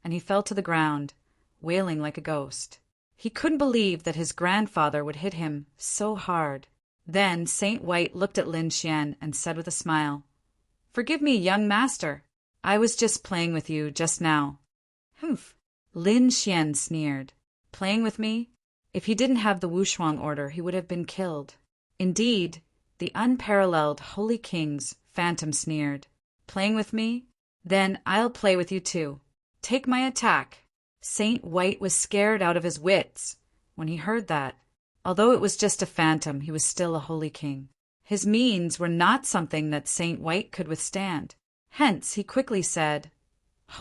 Speaker 1: and he fell to the ground, wailing like a ghost. He couldn't believe that his grandfather would hit him so hard. Then Saint White looked at Lin Xian and said with a smile, "Forgive me, young master. I was just playing with you just now." Humph! Lin Xian sneered. Playing with me? If he didn't have the Wushuang order, he would have been killed. Indeed, the unparalleled Holy King's phantom sneered. Playing with me? Then I'll play with you too. Take my attack. Saint White was scared out of his wits when he heard that. Although it was just a phantom, he was still a Holy King. His means were not something that Saint White could withstand. Hence, he quickly said,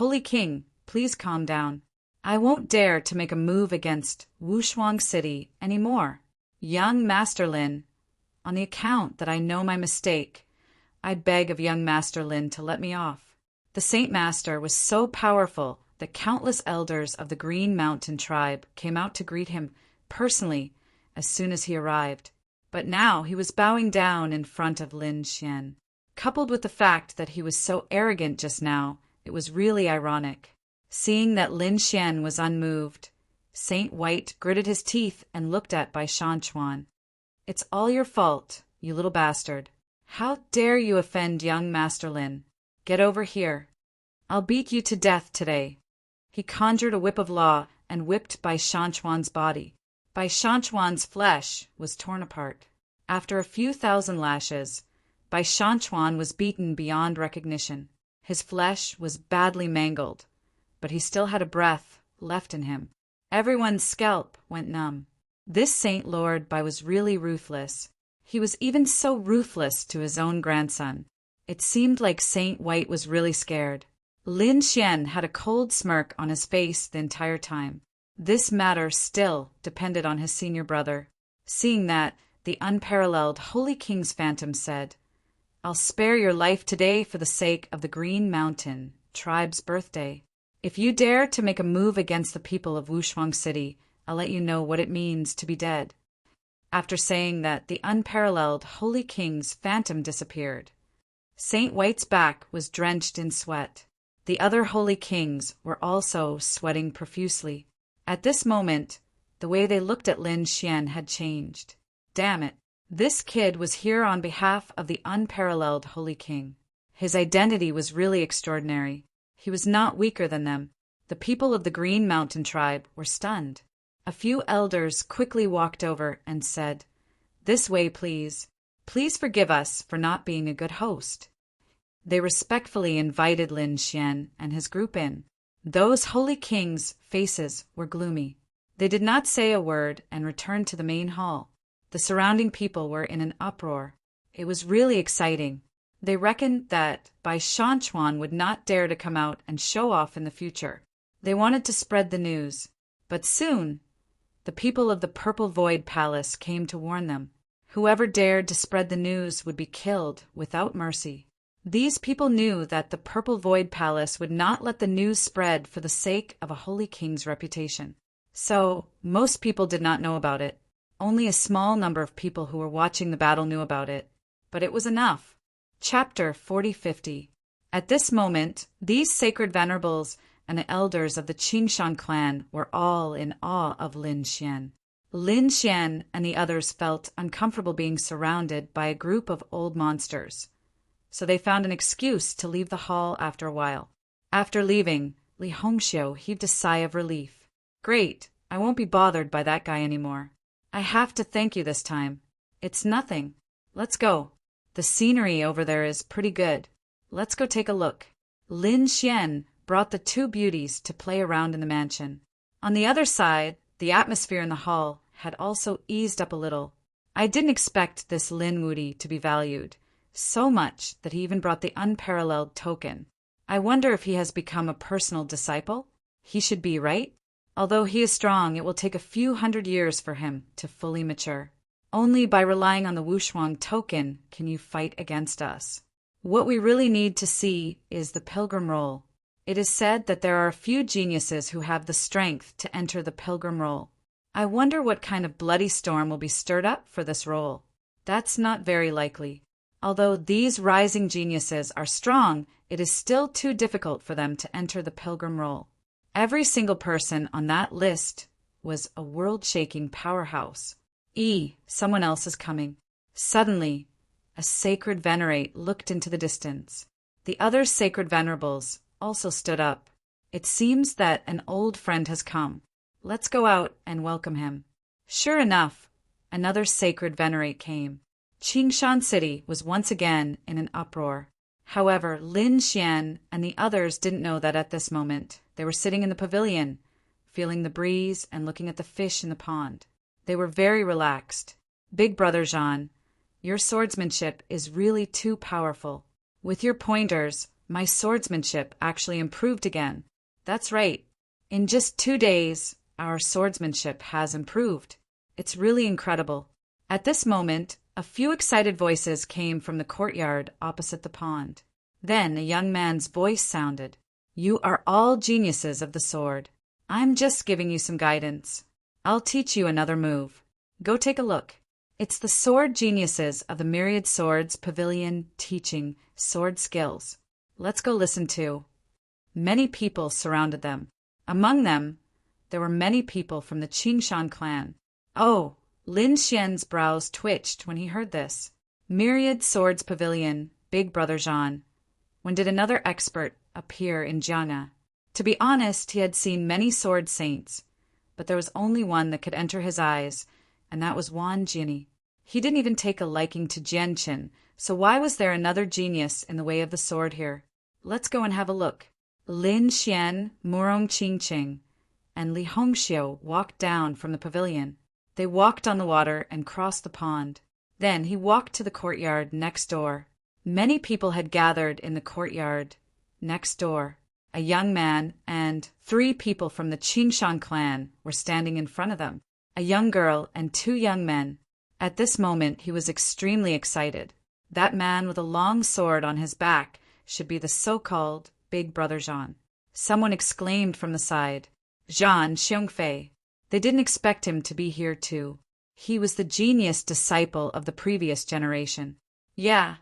Speaker 1: "Holy King, please calm down. I won't dare to make a move against Wushuang City any more. Young Master Lin, on the account that I know my mistake, I beg of young Master Lin to let me off." The Saint Master was so powerful that countless elders of the Green Mountain tribe came out to greet him personally as soon as he arrived. But now he was bowing down in front of Lin Xian. Coupled with the fact that he was so arrogant just now, it was really ironic. Seeing that Lin Xian was unmoved, Saint White gritted his teeth and looked at Bai Shanchuan. "It's all your fault, you little bastard. How dare you offend young Master Lin? Get over here. I'll beat you to death today." He conjured a whip of law and whipped Bai Shanchuan's body. Bai Shanchuan's flesh was torn apart. After a few thousand lashes, Bai Shanchuan was beaten beyond recognition. His flesh was badly mangled, but he still had a breath left in him. Everyone's scalp went numb. This Saint Lord Bai was really ruthless. He was even so ruthless to his own grandson. It seemed like Saint White was really scared. Lin Xian had a cold smirk on his face the entire time. This matter still depended on his senior brother. Seeing that, the unparalleled Holy King's phantom said, "I'll spare your life today for the sake of the Green Mountain tribe's birthday. If you dare to make a move against the people of Wushuang City, I'll let you know what it means to be dead." After saying that, the unparalleled Holy King's phantom disappeared. Saint White's back was drenched in sweat. The other Holy Kings were also sweating profusely. At this moment, the way they looked at Lin Xian had changed. Damn it! This kid was here on behalf of the unparalleled Holy King. His identity was really extraordinary. He was not weaker than them. The people of the Green Mountain tribe were stunned. A few elders quickly walked over and said, "This way, please. Please forgive us for not being a good host." They respectfully invited Lin Xian and his group in. Those Holy Kings' faces were gloomy. They did not say a word and returned to the main hall. The surrounding people were in an uproar. It was really exciting. They reckoned that Bai Shanchuan would not dare to come out and show off in the future. They wanted to spread the news. But soon, the people of the Purple Void Palace came to warn them. Whoever dared to spread the news would be killed without mercy. These people knew that the Purple Void Palace would not let the news spread for the sake of a Holy King's reputation. So, most people did not know about it. Only a small number of people who were watching the battle knew about it. But it was enough. Chapter 4050. At this moment, these sacred venerables and the elders of the Qingshan clan were all in awe of Lin Xian. Lin Xian and the others felt uncomfortable being surrounded by a group of old monsters, so they found an excuse to leave the hall after a while. After leaving, Li Hongxiu heaved a sigh of relief. "Great, I won't be bothered by that guy anymore. I have to thank you this time. It's nothing. Let's go. The scenery over there is pretty good. Let's go take a look." Lin Xian brought the two beauties to play around in the mansion. On the other side, the atmosphere in the hall had also eased up a little. I didn't expect this Lin Wuti to be valued so much that he even brought the unparalleled token. I wonder if he has become a personal disciple? He should be, right? Although he is strong, it will take a few hundred years for him to fully mature. Only by relying on the Wushuang token can you fight against us. What we really need to see is the pilgrim role. It is said that there are a few geniuses who have the strength to enter the pilgrim role. I wonder what kind of bloody storm will be stirred up for this role. That's not very likely. Although these rising geniuses are strong, it is still too difficult for them to enter the pilgrim role. Every single person on that list was a world-shaking powerhouse. Someone else is coming. Suddenly, a sacred venerate looked into the distance. The other sacred venerables also stood up. It seems that an old friend has come. Let's go out and welcome him. Sure enough, another sacred venerate came. Qingshan City was once again in an uproar. However, Lin Xian and the others didn't know that at this moment. They were sitting in the pavilion, feeling the breeze and looking at the fish in the pond. They were very relaxed. Big brother Jean, your swordsmanship is really too powerful. With your pointers, my swordsmanship actually improved again. That's right. In just 2 days, our swordsmanship has improved. It's really incredible. At this moment, a few excited voices came from the courtyard opposite the pond. Then a young man's voice sounded. You are all geniuses of the sword. I'm just giving you some guidance. I'll teach you another move. Go take a look. It's the sword geniuses of the Myriad Swords Pavilion teaching sword skills. Let's go listen to. Many people surrounded them. Among them, there were many people from the Qingshan clan. Oh, Lin Xian's brows twitched when he heard this. Myriad Swords Pavilion, Big Brother Jean. When did another expert appear in Jiang'a? To be honest, he had seen many sword saints, but there was only one that could enter his eyes, and that was Wan Jinni. He didn't even take a liking to Jianqin, so why was there another genius in the way of the sword here? Let's go and have a look. Lin Xian, Murong Qingqing, and Li Hongxiu walked down from the pavilion. They walked on the water and crossed the pond. Then he walked to the courtyard next door. Many people had gathered in the courtyard next door. A young man and 3 people from the Qingshan clan were standing in front of them. A young girl and 2 young men. At this moment, he was extremely excited. That man with a long sword on his back should be the so-called Big Brother Jean. Someone exclaimed from the side, Jean Xiongfei. They didn't expect him to be here too. He was the genius disciple of the previous generation. Yeah,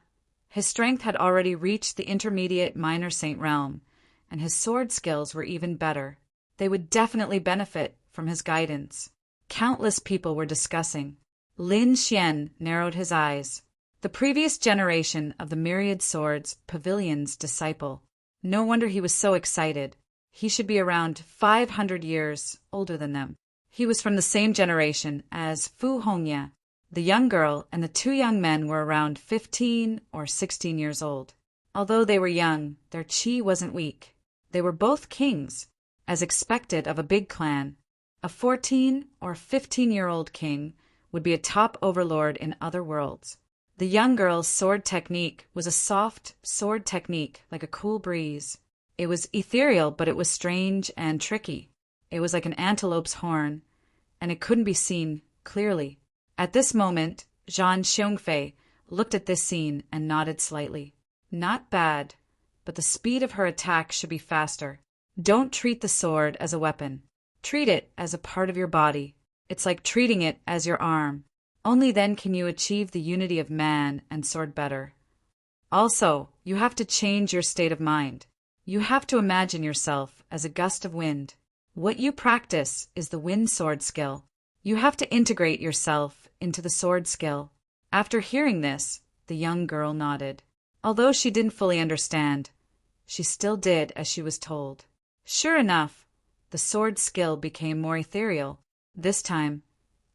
Speaker 1: his strength had already reached the intermediate minor saint realm, and his sword skills were even better. They would definitely benefit from his guidance. Countless people were discussing. Lin Xian narrowed his eyes. The previous generation of the Myriad Swords Pavilion's disciple. No wonder he was so excited. He should be around 500 years older than them. He was from the same generation as Fu Hongya. The young girl and the 2 young men were around 15 or 16 years old. Although they were young, their qi wasn't weak. They were both kings, as expected of a big clan. A 14 or 15-year-old king would be a top overlord in other worlds. The young girl's sword technique was a soft sword technique like a cool breeze. It was ethereal, but it was strange and tricky. It was like an antelope's horn, and it couldn't be seen clearly. At this moment, Zhan Xiongfei looked at this scene and nodded slightly. Not bad, but the speed of her attack should be faster. Don't treat the sword as a weapon. Treat it as a part of your body. It's like treating it as your arm. Only then can you achieve the unity of man and sword better. Also, you have to change your state of mind. You have to imagine yourself as a gust of wind. What you practice is the wind sword skill. You have to integrate yourself into the sword skill. After hearing this, the young girl nodded. Although she didn't fully understand, she still did as she was told. Sure enough, the sword skill became more ethereal. This time,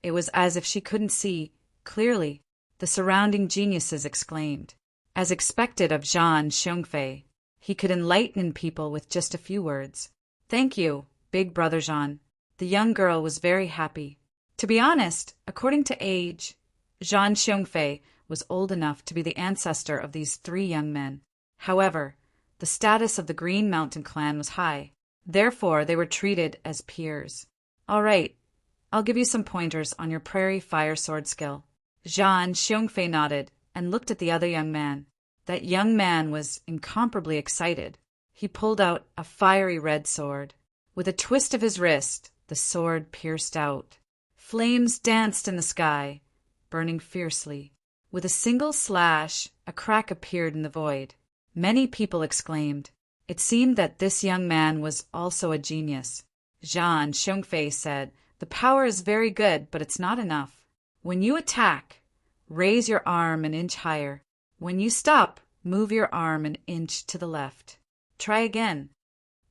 Speaker 1: it was as if she couldn't see clearly. The surrounding geniuses exclaimed. As expected of Zhan Xiongfei, he could enlighten people with just a few words. Thank you, Big Brother Jean. The young girl was very happy. To be honest, according to age, Zhan Xiongfei was old enough to be the ancestor of these 3 young men. However, the status of the Green Mountain clan was high. Therefore, they were treated as peers. All right, I'll give you some pointers on your prairie fire sword skill. Zhan Xiongfei nodded and looked at the other young man. That young man was incomparably excited. He pulled out a fiery red sword. With a twist of his wrist, the sword pierced out. Flames danced in the sky, burning fiercely. With a single slash, a crack appeared in the void. Many people exclaimed. It seemed that this young man was also a genius. Zhan Xiongfei said, "The power is very good, but it's not enough. When you attack, raise your arm an inch higher. When you stop, move your arm an inch to the left. Try again."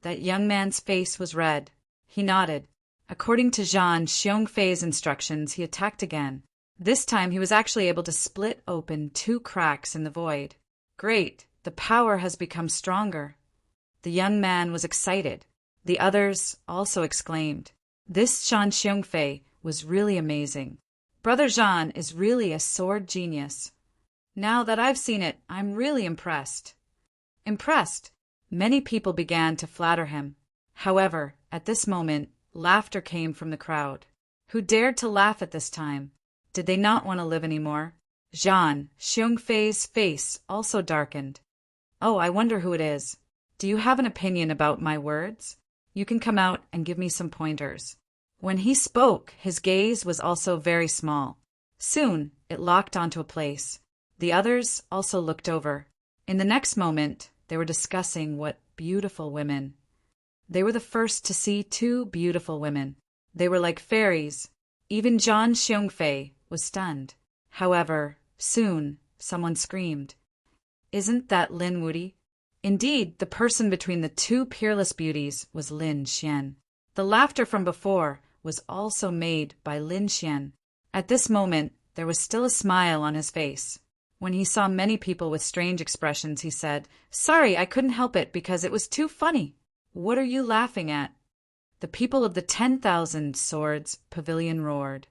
Speaker 1: That young man's face was red. He nodded. According to Zhan Xiongfei's instructions, he attacked again. This time he was actually able to split open 2 cracks in the void. Great, the power has become stronger. The young man was excited. The others also exclaimed. This Zhan Xiongfei was really amazing. Brother Zhan is really a sword genius. Now that I've seen it, I'm really impressed. Impressed? Many people began to flatter him. However, at this moment, laughter came from the crowd. Who dared to laugh at this time? Did they not want to live anymore? Zhan Xiongfei's face also darkened. Oh, I wonder who it is. Do you have an opinion about my words? You can come out and give me some pointers. When he spoke, his gaze was also very small. Soon, it locked onto a place. The others also looked over. In the next moment, they were discussing what beautiful women. They were the first to see 2 beautiful women. They were like fairies. Even Zhan Xiongfei was stunned. However, soon, someone screamed. Isn't that Lin Wuti? Indeed, the person between the 2 peerless beauties was Lin Xian. The laughter from before was also made by Lin Xian. At this moment, there was still a smile on his face. When he saw many people with strange expressions, he said, "Sorry, I couldn't help it because it was too funny." "What are you laughing at?" The people of the 10,000 Swords Pavilion roared.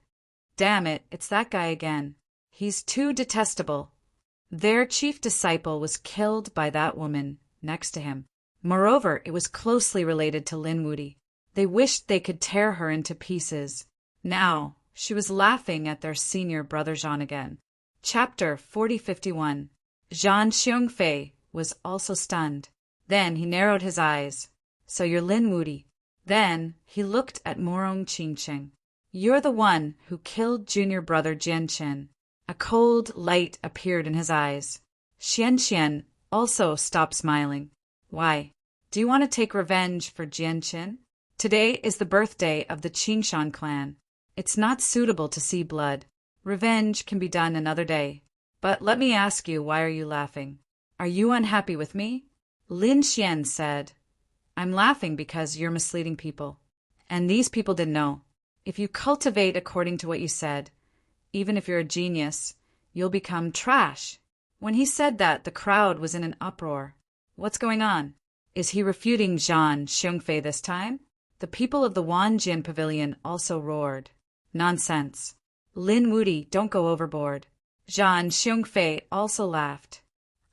Speaker 1: "Damn it, it's that guy again. He's too detestable." Their chief disciple was killed by that woman next to him. Moreover, it was closely related to Lin Wuti. They wished they could tear her into pieces. Now, she was laughing at their senior brother Zhan again. Chapter 4051. Zhan Xiongfei was also stunned. Then he narrowed his eyes. "So you're Lin Wuti." Then he looked at Morong Qingqing. "You're the one who killed junior brother Jianchen." A cold light appeared in his eyes. Xianxian also stopped smiling. "Why? Do you want to take revenge for Jianchen? Today is the birthday of the Qingshan clan. It's not suitable to see blood. Revenge can be done another day. But let me ask you, why are you laughing? Are you unhappy with me?" Lin Xian said, "I'm laughing because you're misleading people. And these people didn't know. If you cultivate according to what you said, even if you're a genius, you'll become trash." When he said that, the crowd was in an uproar. What's going on? Is he refuting Zhan Xiongfei this time? The people of the Wanjin Pavilion also roared. Nonsense. Lin Wuti, don't go overboard. Zhan Xiongfei also laughed.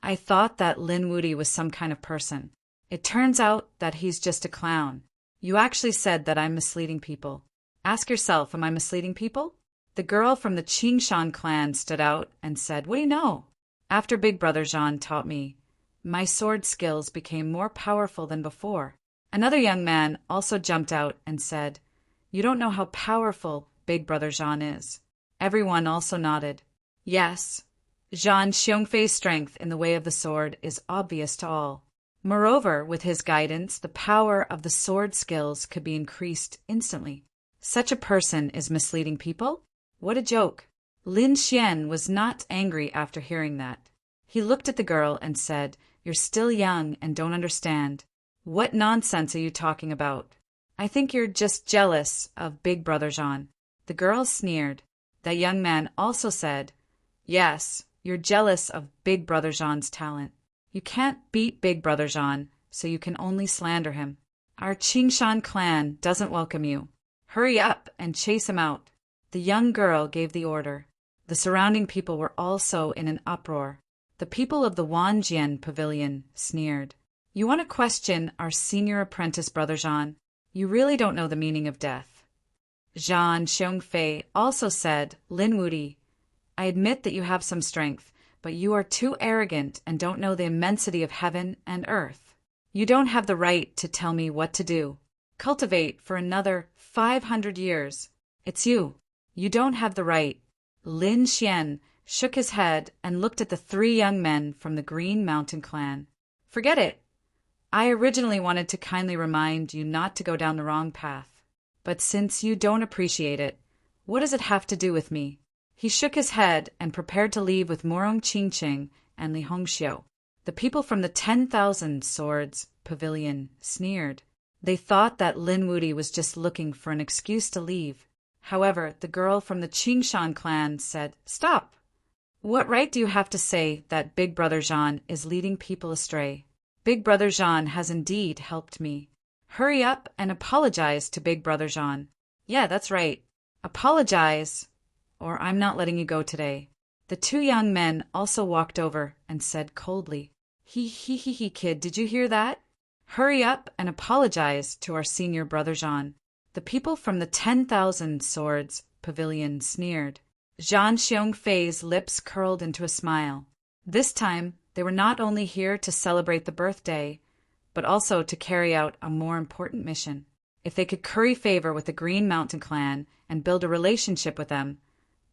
Speaker 1: I thought that Lin Wuti was some kind of person. It turns out that he's just a clown. You actually said that I'm misleading people. Ask yourself, am I misleading people? The girl from the Qingshan clan stood out and said, "What do you know?" After Big Brother Zhan taught me, my sword skills became more powerful than before. Another young man also jumped out and said, "You don't know how powerful Big Brother Zhan is." Everyone also nodded. Yes, Zhan Xiongfei's strength in the way of the sword is obvious to all. Moreover, with his guidance, the power of the sword skills could be increased instantly. Such a person is misleading people? What a joke. Lin Xian was not angry after hearing that. He looked at the girl and said, "You're still young and don't understand. What nonsense are you talking about? I think you're just jealous of Big Brother Zhan." The girl sneered. That young man also said, "Yes, you're jealous of Big Brother Zhan's talent. You can't beat Big Brother Zhan, so you can only slander him. Our Qingshan clan doesn't welcome you." Hurry up and chase him out. The young girl gave the order. The surrounding people were also in an uproar. The people of the Wanjian pavilion sneered. You want to question our senior apprentice, Brother Jean? You really don't know the meaning of death. Zhang Xiongfei also said, Lin Wuti, I admit that you have some strength, but you are too arrogant and don't know the immensity of heaven and earth. You don't have the right to tell me what to do. Cultivate for another 500 years. It's you. You don't have the right. Lin Xian shook his head and looked at the three young men from the Green Mountain clan. Forget it. I originally wanted to kindly remind you not to go down the wrong path. But since you don't appreciate it, what does it have to do with me? He shook his head and prepared to leave with Morong Qingqing and Li Hongxiu. The people from the 10,000 Swords Pavilion sneered. They thought that Lin Wuti was just looking for an excuse to leave. However, the girl from the Qingshan clan said, Stop! What right do you have to say that Big Brother Jean is leading people astray? Big Brother Jean has indeed helped me. Hurry up and apologize to Big Brother Jean. Yeah, that's right. Apologize, or I'm not letting you go today. The two young men also walked over and said coldly, He, kid, did you hear that? Hurry up and apologize to our senior Brother Jean. The people from the 10,000 Swords Pavilion sneered. Zhang Xiongfei's lips curled into a smile. This time, they were not only here to celebrate the birthday, but also to carry out a more important mission. If they could curry favor with the Green Mountain clan and build a relationship with them,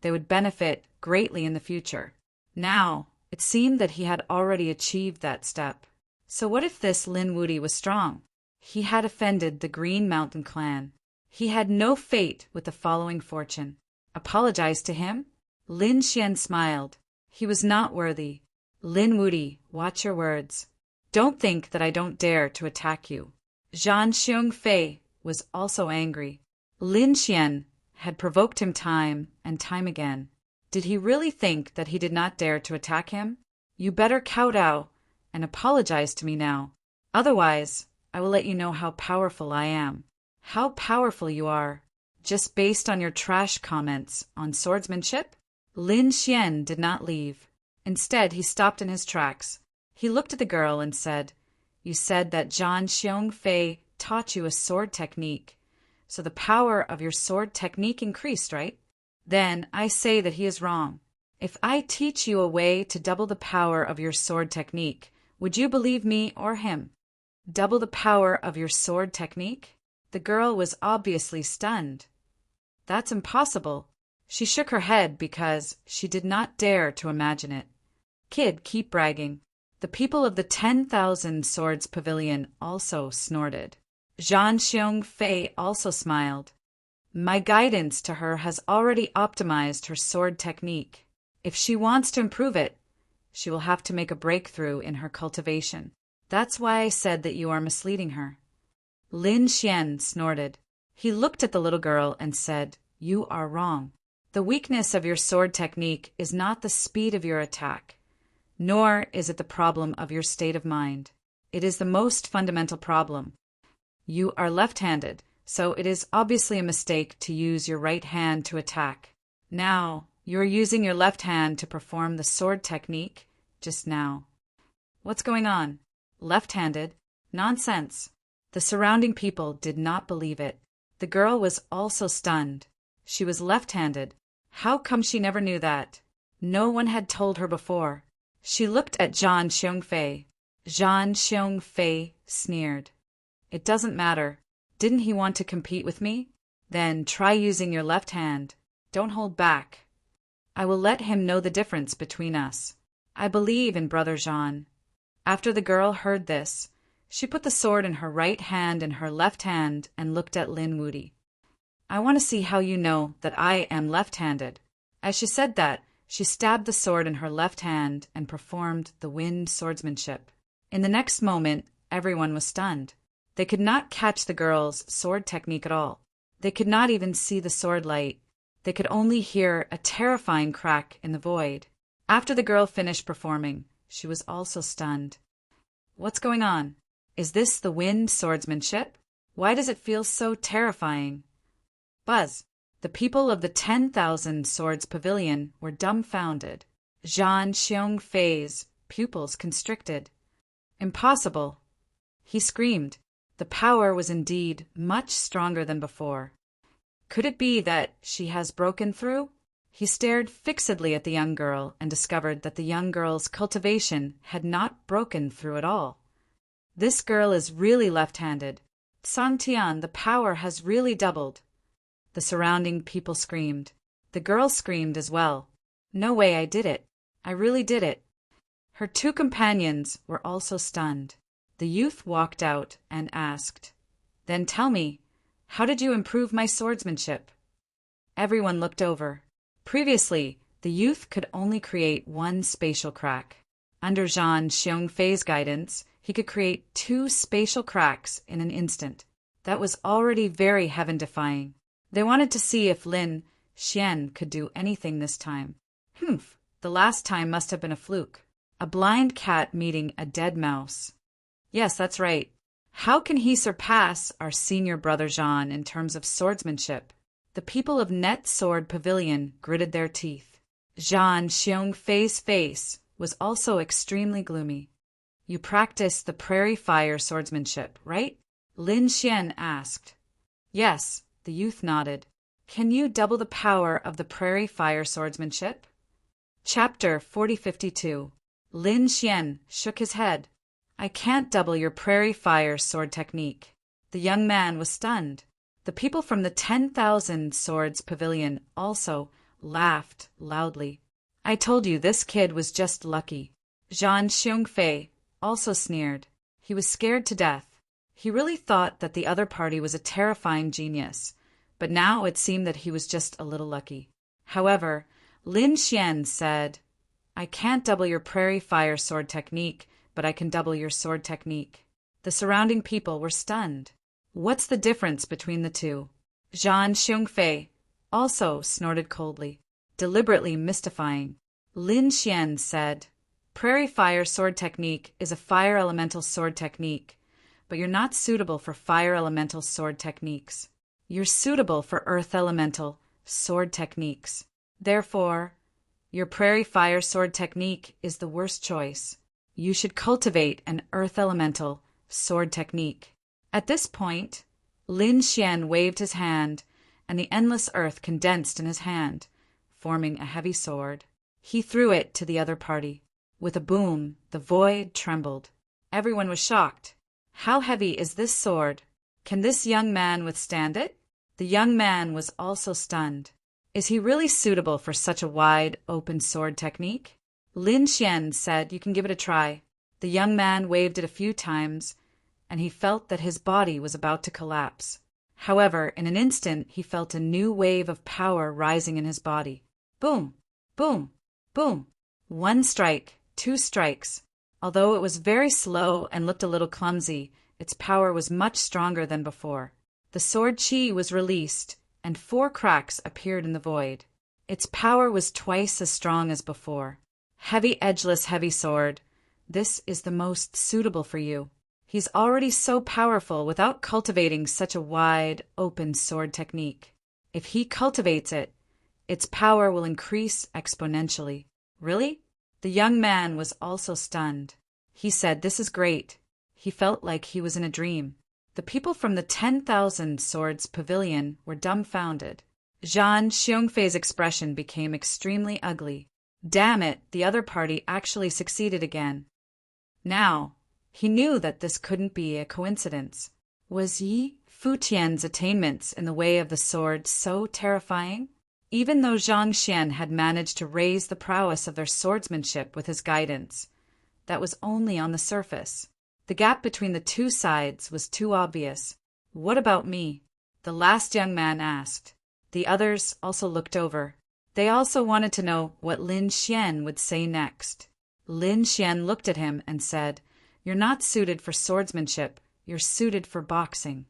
Speaker 1: they would benefit greatly in the future. Now, it seemed that he had already achieved that step. So what if this Lin Wuti was strong? He had offended the Green Mountain clan. He had no fate with the following fortune. Apologize to him? Lin Xian smiled. He was not worthy. Lin Wuti, watch your words. Don't think that I don't dare to attack you. Zhang Xiongfei was also angry. Lin Xian had provoked him time and time again. Did he really think that he did not dare to attack him? You better kowtow and apologize to me now. Otherwise, I will let you know how powerful I am. How powerful you are, just based on your trash comments on swordsmanship? Lin Xian did not leave. Instead, he stopped in his tracks. He looked at the girl and said, You said that Zhang Xiongfei taught you a sword technique, so the power of your sword technique increased, right? Then I say that he is wrong. If I teach you a way to double the power of your sword technique, would you believe me or him? Double the power of your sword technique? The girl was obviously stunned. That's impossible. She shook her head because she did not dare to imagine it. Kid, keep bragging. The people of the 10,000 Swords Pavilion also snorted. Zhang Xiongfei also smiled. My guidance to her has already optimized her sword technique. If she wants to improve it, she will have to make a breakthrough in her cultivation. That's why I said that you are misleading her. Lin Xian snorted. He looked at the little girl and said, You are wrong. The weakness of your sword technique is not the speed of your attack, nor is it the problem of your state of mind. It is the most fundamental problem. You are left-handed, so it is obviously a mistake to use your right hand to attack. Now, you are using your left hand to perform the sword technique just now. What's going on? Left-handed? Nonsense. The surrounding people did not believe it. The girl was also stunned. She was left-handed. How come she never knew that? No one had told her before. She looked at Zhang Xiongfei. Zhang Xiongfei sneered. It doesn't matter. Didn't he want to compete with me? Then try using your left hand. Don't hold back. I will let him know the difference between us. I believe in Brother Jean. After the girl heard this, she put the sword in her right hand and her left hand and looked at Lin Wuti. I want to see how you know that I am left-handed. As she said that, she stabbed the sword in her left hand and performed the wind swordsmanship. In the next moment, everyone was stunned. They could not catch the girl's sword technique at all. They could not even see the sword light. They could only hear a terrifying crack in the void. After the girl finished performing, she was also stunned. What's going on? Is this the wind swordsmanship? Why does it feel so terrifying? Buzz. The people of the 10,000 Swords Pavilion were dumbfounded. Zhang Xiongfei's pupils constricted. Impossible! He screamed. The power was indeed much stronger than before. Could it be that she has broken through? He stared fixedly at the young girl and discovered that the young girl's cultivation had not broken through at all. This girl is really left-handed. Sangtian, the power has really doubled. The surrounding people screamed. The girl screamed as well. No way, I did it. I really did it. Her two companions were also stunned. The youth walked out and asked, Then tell me, how did you improve my swordsmanship? Everyone looked over. Previously, the youth could only create one spatial crack. Under Zhang Xiongfei's guidance, he could create 2 spatial cracks in an instant. That was already very heaven-defying. They wanted to see if Lin Xian could do anything this time. The last time must have been a fluke. A blind cat meeting a dead mouse. Yes, that's right. How can he surpass our senior brother Zhan in terms of swordsmanship? The people of Net Sword Pavilion gritted their teeth. Zhang Xiongfei's face was also extremely gloomy. You practice the prairie fire swordsmanship, right? Lin Xian asked. Yes, the youth nodded. Can you double the power of the prairie fire swordsmanship? Chapter 4052. Lin Xian shook his head. I can't double your prairie fire sword technique. The young man was stunned. The people from the 10,000 Swords Pavilion also laughed loudly. I told you this kid was just lucky. Zhang Xiongfei also sneered. He was scared to death. He really thought that the other party was a terrifying genius, but now it seemed that he was just a little lucky. However, Lin Xian said, I can't double your prairie fire sword technique, but I can double your sword technique. The surrounding people were stunned. What's the difference between the two? Zhang Xiongfei also snorted coldly, deliberately mystifying. Lin Xian said, Prairie fire sword technique is a fire elemental sword technique, but you're not suitable for fire elemental sword techniques. You're suitable for earth elemental sword techniques. Therefore, your prairie fire sword technique is the worst choice. You should cultivate an earth elemental sword technique. At this point, Lin Xian waved his hand, and the endless earth condensed in his hand, forming a heavy sword. He threw it to the other party. With a boom, the void trembled. Everyone was shocked. How heavy is this sword? Can this young man withstand it? The young man was also stunned. Is he really suitable for such a wide, open sword technique? Lin Xian said you can give it a try. The young man waved it a few times, and he felt that his body was about to collapse. However, in an instant, he felt a new wave of power rising in his body. Boom! Boom! Boom! 1 strike, 2 strikes. Although it was very slow and looked a little clumsy, its power was much stronger than before. The sword chi was released, and 4 cracks appeared in the void. Its power was twice as strong as before. Heavy edgeless heavy sword, this is the most suitable for you. He's already so powerful without cultivating such a wide, open sword technique. If he cultivates it, its power will increase exponentially. Really? The young man was also stunned. He said, This is great. He felt like he was in a dream. The people from the 10,000 Swords Pavilion were dumbfounded. Zhang Xiongfei's expression became extremely ugly. Damn it, the other party actually succeeded again. Now, he knew that this couldn't be a coincidence. Was Yi Futian's attainments in the way of the sword so terrifying? Even though Zhang Xian had managed to raise the prowess of their swordsmanship with his guidance, that was only on the surface. The gap between the two sides was too obvious. What about me? The last young man asked. The others also looked over. They also wanted to know what Lin Xian would say next. Lin Xian looked at him and said, You're not suited for swordsmanship, you're suited for boxing.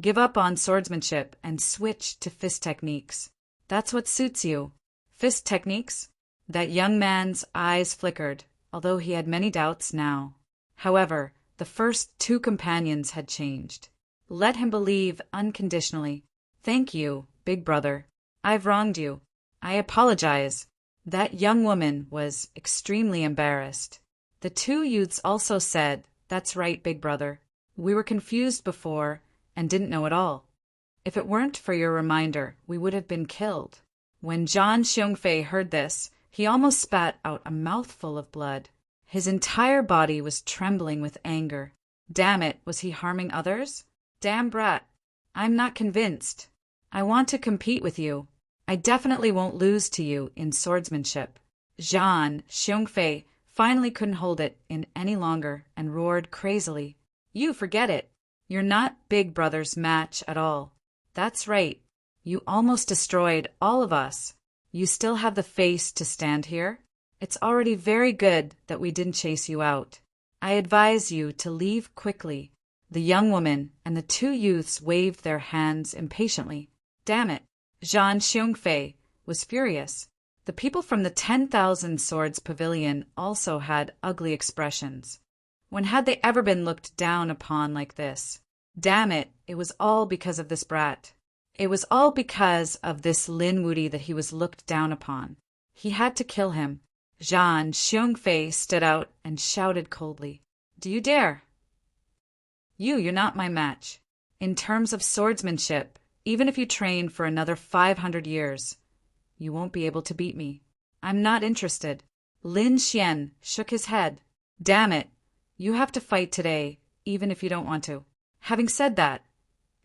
Speaker 1: Give up on swordsmanship and switch to fist techniques. That's what suits you. Fist techniques? That young man's eyes flickered, although he had many doubts now. However, the first 2 companions had changed. Let him believe unconditionally. Thank you, Big brother. I've wronged you. I apologize. That young woman was extremely embarrassed. The two youths also said, That's right, big brother. We were confused before and didn't know at all. If it weren't for your reminder, we would have been killed. When Zhang Xiongfei heard this, he almost spat out a mouthful of blood. His entire body was trembling with anger. Damn it, was he harming others? Damn brat. I'm not convinced. I want to compete with you. I definitely won't lose to you in swordsmanship. Zhang Xiongfei finally couldn't hold it in any longer and roared crazily. You forget it. You're not Big Brother's match at all. That's right. You almost destroyed all of us. You still have the face to stand here? It's already very good that we didn't chase you out. I advise you to leave quickly. The young woman and the two youths waved their hands impatiently. Damn it. Zhang Xiongfei was furious. The people from the 10,000 Swords Pavilion also had ugly expressions. When had they ever been looked down upon like this? Damn it, it was all because of this brat. It was all because of this Lin Wuti that he was looked down upon. He had to kill him. Zhang Xiongfei stood out and shouted coldly, Do you dare? You're not my match. In terms of swordsmanship, even if you train for another 500 years, you won't be able to beat me. I'm not interested. Lin Xian shook his head. Damn it, you have to fight today, even if you don't want to. Having said that,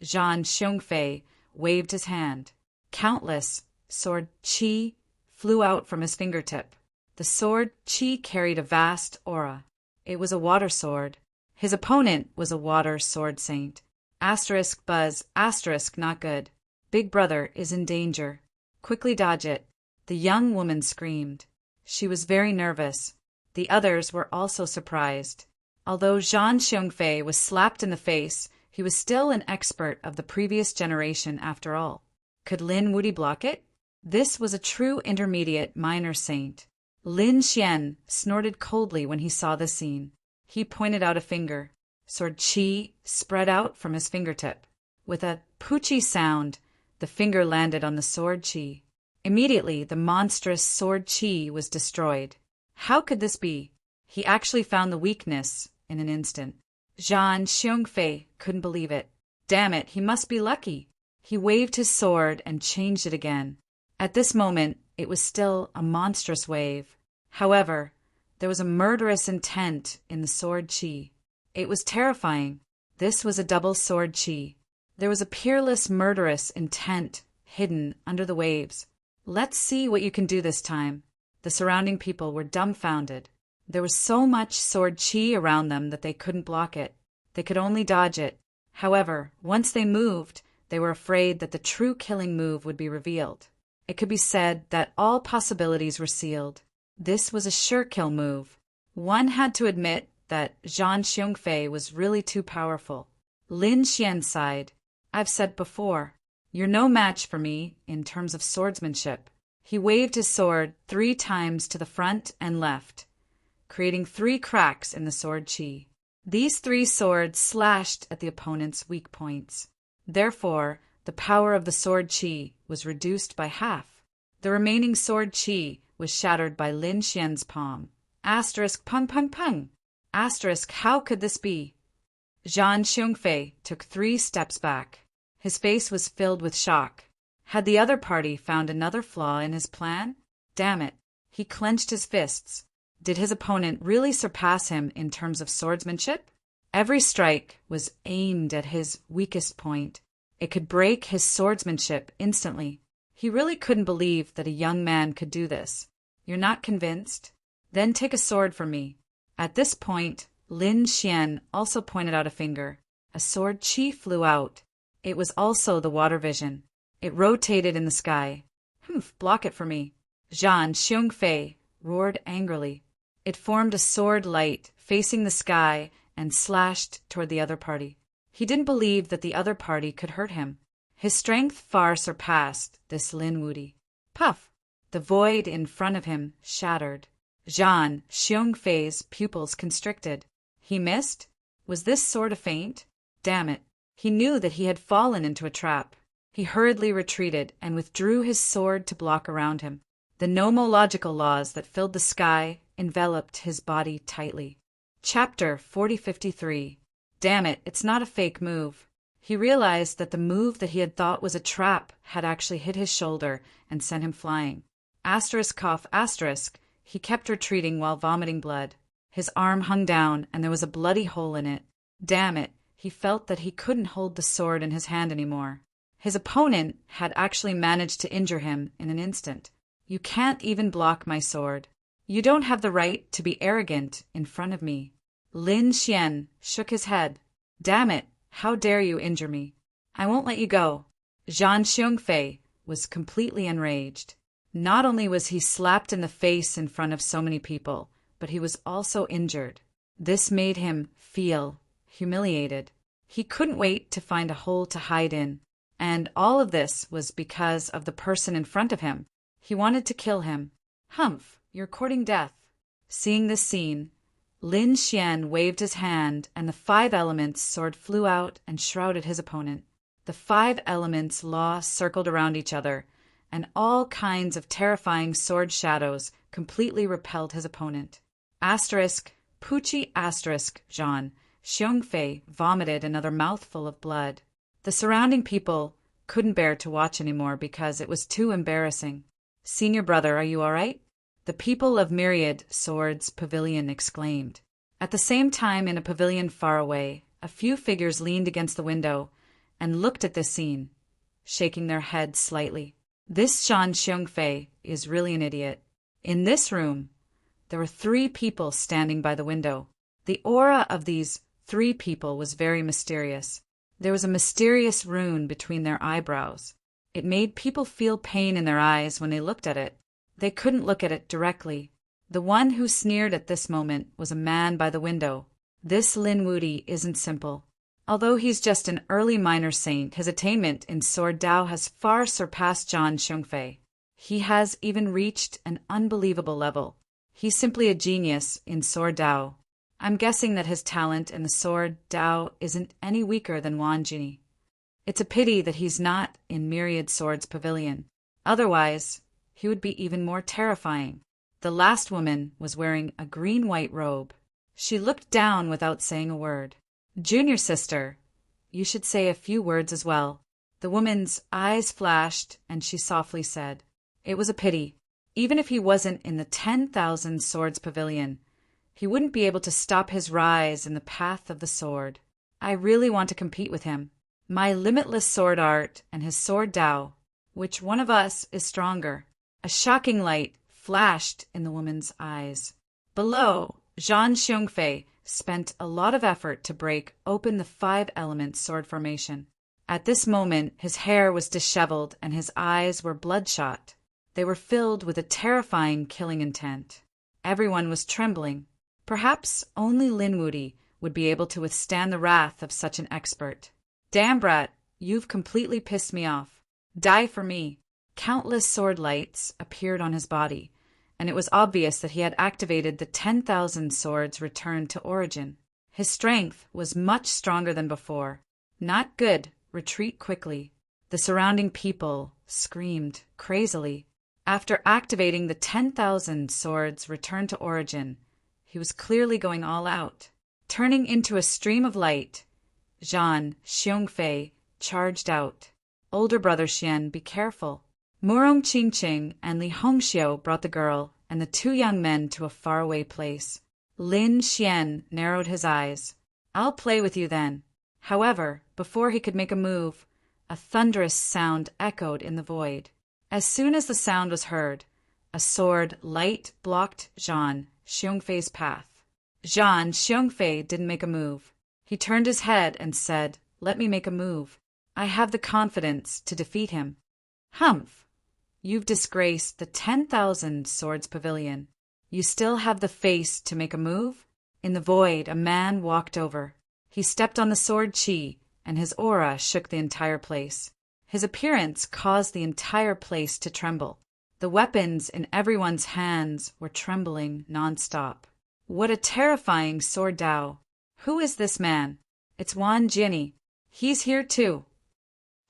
Speaker 1: Zhang Xiongfei waved his hand. Countless sword qi flew out from his fingertip. The sword qi carried a vast aura. It was a water sword. His opponent was a water sword saint. Asterisk buzz, asterisk not good. Big brother is in danger. Quickly dodge it. The young woman screamed. She was very nervous. The others were also surprised. Although Zhang Xiongfei was slapped in the face, he was still an expert of the previous generation after all. Could Lin Wuti block it? This was a true intermediate minor saint. Lin Xian snorted coldly when he saw the scene. He pointed out a finger. Sword qi spread out from his fingertip. With a poochie sound, the finger landed on the sword qi. Immediately, the monstrous sword qi was destroyed. How could this be? He actually found the weakness in an instant. Zhang Xiongfei couldn't believe it. Damn it, he must be lucky. He waved his sword and changed it again. At this moment, it was still a monstrous wave. However, there was a murderous intent in the sword qi. It was terrifying. This was a double sword qi. There was a peerless murderous intent hidden under the waves. Let's see what you can do this time. The surrounding people were dumbfounded. There was so much sword qi around them that they couldn't block it. They could only dodge it. However, once they moved, they were afraid that the true killing move would be revealed. It could be said that all possibilities were sealed. This was a sure kill move. One had to admit that Zhang Xiongfei was really too powerful. Lin Xian sighed. I've said before, you're no match for me in terms of swordsmanship. He waved his sword 3 times to the front and left, creating 3 cracks in the sword qi. These 3 swords slashed at the opponent's weak points. Therefore, the power of the sword qi was reduced by half. The remaining sword qi was shattered by Lin Xian's palm. Asterisk pung pung pung. Asterisk how could this be? Zhang Xiongfei took 3 steps back. His face was filled with shock. Had the other party found another flaw in his plan? Damn it. He clenched his fists. Did his opponent really surpass him in terms of swordsmanship? Every strike was aimed at his weakest point. It could break his swordsmanship instantly. He really couldn't believe that a young man could do this. You're not convinced? Then take a sword from me. At this point, Lin Xian also pointed out a finger. A sword qi flew out. It was also the water vision. It rotated in the sky. Humph, block it for me. Zhang Xiongfei roared angrily. It formed a sword light facing the sky and slashed toward the other party. He didn't believe that the other party could hurt him. His strength far surpassed this Lin Wuti. Puff! The void in front of him shattered. Zhang Xiongfei's pupils constricted. He missed? Was this sword a feint? Damn it. He knew that he had fallen into a trap. He hurriedly retreated and withdrew his sword to block around him. The nomological laws that filled the sky enveloped his body tightly. Chapter 4053. Damn it, it's not a fake move. He realized that the move that he had thought was a trap had actually hit his shoulder and sent him flying. Asterisk cough asterisk, he kept retreating while vomiting blood. His arm hung down and there was a bloody hole in it. Damn it, he felt that he couldn't hold the sword in his hand anymore. His opponent had actually managed to injure him in an instant. You can't even block my sword. You don't have the right to be arrogant in front of me. Lin Xian shook his head. Damn it, how dare you injure me? I won't let you go. Zhan Xiongfei was completely enraged. Not only was he slapped in the face in front of so many people, but he was also injured. This made him feel humiliated. He couldn't wait to find a hole to hide in. And all of this was because of the person in front of him. He wanted to kill him. Humph, you're courting death. Seeing this scene, Lin Xian waved his hand and the 5 elements sword flew out and shrouded his opponent. The 5 elements law circled around each other, and all kinds of terrifying sword shadows completely repelled his opponent. Asterisk, Pucci asterisk, Zhan Xiongfei vomited another mouthful of blood. The surrounding people couldn't bear to watch anymore because it was too embarrassing. Senior brother, are you all right? The people of Myriad Swords Pavilion exclaimed. At the same time, in a pavilion far away, a few figures leaned against the window and looked at this scene, shaking their heads slightly. This Zhan Xiongfei is really an idiot. In this room, there were 3 people standing by the window. The aura of these 3 people was very mysterious. There was a mysterious rune between their eyebrows. It made people feel pain in their eyes when they looked at it. They couldn't look at it directly. The one who sneered at this moment was a man by the window. This Lin Wudi isn't simple. Although he's just an early minor saint, his attainment in Sword Dao has far surpassed Zhan Xiongfei. He has even reached an unbelievable level. He's simply a genius in Sword Dao. I'm guessing that his talent in the Sword Dao isn't any weaker than Wan Jini. It's a pity that he's not in Myriad Swords Pavilion. Otherwise, he would be even more terrifying. The last woman was wearing a green-white robe. She looked down without saying a word. Junior sister, you should say a few words as well. The woman's eyes flashed, and she softly said, it was a pity. Even if he wasn't in the 10,000 Swords Pavilion, he wouldn't be able to stop his rise in the path of the sword. I really want to compete with him. My limitless sword art and his sword Dao. Which one of us is stronger? A shocking light flashed in the woman's eyes. Below, Zhan Xiongfei spent a lot of effort to break open the 5-element sword formation. At this moment, his hair was disheveled and his eyes were bloodshot. They were filled with a terrifying killing intent. Everyone was trembling. Perhaps only Lin Wudi would be able to withstand the wrath of such an expert. Damn brat, you've completely pissed me off. Die for me. Countless sword lights appeared on his body, and it was obvious that he had activated the 10,000 swords returned to origin. His strength was much stronger than before. Not good. Retreat quickly. The surrounding people screamed crazily. After activating the 10,000 swords returned to origin, he was clearly going all out. Turning into a stream of light, Zhan Xiongfei charged out. Older brother Xian, be careful. Murong Qingqing and Li Hongxiu brought the girl and the 2 young men to a faraway place. Lin Xian narrowed his eyes. I'll play with you then. However, before he could make a move, a thunderous sound echoed in the void. As soon as the sound was heard, a sword light blocked Zhan Xiongfei's path. Zhan Xiongfei didn't make a move. He turned his head and said, let me make a move. I have the confidence to defeat him. Humph! You've disgraced the 10,000 Swords Pavilion. You still have the face to make a move? In the void, a man walked over. He stepped on the sword Qi, and his aura shook the entire place. His appearance caused the entire place to tremble. The weapons in everyone's hands were trembling non-stop. What a terrifying sword Dao! Who is this man? It's Wan Jini. He's here too.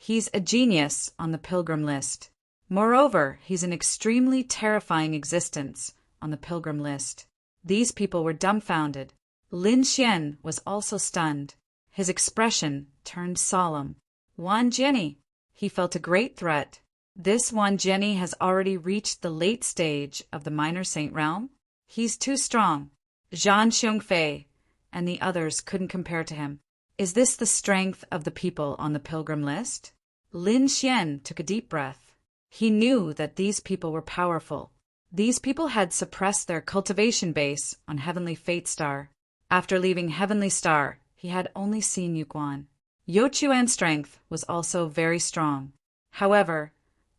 Speaker 1: He's a genius on the pilgrim list. Moreover, he's an extremely terrifying existence on the pilgrim list. These people were dumbfounded. Lin Xian was also stunned. His expression turned solemn. Wan Jianni. He felt a great threat. This Wan Jianni has already reached the late stage of the minor saint realm. He's too strong. Zhan Xiongfei and the others couldn't compare to him. Is this the strength of the people on the pilgrim list? Lin Xian took a deep breath. He knew that these people were powerful. These people had suppressed their cultivation base on Heavenly Fate Star. After leaving Heavenly Star, he had only seen Yuguan. Yo Chuan's strength was also very strong. However,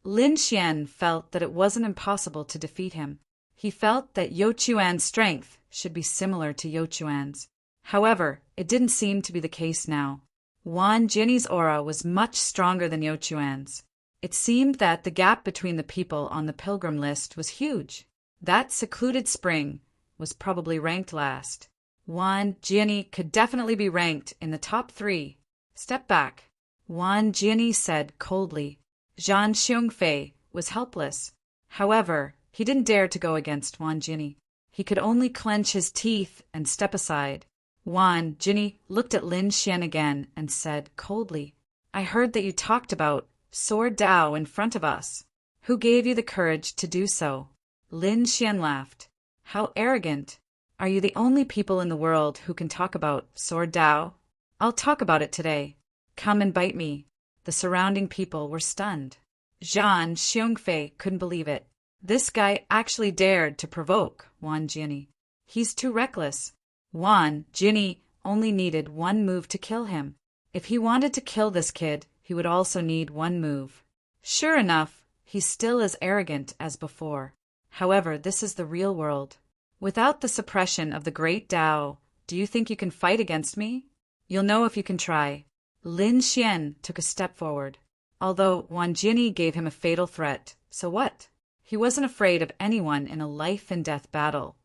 Speaker 1: Lin Xian felt that it wasn't impossible to defeat him. He felt that Yo Chuan's strength should be similar to Yo Chuan's. However, it didn't seem to be the case now. Wan Jianni's aura was much stronger than Yo Chuan's. It seemed that the gap between the people on the pilgrim list was huge. That secluded spring was probably ranked last. Wan Jianni could definitely be ranked in the top 3. Step back, Wan Jianni said coldly. Zhan Xiongfei was helpless. However, he didn't dare to go against Wan Jianni. He could only clench his teeth and step aside. Wan Jianni looked at Lin Xian again and said coldly, I heard that you talked about Sword Dao in front of us. Who gave you the courage to do so? Lin Xian laughed. How arrogant. Are you the only people in the world who can talk about Sword Dao? I'll talk about it today. Come and bite me. The surrounding people were stunned. Zhan Xiongfei couldn't believe it. This guy actually dared to provoke Wan Jianni. He's too reckless. Wan Jianni only needed one move to kill him. If he wanted to kill this kid, he would also need one move. Sure enough, he's still as arrogant as before. However, this is the real world. Without the suppression of the great Dao, do you think you can fight against me? You'll know if you can try. Lin Xian took a step forward. Although Wan Jianni gave him a fatal threat, so what? He wasn't afraid of anyone in a life-and-death battle.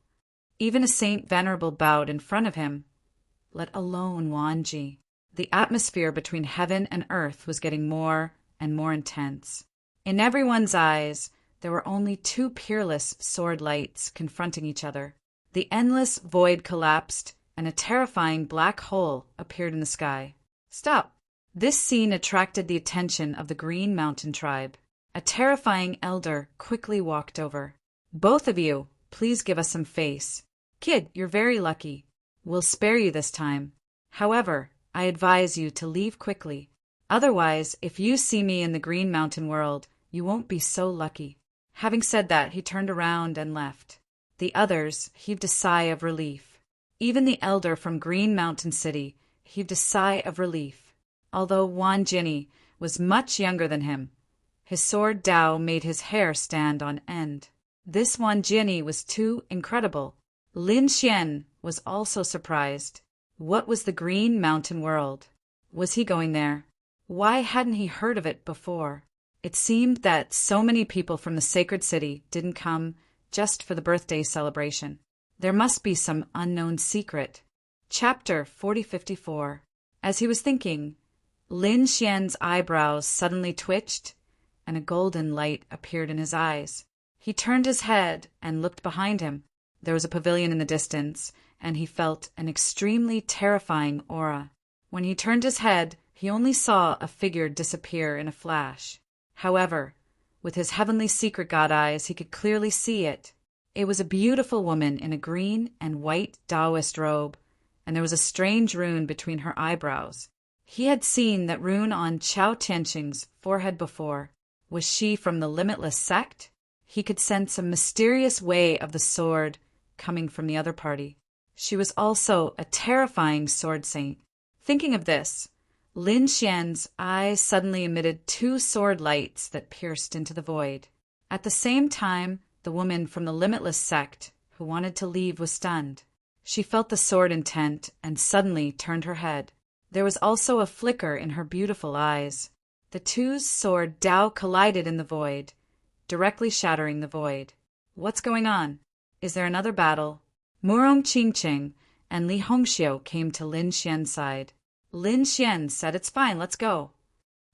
Speaker 1: Even a saint venerable bowed in front of him, let alone Wan Ji. The atmosphere between heaven and earth was getting more and more intense. In everyone's eyes, there were only 2 peerless sword lights confronting each other. The endless void collapsed, and a terrifying black hole appeared in the sky. Stop! This scene attracted the attention of the Green Mountain tribe. A terrifying elder quickly walked over. Both of you, please give us some face. Kid, you're very lucky. We'll spare you this time. However, I advise you to leave quickly. Otherwise, if you see me in the Green Mountain world, you won't be so lucky. Having said that, he turned around and left. The others heaved a sigh of relief. Even the elder from Green Mountain City heaved a sigh of relief. Although Wan Jianni was much younger than him, his sword Dao made his hair stand on end. This Wan Jianni was too incredible. Lin Xian was also surprised. What was the Green Mountain world? Was he going there? Why hadn't he heard of it before? It seemed that so many people from the sacred city didn't come just for the birthday celebration. There must be some unknown secret. Chapter 4054. As he was thinking, Lin Xian's eyebrows suddenly twitched, and a golden light appeared in his eyes. He turned his head and looked behind him. There was a pavilion in the distance, and he felt an extremely terrifying aura. When he turned his head, he only saw a figure disappear in a flash. However, with his heavenly secret god eyes, he could clearly see it. It was a beautiful woman in a green and white Taoist robe, and there was a strange rune between her eyebrows. He had seen that rune on Chao Tianxing's forehead before. Was she from the Limitless sect? He could sense a mysterious way of the sword coming from the other party. She was also a terrifying sword saint. Thinking of this, Lin Xian's eyes suddenly emitted 2 sword lights that pierced into the void. At the same time, the woman from the Limitless sect who wanted to leave was stunned. She felt the sword intent and suddenly turned her head. There was also a flicker in her beautiful eyes. The 2's sword Dao collided in the void, directly shattering the void. What's going on? Is there another battle? Murong Qingqing and Li Hongxiu came to Lin Xian's side. Lin Xian said, It's fine, let's go.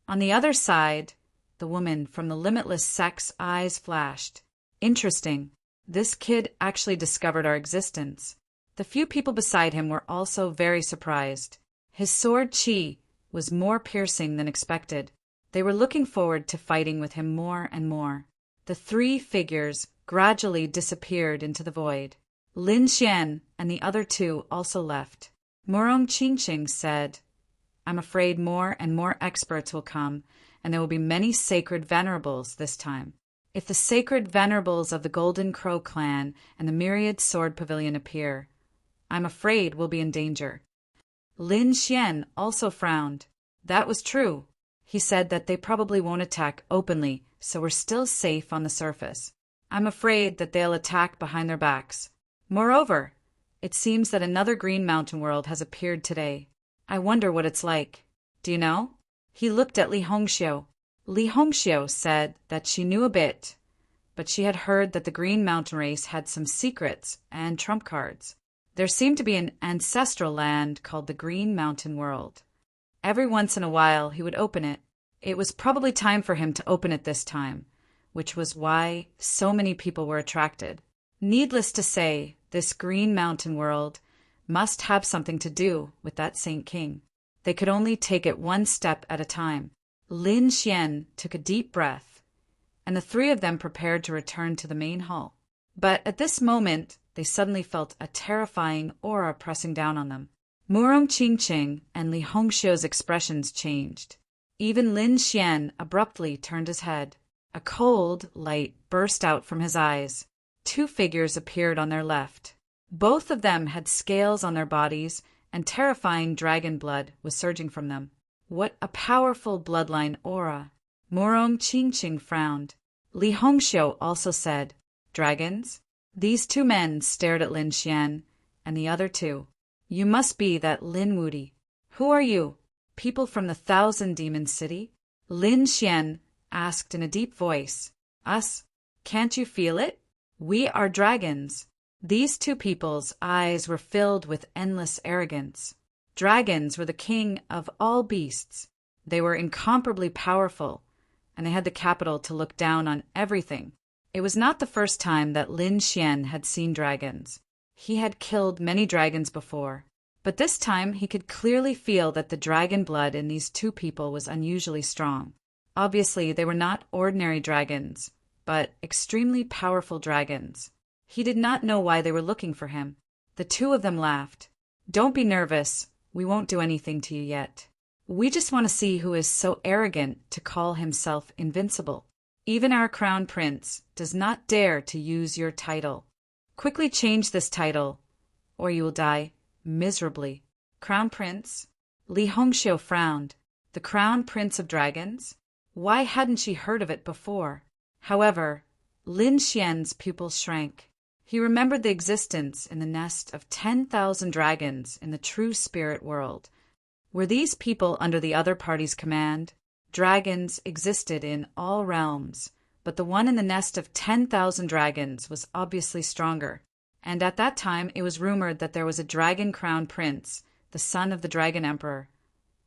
Speaker 1: On the other side, the woman from the limitless sex eyes flashed. Interesting. This kid actually discovered our existence. The few people beside him were also very surprised. His sword chi was more piercing than expected. They were looking forward to fighting with him more and more. The three figures gradually disappeared into the void. Lin Xian and the other two also left. Murong Qingqing said, I'm afraid more and more experts will come, and there will be many sacred venerables this time. If the sacred venerables of the Golden Crow clan and the Myriad Sword Pavilion appear, I'm afraid we'll be in danger. Lin Xian also frowned. That was true. He said that they probably won't attack openly, so we're still safe on the surface. I'm afraid that they'll attack behind their backs. Moreover, it seems that another Green Mountain world has appeared today. I wonder what it's like. Do you know? He looked at Li Hongxiu. Li Hongxiu said that she knew a bit, but she had heard that the Green Mountain race had some secrets and trump cards. There seemed to be an ancestral land called the Green Mountain World. Every once in a while he would open it. It was probably time for him to open it this time, which was why so many people were attracted. Needless to say, this Green Mountain World must have something to do with that Saint King. They could only take it one step at a time. Lin Xian took a deep breath, and the three of them prepared to return to the main hall. But at this moment, they suddenly felt a terrifying aura pressing down on them. Murong Qingqing and Li Hongxiu's expressions changed. Even Lin Xian abruptly turned his head. A cold light burst out from his eyes. Two figures appeared on their left. Both of them had scales on their bodies, and terrifying dragon blood was surging from them. What a powerful bloodline aura! Murong Qingqing frowned. Li Hongxiu also said, Dragons? These two men stared at Lin Xian and the other two. You must be that Lin Wudi. Who are you? People from the Thousand Demon City? Lin Xian asked in a deep voice. Us? Can't you feel it? We are dragons. These two people's eyes were filled with endless arrogance. Dragons were the king of all beasts. They were incomparably powerful, and they had the capital to look down on everything. It was not the first time that Lin Xian had seen dragons. He had killed many dragons before, but this time he could clearly feel that the dragon blood in these two people was unusually strong. Obviously, they were not ordinary dragons, but extremely powerful dragons. He did not know why they were looking for him. The two of them laughed. Don't be nervous. We won't do anything to you yet. We just want to see who is so arrogant to call himself invincible. Even our crown prince does not dare to use your title. Quickly change this title, or you will die miserably. Crown Prince? Li Hongxiu frowned. The Crown Prince of Dragons? Why hadn't she heard of it before? However, Lin Xian's pupils shrank. He remembered the existence in the nest of 10,000 dragons in the true spirit world. Were these people under the other party's command? Dragons existed in all realms, but the one in the nest of 10,000 dragons was obviously stronger. And at that time it was rumored that there was a dragon crown prince, the son of the dragon emperor,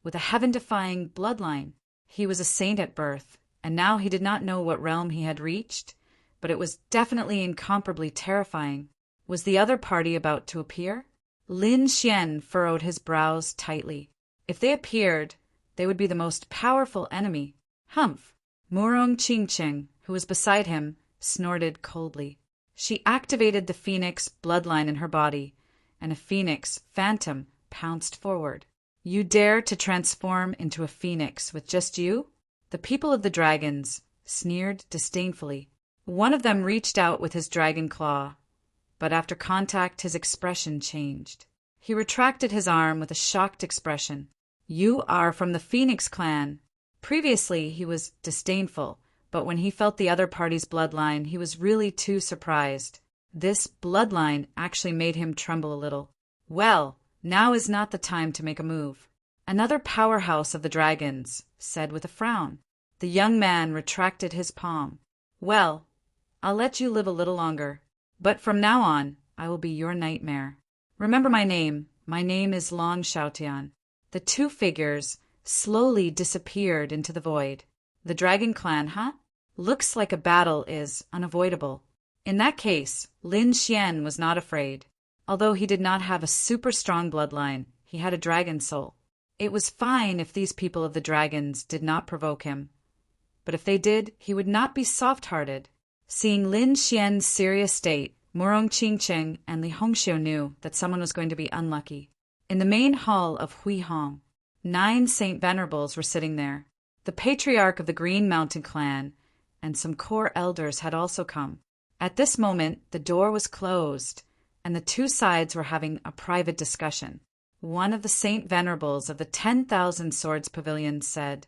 Speaker 1: with a heaven-defying bloodline. He was a saint at birth, and now he did not know what realm he had reached, but it was definitely incomparably terrifying. Was the other party about to appear? Lin Xian furrowed his brows tightly. If they appeared, they would be the most powerful enemy. Humph! Murong Qingqing, who was beside him, snorted coldly. She activated the phoenix bloodline in her body, and a phoenix phantom pounced forward. You dare to transform into a phoenix with just you? The people of the dragons sneered disdainfully. One of them reached out with his dragon claw, but after contact his expression changed. He retracted his arm with a shocked expression. You are from the Phoenix clan. Previously he was disdainful, but when he felt the other party's bloodline, he was really too surprised. This bloodline actually made him tremble a little. Well, now is not the time to make a move. Another powerhouse of the dragons said with a frown. The young man retracted his palm. Well, I'll let you live a little longer, but from now on, I will be your nightmare. Remember my name. My name is Long Xiaotian. The two figures slowly disappeared into the void. The dragon clan, huh? Looks like a battle is unavoidable. In that case, Lin Xian was not afraid. Although he did not have a super strong bloodline, he had a dragon soul. It was fine if these people of the dragons did not provoke him. But if they did, he would not be soft-hearted. Seeing Lin Xian's serious state, Murong Qingcheng and Li Hongxiu knew that someone was going to be unlucky. In the main hall of Huihong, 9 Saint Venerables were sitting there. The patriarch of the Green Mountain clan and some core elders had also come. At this moment, the door was closed, and the 2 sides were having a private discussion. One of the Saint Venerables of the 10,000 Swords Pavilion said,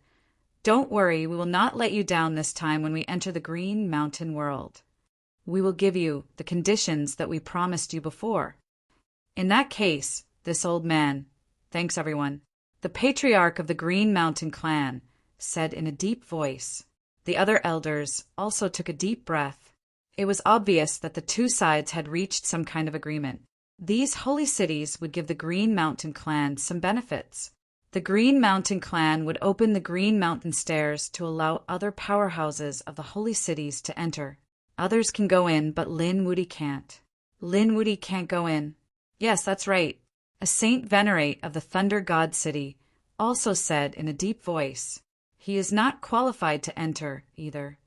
Speaker 1: "Don't worry, we will not let you down this time when we enter the Green Mountain world. We will give you the conditions that we promised you before." In that case, this old man, thanks everyone, the patriarch of the Green Mountain clan, said in a deep voice. The other elders also took a deep breath. It was obvious that the 2 sides had reached some kind of agreement. These holy cities would give the Green Mountain clan some benefits. The Green Mountain clan would open the Green Mountain stairs to allow other powerhouses of the holy cities to enter. Others can go in, but Lin Wudy can't. Lin Wudy can't go in. Yes, that's right. A Saint Venerate of the Thunder God City also said in a deep voice, "He is not qualified to enter, either."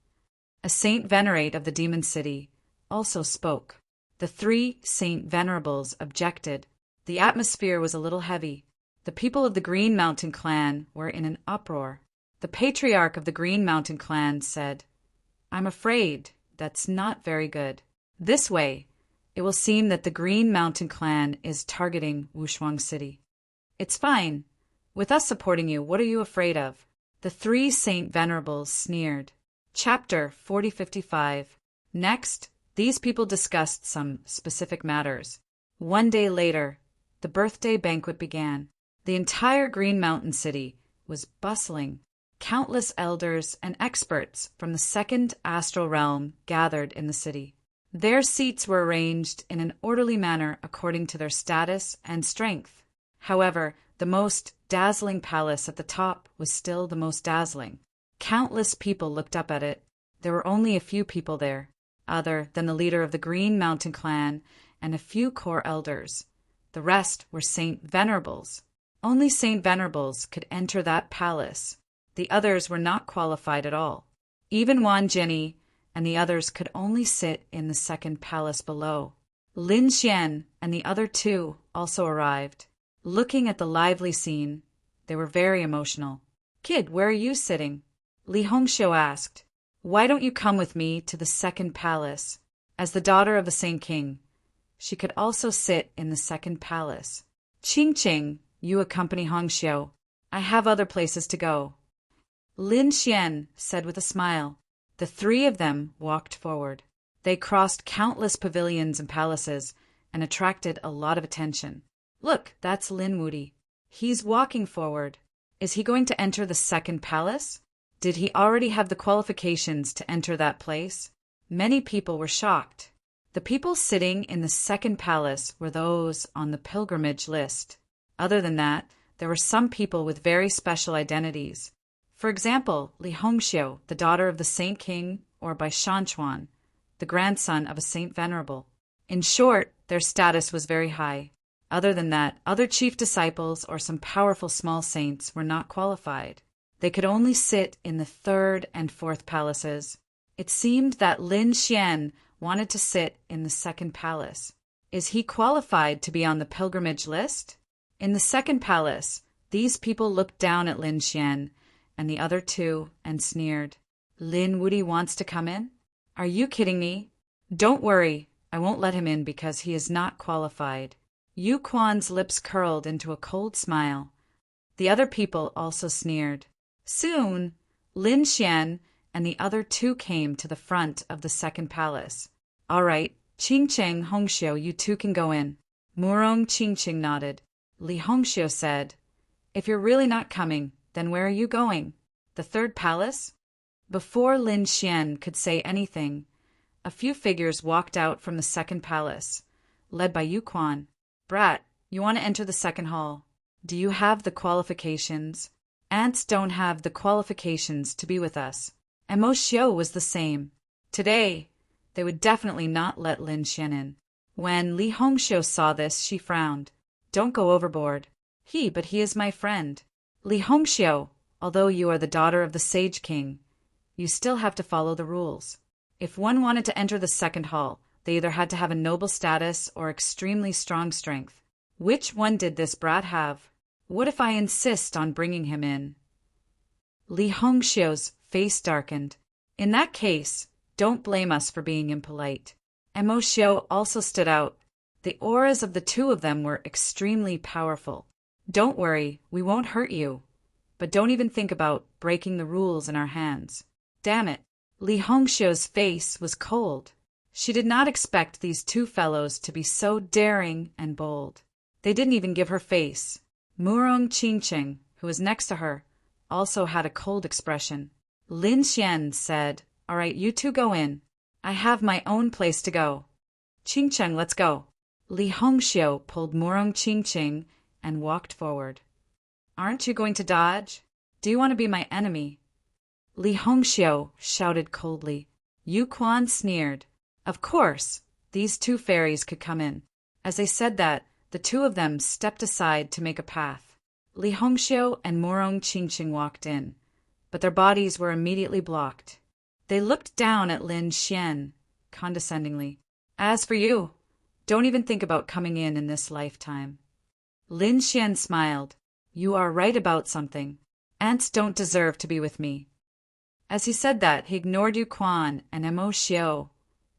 Speaker 1: A Saint Venerate of the Demon City also spoke. The 3 Saint Venerables objected. The atmosphere was a little heavy. The people of the Green Mountain clan were in an uproar. The patriarch of the Green Mountain clan said, "I'm afraid that's not very good. This way, it will seem that the Green Mountain clan is targeting Wushuang City." "It's fine. With us supporting you, what are you afraid of?" The 3 Saint Venerables sneered. Chapter 4055. Next, these people discussed some specific matters. 1 day later, the birthday banquet began. The entire Green Mountain City was bustling. Countless elders and experts from the second astral realm gathered in the city. Their seats were arranged in an orderly manner according to their status and strength. However, the most dazzling palace at the top was still the most dazzling. Countless people looked up at it. There were only a few people there, other than the leader of the Green Mountain clan and a few core elders. The rest were Saint Venerables. Only Saint Venerables could enter that palace. The others were not qualified at all. Even Wan Jinni and the others could only sit in the second palace below. Lin Xian and the other 2 also arrived. Looking at the lively scene, they were very emotional. "Kid, where are you sitting?" Li Hongxiu asked. "Why don't you come with me to the second palace?" As the daughter of the same king, she could also sit in the second palace. "Qingqing, you accompany Hongxiu. I have other places to go." Lin Xian said with a smile. The 3 of them walked forward. They crossed countless pavilions and palaces and attracted a lot of attention. "Look, that's Lin Wudy. He's walking forward. Is he going to enter the second palace? Did he already have the qualifications to enter that place?" Many people were shocked. The people sitting in the second palace were those on the pilgrimage list. Other than that, there were some people with very special identities. For example, Li Hongxiu, the daughter of the Saint King, or by Shanchuan, the grandson of a Saint Venerable. In short, their status was very high. Other than that, other chief disciples or some powerful small saints were not qualified. They could only sit in the 3rd and 4th palaces. It seemed that Lin Xian wanted to sit in the second palace. Is he qualified to be on the pilgrimage list? In the second palace, these people looked down at Lin Xian and the other 2 and sneered. "Lin Wudy wants to come in? Are you kidding me? Don't worry, I won't let him in because he is not qualified." Yu Quan's lips curled into a cold smile. The other people also sneered. Soon, Lin Xian and the other 2 came to the front of the second palace. "All right, Qingcheng, Hongxiu, you 2 can go in." Murong Qingcheng nodded. Li Hongxiu said, "If you're really not coming, then where are you going? The 3rd palace?" Before Lin Xian could say anything, a few figures walked out from the second palace, led by Yu Quan. "Brat, you want to enter the second hall. Do you have the qualifications?" Ants don't have the qualifications to be with us. And Mo Xiao was the same. Today, they would definitely not let Lin Xian in. When Li Hongxiu saw this, she frowned. Don't go overboard. But he is my friend. Li Hongxiu, although you are the daughter of the Sage King, you still have to follow the rules. If one wanted to enter the second hall, they either had to have a noble status or extremely strong strength. Which one did this brat have? What if I insist on bringing him in? Li Hongxiu's face darkened. In that case, don't blame us for being impolite. And Mo Xiao also stood out. The auras of the two of them were extremely powerful. Don't worry, we won't hurt you. But don't even think about breaking the rules in our hands. Damn it. Li Hongxiu's face was cold. She did not expect these two fellows to be so daring and bold. They didn't even give her face. Murong Qingqing, who was next to her, also had a cold expression. Lin Xian said, All right, you two go in. I have my own place to go. Qingqing, let's go. Li Hongxiu pulled Murong Qingqing and walked forward. Aren't you going to dodge? Do you want to be my enemy? Li Hongxiu shouted coldly. Yu Quan sneered. Of course, these two fairies could come in. As they said that, the two of them stepped aside to make a path. Li Hongxiu and Murong Qingqing walked in, but their bodies were immediately blocked. They looked down at Lin Xian condescendingly. As for you, don't even think about coming in this lifetime. Lin Xian smiled. You are right about something. Ants don't deserve to be with me. As he said that, he ignored Yu Quan and Mo Xiao,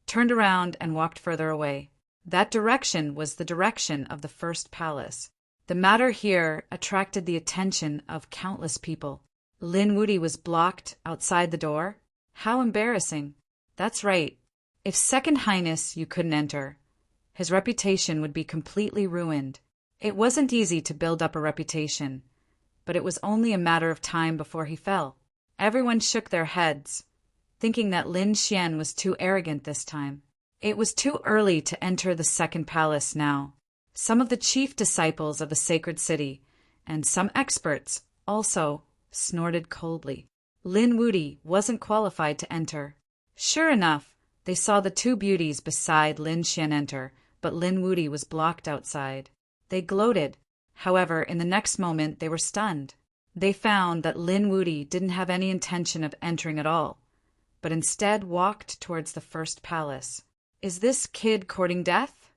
Speaker 1: turned around and walked further away. That direction was the direction of the first palace. The matter here attracted the attention of countless people. Lin Wuti was blocked outside the door. How embarrassing. That's right. If Second Highness you couldn't enter, his reputation would be completely ruined. It wasn't easy to build up a reputation, but it was only a matter of time before he fell. Everyone shook their heads, thinking that Lin Xian was too arrogant this time. It was too early to enter the second palace now. Some of the chief disciples of the sacred city, and some experts, also snorted coldly. Lin Wuti wasn't qualified to enter. Sure enough, they saw the two beauties beside Lin Xian enter, but Lin Wuti was blocked outside. They gloated. However, in the next moment they were stunned. They found that Lin Wuti didn't have any intention of entering at all, but instead walked towards the first palace. Is this kid courting death?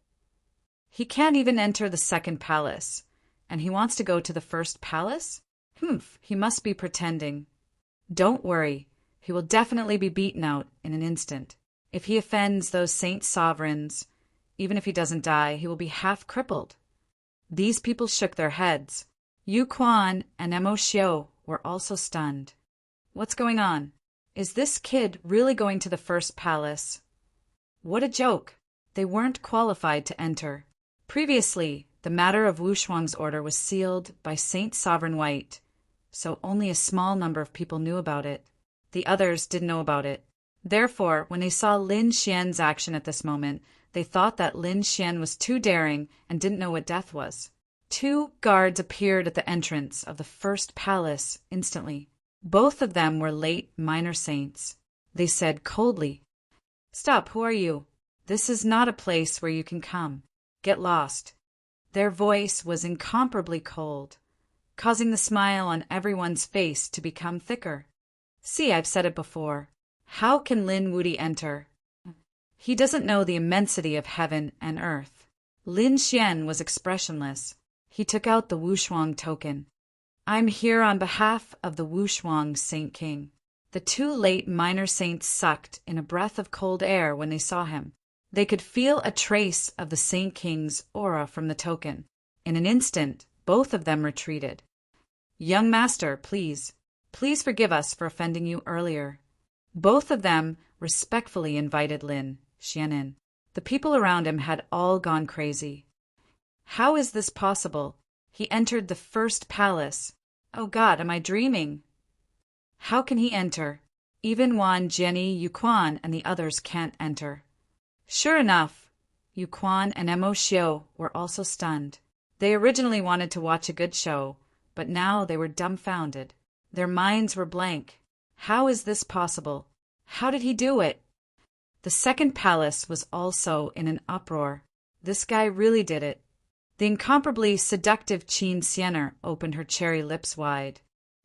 Speaker 1: He can't even enter the second palace, and he wants to go to the first palace? He must be pretending. Don't worry, he will definitely be beaten out in an instant. If he offends those saint sovereigns, even if he doesn't die, he will be half crippled. These people shook their heads. Yu Quan and Mo Xiao were also stunned. What's going on? Is this kid really going to the first palace? What a joke. They weren't qualified to enter. Previously, the matter of Wu Shuang's order was sealed by Saint Sovereign White, so only a small number of people knew about it. The others didn't know about it. Therefore, when they saw Lin Xian's action at this moment, they thought that Lin Xian was too daring and didn't know what death was. Two guards appeared at the entrance of the first palace instantly. Both of them were late minor saints. They said coldly, Stop, who are you? This is not a place where you can come. Get lost. Their voice was incomparably cold, causing the smile on everyone's face to become thicker. See, I've said it before. How can Lin Wuti enter? He doesn't know the immensity of heaven and earth. Lin Xian was expressionless. He took out the Wu Shuang token. I'm here on behalf of the Wu Shuang Saint King. The two late minor saints sucked in a breath of cold air when they saw him. They could feel a trace of the Saint King's aura from the token. In an instant, both of them retreated. Young master, please forgive us for offending you earlier. Both of them respectfully invited Lin Xian in. The people around him had all gone crazy. How is this possible? He entered the first palace. Oh God, am I dreaming? How can he enter? Even Wan, Jenny, Yu Quan, and the others can't enter. Sure enough, Yu Quan and Mo Xiao were also stunned. They originally wanted to watch a good show, but now they were dumbfounded. Their minds were blank. How is this possible? How did he do it? The second palace was also in an uproar. This guy really did it. The incomparably seductive Qin Xianer opened her cherry lips wide.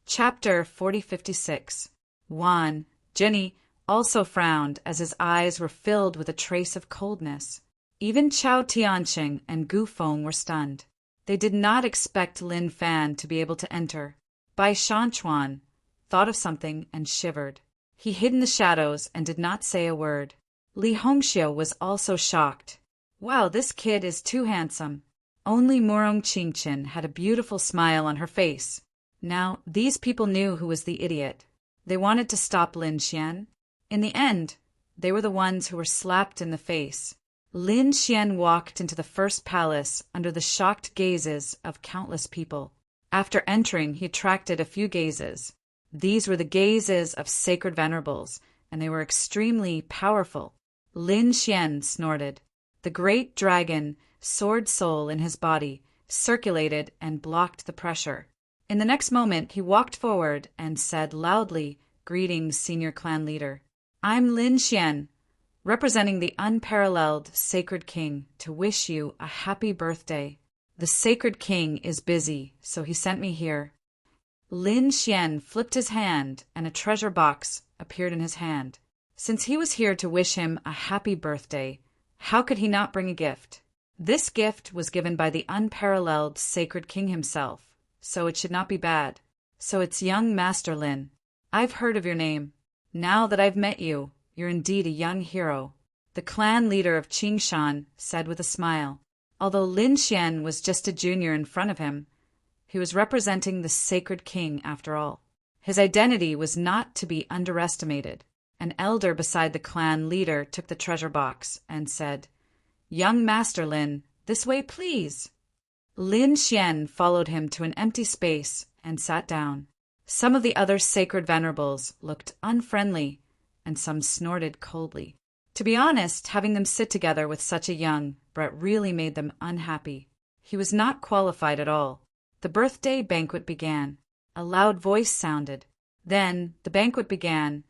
Speaker 1: Chapter 4056. Wan, Jenny, also frowned as his eyes were filled with a trace of coldness. Even Chao Tianqing and Gu Feng were stunned. They did not expect Lin Fan to be able to enter. Bai Shanchuan thought of something and shivered. He hid in the shadows and did not say a word. Li Hongxiu was also shocked. Wow, this kid is too handsome. Only Murong Qingqin had a beautiful smile on her face. Now, these people knew who was the idiot. They wanted to stop Lin Xian. In the end, they were the ones who were slapped in the face. Lin Xian walked into the first palace under the shocked gazes of countless people. After entering, he attracted a few gazes. These were the gazes of sacred venerables, and they were extremely powerful. Lin Xian snorted. The great dragon, sword soul in his body, circulated and blocked the pressure. In the next moment, he walked forward and said loudly, "Greetings, senior clan leader. I'm Lin Xian, representing the unparalleled Sacred King, to wish you a happy birthday. The Sacred King is busy, so he sent me here." Lin Xian flipped his hand, and a treasure box appeared in his hand. Since he was here to wish him a happy birthday, how could he not bring a gift? This gift was given by the unparalleled Sacred King himself, so it should not be bad. So it's young Master Lin. I've heard of your name. Now that I've met you, you're indeed a young hero, the clan leader of Qingshan said with a smile. Although Lin Xian was just a junior in front of him, he was representing the Sacred King after all. His identity was not to be underestimated. An elder beside the clan leader took the treasure box and said, "Young Master Lin, this way please." Lin Xian followed him to an empty space and sat down. Some of the other sacred venerables looked unfriendly, and some snorted coldly. To be honest, having them sit together with such a young Brett really made them unhappy. He was not qualified at all. The birthday banquet began. A loud voice sounded. Then the banquet began,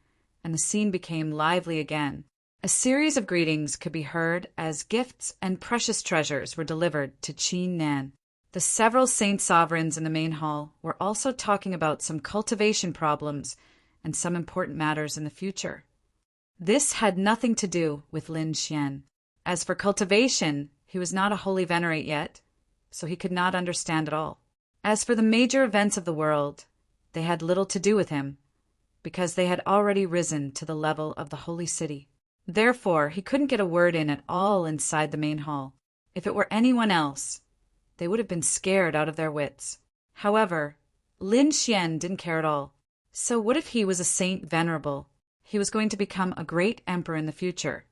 Speaker 1: and the scene became lively again. A series of greetings could be heard as gifts and precious treasures were delivered to Qin Nan. The several saint sovereigns in the main hall were also talking about some cultivation problems and some important matters in the future. This had nothing to do with Lin Xian. As for cultivation, he was not a holy venerate yet, so he could not understand at all. As for the major events of the world, they had little to do with him, because they had already risen to the level of the holy city. Therefore, he couldn't get a word in at all inside the main hall. If it were anyone else, they would have been scared out of their wits. However, Lin Xian didn't care at all. So what if he was a saint venerable? He was going to become a great emperor in the future,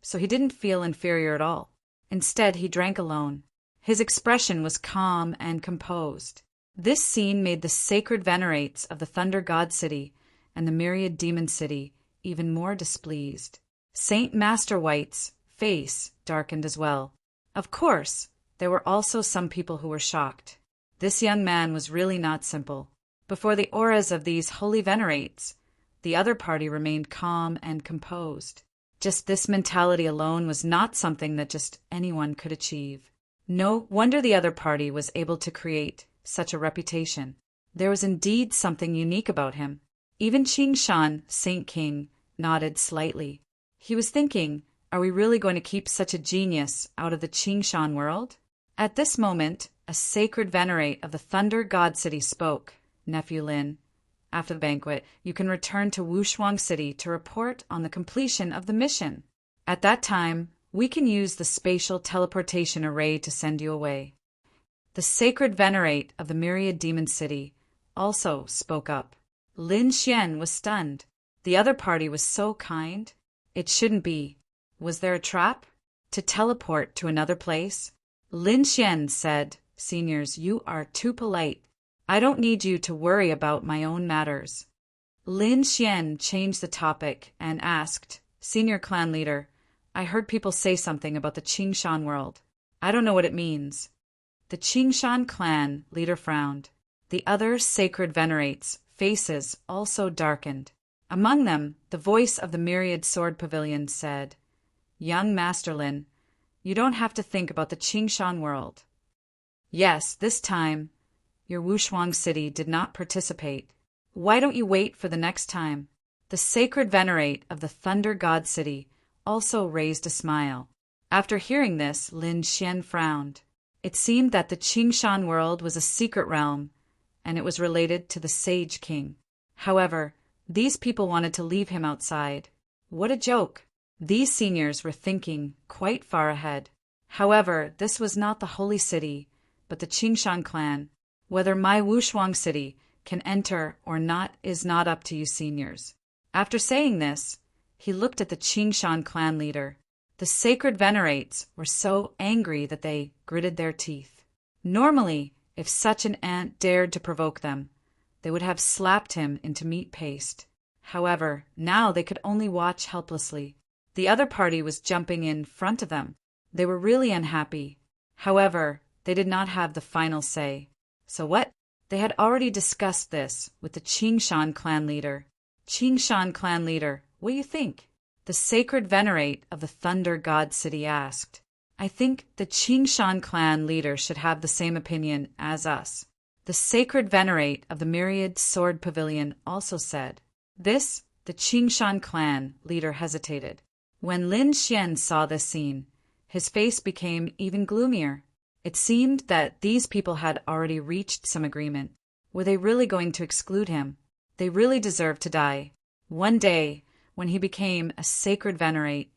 Speaker 1: so he didn't feel inferior at all. Instead, he drank alone. His expression was calm and composed. This scene made the sacred venerates of the Thunder God City and the Myriad Demon City even more displeased. Saint Master White's face darkened as well. Of course, there were also some people who were shocked. This young man was really not simple. Before the auras of these holy venerates, the other party remained calm and composed. Just this mentality alone was not something that just anyone could achieve. No wonder the other party was able to create such a reputation. There was indeed something unique about him. Even Qingshan, Saint King, nodded slightly. He was thinking, are we really going to keep such a genius out of the Qingshan world? At this moment, a sacred venerate of the Thunder God City spoke. "Nephew Lin, after the banquet, you can return to Wushuang City to report on the completion of the mission. At that time, we can use the spatial teleportation array to send you away." The sacred venerate of the Myriad Demon City also spoke up. Lin Xian was stunned. The other party was so kind. It shouldn't be. Was there a trap? To teleport to another place? Lin Xian said, "Seniors, you are too polite. I don't need you to worry about my own matters." Lin Xian changed the topic and asked, "Senior clan leader, I heard people say something about the Qingshan world. I don't know what it means." The Qingshan clan leader frowned. The other sacred venerates faces also darkened. Among them, the voice of the myriad sword pavilion said, "Young Master Lin, you don't have to think about the Qingshan world. Yes, this time, your Wushuang city did not participate. Why don't you wait for the next time?" The sacred venerate of the Thunder God City also raised a smile. After hearing this, Lin Xian frowned. It seemed that the Qingshan world was a secret realm, and it was related to the Sage King. However, these people wanted to leave him outside. What a joke! These seniors were thinking quite far ahead. However, this was not the holy city, but the Qingshan clan. Whether my Wushuang city can enter or not is not up to you seniors. After saying this, he looked at the Qingshan clan leader. The sacred venerates were so angry that they gritted their teeth. Normally, if such an ant dared to provoke them, they would have slapped him into meat paste. However, now they could only watch helplessly. The other party was jumping in front of them. They were really unhappy. However, they did not have the final say. So what? They had already discussed this with the Qingshan clan leader. "Qingshan clan leader, what do you think?" The sacred venerate of the Thunder God City asked. "I think the Qingshan clan leader should have the same opinion as us." The sacred venerate of the Myriad Sword Pavilion also said. This, the Qingshan clan leader hesitated. When Lin Xian saw this scene, his face became even gloomier. It seemed that these people had already reached some agreement. Were they really going to exclude him? They really deserved to die. One day, when he became a sacred venerate,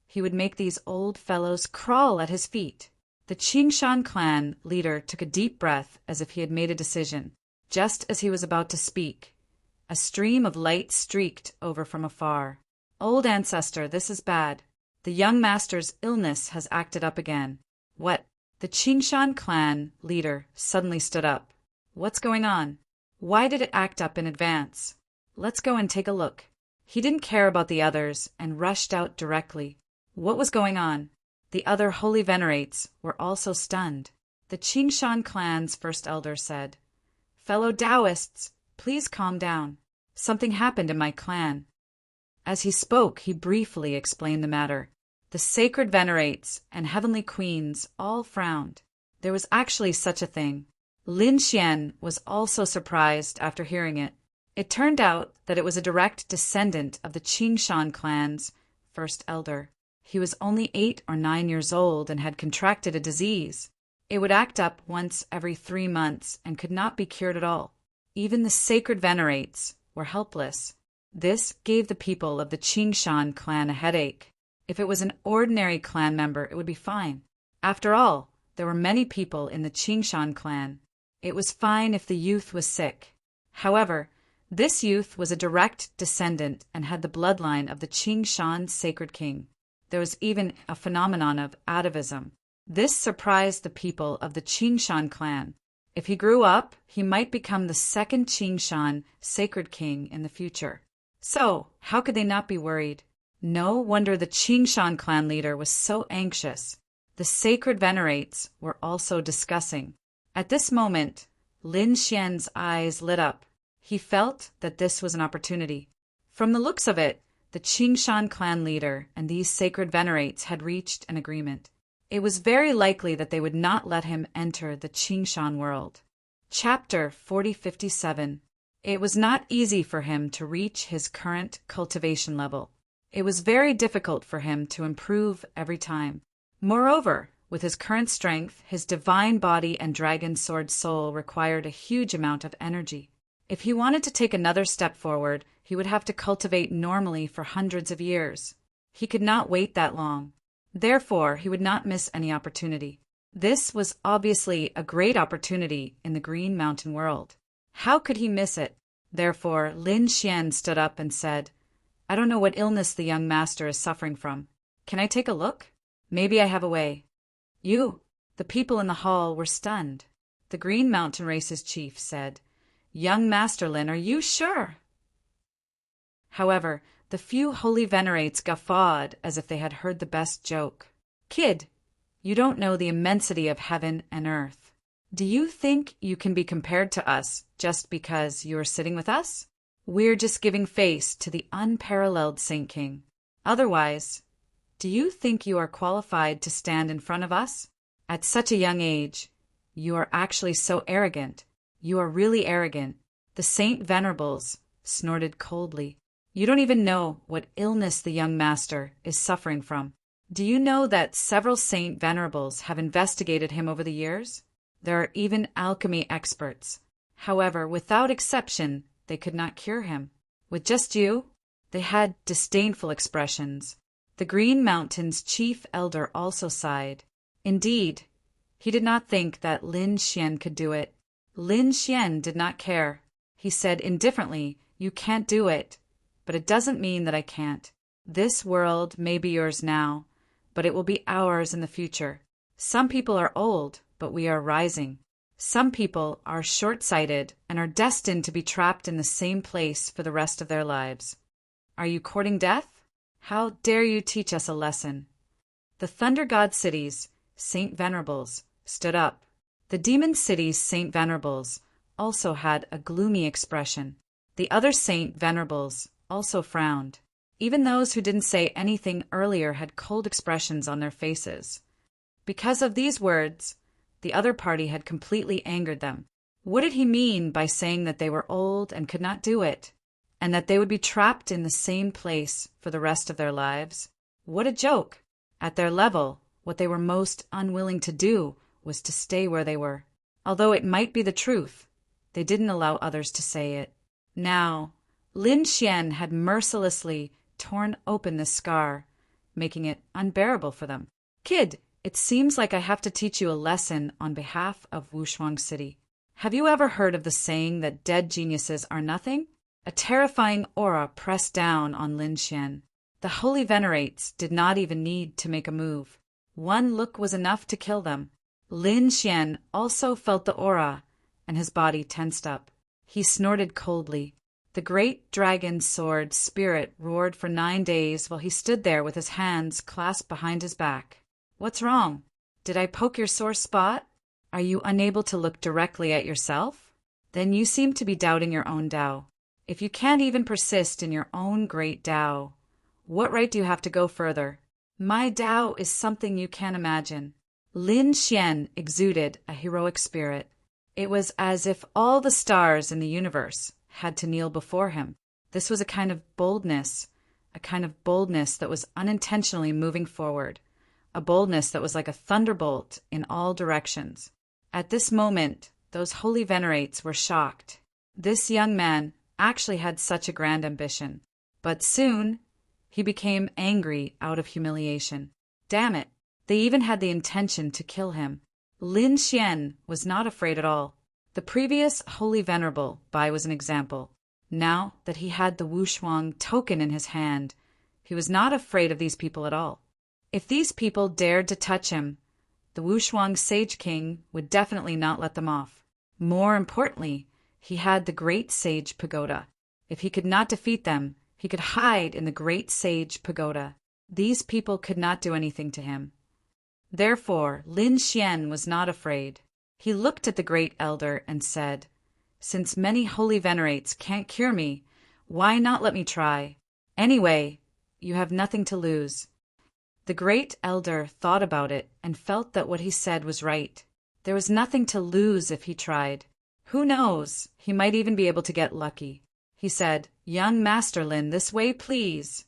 Speaker 1: he would make these old fellows crawl at his feet. The Qingshan clan leader took a deep breath as if he had made a decision. Just as he was about to speak, a stream of light streaked over from afar. "Old ancestor, this is bad. The young master's illness has acted up again." "What?" The Qingshan clan leader suddenly stood up. "What's going on? Why did it act up in advance? Let's go and take a look." He didn't care about the others and rushed out directly. What was going on? The other holy venerates were also stunned. The Qingshan clan's first elder said, "Fellow Taoists, please calm down. Something happened in my clan." As he spoke, he briefly explained the matter. The sacred venerates and heavenly queens all frowned. There was actually such a thing. Lin Xian was also surprised after hearing it. It turned out that it was a direct descendant of the Qingshan clan's first elder. He was only 8 or 9 years old and had contracted a disease. It would act up once every 3 months and could not be cured at all. Even the sacred venerates were helpless. This gave the people of the Qingshan clan a headache. If it was an ordinary clan member, it would be fine. After all, there were many people in the Qingshan clan. It was fine if the youth was sick. However, this youth was a direct descendant and had the bloodline of the Qingshan sacred king. There was even a phenomenon of atavism. This surprised the people of the Qingshan clan. If he grew up, he might become the second Qingshan sacred king in the future. So, how could they not be worried? No wonder the Qingshan clan leader was so anxious. The sacred venerates were also discussing. At this moment, Lin Xian's eyes lit up. He felt that this was an opportunity. From the looks of it, the Qingshan clan leader and these sacred venerates had reached an agreement. It was very likely that they would not let him enter the Qingshan world. Chapter 4057. It was not easy for him to reach his current cultivation level. It was very difficult for him to improve every time. Moreover, with his current strength, his divine body and dragon sword soul required a huge amount of energy. If he wanted to take another step forward, he would have to cultivate normally for hundreds of years. He could not wait that long. Therefore, he would not miss any opportunity. This was obviously a great opportunity in the Green Mountain world. How could he miss it? Therefore, Lin Xian stood up and said, "I don't know what illness the young master is suffering from. Can I take a look? Maybe I have a way." "You!" The people in the hall were stunned. The Green Mountain Race's chief said, "Young Master Lin, are you sure?" However, the few holy venerates guffawed as if they had heard the best joke. "Kid, you don't know the immensity of heaven and earth. Do you think you can be compared to us just because you are sitting with us? We're just giving face to the unparalleled Saint King. Otherwise, do you think you are qualified to stand in front of us? At such a young age, you are actually so arrogant. You are really arrogant. The Saint Venerables snorted coldly. You don't even know what illness the young master is suffering from. Do you know that several Saint Venerables have investigated him over the years? There are even alchemy experts. However, without exception, they could not cure him. With just you, they had disdainful expressions. The Green Mountain's chief elder also sighed. Indeed, he did not think that Lin Xian could do it. Lin Xian did not care. He said indifferently, "You can't do it, but it doesn't mean that I can't. This world may be yours now, but it will be ours in the future. Some people are old, but we are rising. Some people are short-sighted and are destined to be trapped in the same place for the rest of their lives. Are you courting death? How dare you teach us a lesson?" The Thunder God City's Saint Venerables stood up. The Demon City's Saint Venerables also had a gloomy expression. The other Saint Venerables also frowned. Even those who didn't say anything earlier had cold expressions on their faces. Because of these words, the other party had completely angered them. What did he mean by saying that they were old and could not do it, and that they would be trapped in the same place for the rest of their lives? What a joke! At their level, what they were most unwilling to do was to stay where they were. Although it might be the truth, they didn't allow others to say it. Now, Lin Xian had mercilessly torn open this scar, making it unbearable for them. "Kid, it seems like I have to teach you a lesson on behalf of Wushuang City. Have you ever heard of the saying that dead geniuses are nothing?" A terrifying aura pressed down on Lin Xian. The Holy Venerates did not even need to make a move. One look was enough to kill them. Lin Xian also felt the aura, and his body tensed up. He snorted coldly. The great dragon sword spirit roared for 9 days while he stood there with his hands clasped behind his back. "What's wrong? Did I poke your sore spot? Are you unable to look directly at yourself? Then you seem to be doubting your own Tao. If you can't even persist in your own great Tao, what right do you have to go further? My Tao is something you can't imagine." Lin Xian exuded a heroic spirit. It was as if all the stars in the universe had to kneel before him. This was a kind of boldness that was unintentionally moving forward, a boldness that was like a thunderbolt in all directions. At this moment, those holy venerates were shocked. This young man actually had such a grand ambition. But soon, he became angry out of humiliation. Damn it, they even had the intention to kill him. Lin Xian was not afraid at all. The previous Holy Venerable Bai was an example. Now that he had the Wushuang token in his hand, he was not afraid of these people at all. If these people dared to touch him, the Wushuang Sage King would definitely not let them off. More importantly, he had the Great Sage Pagoda. If he could not defeat them, he could hide in the Great Sage Pagoda. These people could not do anything to him. Therefore, Lin Xian was not afraid. He looked at the Great Elder and said, "Since many holy venerates can't cure me, why not let me try? Anyway, you have nothing to lose." The Great Elder thought about it and felt that what he said was right. There was nothing to lose if he tried. Who knows, he might even be able to get lucky. He said, "Young Master Lin, this way, please."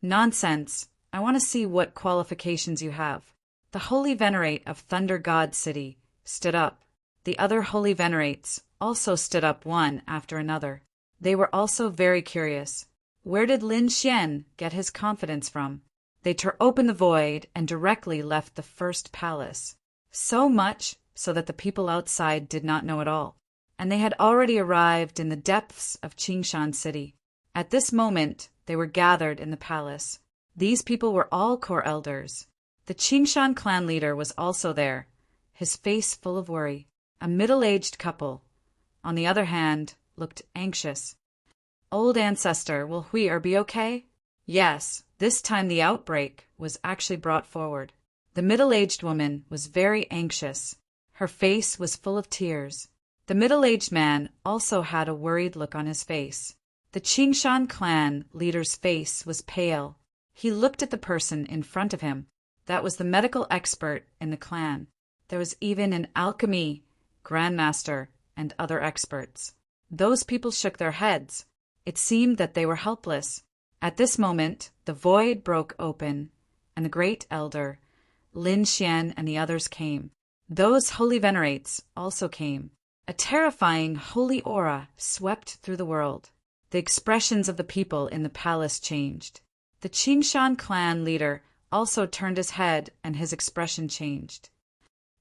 Speaker 1: "Nonsense. I want to see what qualifications you have." The Holy Venerate of Thunder God City stood up. The other Holy Venerates also stood up one after another. They were also very curious. Where did Lin Xian get his confidence from? They tore open the void and directly left the first palace. So much so that the people outside did not know at all. And they had already arrived in the depths of Qingshan City. At this moment, they were gathered in the palace. These people were all core elders. The Qingshan clan leader was also there, his face full of worry. A middle-aged couple, on the other hand, looked anxious. "Old ancestor, will Huir be okay?" Yes, this time the outbreak was actually brought forward. The middle-aged woman was very anxious. Her face was full of tears. The middle-aged man also had a worried look on his face. The Qingshan clan leader's face was pale. He looked at the person in front of him. That was the medical expert in the clan. There was even an alchemy grandmaster and other experts. Those people shook their heads. It seemed that they were helpless. At this moment, the void broke open, and the great elder, Lin Xian, and the others came. Those holy venerates also came. A terrifying holy aura swept through the world. The expressions of the people in the palace changed. The Qingshan clan leader also turned his head, and his expression changed.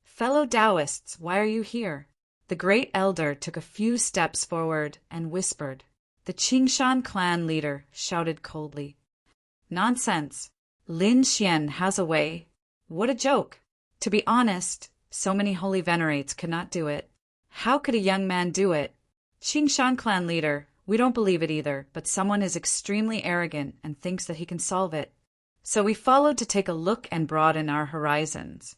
Speaker 1: "Fellow Taoists, why are you here?" The great elder took a few steps forward and whispered. The Qingshan clan leader shouted coldly, "Nonsense! Lin Xian has a way." What a joke! To be honest, so many holy venerates could not do it. How could a young man do it? Qingshan clan leader, we don't believe it either, but someone is extremely arrogant and thinks that he can solve it. So we followed to take a look and broaden our horizons.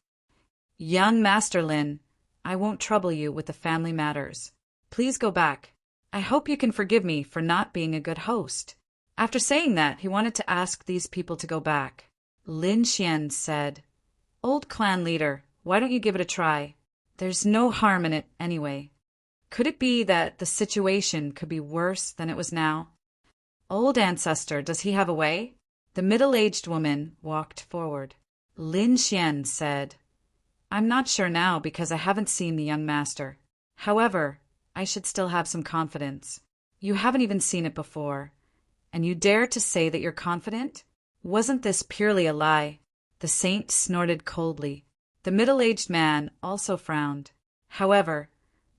Speaker 1: Young Master Lin, I won't trouble you with the family matters. Please go back. I hope you can forgive me for not being a good host. After saying that, he wanted to ask these people to go back. Lin Xian said, "Old clan leader, why don't you give it a try? There's no harm in it anyway." Could it be that the situation could be worse than it was now? "Old ancestor, does he have a way?" The middle-aged woman walked forward. Lin Xian said, "I'm not sure now because I haven't seen the young master. However, I should still have some confidence. You haven't even seen it before. And you dare to say that you're confident? Wasn't this purely a lie?" The saint snorted coldly. The middle-aged man also frowned. However,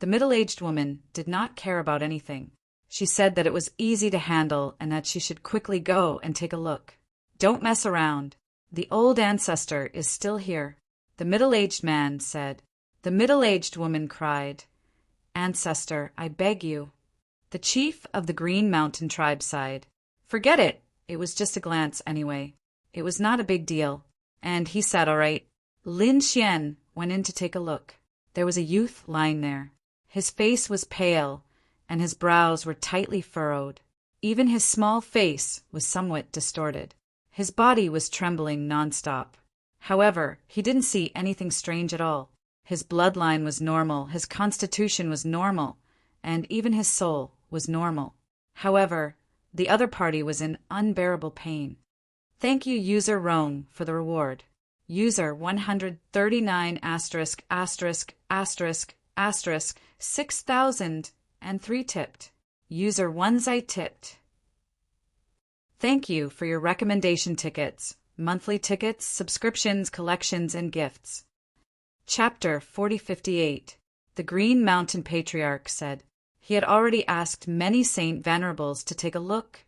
Speaker 1: the middle-aged woman did not care about anything. She said that it was easy to handle and that she should quickly go and take a look. "Don't mess around. The old ancestor is still here," the middle-aged man said. The middle-aged woman cried, "Ancestor, I beg you." The chief of the Green Mountain tribe sighed. "Forget it. It was just a glance anyway. It was not a big deal." And he said, "All right." Lin Xian went in to take a look. There was a youth lying there. His face was pale, and his brows were tightly furrowed. Even his small face was somewhat distorted. His body was trembling nonstop. However, he didn't see anything strange at all. His bloodline was normal, his constitution was normal, and even his soul was normal. However, the other party was in unbearable pain. Thank you, user Rome, for the reward. User 139 asterisk asterisk asterisk asterisk 6,003 tipped. User 1 tipped. Thank you for your recommendation tickets, monthly tickets, subscriptions, collections, and gifts. Chapter 4058. The Green Mountain Patriarch said he had already asked many Saint Venerables to take a look,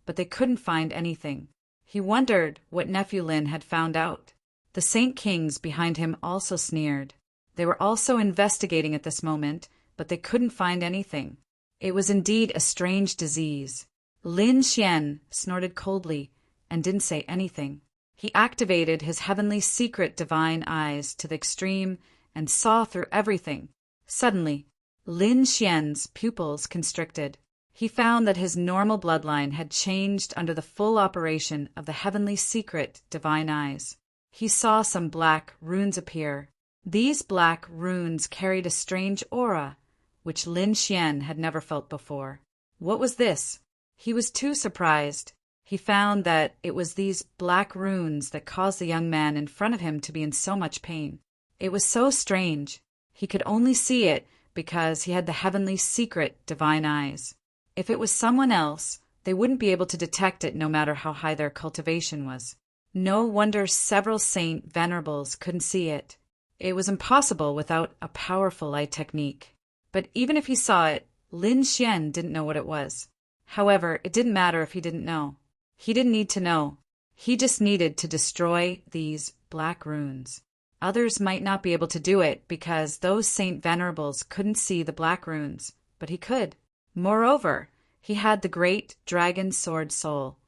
Speaker 1: but they couldn't find anything. He wondered what Nephew Lin had found out. The Saint Kings behind him also sneered. They were also investigating at this moment, but they couldn't find anything. It was indeed a strange disease. Lin Xian snorted coldly and didn't say anything. He activated his heavenly secret divine eyes to the extreme and saw through everything. Suddenly, Lin Xian's pupils constricted. He found that his normal bloodline had changed under the full operation of the heavenly secret divine eyes. He saw some black runes appear. These black runes carried a strange aura, which Lin Xian had never felt before. What was this? He was too surprised. He found that it was these black runes that caused the young man in front of him to be in so much pain. It was so strange. He could only see it because he had the heavenly secret divine eyes. If it was someone else, they wouldn't be able to detect it no matter how high their cultivation was. No wonder several Saint Venerables couldn't see it. It was impossible without a powerful eye technique. But even if he saw it, Lin Xian didn't know what it was. However, it didn't matter if he didn't know. He didn't need to know. He just needed to destroy these black runes. Others might not be able to do it because those Saint Venerables couldn't see the black runes, but he could. Moreover, he had the great dragon sword soul,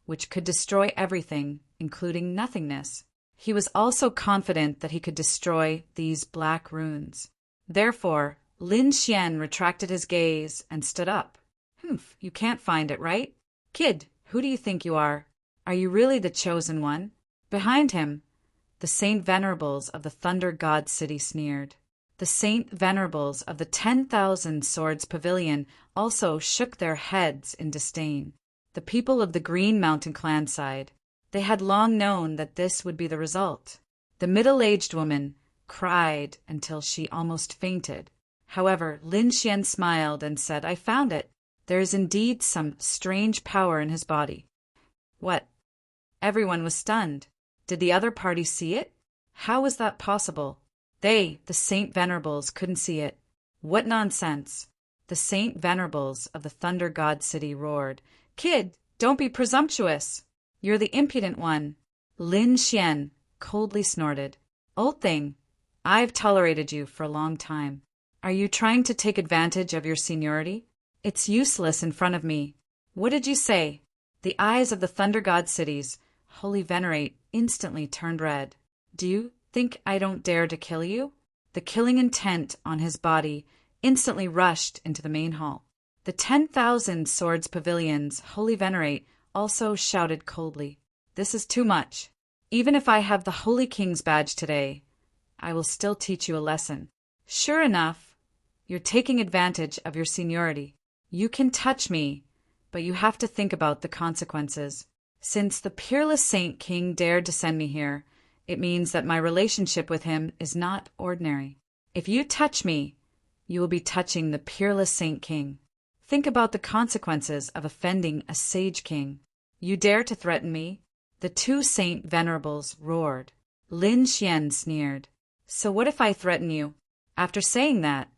Speaker 1: which could destroy everything, including nothingness. He was also confident that he could destroy these black runes. Therefore, Lin Xian retracted his gaze and stood up. Humph, you can't find it, right? Kid, who do you think you are? Are you really the chosen one? Behind him, the Saint Venerables of the Thunder God City sneered. The Saint Venerables of the 10,000 Swords Pavilion also shook their heads in disdain. The people of the Green Mountain clan sighed. They had long known that this would be the result. The middle-aged woman cried until she almost fainted. However, Lin Xian smiled and said, I found it. There is indeed some strange power in his body. What? Everyone was stunned. Did the other party see it? How was that possible? They, the Saint Venerables, couldn't see it. What nonsense! The Saint Venerables of the Thunder God City roared. Kid, don't be presumptuous! You're the impudent one. Lin Xian coldly snorted. Old thing, I've tolerated you for a long time. Are you trying to take advantage of your seniority? It's useless in front of me. What did you say? The eyes of the Thunder God Cities, Holy Venerate, instantly turned red. Do you think I don't dare to kill you? The killing intent on his body instantly rushed into the main hall. The 10,000 Swords Pavilions, Holy Venerate, also shouted coldly. This is too much. Even if I have the Holy King's badge today, I will still teach you a lesson. Sure enough, you're taking advantage of your seniority. You can touch me, but you have to think about the consequences. Since the peerless Saint King dared to send me here, it means that my relationship with him is not ordinary. If you touch me, you will be touching the peerless Saint King. Think about the consequences of offending a sage king. You dare to threaten me? The two Saint Venerables roared. Lin Xian sneered. So what if I threaten you? After saying that,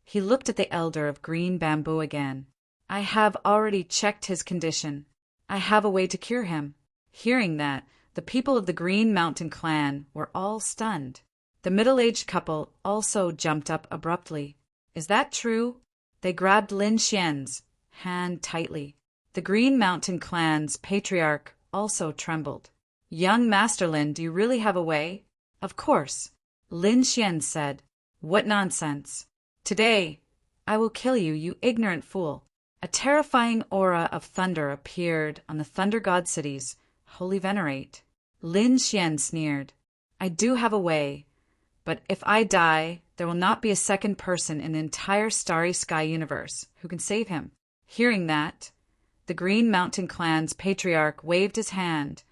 Speaker 1: he looked at the elder of green bamboo again. I have already checked his condition. I have a way to cure him. Hearing that, the people of the Green Mountain clan were all stunned. The middle-aged couple also jumped up abruptly. Is that true? They grabbed Lin Xian's hand tightly. The Green Mountain clan's patriarch also trembled. Young Master Lin, do you really have a way? Of course, Lin Xian said. What nonsense. Today, I will kill you, you ignorant fool. A terrifying aura of thunder appeared on the Thunder God Cities, Holy Venerate. Lin Xian sneered. I do have a way, but if I die, there will not be a second person in the entire Starry Sky universe who can save him. Hearing that, the Green Mountain clan's patriarch waved his hand,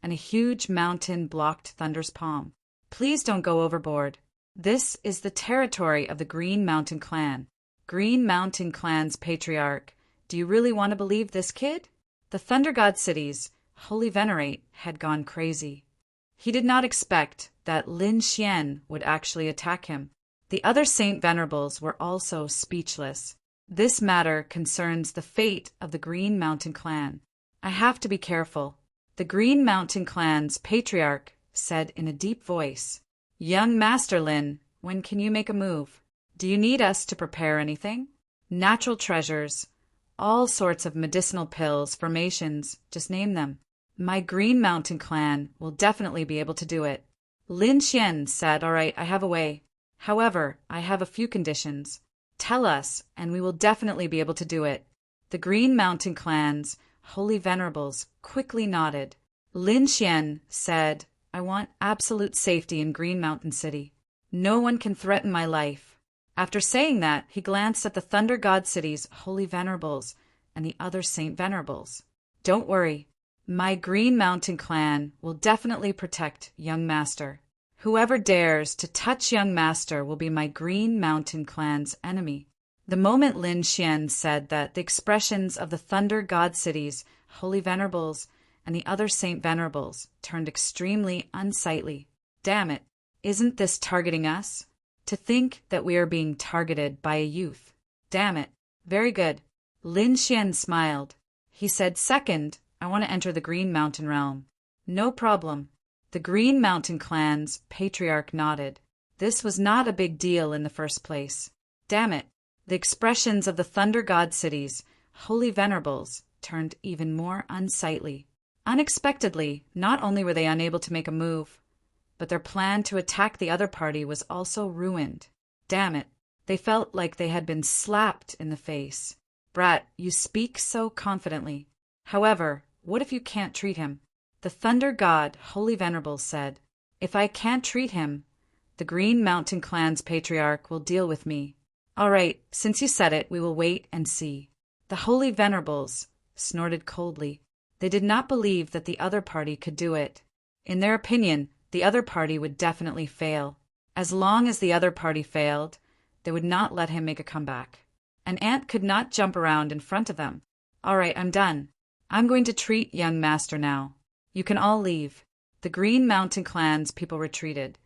Speaker 1: and a huge mountain blocked Thunder's palm. Please don't go overboard. This is the territory of the Green Mountain clan. Green Mountain clan's patriarch, do you really want to believe this, kid? The Thunder God Cities, Holy Venerate, had gone crazy. He did not expect that Lin Xian would actually attack him. The other Saint Venerables were also speechless. This matter concerns the fate of the Green Mountain clan. I have to be careful. The Green Mountain clan's patriarch said in a deep voice. Young Master Lin, when can you make a move? Do you need us to prepare anything? Natural treasures, all sorts of medicinal pills, formations, just name them. My Green Mountain clan will definitely be able to do it. Lin Xian said, all right, I have a way. However, I have a few conditions. Tell us, and we will definitely be able to do it. The Green Mountain clan's Holy Venerables quickly nodded. Lin Xian said, I want absolute safety in Green Mountain City. No one can threaten my life. After saying that, he glanced at the Thunder God City's Holy Venerables and the other Saint Venerables. Don't worry. My Green Mountain clan will definitely protect young Master. Whoever dares to touch young Master will be my Green Mountain clan's enemy. The moment Lin Xian said that, the expressions of the Thunder God Cities, Holy Venerables, and the other Saint Venerables turned extremely unsightly. Damn it, isn't this targeting us? To think that we are being targeted by a youth. Damn it. Very good. Lin Xian smiled. He said, second, I want to enter the Green Mountain realm. No problem. The Green Mountain clan's patriarch nodded. This was not a big deal in the first place. Damn it. The expressions of the Thunder God Cities, Holy Venerables, turned even more unsightly. Unexpectedly, not only were they unable to make a move, but their plan to attack the other party was also ruined. Damn it. They felt like they had been slapped in the face. Brat, you speak so confidently. However, what if you can't treat him? The Thunder God, Holy Venerables, said, if I can't treat him, the Green Mountain Clan's patriarch will deal with me. All right, since you said it, we will wait and see. The Holy Venerables snorted coldly. They did not believe that the other party could do it. In their opinion, the other party would definitely fail. As long as the other party failed, they would not let him make a comeback. An ant could not jump around in front of them. All right, I'm done. I'm going to treat young master now. You can all leave. The Green Mountain Clan's people retreated,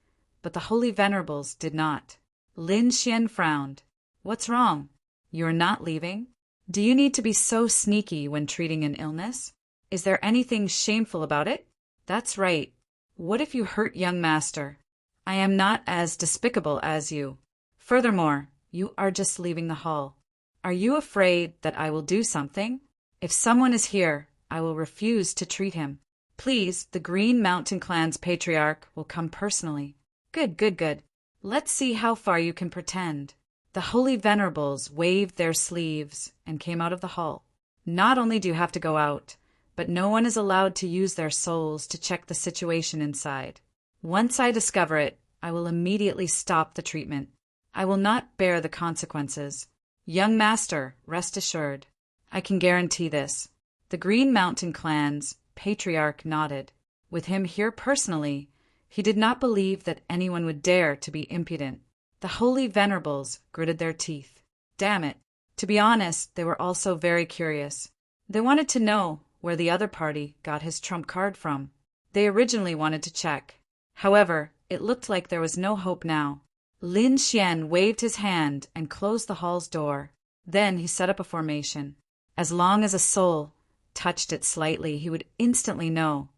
Speaker 1: but the Holy Venerables did not. Lin Xian frowned. What's wrong? You are not leaving? Do you need to be so sneaky when treating an illness? Is there anything shameful about it? That's right. What if you hurt young master? I am not as despicable as you. Furthermore, you are just leaving the hall. Are you afraid that I will do something? If someone is here, I will refuse to treat him. Please, the Green Mountain Clan's patriarch will come personally. Good, good, good. Let's see how far you can pretend. The Holy Venerables waved their sleeves and came out of the hall. Not only do you have to go out, but no one is allowed to use their souls to check the situation inside. Once I discover it, I will immediately stop the treatment. I will not bear the consequences. Young master, rest assured. I can guarantee this. The Green Mountain Clan's patriarch nodded. With him here personally, he did not believe that anyone would dare to be impudent. The Holy Venerables gritted their teeth. Damn it. To be honest, they were also very curious. They wanted to know where the other party got his trump card from. They originally wanted to check. However, it looked like there was no hope now. Lin Xian waved his hand and closed the hall's door. Then he set up a formation. As long as a soul touched it slightly, he would instantly know